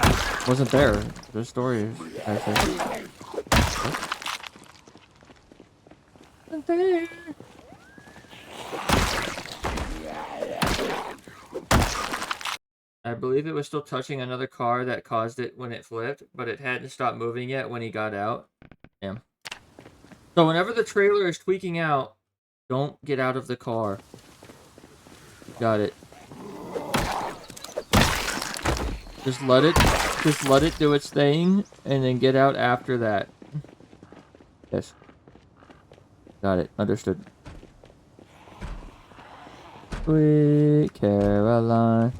Wasn't there. The story is, I think. Wasn't there. I believe it was still touching another car that caused it when it flipped, but it hadn't stopped moving yet when he got out. Damn. So whenever the trailer is tweaking out, don't get out of the car. Got it. Just let it do its thing, and then get out after that. Yes. Got it. Understood. Sweet Caroline.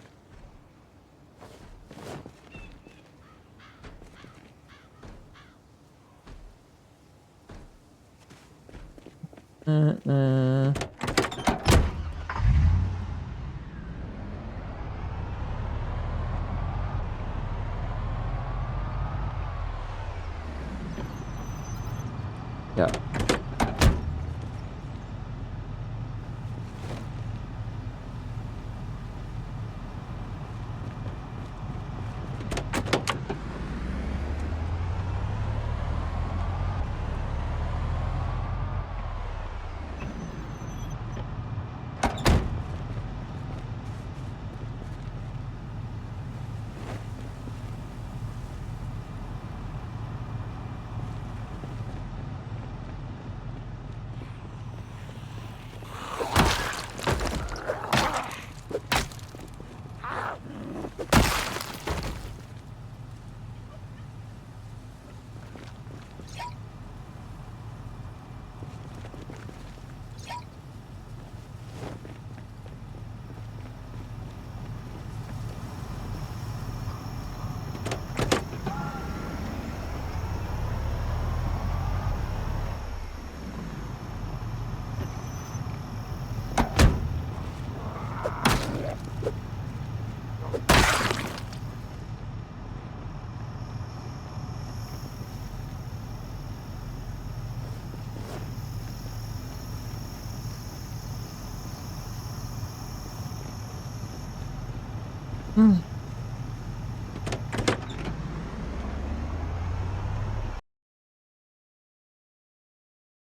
Yeah.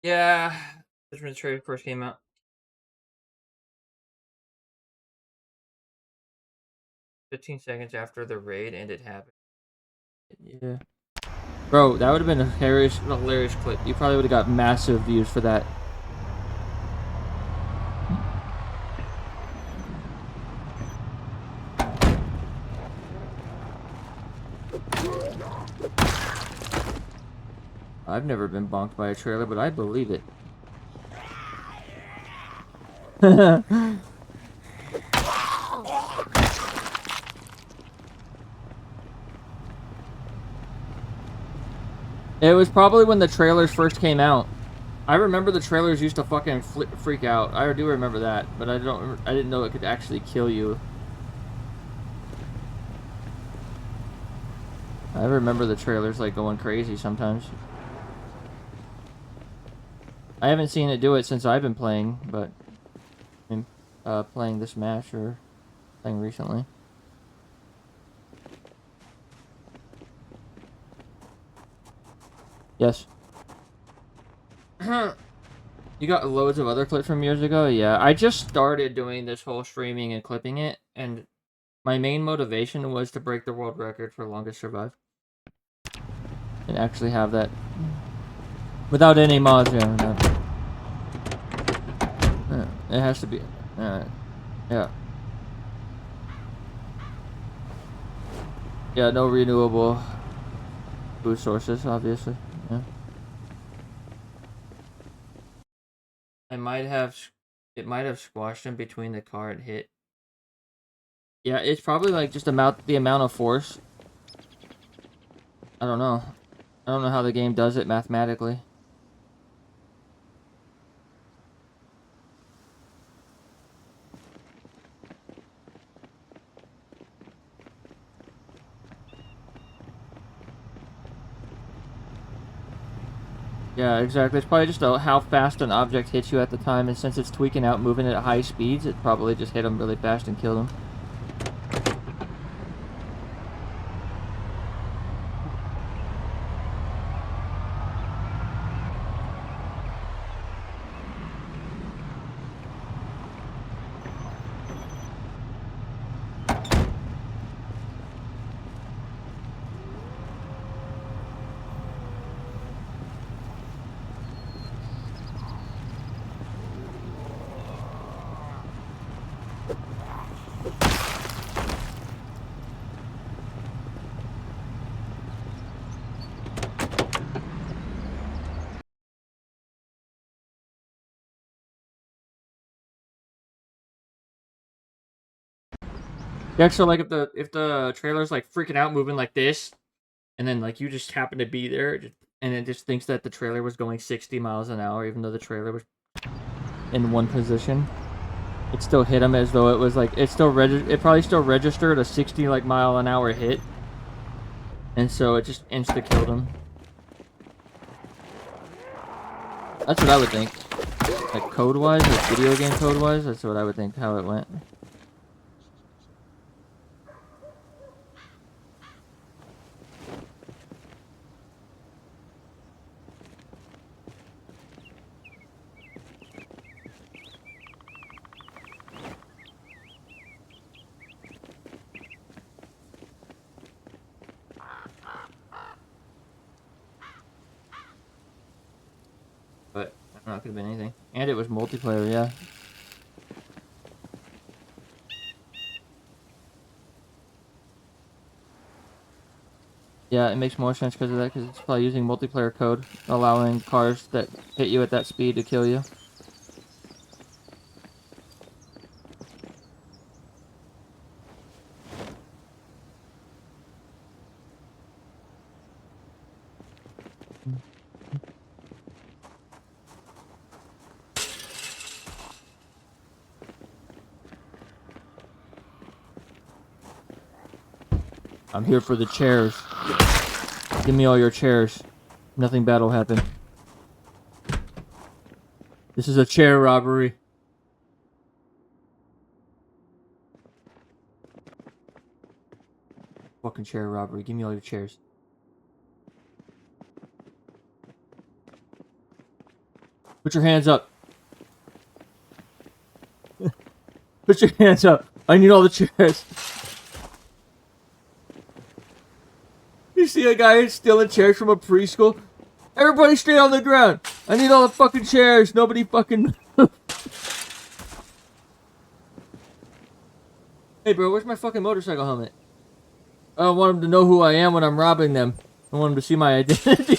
Yeah. Judgment Trade first came out. 15 seconds after the raid and it happened. Yeah. Bro, that would have been a hilarious clip. You probably would have got massive views for that. I've never been bonked by a trailer, but I believe it. It was probably when the trailers first came out. I remember the trailers used to fucking freak out. I do remember that, but I didn't know it could actually kill you. I remember the trailers like going crazy sometimes. I haven't seen it do it since I've been playing, but I'm playing this match or playing recently. Yes. You got loads of other clips from years ago? Yeah, I just started doing this whole streaming and clipping it, and my main motivation was to break the world record for longest survive. And actually have that. Without any mods, yeah. No. It has to be. Yeah. Yeah, no renewable food sources, obviously. Yeah. It might have squashed him between the car and hit. Yeah, it's probably like just the amount of force. I don't know. I don't know how the game does it mathematically. Yeah, exactly. It's probably just how fast an object hits you at the time, and since it's tweaking out, moving it at high speeds, it probably just hit him really fast and killed him. Yeah, so like if the trailer's like freaking out, moving like this, and then like you just happen to be there, and it just thinks that the trailer was going 60 miles an hour, even though the trailer was in one position, it still hit him as though it was like it probably still registered a 60 like mile an hour hit, and so it just insta killed him. That's what I would think. Like code wise, like video game code wise, that's what I would think how it went. But I don't know, it could have been anything. And it was multiplayer, yeah. Yeah, it makes more sense because of that, because it's probably using multiplayer code, allowing cars that hit you at that speed to kill you. I'm here for the chairs. Give me all your chairs. Nothing bad will happen. This is a chair robbery. Fucking chair robbery. Give me all your chairs. Put your hands up. Put your hands up. I need all the chairs. You see a guy stealing chairs from a preschool? Everybody stay on the ground. I need all the fucking chairs. Nobody fucking... Hey bro, where's my fucking motorcycle helmet? I don't want them to know who I am when I'm robbing them. I want them to see my identity.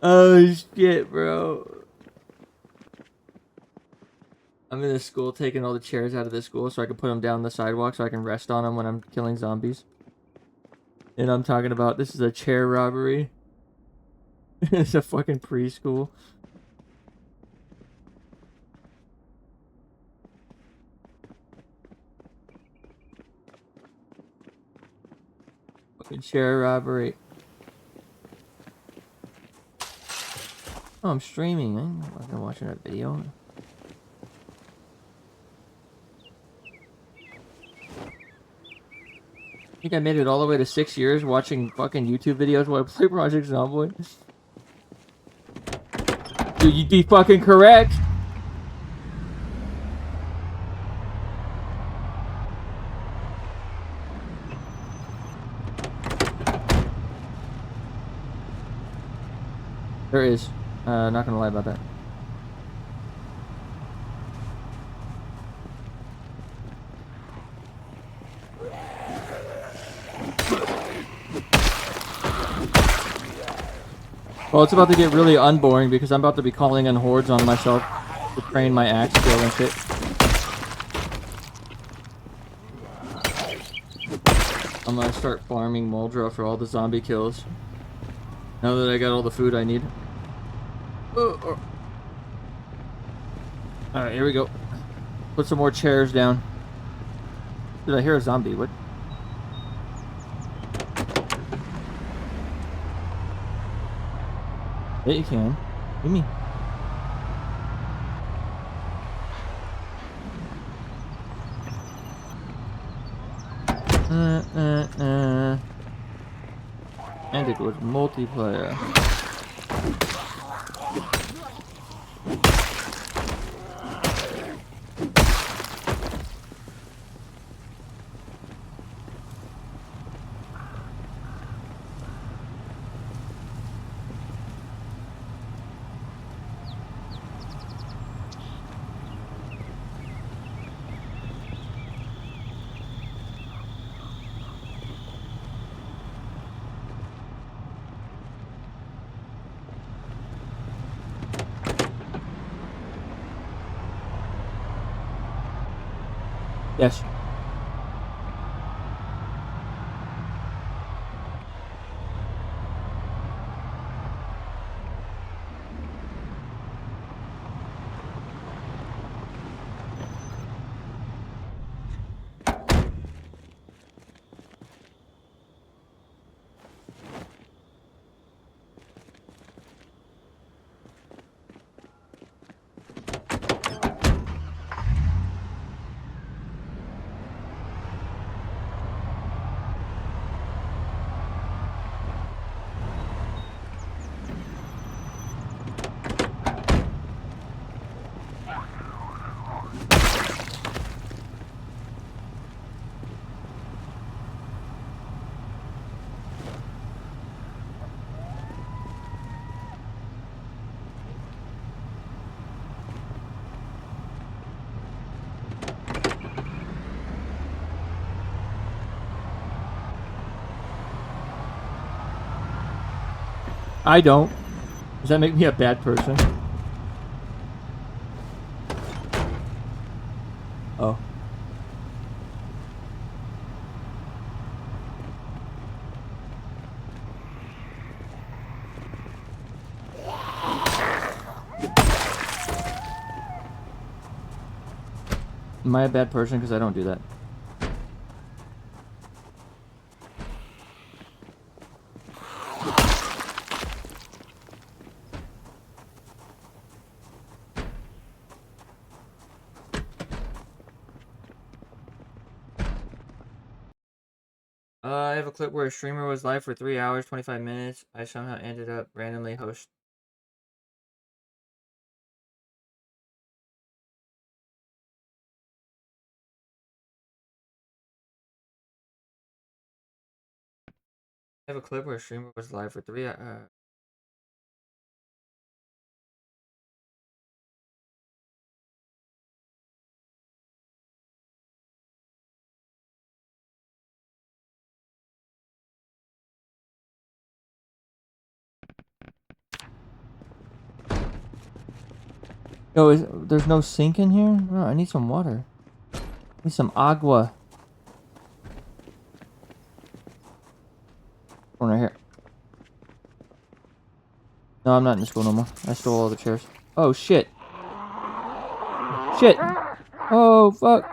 Oh shit, bro. I'm in the school taking all the chairs out of the school so I can put them down the sidewalk so I can rest on them when I'm killing zombies. And I'm talking about this is a chair robbery. It's a fucking preschool. Fucking chair robbery. Oh, I'm streaming. I'm fucking watching that video. I think I made it all the way to 6 years watching fucking YouTube videos while I play Project Zomboid. Dude, you'd be fucking correct. There is. Not gonna lie about that. Well, it's about to get really unboring because I'm about to be calling in hordes on myself to train my axe skill and shit. I'm gonna start farming Muldra for all the zombie kills. Now that I got all the food I need. Alright, here we go. Put some more chairs down. Did I hear a zombie? What? Yeah, you can. Give me. And it was multiplayer. Yes. I don't. Does that make me a bad person? Oh. Am I a bad person because I don't do that? I have a clip where a streamer was live for 3 hours, 25 minutes. I somehow ended up randomly host. I have a clip where a streamer was live for 3 hours. No, there's no sink in here? No, I need some water. I need some agua. One right here. No, I'm not in the school no more. I stole all the chairs. Oh, shit. Shit. Oh, fuck.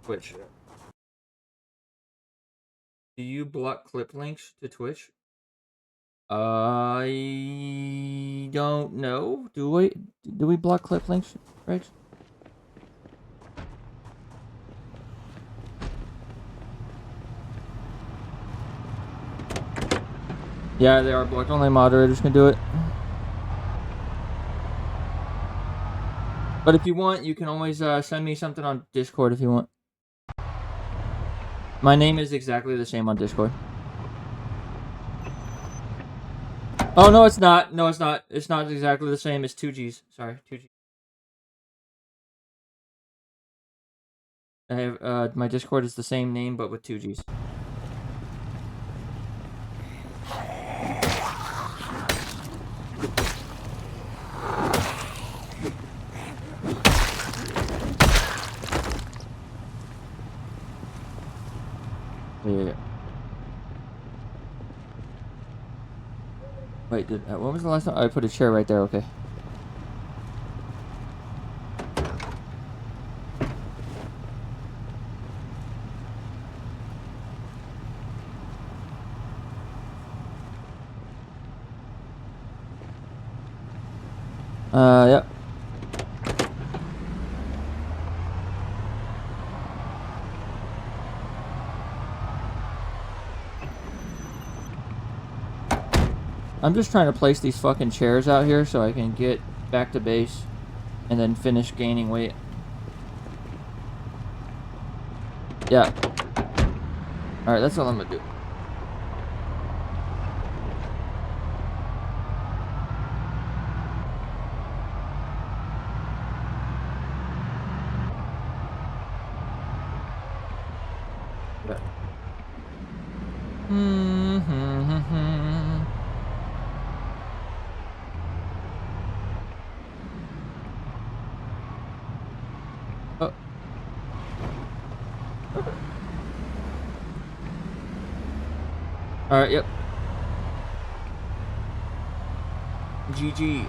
Twitch. Do you block clip links to Twitch? I don't know. Do we? Do we block clip links, Reg? Yeah, they are blocked. Only moderators can do it. But if you want, you can always send me something on Discord if you want. My name is exactly the same on Discord. Oh, no, it's not. No, it's not. It's not exactly the same. It's 2Gs. Sorry, 2G. I have, my Discord is the same name, but with 2Gs. Yeah. Wait, when was the last time? I put a chair right there, okay. Yep. I'm just trying to place these fucking chairs out here so I can get back to base and then finish gaining weight. Yeah. Alright, that's all I'm gonna do. All right. Yep. GG.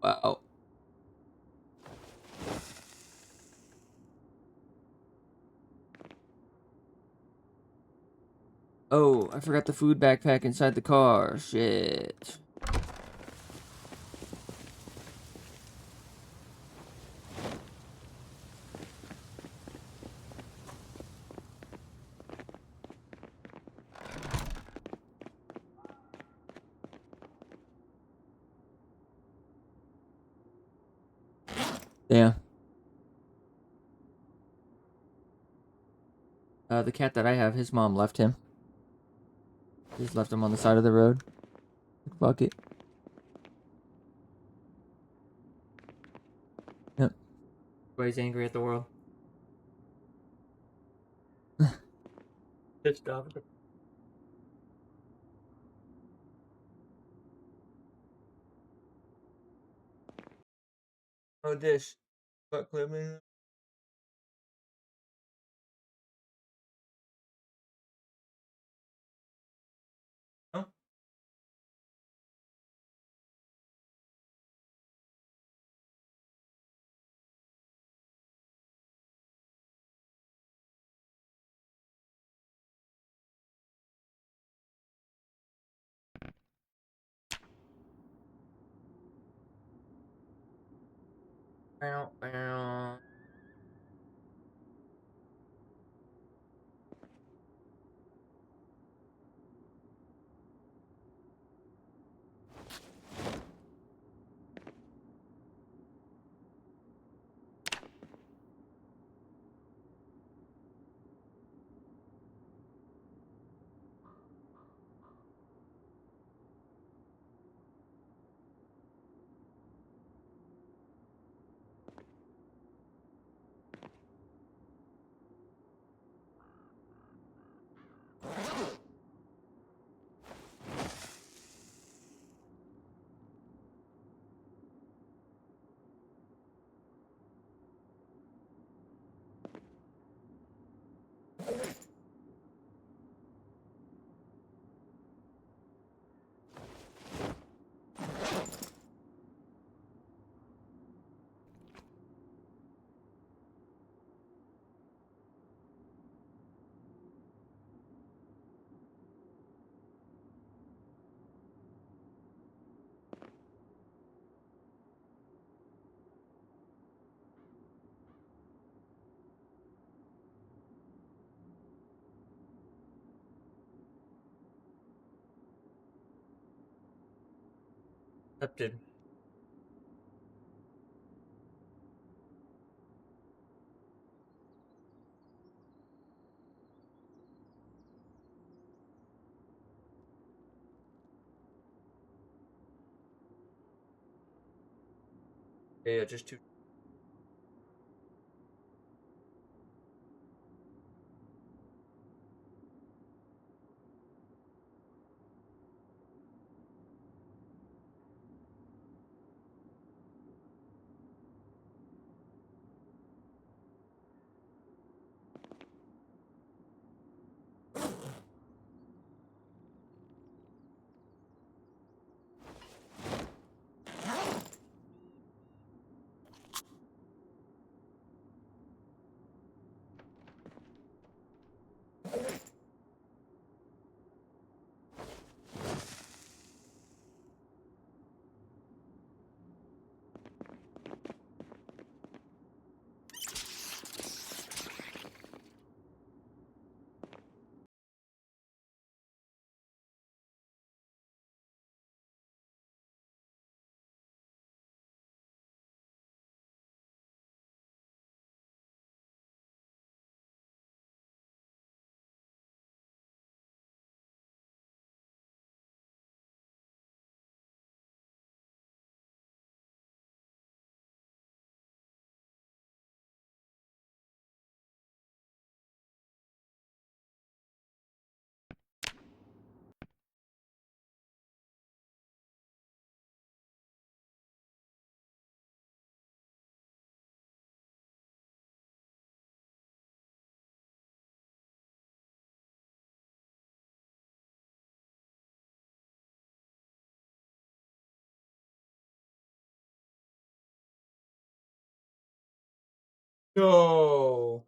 Wow. Oh, I forgot the food backpack inside the car. Shit. Damn. The cat that I have, his mom left him. Just left him on the side of the road. Fuck it. Yep. Everybody's angry at the world. Pissed off. Oh, dish. Fuck Clement. Oh. Bow, bow. Accepted. Yeah, just two. No.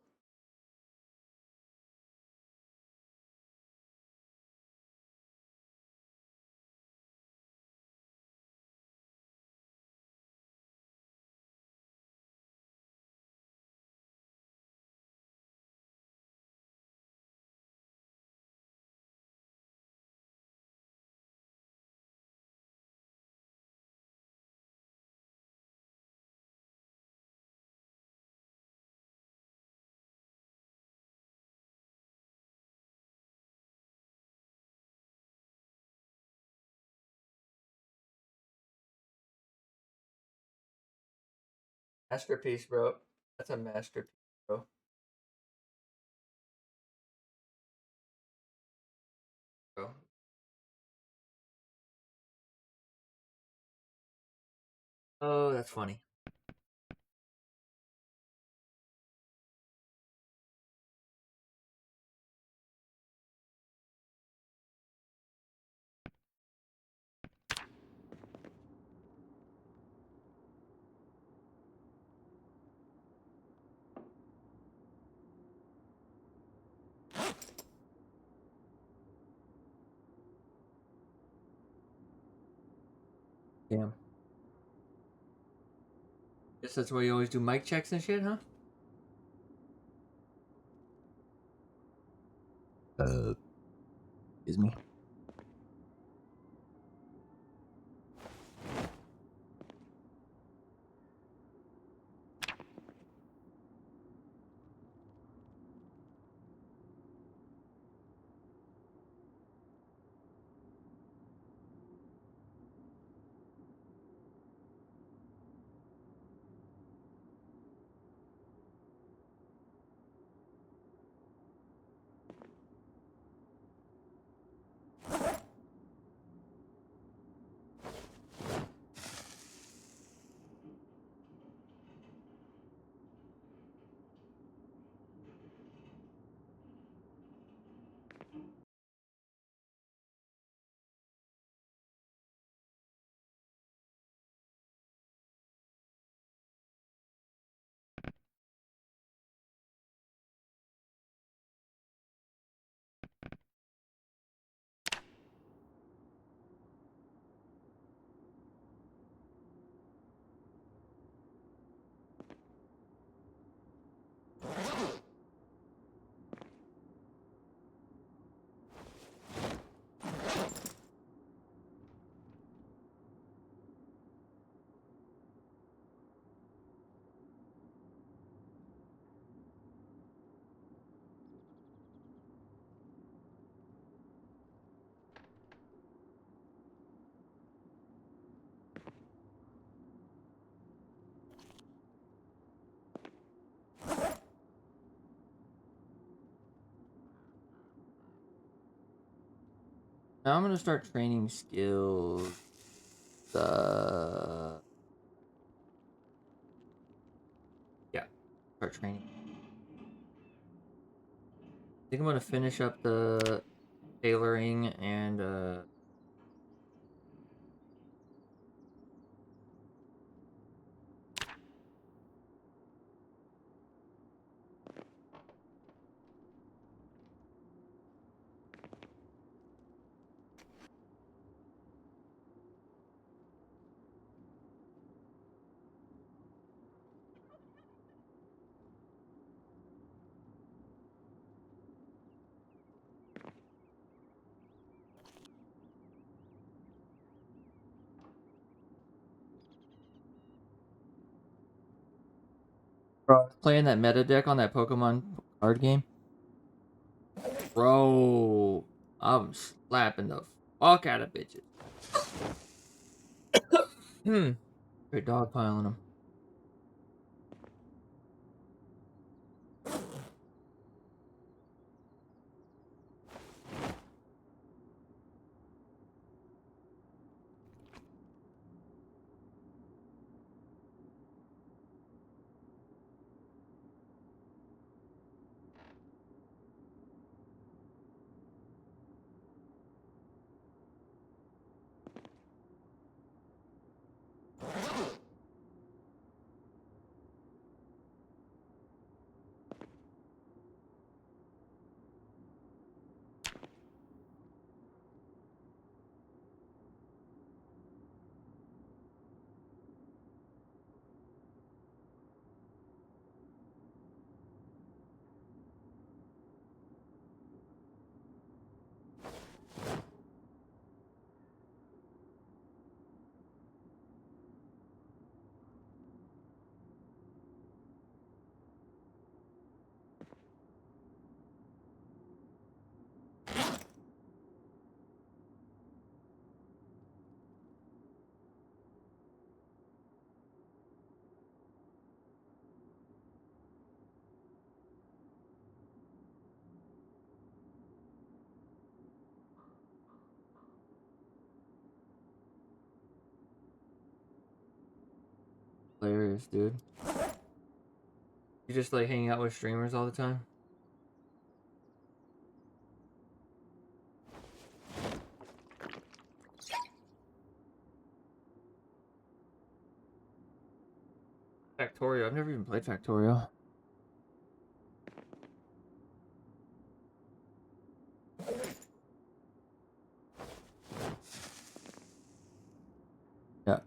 Masterpiece, bro. That's a masterpiece, bro. Bro. Oh, that's funny. Damn. Guess that's why you always do mic checks and shit, huh? Excuse me. Now I'm gonna start training skills. Yeah, start training. I think I'm gonna finish up the tailoring and bro, I was playing that meta deck on that Pokemon card game. Bro, I'm slapping the fuck out of bitches. They're dogpiling them. Hilarious, dude. You just like hanging out with streamers all the time? Factorio. I've never even played Factorio. Yeah.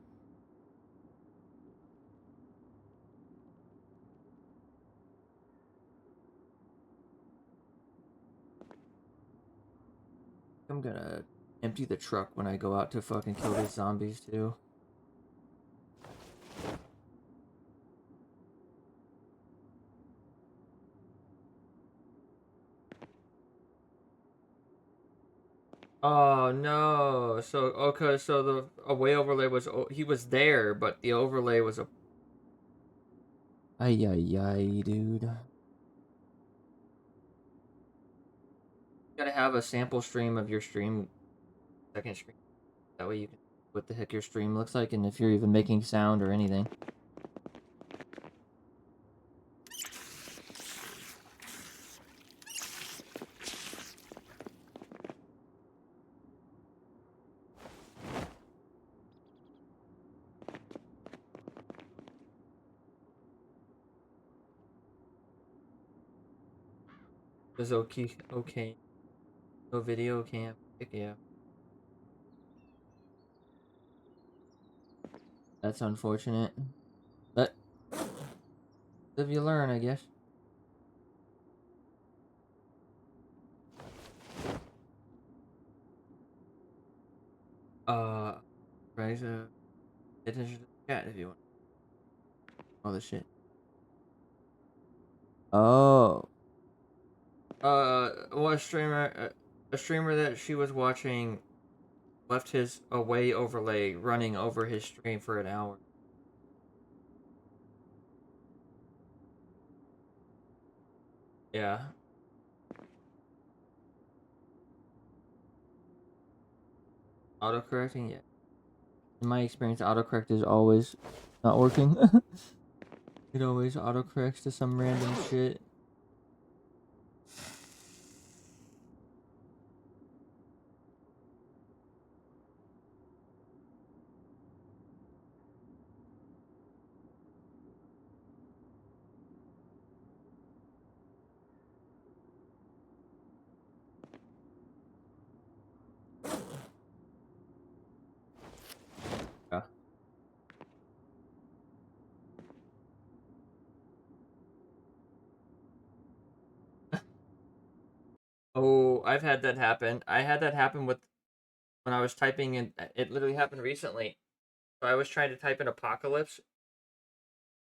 I'm gonna empty the truck when I go out to fucking kill these zombies too. Oh no! So okay, so the away overlay was he was there, but the overlay was a. Ay ay ay, dude. You gotta have a sample stream of your stream, second stream. That way you can what the heck your stream looks like, and if you're even making sound or anything. Is okay, okay. No video cam. Heck yeah. That's unfortunate. But live you learn, I guess. Right, pay attention to the chat if you want. All the shit. Oh. One streamer, a streamer that she was watching left his away overlay running over his stream for an hour. Yeah. Autocorrecting, yeah. In my experience, autocorrect is always not working. It always autocorrects to some random shit. Yeah. Oh, I've had that happen. I had that happen with when I was typing in. It literally happened recently. So I was trying to type in apocalypse,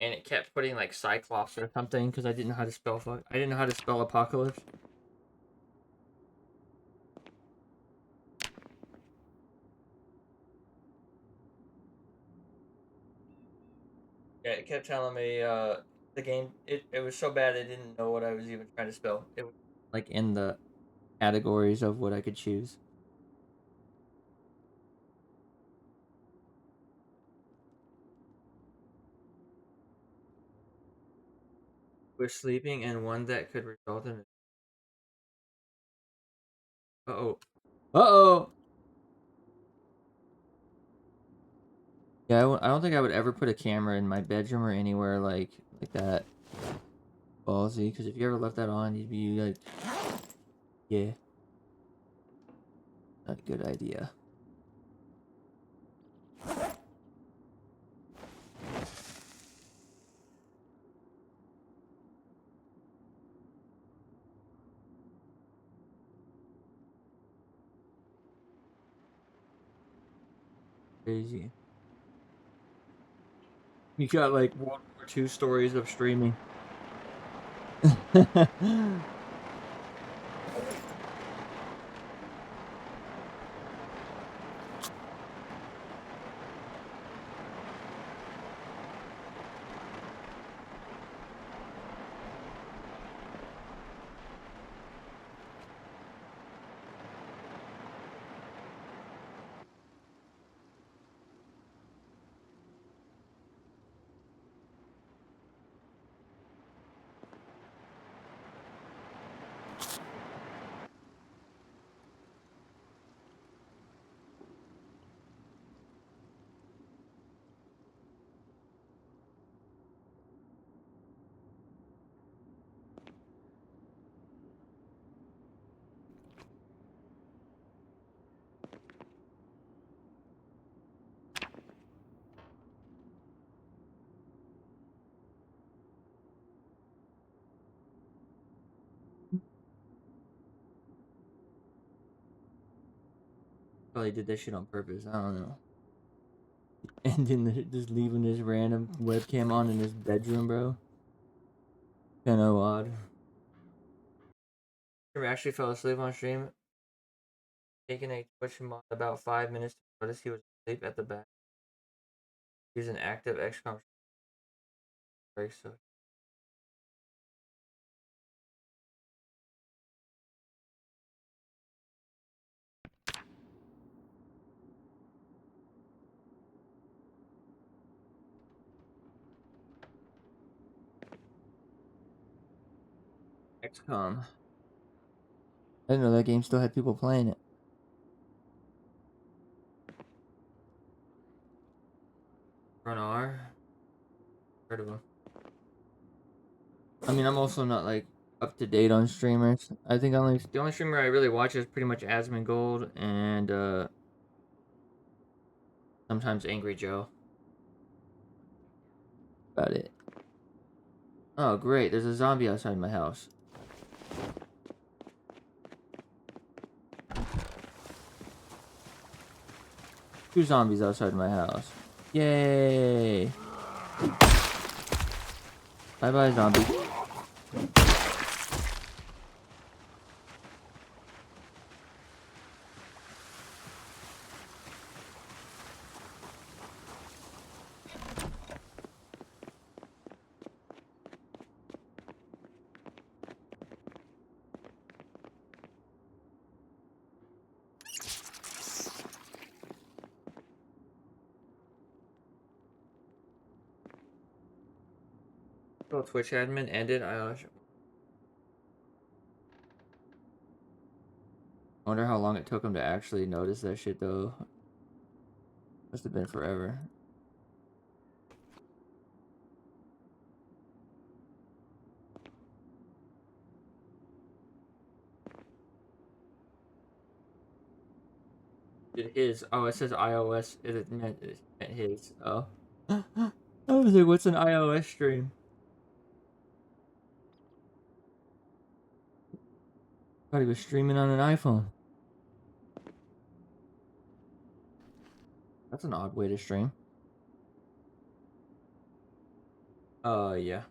and it kept putting like Cyclops or something because I didn't know how to spell. I didn't know how to spell apocalypse. Yeah, it kept telling me the game. It was so bad I didn't know what I was even trying to spell. It was like in the categories of what I could choose. Was sleeping and one that could result in. Uh oh. Uh oh. Yeah, I don't think I would ever put a camera in my bedroom or anywhere like that. Ballsy, because if you ever left that on, you'd be like, yeah, not a good idea. Crazy. You got like World War II stories of streaming. Probably did that shit on purpose. I don't know. And then just leaving this random webcam on in his bedroom, bro. Kind of odd. I actually fell asleep on stream, taking a Twitch mod about 5 minutes to notice he was asleep at the back. He's an active XCOM break, so XCOM. I didn't know that game still had people playing it. Run R. Heard of him. I mean, I'm also not like up to date on streamers. I think the only streamer I really watch is pretty much Asmongold and sometimes Angry Joe. About it. Oh great, there's a zombie outside my house. Two zombies outside my house. Yay! Bye bye, zombie. Oh, Twitch admin ended. I wonder how long it took him to actually notice that shit though. Must have been forever. His. Oh, it says iOS. It meant his. Oh. I was like, what's an iOS stream? Thought he was streaming on an iPhone. That's an odd way to stream. Yeah.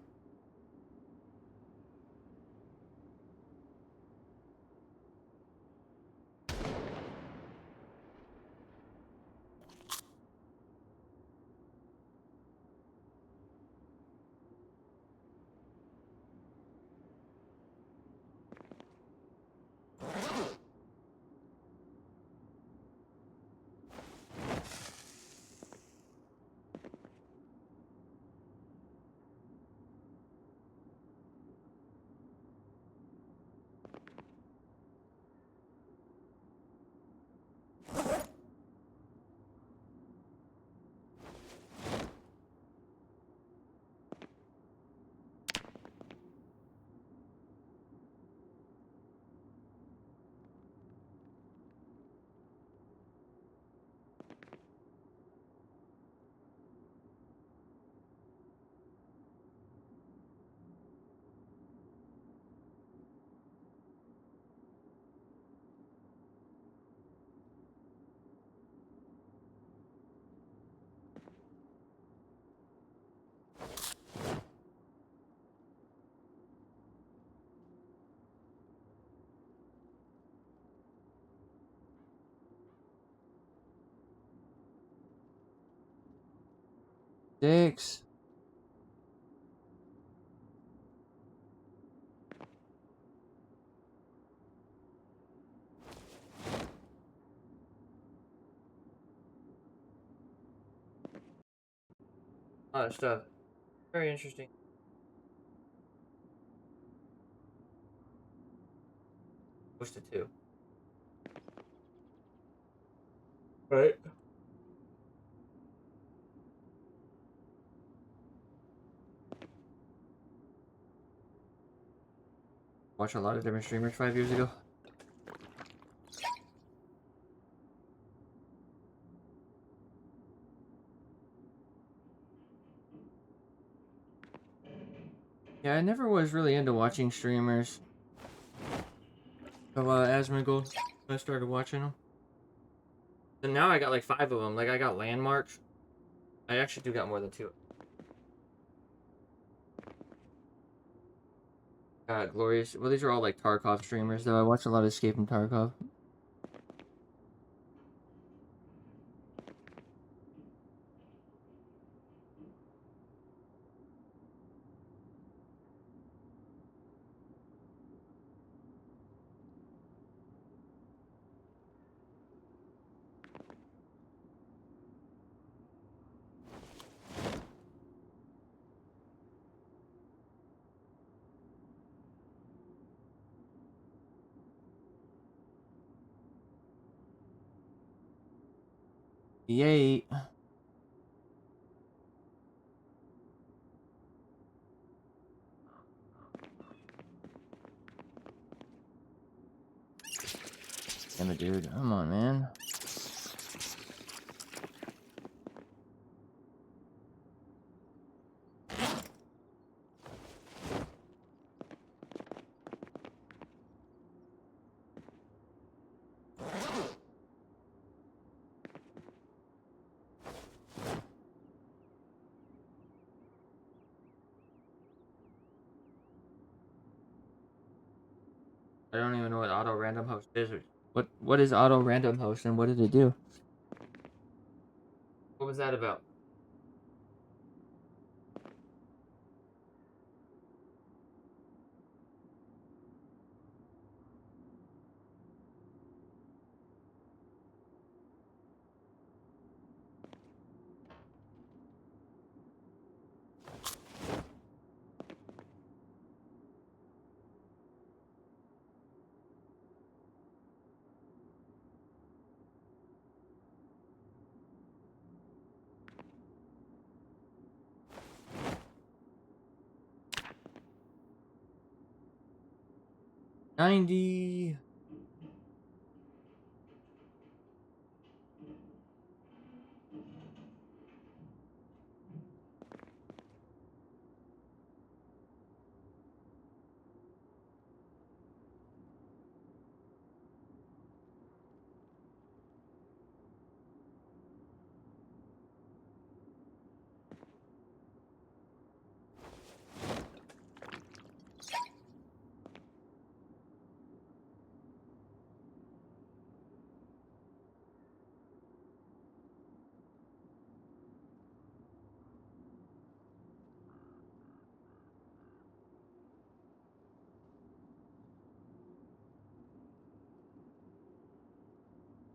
Dicks. A lot of stuff. Very interesting. Push to 2. Right. Watch a lot of different streamers 5 years ago. Yeah, I never was really into watching streamers. So, Asmongold, I started watching them. And now I got like 5 of them. Like, I got Landmarks. I actually do got more than 2. Glorious. Well, these are all like Tarkov streamers, though. I watch a lot of Escape from Tarkov. Yay. Damn it, dude. Come on, man. I don't even know what auto random host is. What is auto random host and what did it do? What was that about? 90.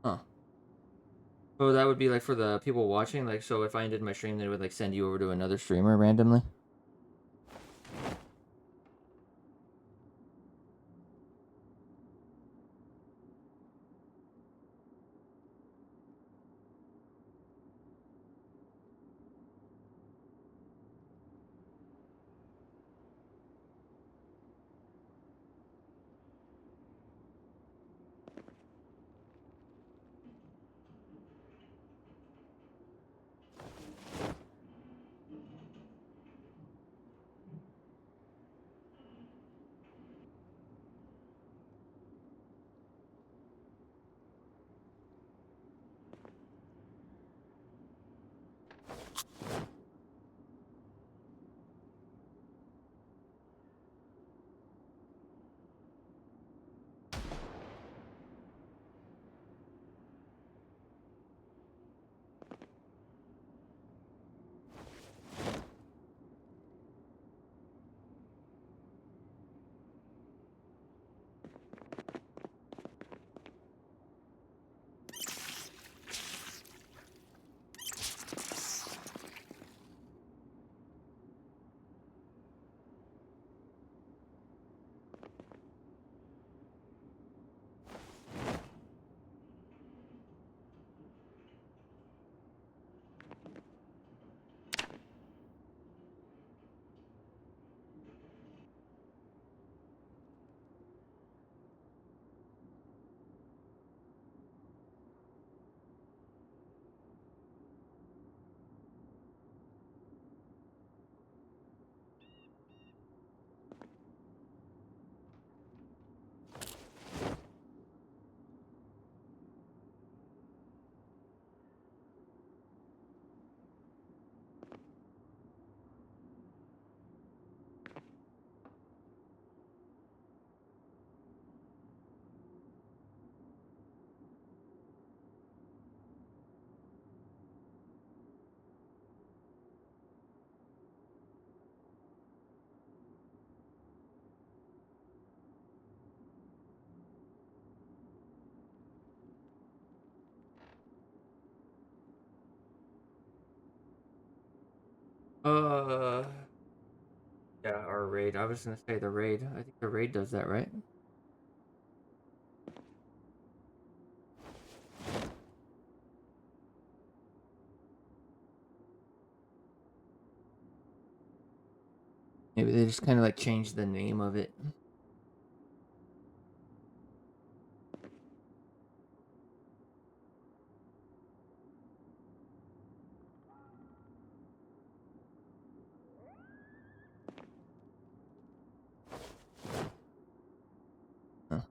Huh. So that would be like for the people watching, like, so if I ended my stream, they would like send you over to another streamer randomly. Uh, yeah, our raid. I was gonna say the raid. I think the raid does that, right? Maybe they just kind of like changed the name of it. Huh.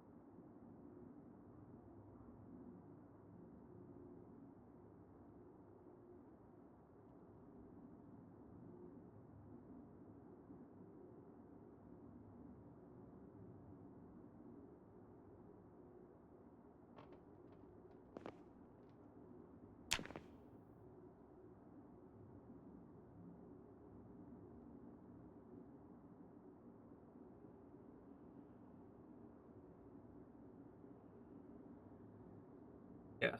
Yeah.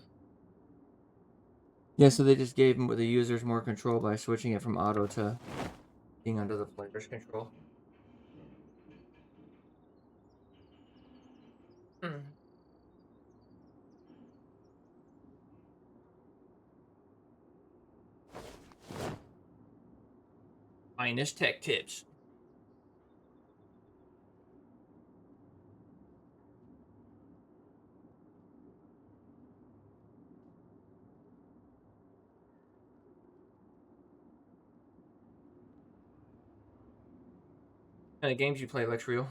Yeah, so they just gave the users more control by switching it from auto to being under the player's control. Mm. Minus tech tips. Kind of games you play, Lexrio?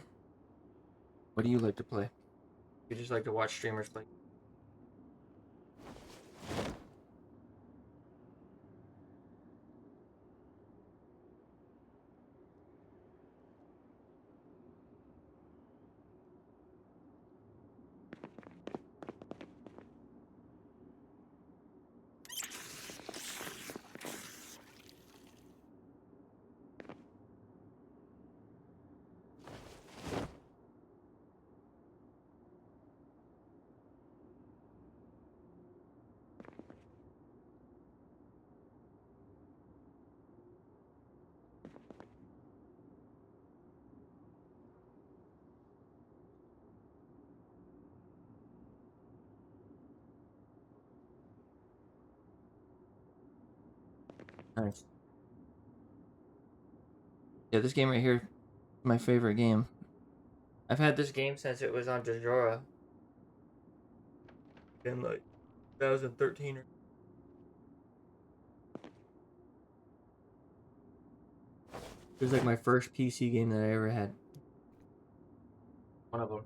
What do you like to play? You just like to watch streamers play? Nice. Yeah, this game right here, my favorite game. I've had this game since it was on Dejora in like 2013. It was like my first PC game that I ever had. One of them.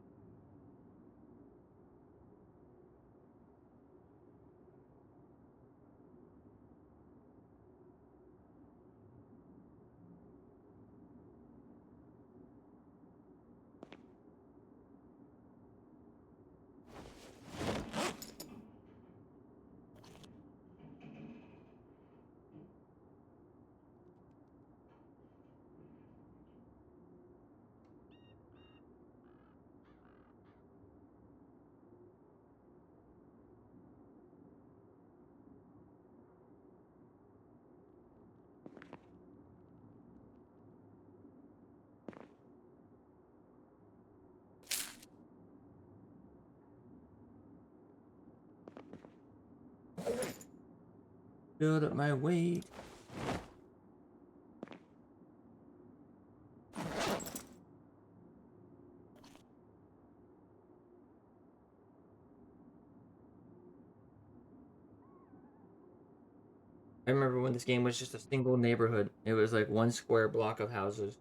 Build up my weight. I remember when this game was just a single neighborhood. It was like one square block of houses.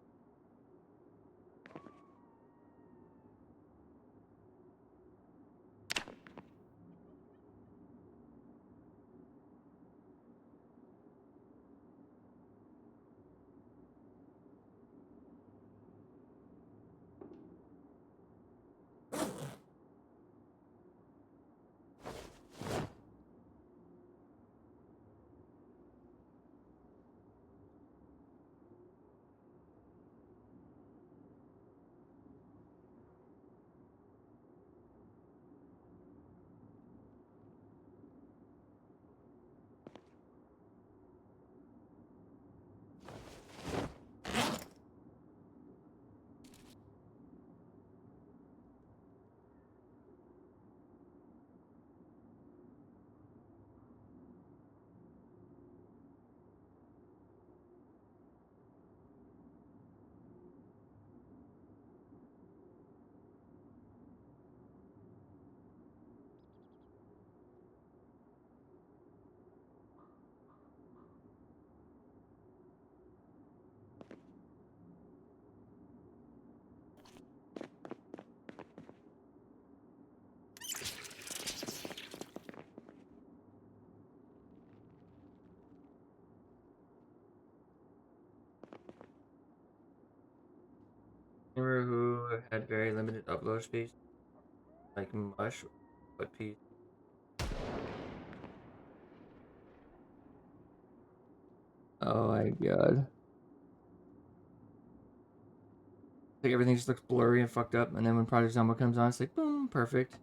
Remember who had very limited upload speeds? Like Mush, but P. Oh my god. Like everything just looks blurry and fucked up, and then when Project Zomba comes on, it's like boom, perfect.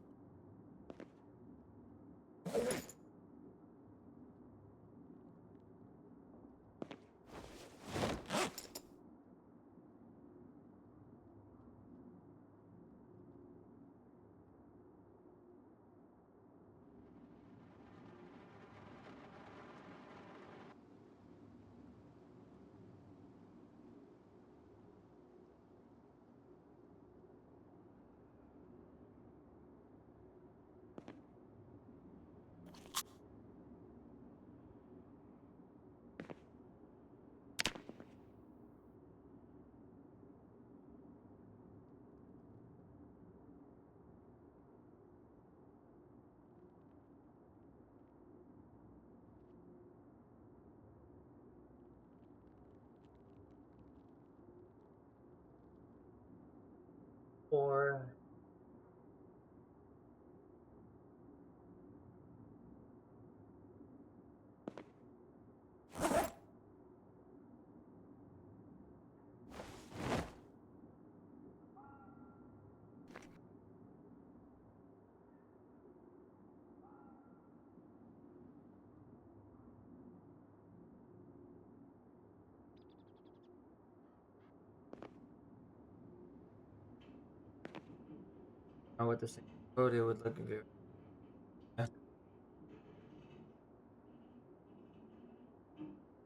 Not with the same code, it would look very.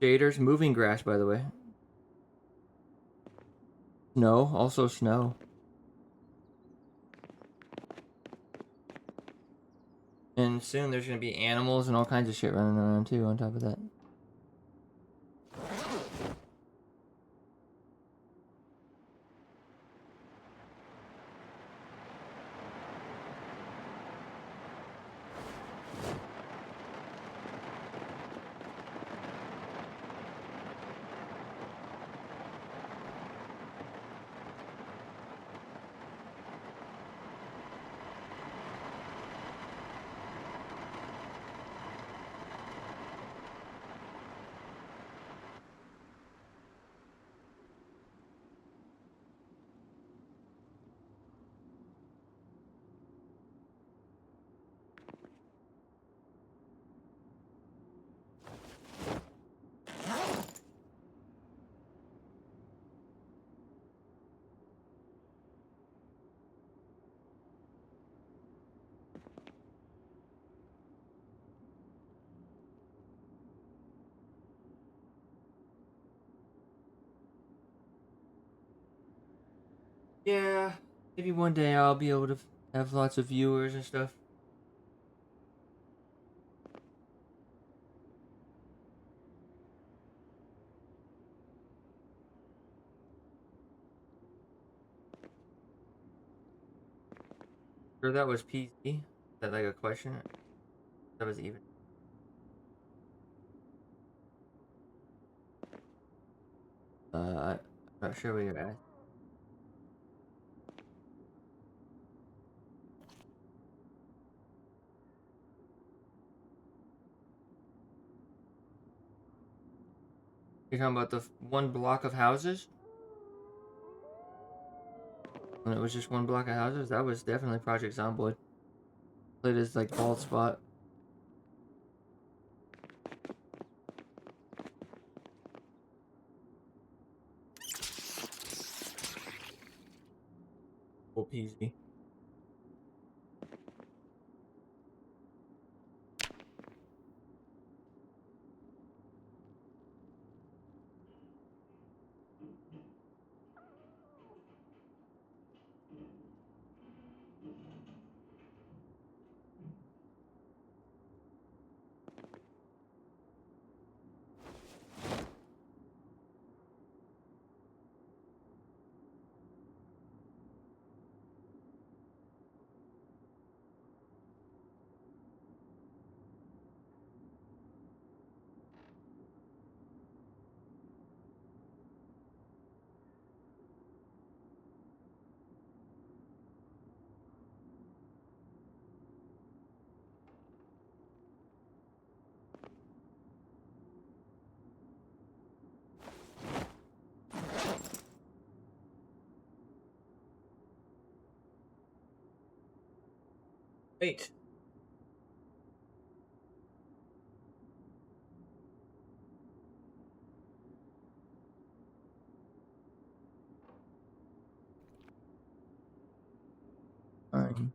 Shaders, moving grass, by the way. Snow, also snow. And soon there's gonna be animals and all kinds of shit running around too. On top of that. Yeah, maybe one day I'll be able to have lots of viewers and stuff. Sure, that was PC. Is that like a question? That was even. I'm not sure where you're at. You're talking about the one block of houses? When it was just one block of houses? That was definitely Project Zomboid. Played as like bald spot. Full PZ. Wait. Fine.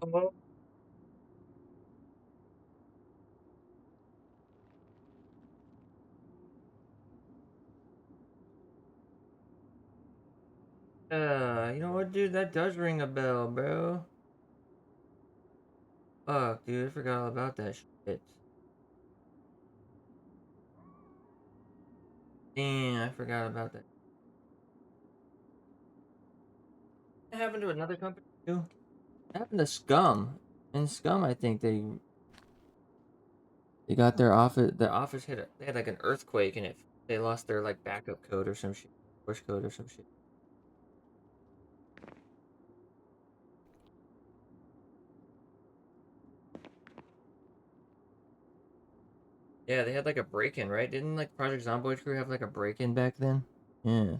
Oh. You know what, dude? That does ring a bell, bro. Fuck, dude, I forgot all about that shit. Damn, I forgot about that. It happened to another company too. It happened to Scum. And Scum, I think they got their office they had like an earthquake and they lost their like backup code or some shit, source code or some shit. Yeah, they had like a break-in, right? Didn't like Project Zomboid Crew have like a break-in back then? Yeah.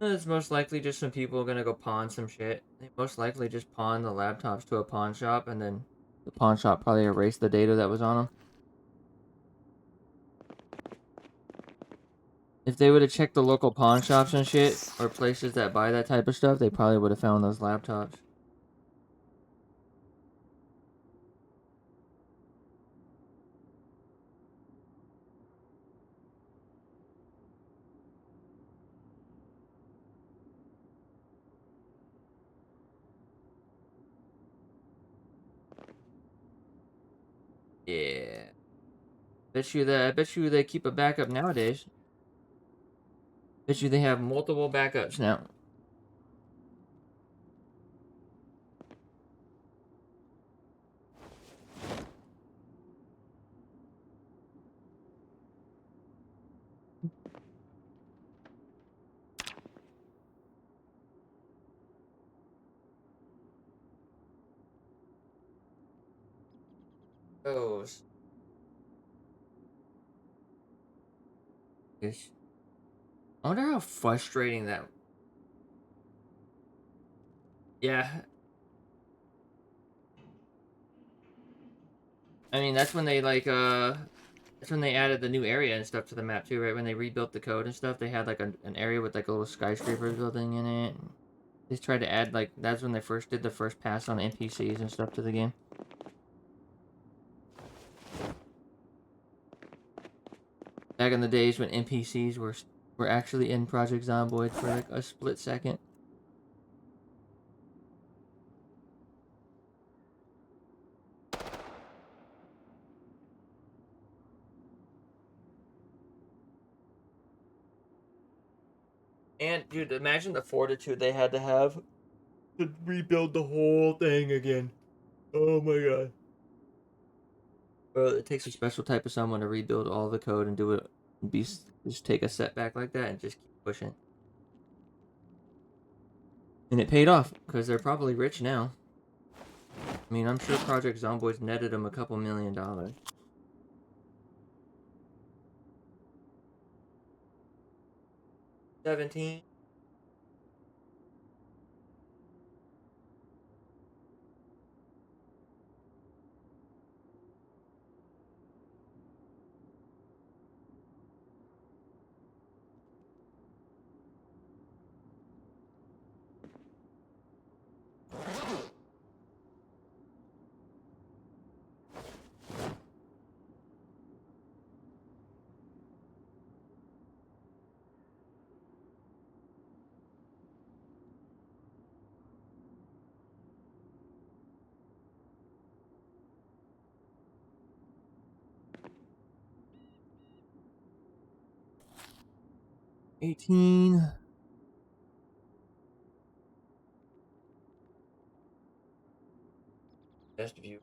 It's most likely just some people gonna go pawn some shit. They most likely just pawn the laptops to a pawn shop, and then the pawn shop probably erased the data that was on them. If they would have checked the local pawn shops and shit, or places that buy that type of stuff, they probably would have found those laptops. Yeah. I bet you they keep a backup nowadays. Bet you they have multiple backups now. Oh, yes. I wonder how frustrating that. Yeah, I mean that's when they that's when they added the new area and stuff to the map too, right? When they rebuilt the code and stuff, they had like an area with like a little skyscraper building in it. They tried to add like that's when they first did the first pass on NPCs and stuff to the game. Back in the days when NPCs were actually in Project Zomboid for like a split second. And dude, imagine the fortitude they had to have to rebuild the whole thing again. Oh my god. Well, it takes a special type of someone to rebuild all the code and do it. Just take a setback like that and just keep pushing. And it paid off because they're probably rich now. I mean, I'm sure Project Zomboids netted them a couple $1 million. 17. 18. Best view.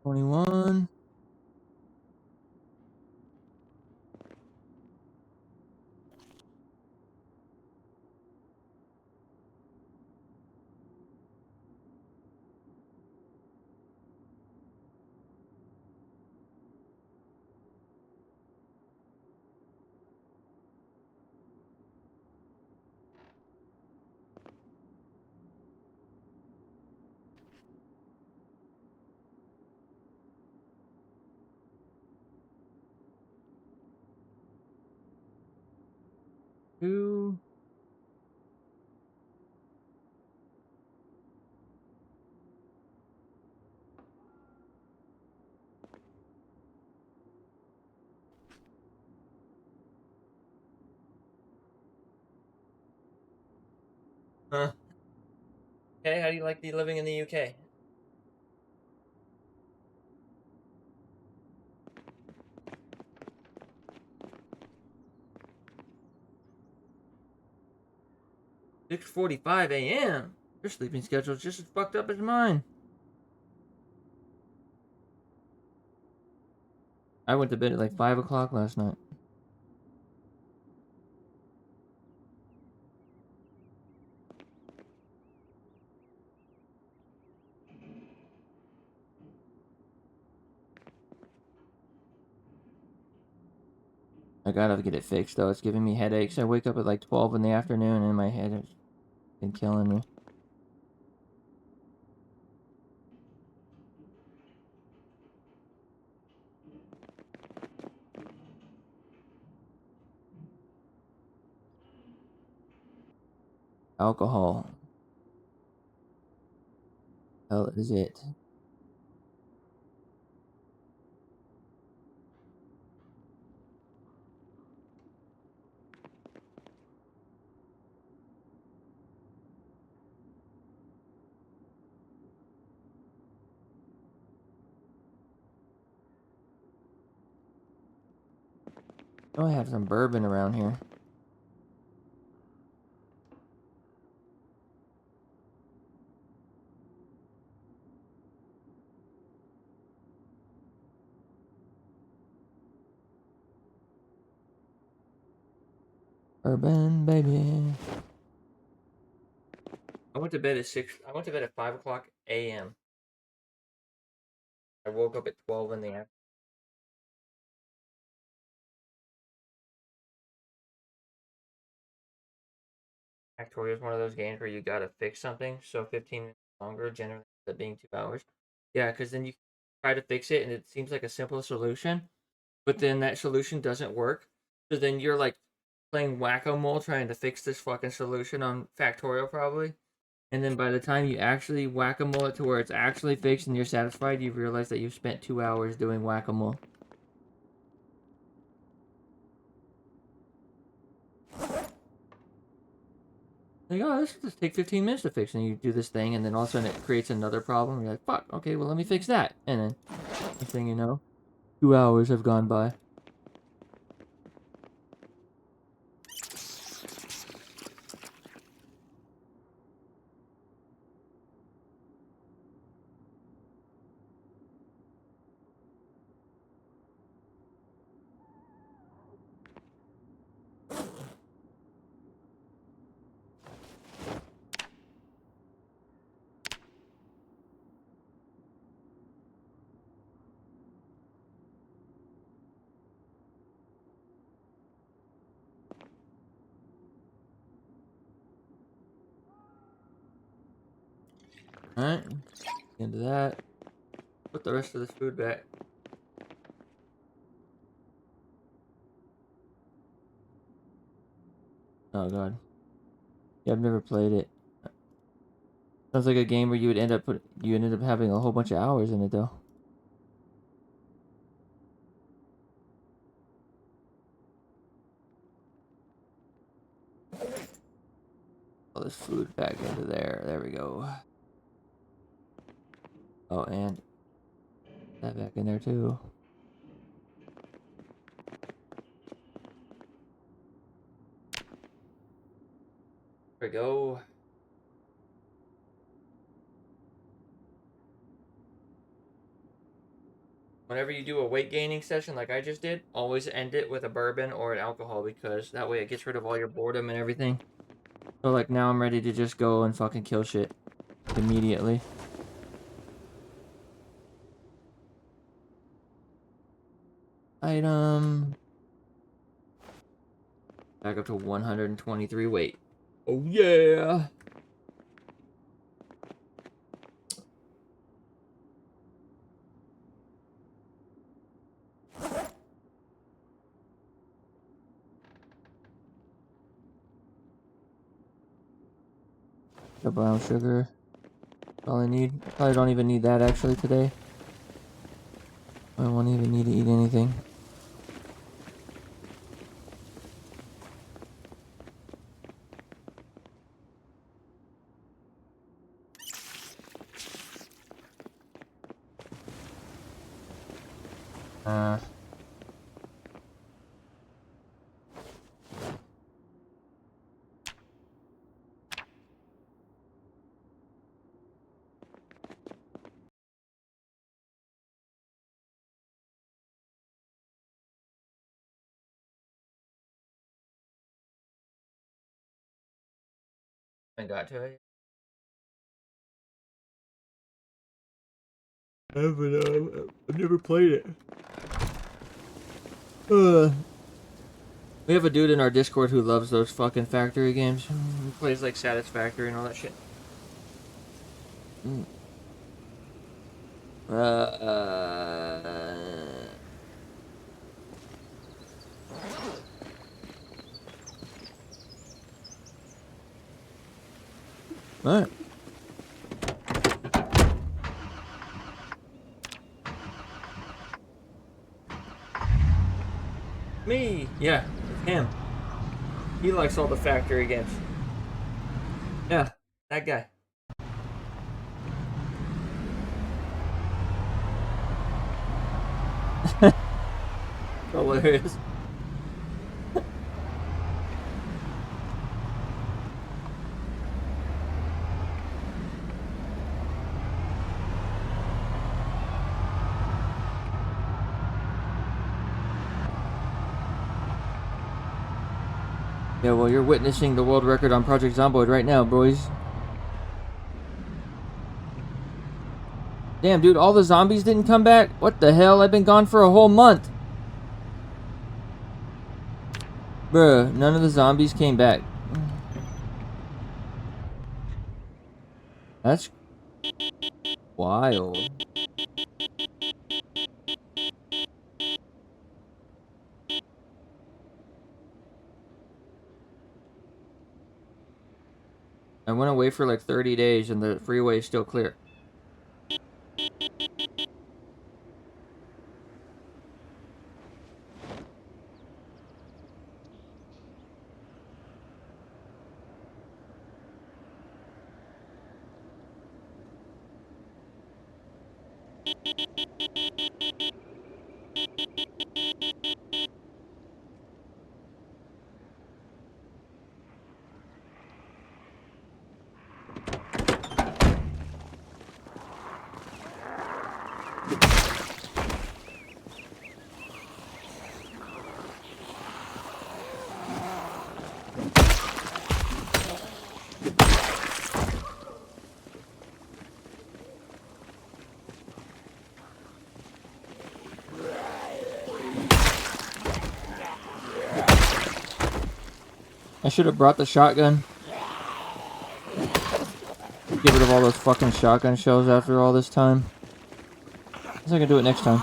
21. Two. Huh. Okay, how do you like the living in the UK? "6:45 a.m. Your sleeping schedule is just as fucked up as mine." I went to bed at like 5 o'clock last night. I gotta get it fixed though. It's giving me headaches. I wake up at like 12 in the afternoon and my head has been killing me. Alcohol. Hell is it? Oh, I have some bourbon around here. Bourbon, baby. I went to bed at 6. I went to bed at 5 o'clock a.m. I woke up at 12 in the afternoon. Factorio is one of those games where you gotta fix something, so 15 minutes longer generally ends up being 2 hours. Yeah, because then you try to fix it and it seems like a simple solution, but then that solution doesn't work. So then you're like playing whack-a-mole trying to fix this fucking solution on Factorio probably. And then by the time you actually whack-a-mole it to where it's actually fixed and you're satisfied, you realize that you've spent 2 hours doing whack-a-mole. Like, oh, this will just take 15 minutes to fix, and you do this thing, and then all of a sudden it creates another problem. You're like, fuck, okay, well, let me fix that. And then, next thing you know, 2 hours have gone by. Alright, into that. Put the rest of this food back. Oh, God. Yeah, I've never played it. Sounds like a game where you ended up having a whole bunch of hours in it, though. All this food back into there. There we go. Oh, and that back in there, too. There we go. Whenever you do a weight gaining session like I just did, always end it with a bourbon or an alcohol because that way it gets rid of all your boredom and everything. So like now I'm ready to just go and fucking kill shit immediately. Item. Back up to 123 weight. Oh yeah. The brown sugar. All I need. Probably don't even need that actually today. I won't even need to eat anything. I got to it. I've never played it. We have a dude in our Discord who loves those fucking factory games. He plays like Satisfactory and all that shit. Alright. Me! Yeah, him. He likes all the factory games. Yeah, that guy. Hilarious. Yeah, well, you're witnessing the world record on Project Zomboid right now, boys. Damn, dude, all the zombies didn't come back? What the hell? I've been gone for a whole month. Bruh, none of the zombies came back. That's wild. I went away for like 30 days and the freeway is still clear. I should have brought the shotgun. Get rid of all those fucking shotgun shells after all this time. I guess I can do it next time.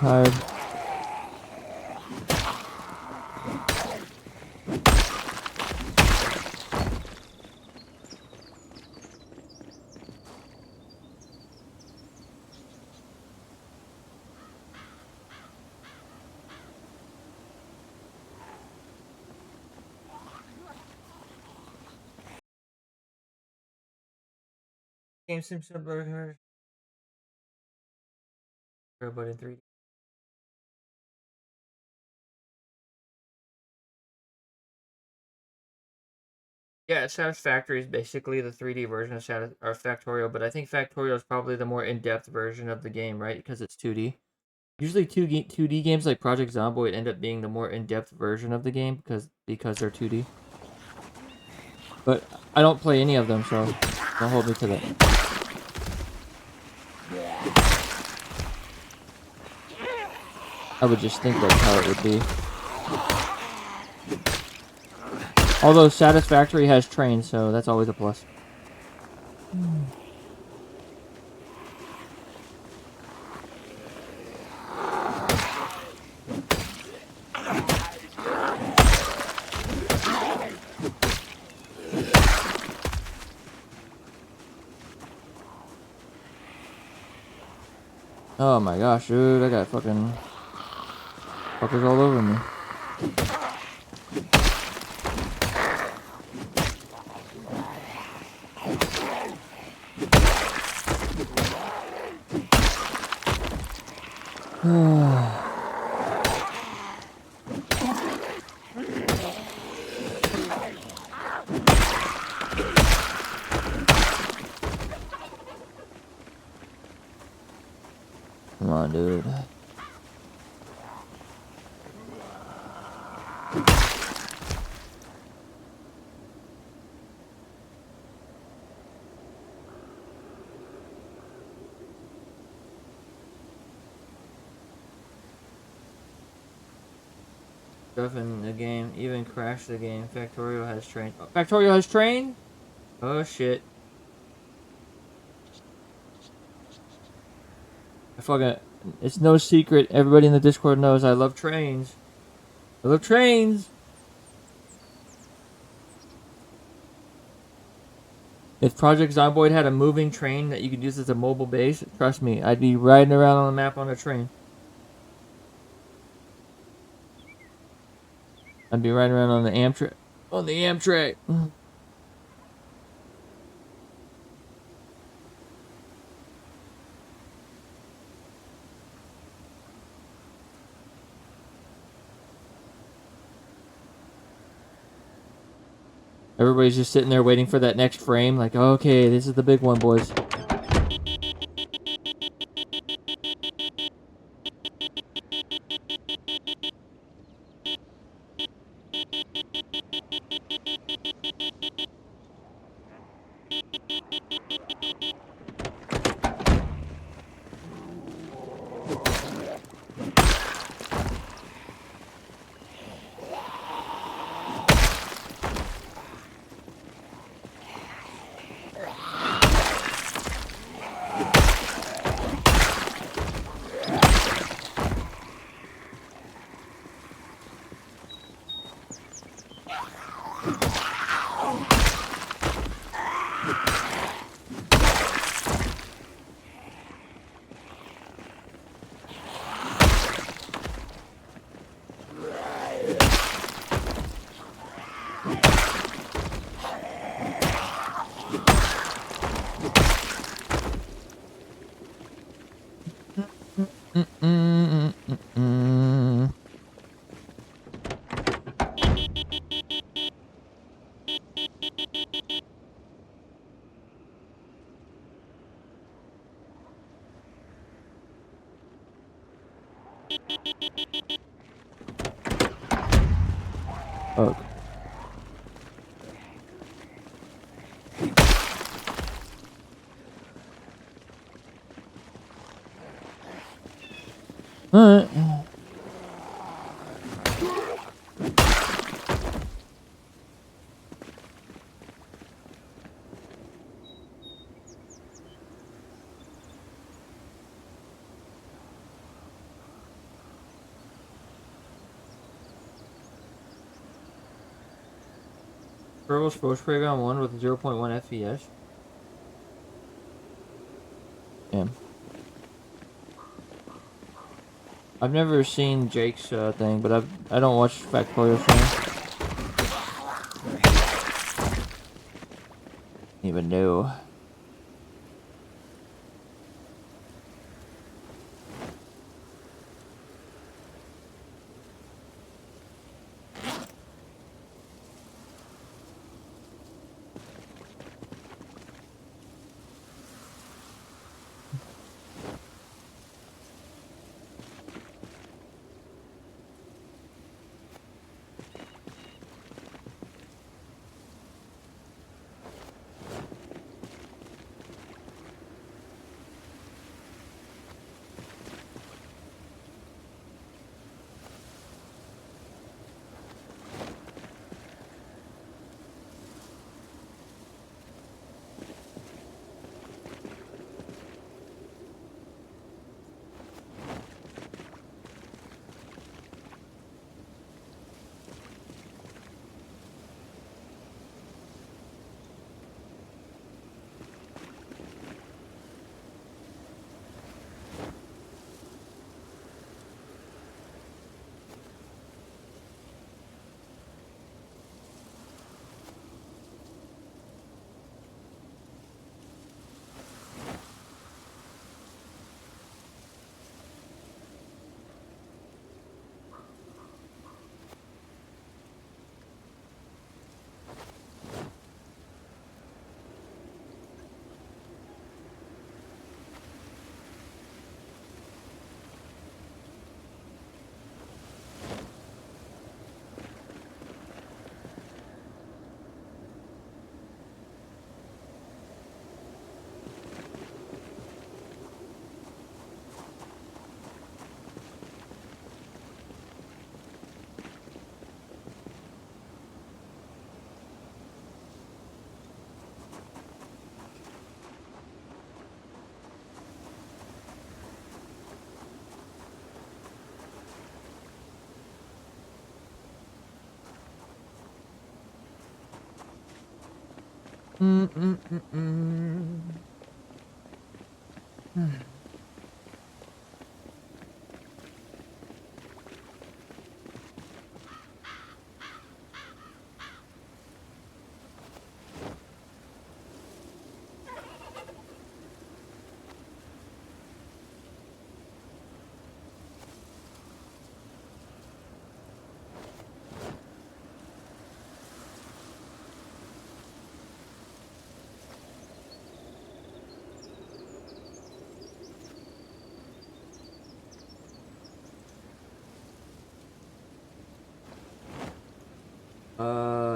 tired. Game seems simpler, but in 3D. Yeah, Satisfactory is basically the 3D version of Factorio, but I think Factorio is probably the more in-depth version of the game, right? Because it's 2D. Usually 2D games like Project Zomboid end up being the more in-depth version of the game because they're 2D. But I don't play any of them, so don't hold me to that. I would just think that's how it would be. Although Satisfactory has trains, so that's always a plus. Oh my gosh, dude, I got fucking fuckers all over me. Come on, dude. Stuff in the game, even crash the game. Factorio has train. Oh, Factorio has train? Oh shit. I fucking. It's no secret. Everybody in the Discord knows I love trains. I love trains. If Project Zomboid had a moving train that you could use as a mobile base, trust me, I'd be riding around on the map on a train. I'd be riding around on the Amtrak. On the Amtrak. Everybody's just sitting there waiting for that next frame. Like, okay, this is the big one, boys. Fuck. Alright. Kerbal Space Program 1 with 0.1 FPS. Yeah. I've never seen Jake's thing, but I don't watch Factorio stream. Even know.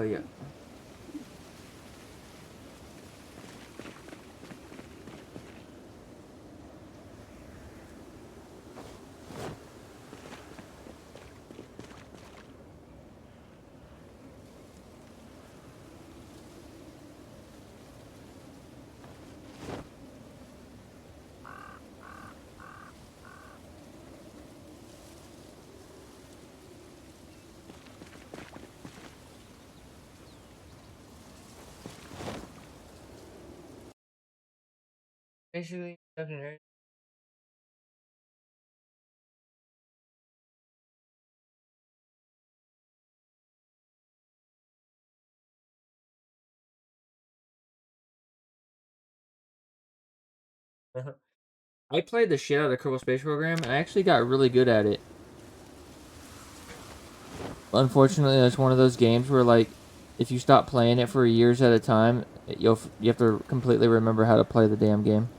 Yeah. Basically, I played the shit out of the Kerbal Space Program, and I actually got really good at it. Unfortunately, it's one of those games where, like, if you stop playing it for years at a time, you have to completely remember how to play the damn game.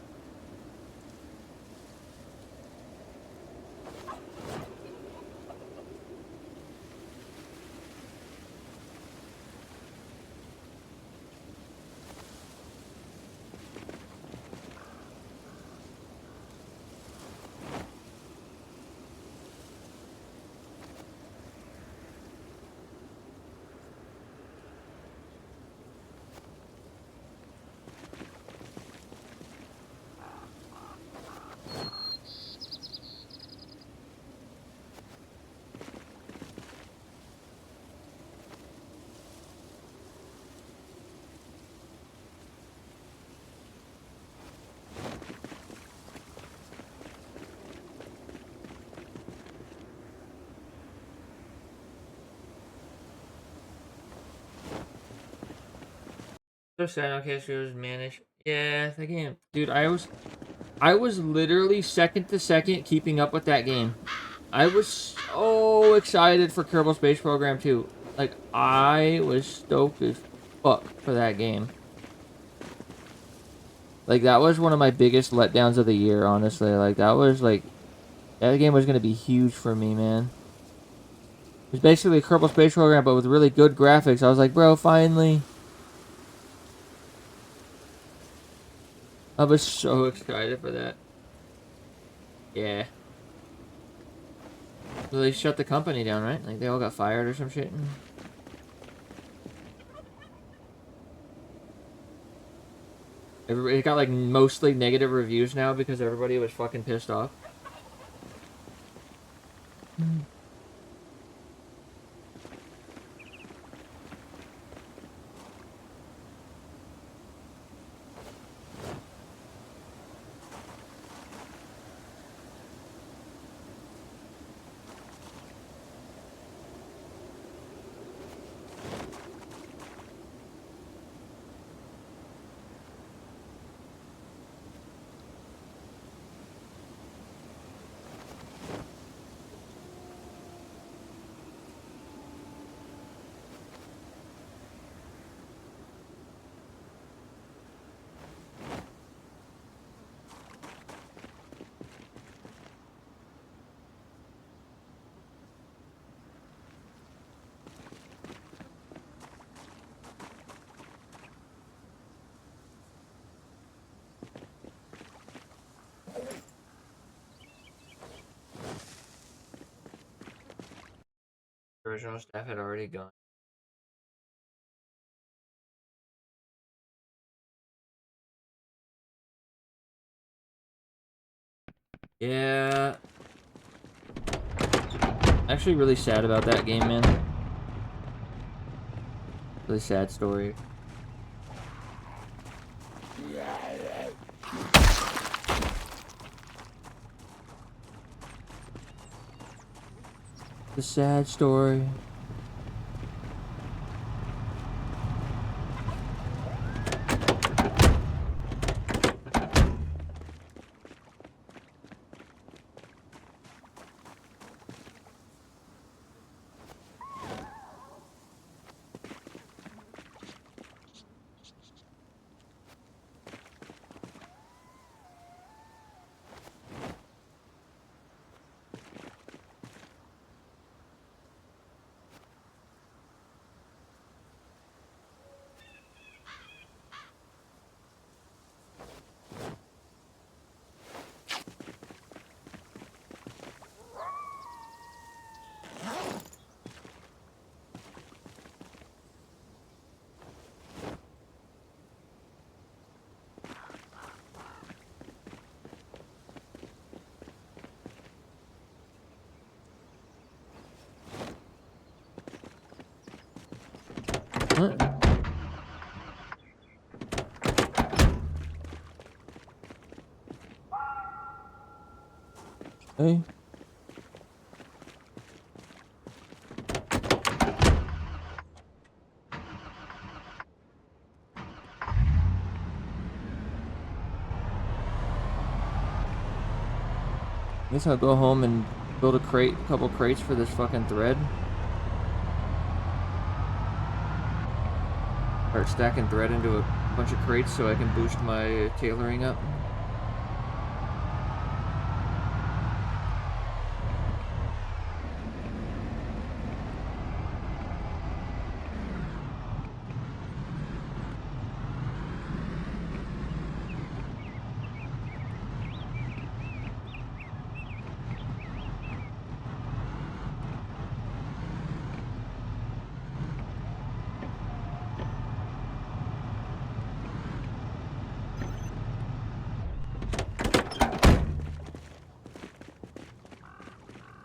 so sad. Okay, so it was managed. Yeah, that game, dude. I was literally second to second keeping up with that game. I was so excited for Kerbal Space Program 2. Like, I was stoked as fuck for that game. Like, that was one of my biggest letdowns of the year, honestly. Like, that game was going to be huge for me, man. It was basically a Kerbal Space Program, but with really good graphics. I was like, bro, finally. I was so excited for that. Yeah. So they shut the company down, right? Like, they all got fired or some shit. Everybody, it got, like, mostly negative reviews now because everybody was fucking pissed off. The original staff had already gone. Yeah. Actually really sad about that game, man. Really sad story. The sad story. What? Hey. I guess I'll go home and build a couple crates for this fucking thread. Start stacking thread into a bunch of crates so I can boost my tailoring up.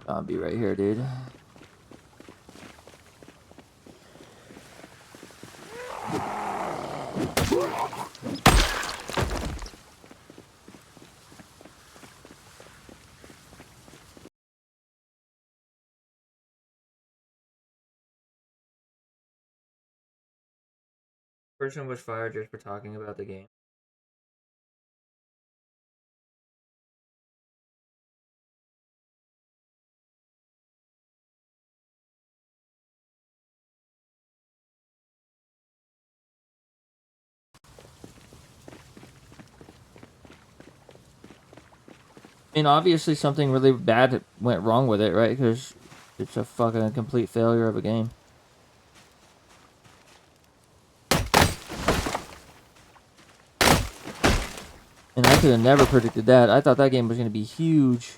I'll be right here, dude. Person was fired just for talking about the game. I mean, obviously something really bad went wrong with it, right? Because it's a fucking complete failure of a game. And I could have never predicted that. I thought that game was going to be huge.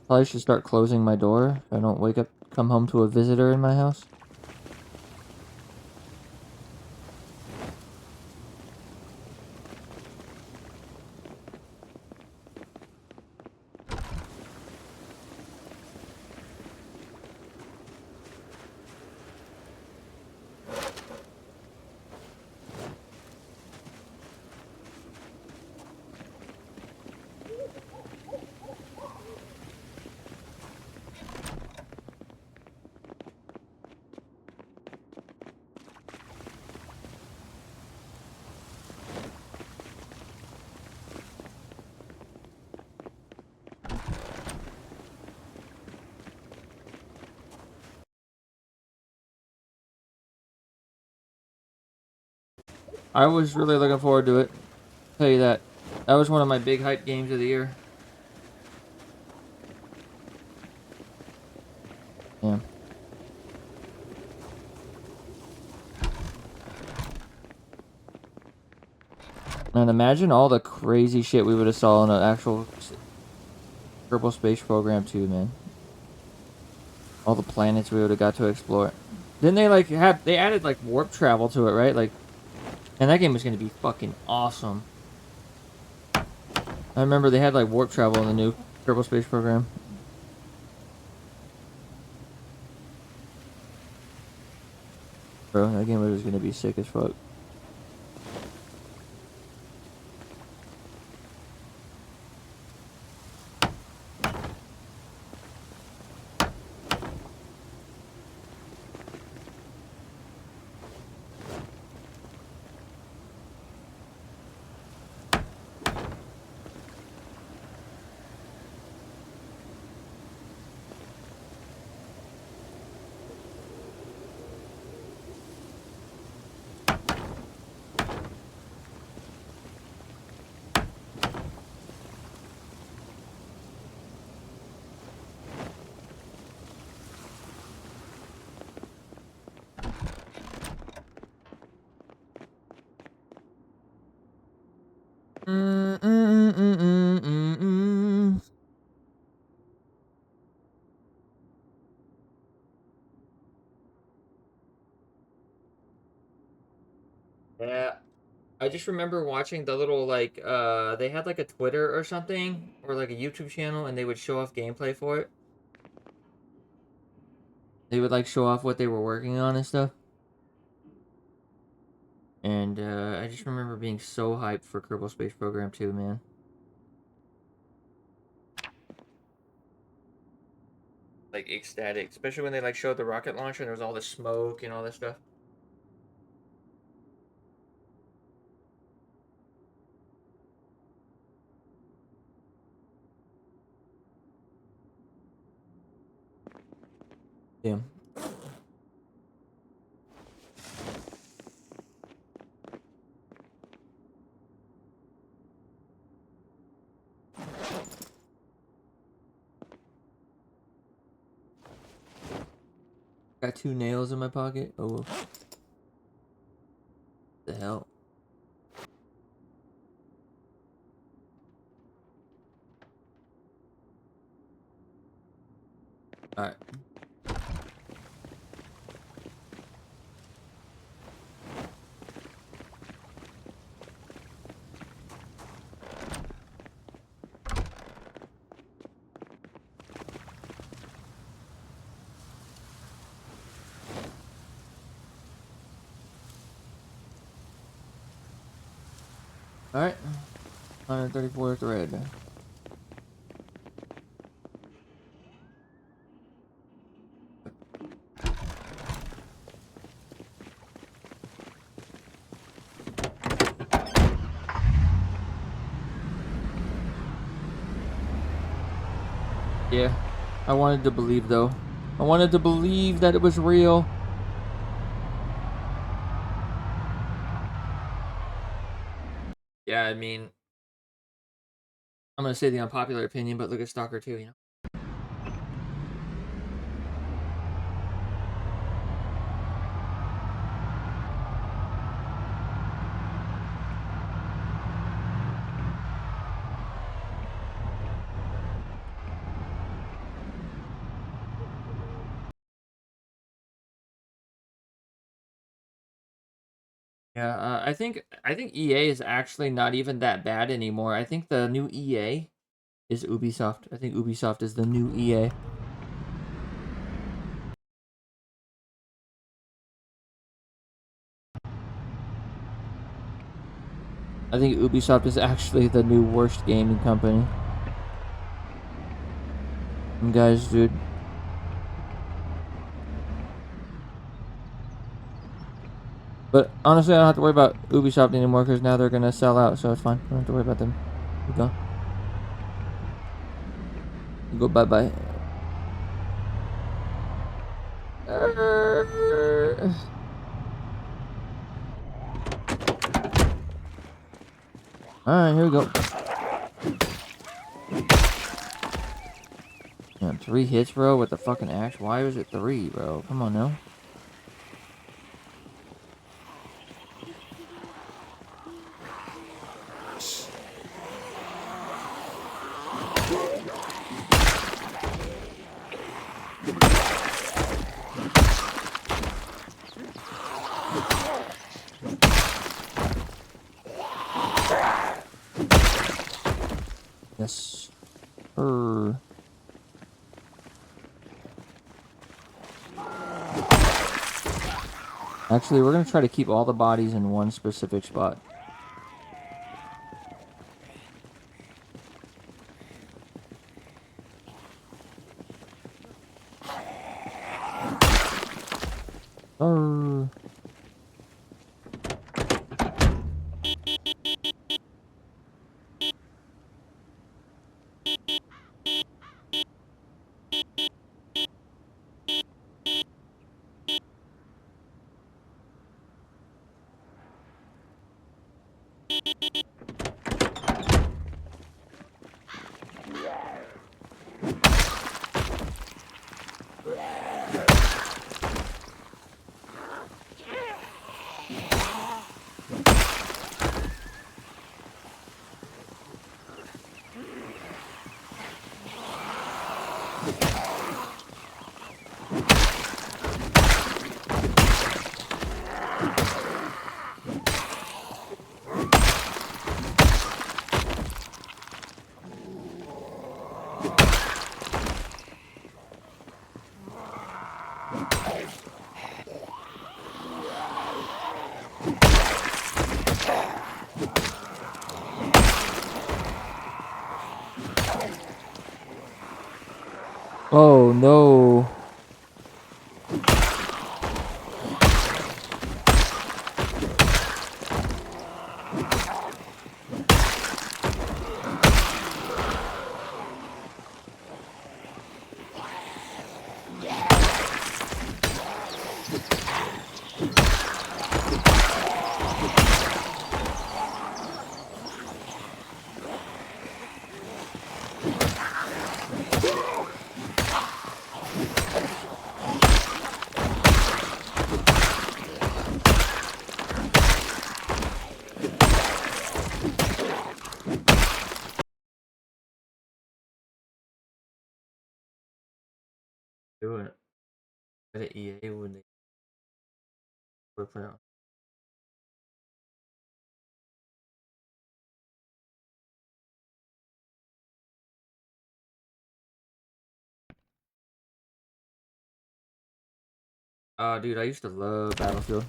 Probably should start closing my door so I don't come home to a visitor in my house. I was really looking forward to it. Tell you that. That was one of my big hype games of the year. Yeah. And imagine all the crazy shit we would have saw in an actual Kerbal Space Program 2, man. All the planets we would have got to explore. Didn't they they added like warp travel to it, right? Like, and that game was gonna be fucking awesome. I remember they had like warp travel in the new Kerbal Space Program. Bro, that game was gonna be sick as fuck. Yeah, I just remember watching the little they had like a Twitter or something or like a YouTube channel and they would show off gameplay for it. They would like show off what they were working on and stuff. And I just remember being so hyped for Kerbal Space Program 2, man. Like ecstatic, especially when they like showed the rocket launcher and there was all the smoke and all that stuff. Yeah. Got 2 nails in my pocket. Oh, what the hell? All right. Alright. 134 thread. Yeah. I wanted to believe though. I wanted to believe that it was real. Yeah, I mean, I'm gonna say the unpopular opinion, but look at Stalker 2, you know? Yeah, I think EA is actually not even that bad anymore. I think the new EA is Ubisoft. I think Ubisoft is the new EA. I think Ubisoft is actually the new worst gaming company. Guys, dude. But honestly, I don't have to worry about Ubisoft anymore because now they're gonna sell out, so it's fine. I don't have to worry about them. You go. You go bye bye. Alright, here we go. Damn, 3 hits, bro, with the fucking axe. Why was it 3, bro? Come on now. Yes. Actually, we're gonna try to keep all the bodies in one specific spot. Oh no. Do it. At EA when they were playing. Oh, dude, I used to love Battlefield.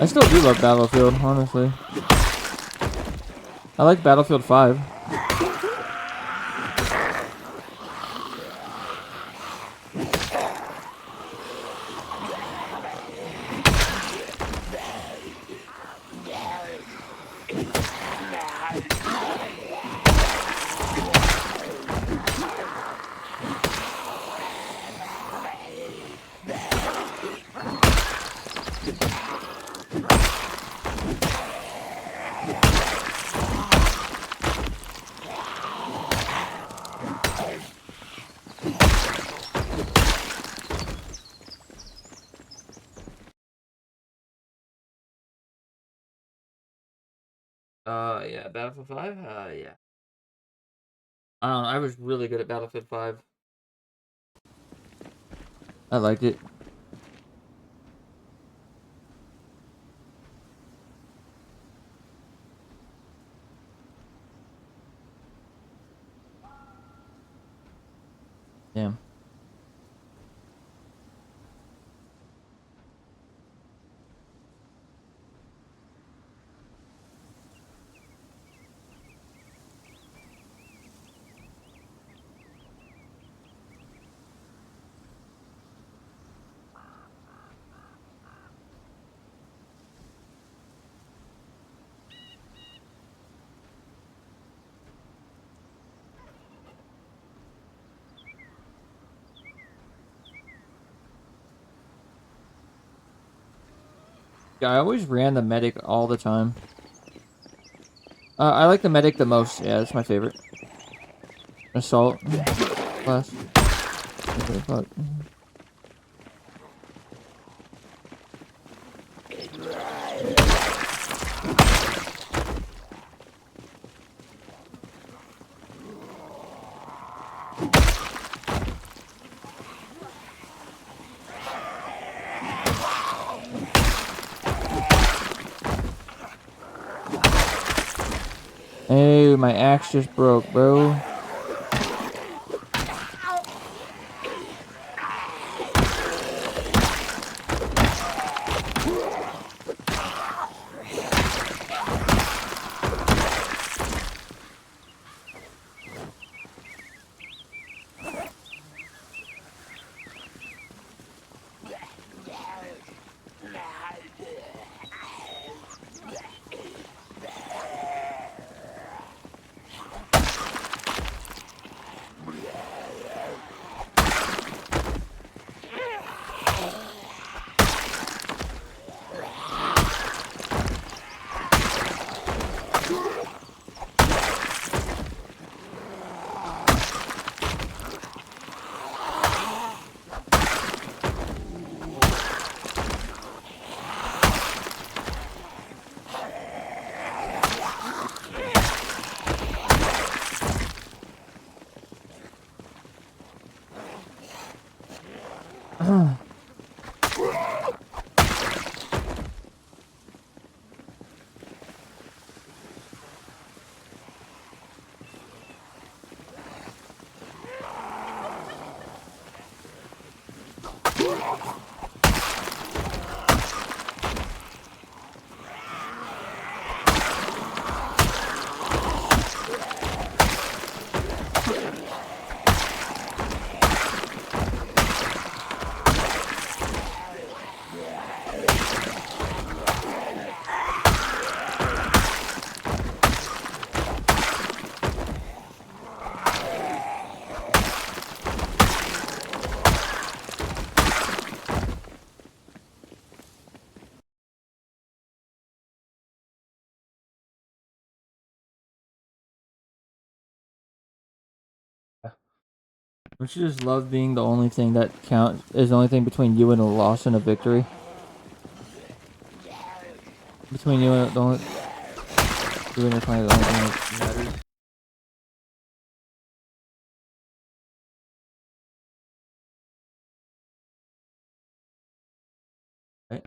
I still do love Battlefield, honestly. I like Battlefield 5. Yeah, Battlefield 5? Yeah. I don't know, I was really good at Battlefield 5. I liked it. Damn. Yeah, I always ran the medic all the time. I like the medic the most. Yeah, that's my favorite. Assault class. Okay, fuck. Hey, my axe just broke, bro. Don't you just love being the only thing that counts? Is the only thing between you and a loss and a victory? Between you and the only, you and your client, the only thing that matters. Right?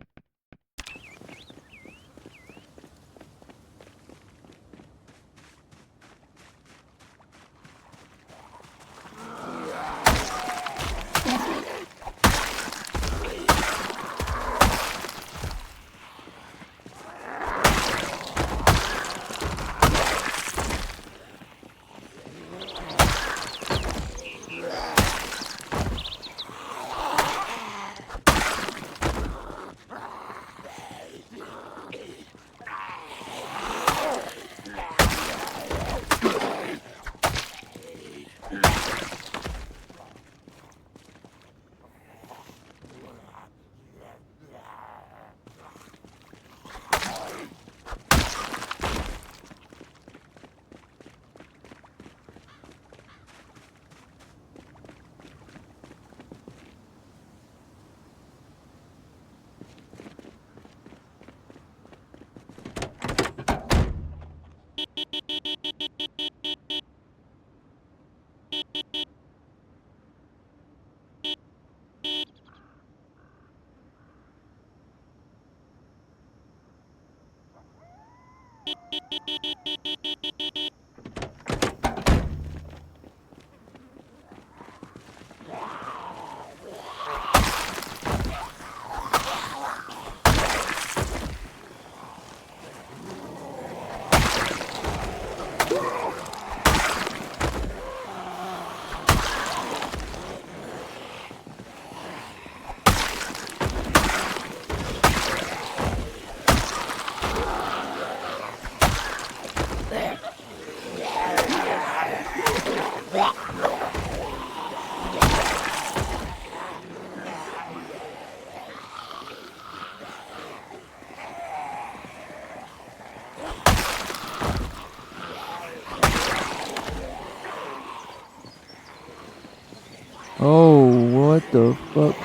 the fuck?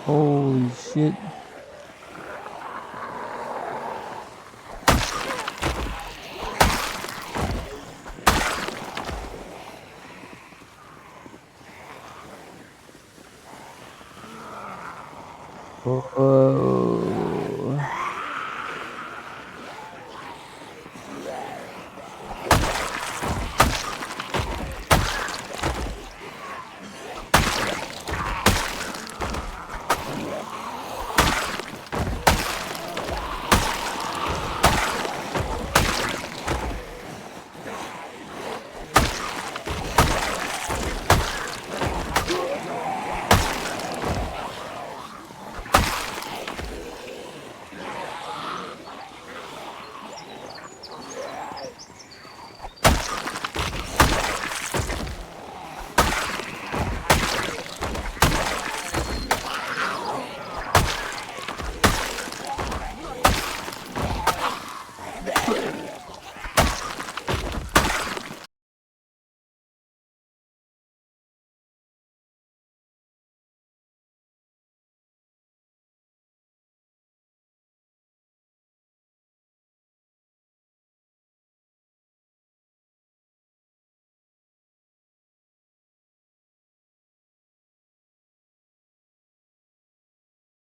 Holy shit. Whoa.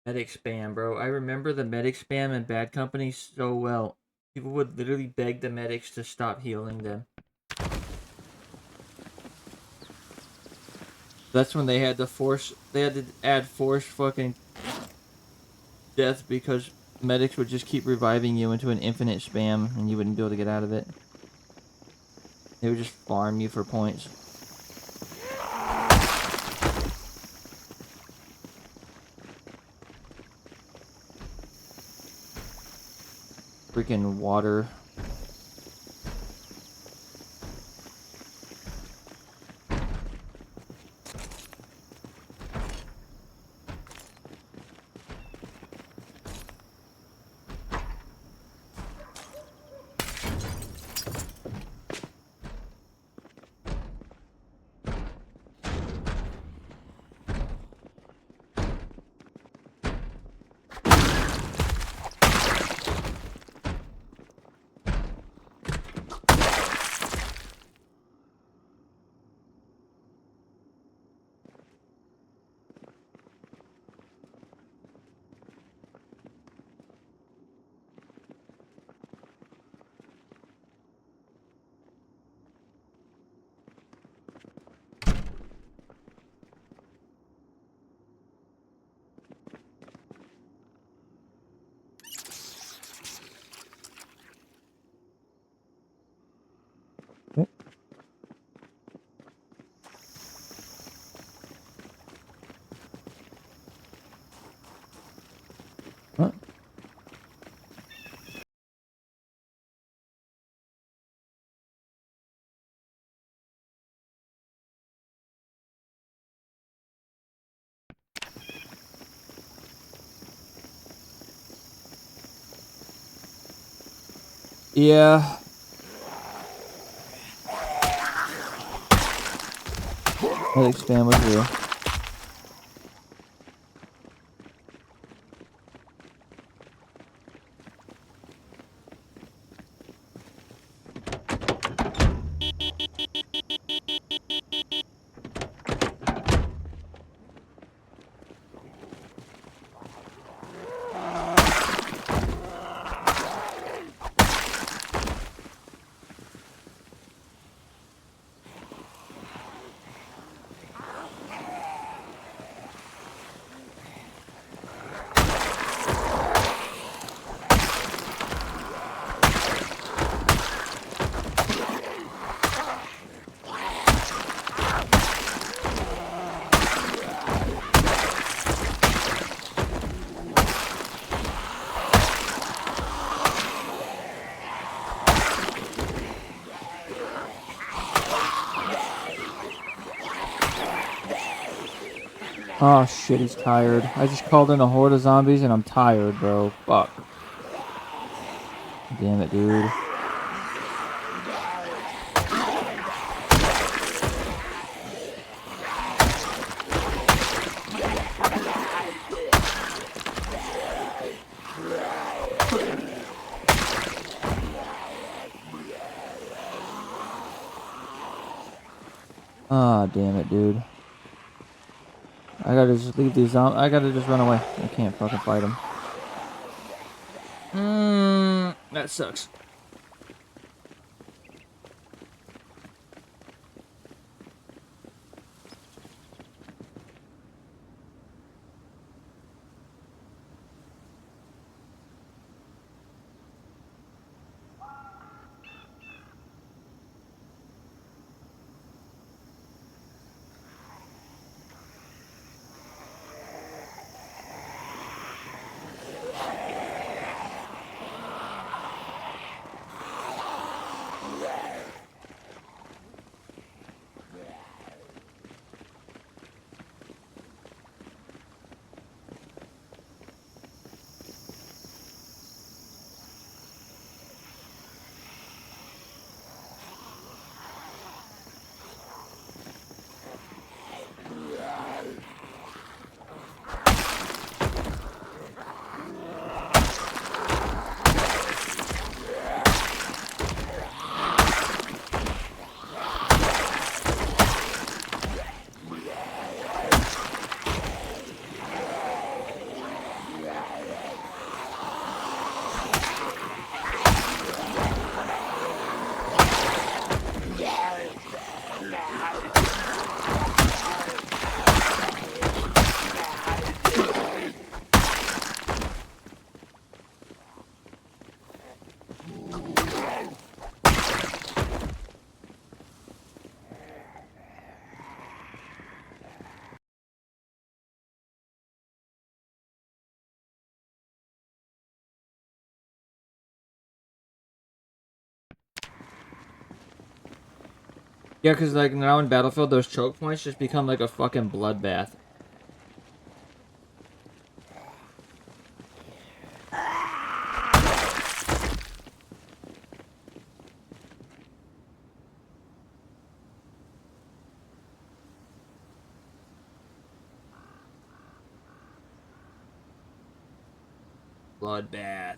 Medic spam, bro. I remember the medic spam in Bad Company so well. People would literally beg the medics to stop healing them. That's when they had to add forced fucking death because medics would just keep reviving you into an infinite spam and you wouldn't be able to get out of it. They would just farm you for points. Freaking water. What? Yeah. Medic spam was real. Oh shit, he's tired. I just called in a horde of zombies and I'm tired, bro. Fuck. Damn it, dude. Ah, damn it, dude. I gotta just leave these I gotta just run away. I can't fucking fight him. That sucks. Yeah, because like now in Battlefield, those choke points just become like a fucking bloodbath. Bloodbath.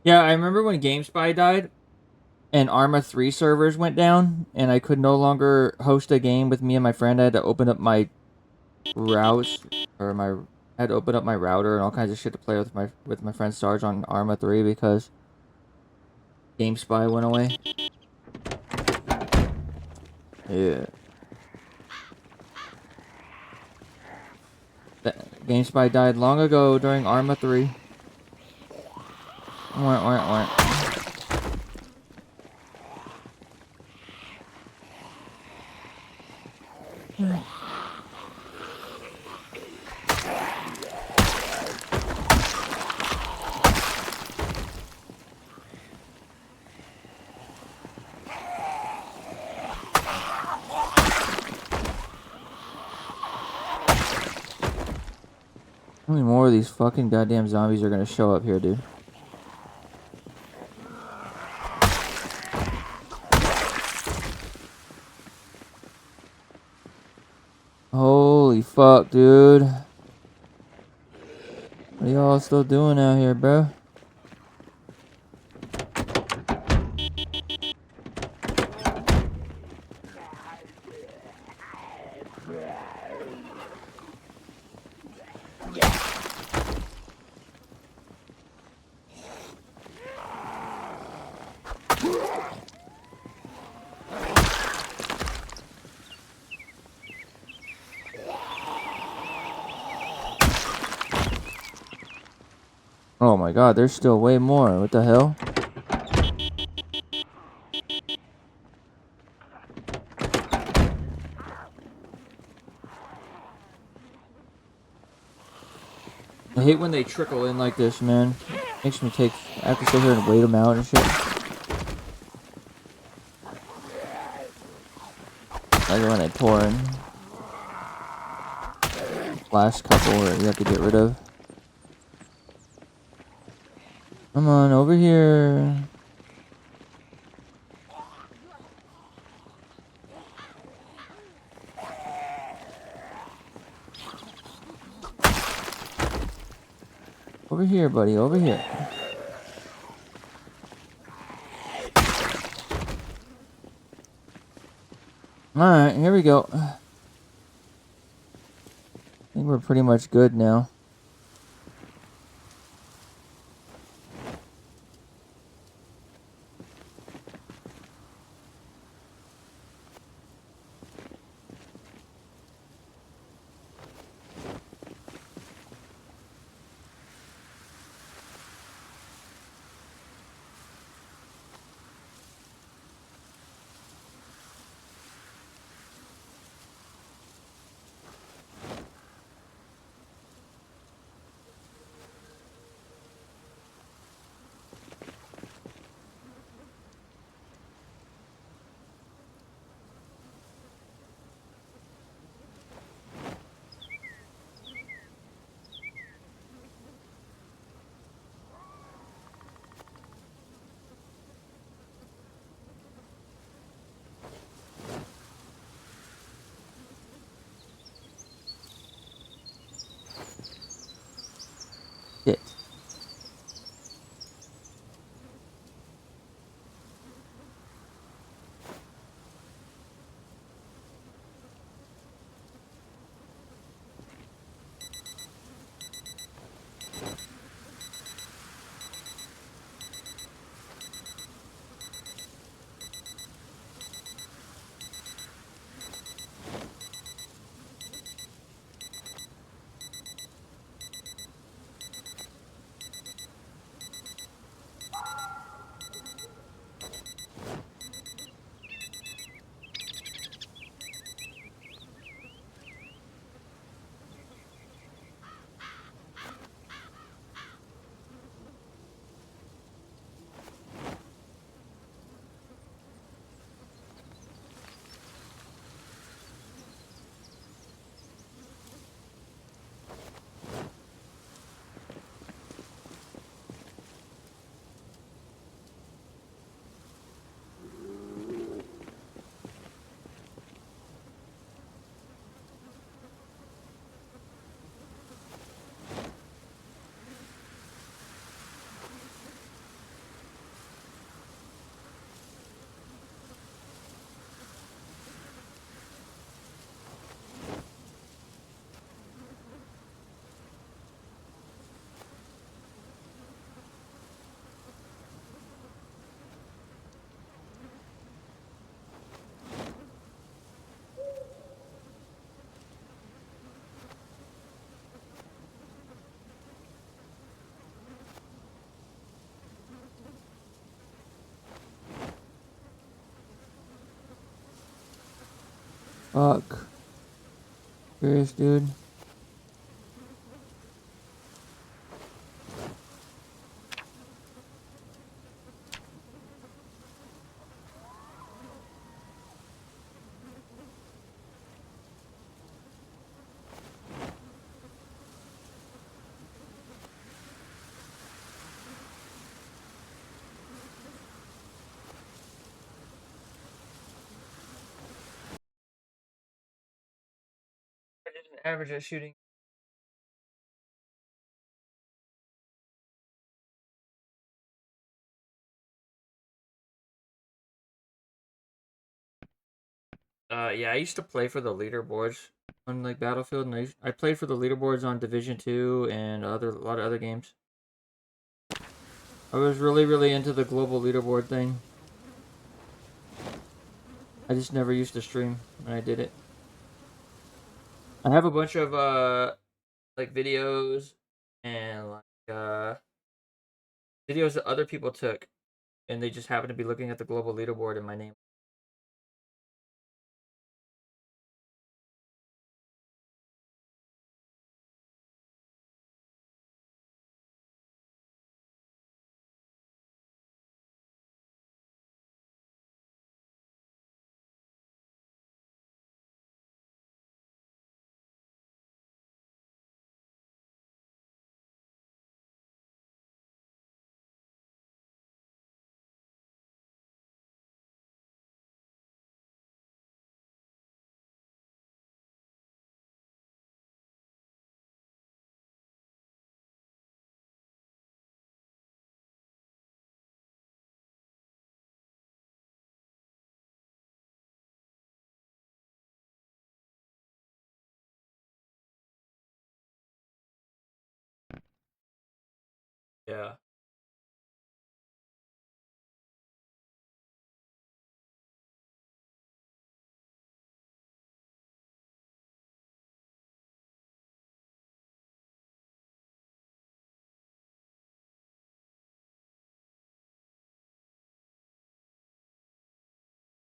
Yeah, I remember when GameSpy died and Arma 3 servers went down and I could no longer host a game with me and my friend. I had to open up my routes or my I had to open up my router and all kinds of shit to play with my friend Sarge on Arma 3 because GameSpy went away. Yeah. GameSpy died long ago during Arma 3. Wah, wah, wah. How many more of these fucking goddamn zombies are gonna show up here, dude? Holy fuck, dude. What are y'all still doing out here, bro? Oh my god, there's still way more. What the hell? I hate when they trickle in like this, man. Makes me take. I have to sit here and wait them out and shit. Like when they pour in. Last couple that you have to get rid of. Come on, over here. Over here, buddy, over here. Alright, here we go. I think we're pretty much good now. Fuck. Serious, dude. I did an average at shooting. Yeah, I used to play for the leaderboards on like Battlefield, and I played for the leaderboards on Division 2 and a lot of other games. I was really into the global leaderboard thing. I just never used to stream when I did it. I have a bunch of like videos and like videos that other people took, and they just happen to be looking at the global leaderboard and my name. Yeah.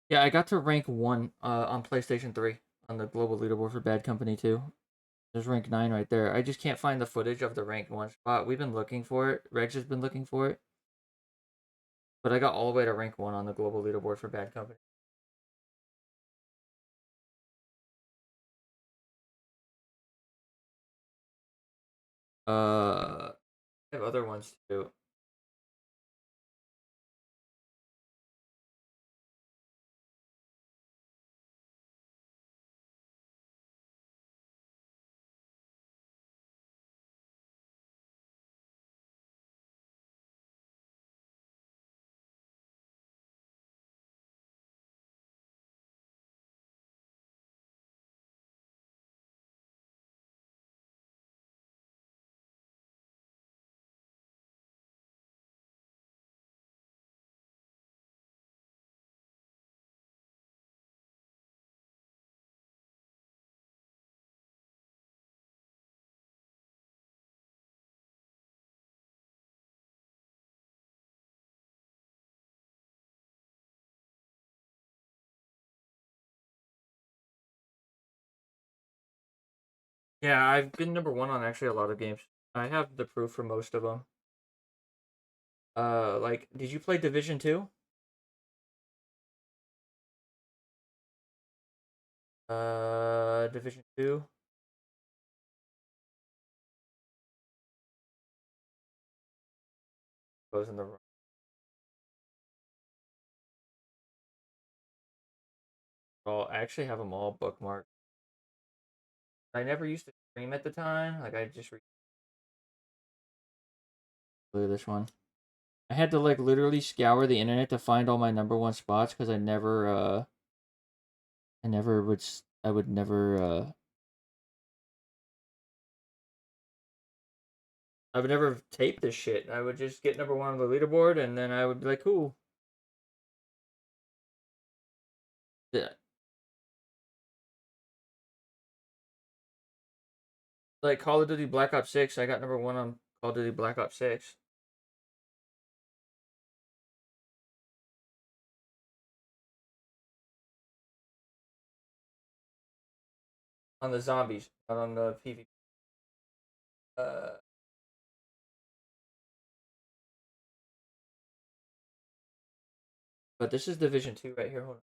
Yeah, I got to rank 1 on PlayStation 3 on the global leaderboard for Bad Company 2. There's rank 9 right there. I just can't find the footage of the rank 1 spot. We've been looking for it. Rex has been looking for it. But I got all the way to rank 1 on the global leaderboard for Bad Company. I have other ones too. Yeah, I've been number 1 on actually a lot of games. I have the proof for most of them. Like, did you play Division 2? Division 2? Goes in the all. I actually have them all bookmarked. I never used to stream at the time. Like, I just look at this one. I had to like literally scour the internet to find all my number 1 spots because I never would I would never I would never tape this shit. I would just get number 1 on the leaderboard and then I would be like, cool. Yeah. Like Call of Duty Black Ops 6, I got number 1 on Call of Duty Black Ops 6. On the zombies, not on the PvP. But this is Division 2 right here. Hold on.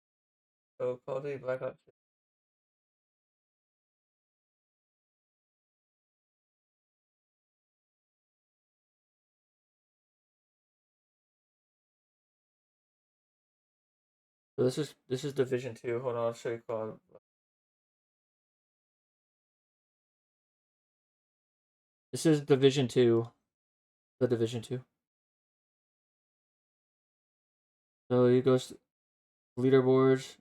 So Call of Duty Black Ops. So this is Division 2. Hold on, I'll show you Call. This is Division 2. The Division 2. So you go leaderboards.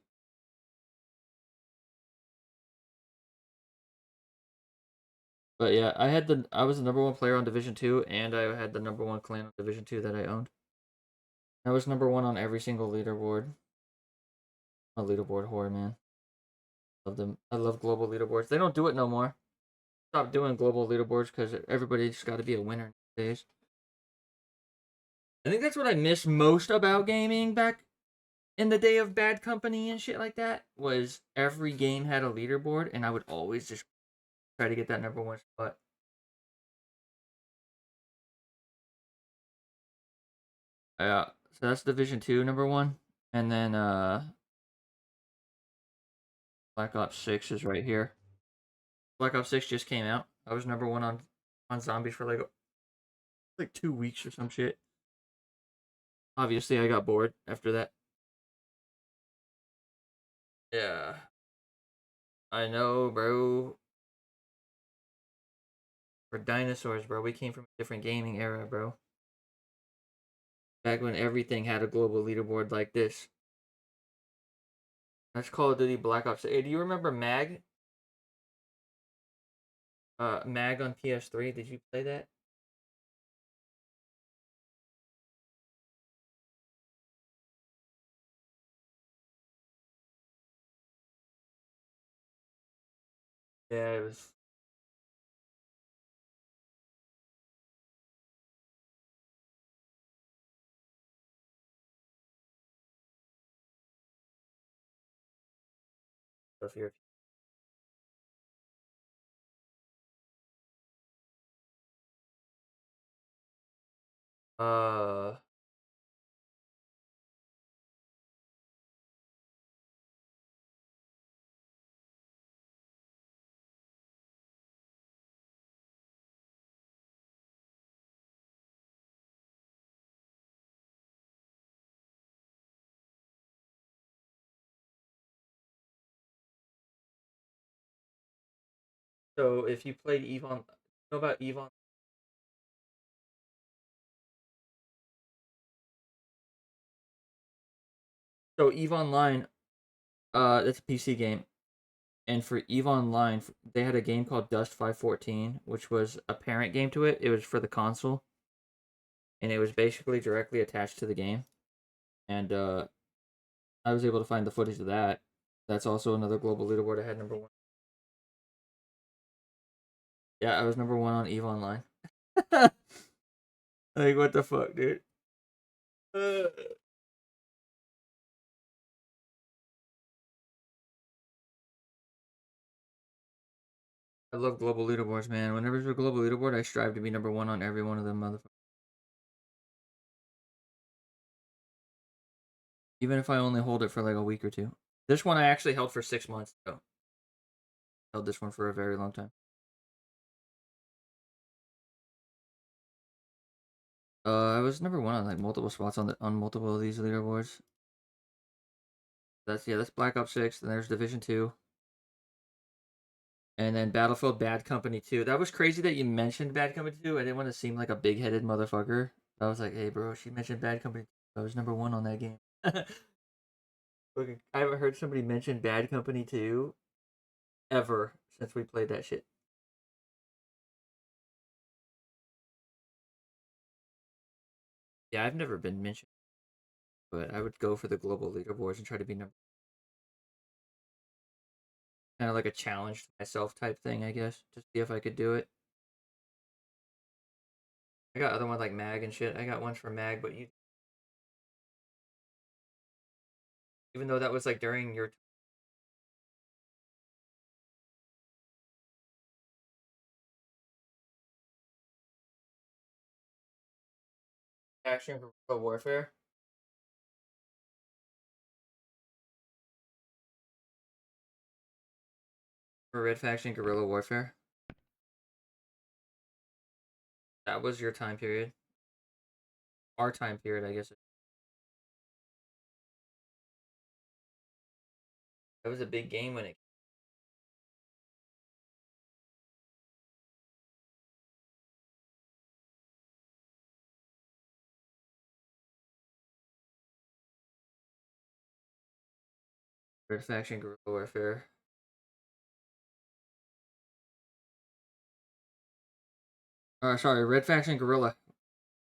But yeah, I was the number one player on Division 2, and I had the number one clan on Division 2 that I owned. I was number one on every single leaderboard. A leaderboard whore, man. Love them. I love global leaderboards. They don't do it no more. Stop doing global leaderboards because everybody's got to be a winner nowadays. I think that's what I miss most about gaming back in the day of Bad Company and shit like that. Was every game had a leaderboard, and I would always just try to get that number one spot. Yeah, so that's Division 2 number one, and then Black Ops 6 is right here. Black Ops 6 just came out. I was number one on zombies for like 2 weeks or some shit. Obviously, I got bored after that. Yeah. I know, bro. We're dinosaurs, bro. We came from a different gaming era, bro. Back when everything had a global leaderboard like this. That's Call of Duty Black Ops. Hey, do you remember Mag? Mag on PS3. Did you play that? Yeah, it was. If you're, uh, so if you played Eve on, know about Eve on? So Eve Online, it's a PC game, and for Eve Online, they had a game called Dust 514, which was a parent game to it. It was for the console, and it was basically directly attached to the game. And I was able to find the footage of that. That's also another global leaderboard. I had number one. Yeah, I was number one on Eve Online. Like, what the fuck, dude? I love global leaderboards, man. Whenever there's a global leaderboard, I strive to be number one on every one of them, motherfuckers. Even if I only hold it for like a week or two. This one I actually held for 6 months. So held this one for a very long time. I was number one on like multiple spots on multiple of these leaderboards. That's Black Ops 6. Then there's Division 2. And then Battlefield Bad Company 2. That was crazy that you mentioned Bad Company 2. I didn't want to seem like a big headed motherfucker. I was like, hey, bro, she mentioned Bad Company 2. I was number one on that game. I haven't heard somebody mention Bad Company 2 ever since we played that shit. Yeah, I've never been mentioned, but I would go for the global leaderboards and try to be number. Kind of like a challenge to myself type thing, I guess, to see if I could do it. I got other ones like Mag and shit. I got ones for Mag, but even though that was like during your Faction Guerrilla Warfare. For Red Faction Guerrilla Warfare. That was your time period. Our time period, I guess. That was a big game when it. Red Faction Guerrilla Warfare. Sorry, Red Faction Guerrilla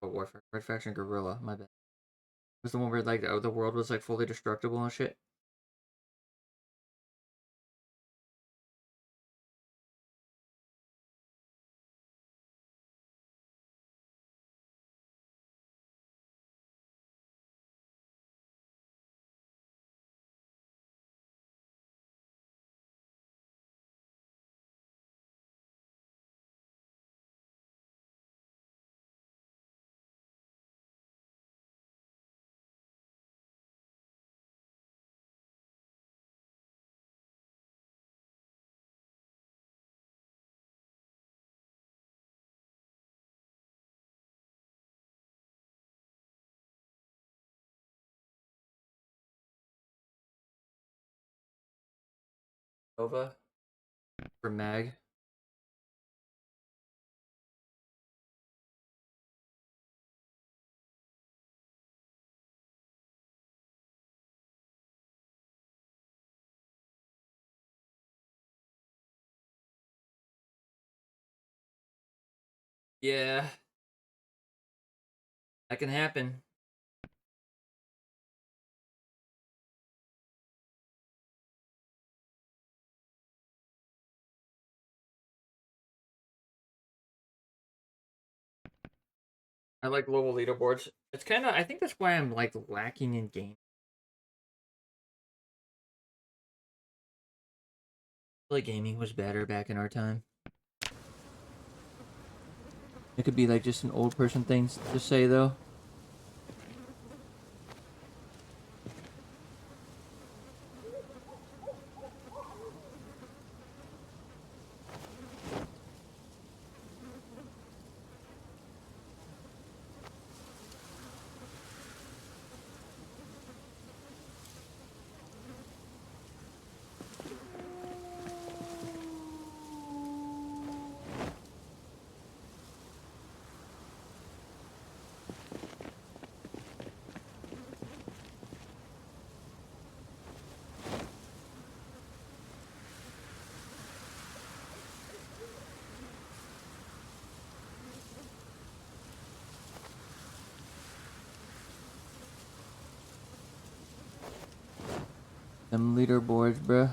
Warfare. Red Faction Guerrilla, my bad. It was the one where like the world was like fully destructible and shit. Nova for Mag. Yeah, that can happen. I like global leaderboards. It's kind of. I think that's why I'm like lacking in game. Like gaming was better back in our time. It could be like just an old person thing to say though. Them leaderboards, bruh.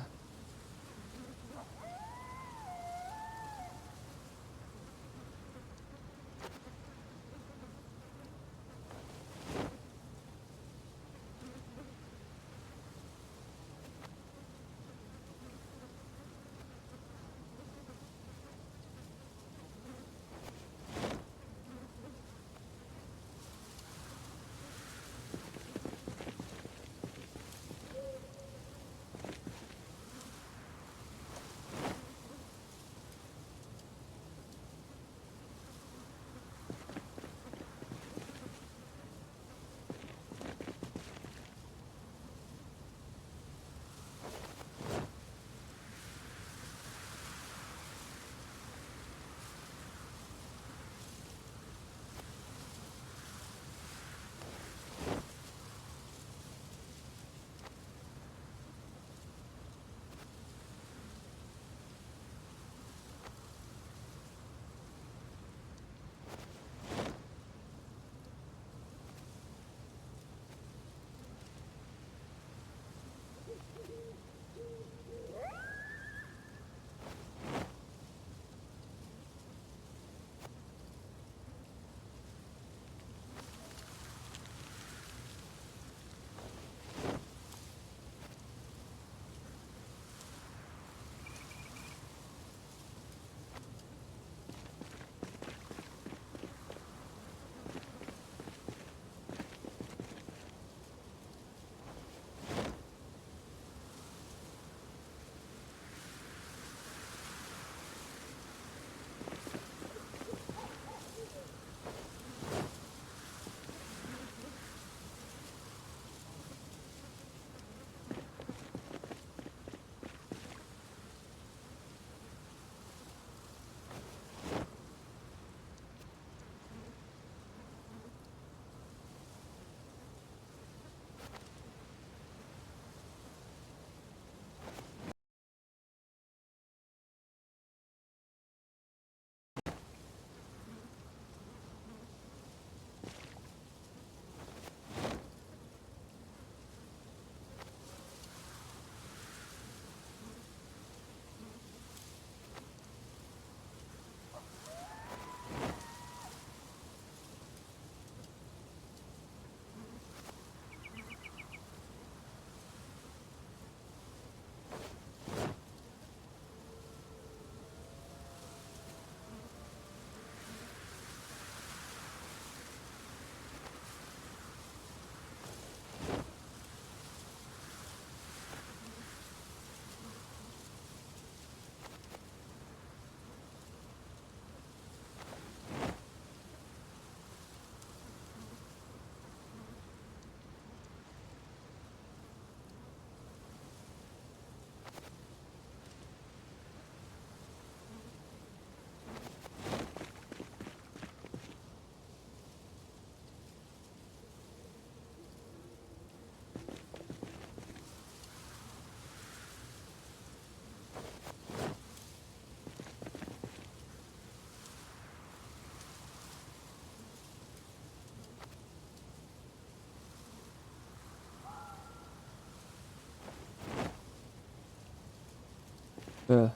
Ugh.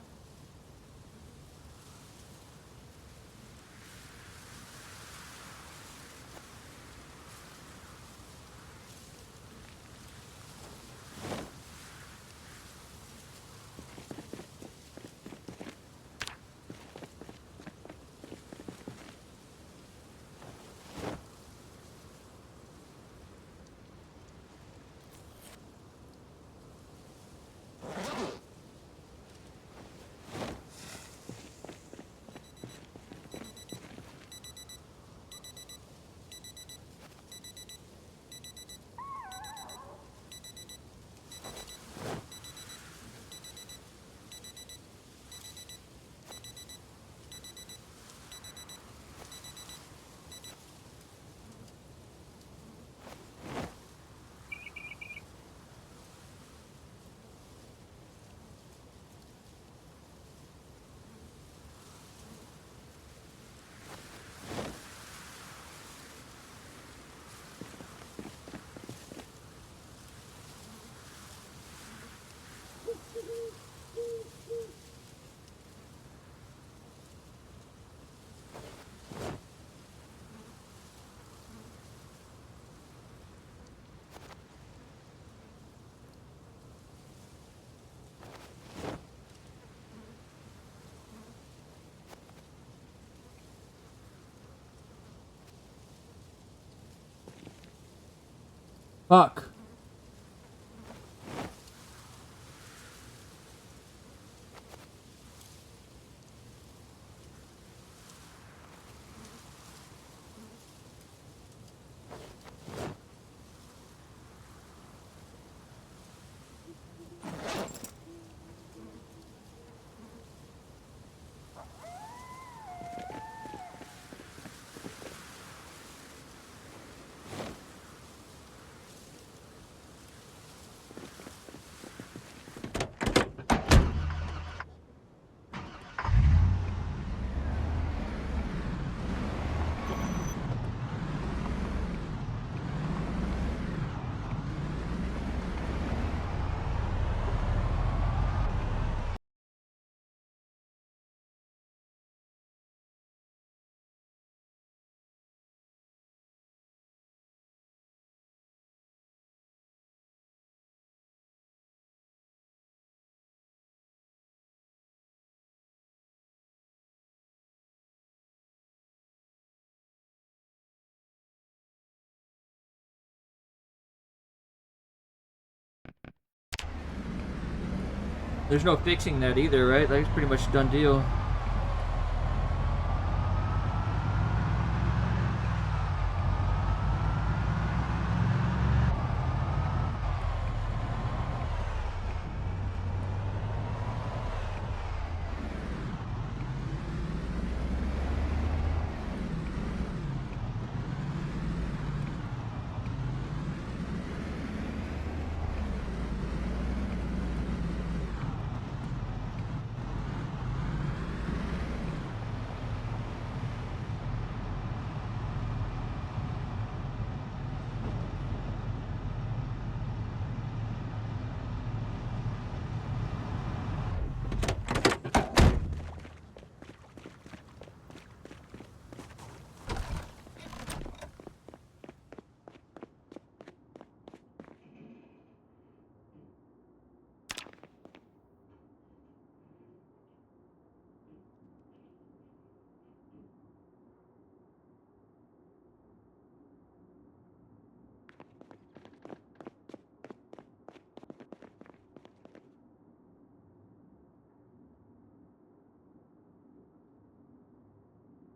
Fuck. There's no fixing that either, right? That's pretty much a done deal.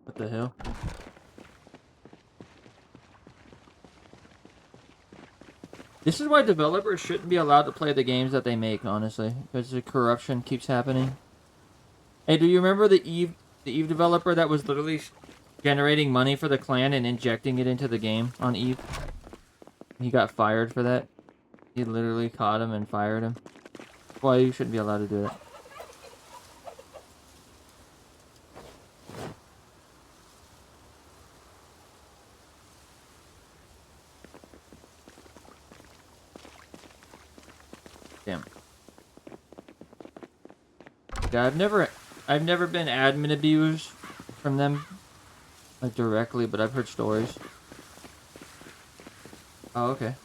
What the hell? This is why developers shouldn't be allowed to play the games that they make, honestly, because the corruption keeps happening. Hey, do you remember the Eve developer that was literally generating money for the clan and injecting it into the game on Eve? He got fired for that. He literally caught him and fired him. Why you shouldn't be allowed to do that. Damn. Yeah, I've never been admin abused from them, like directly, but I've heard stories. Oh, okay.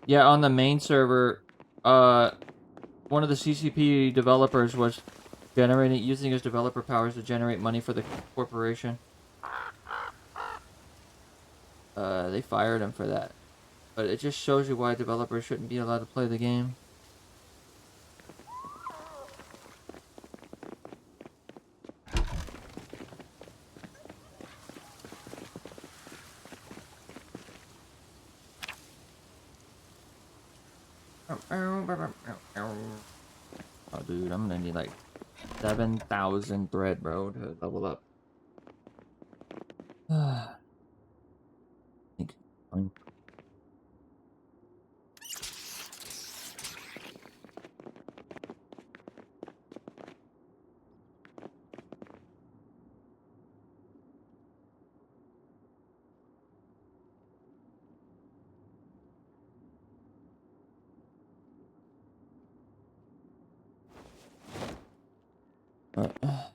Yeah, on the main server, one of the CCP developers was using his developer powers to generate money for the corporation. They fired him for that. But it just shows you why developers shouldn't be allowed to play the game. Oh, dude, I'm gonna need like 7,000 thread, bro, to level up. Think- uh,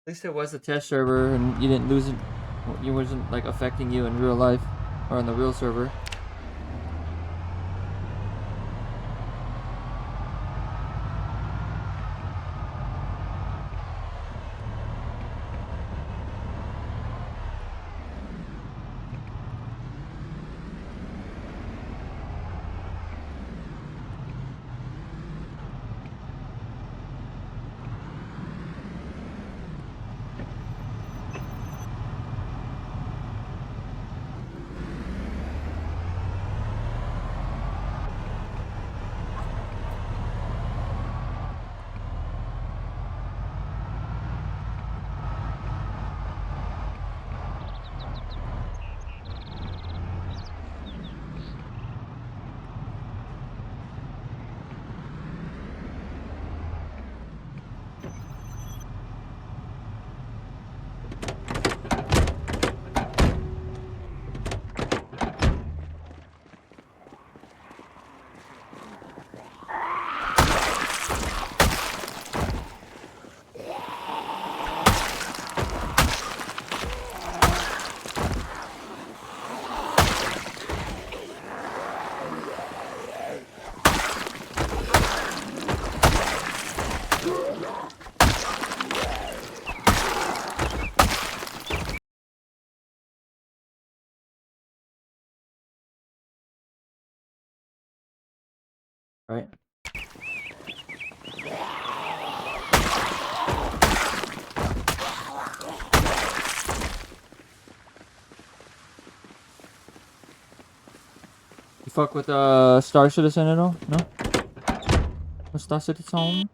At least it was a test server, and you didn't lose it. It wasn't like affecting you in real life or on the real server. Right? You fuck with Star Citizen at all? No? No Star Citizen?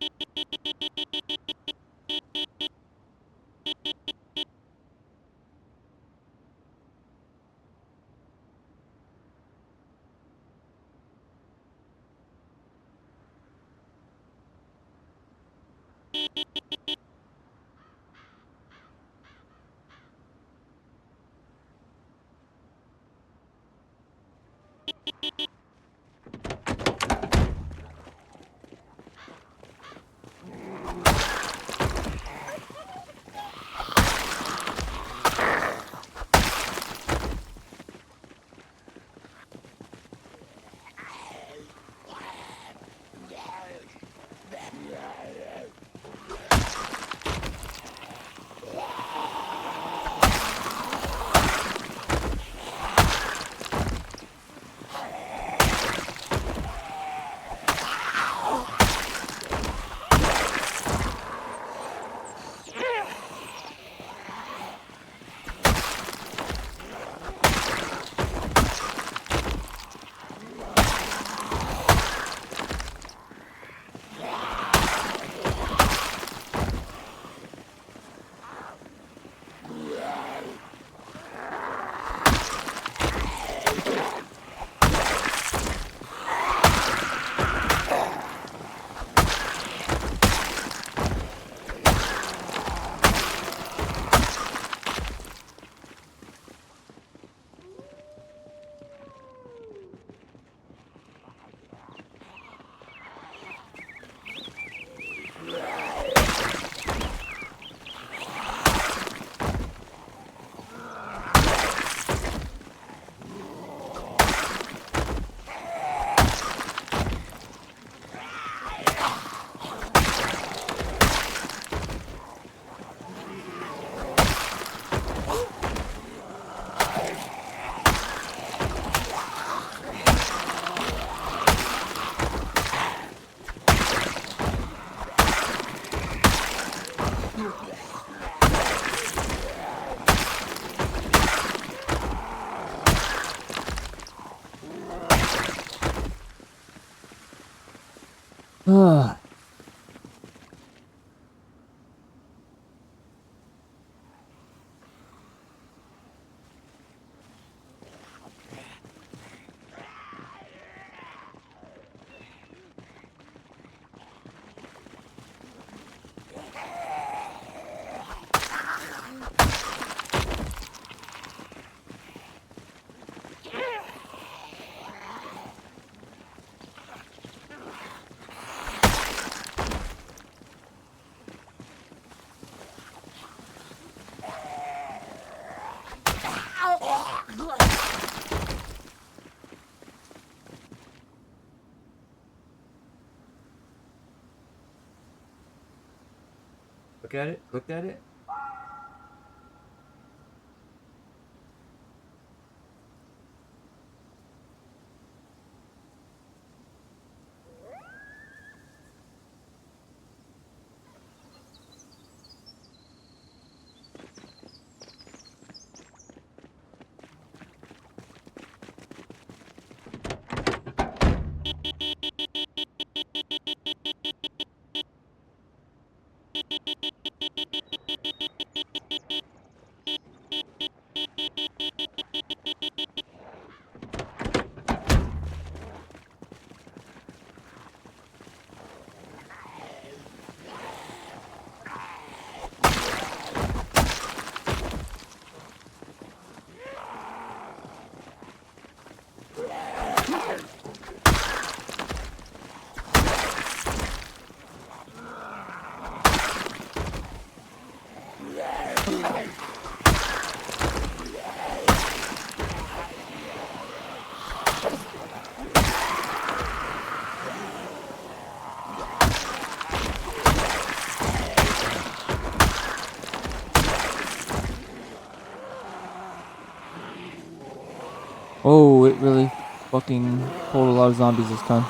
Look at it. Look at it. Oh, it really fucking pulled a lot of zombies this time.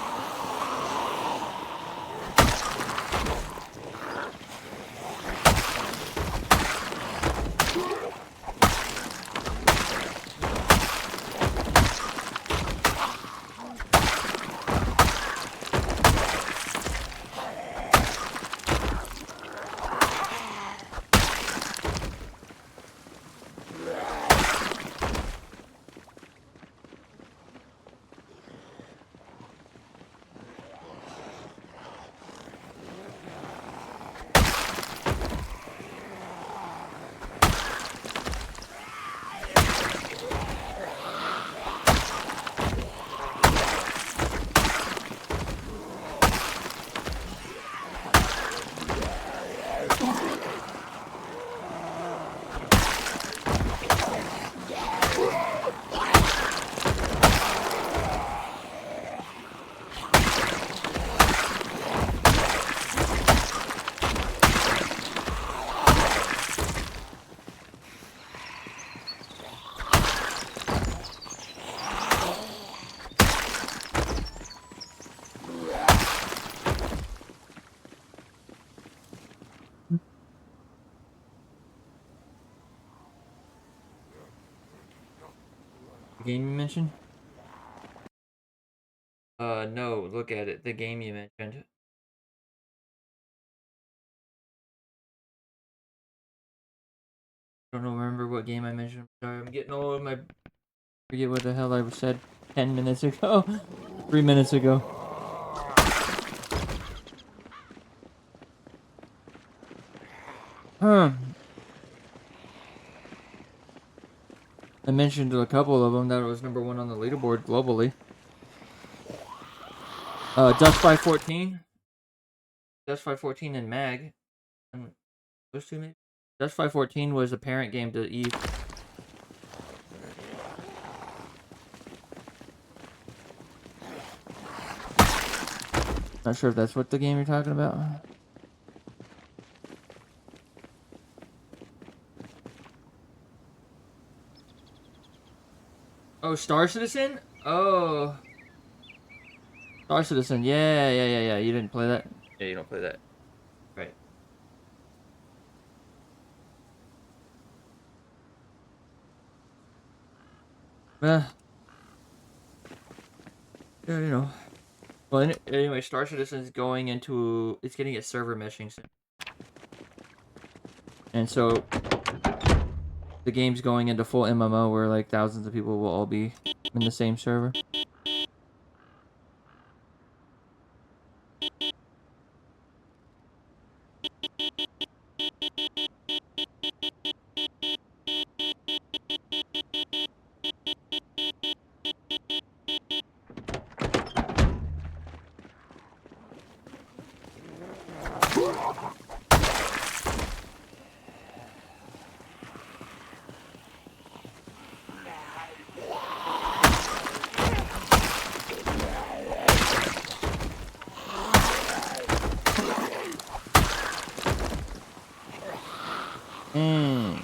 The game you mentioned? No, look at it. The game you mentioned. I don't remember what game I mentioned. I'm sorry, I'm getting old. I forget what the hell I said 10 minutes ago. 3 minutes ago. I mentioned a couple of them that was number one on the leaderboard globally. Dust 514. Dust 514 and Mag. Those two maybe? Dust 514 was a parent game to Eve. Not sure if that's what the game you're talking about. Oh, Star Citizen? Oh. Star Citizen, yeah. You didn't play that? Yeah, you don't play that. Right. Yeah, you know. Well, anyway, Star Citizen is going into it's getting a server meshing soon. And so the game's going into full MMO where like thousands of people will all be in the same server. Mm.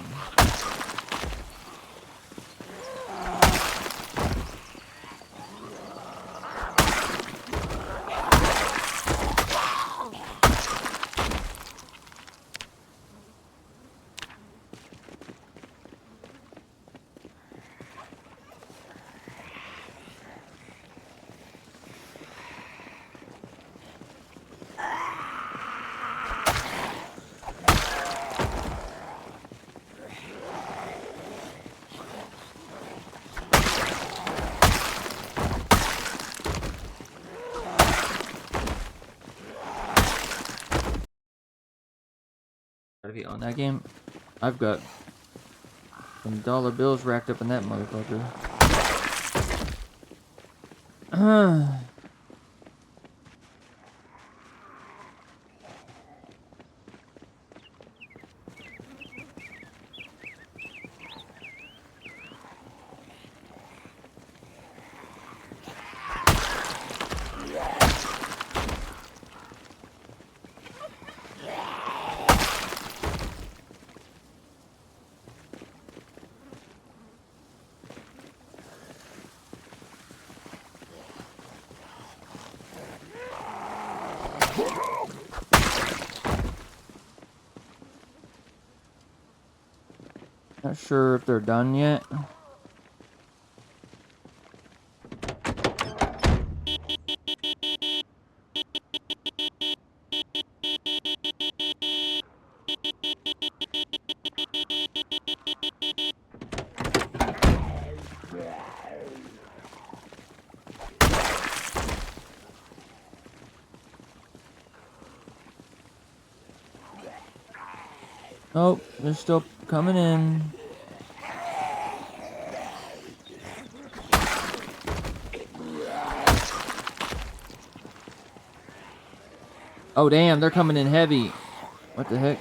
Gotta be on that game. I've got some dollar bills racked up in that motherfucker. Not sure if they're done yet. Oh, they're still coming in. Oh damn, they're coming in heavy. What the heck?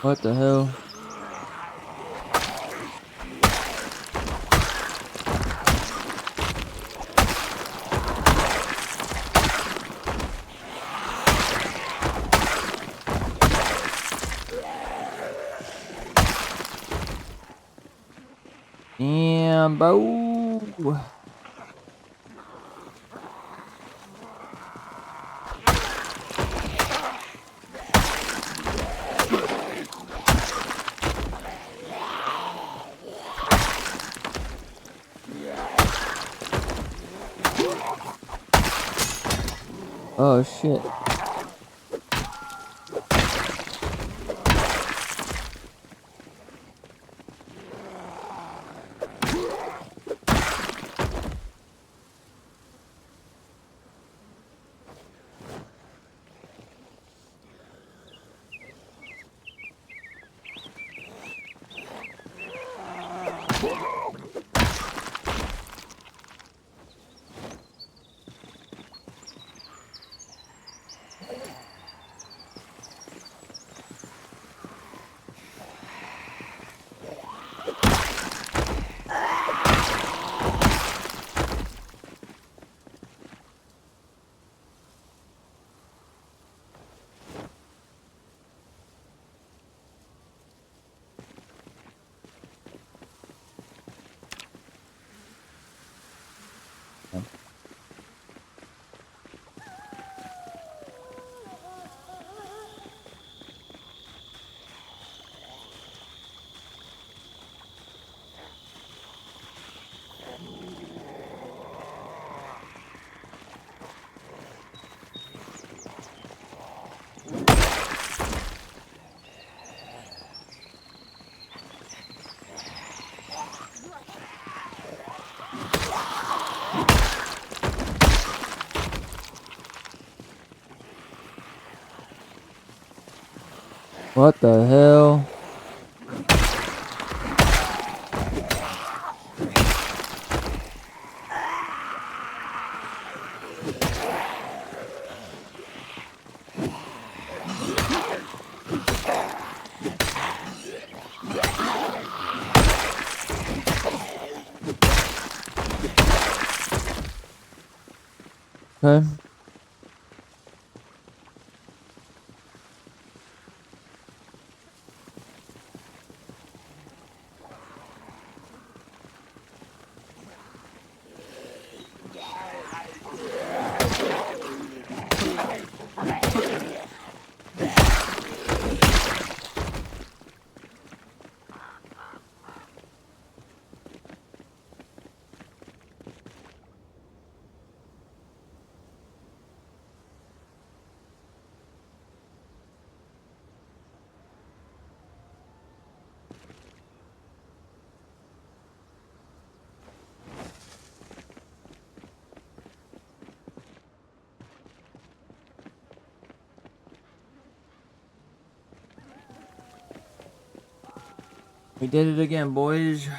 What the hell? Damn, bro. Oh shit. What the hell? Okay. We did it again, boys.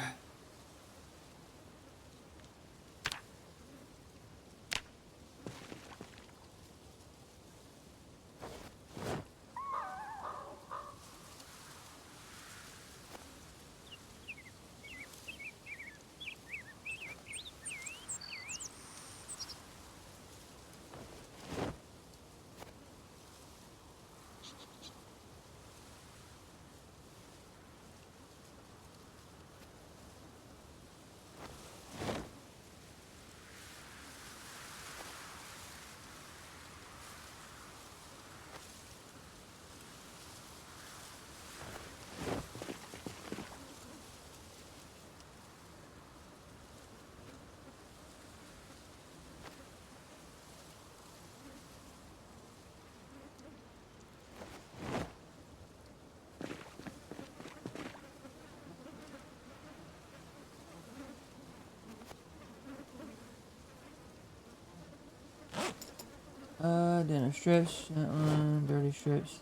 Dinner strips, that one, dirty strips.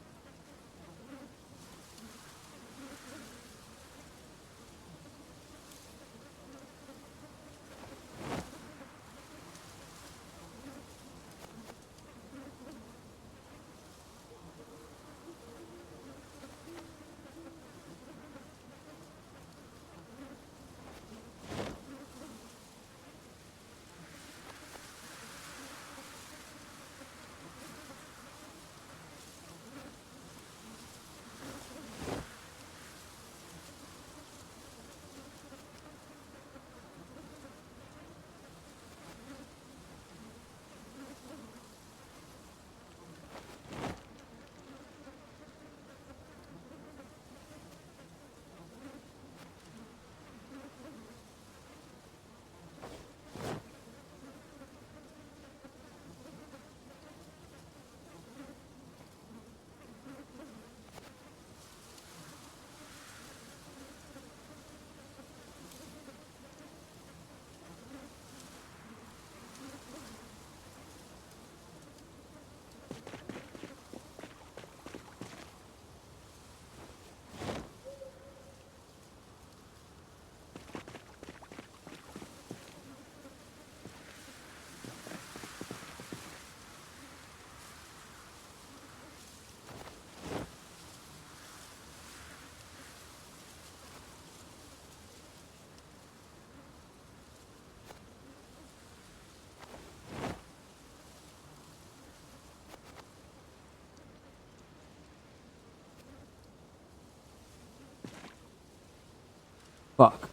Fuck.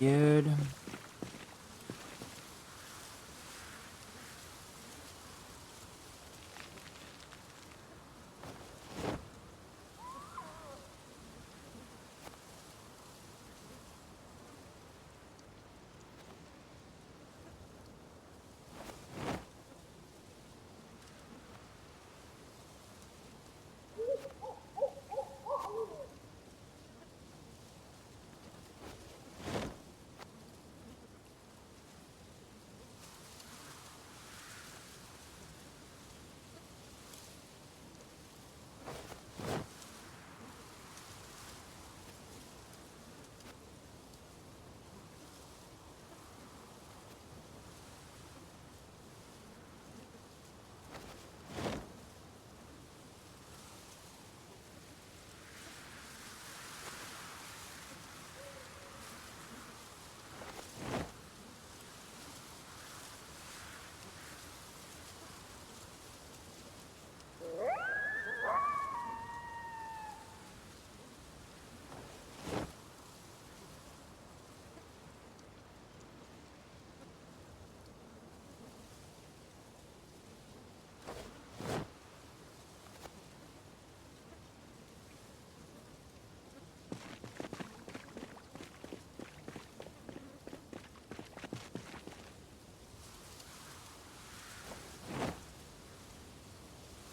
Dude.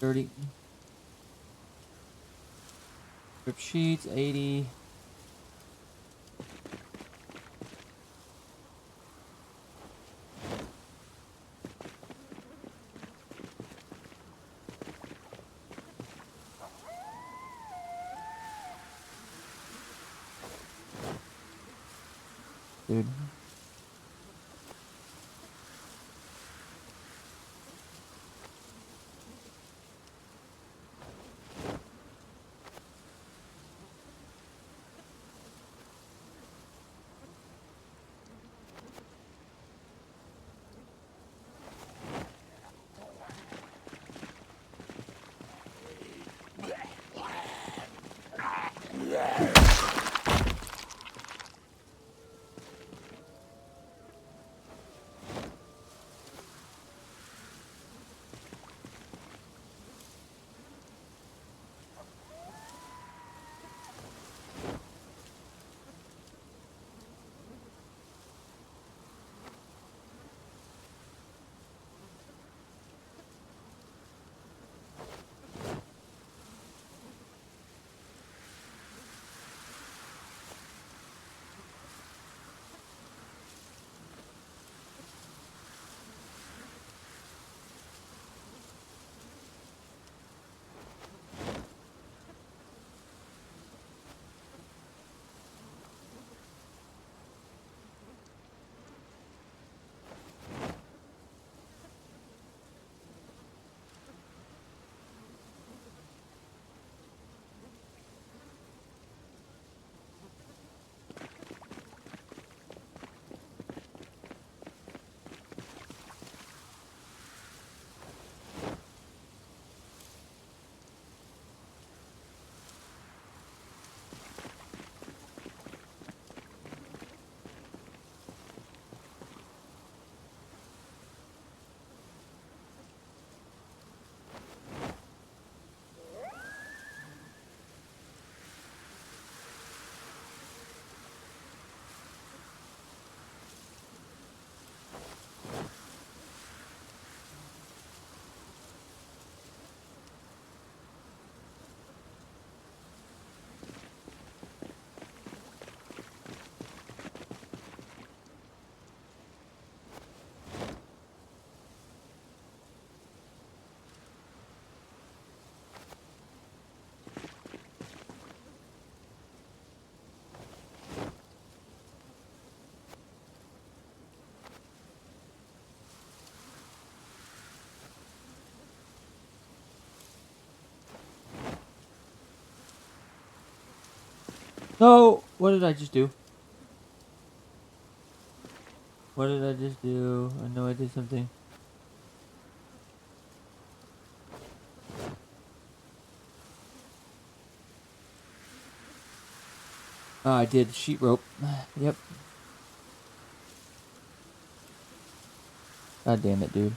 Dirty. Strip sheets, 80. Dude. No! What did I just do? What did I just do? I know I did something. Oh, I did. Sheet rope. Yep. God damn it, dude.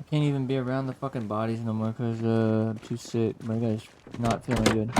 I can't even be around the fucking bodies no more because I'm too sick. My guy's not feeling good.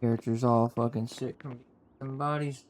character's all fucking sick from some bodies.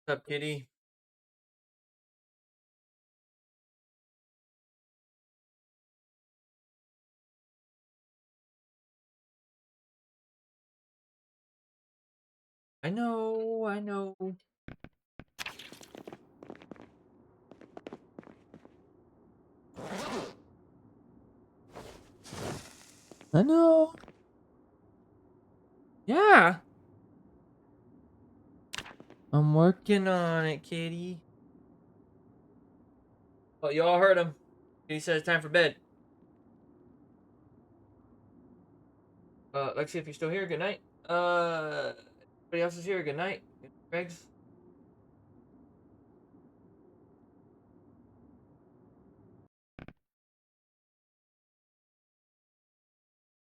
What's up, kitty? I know, I know. I know. Yeah. I'm working on it, kitty. Well, you all heard him. He said it's time for bed. Lexi, if you're still here, good night. Everybody else is here, good night. Greg's.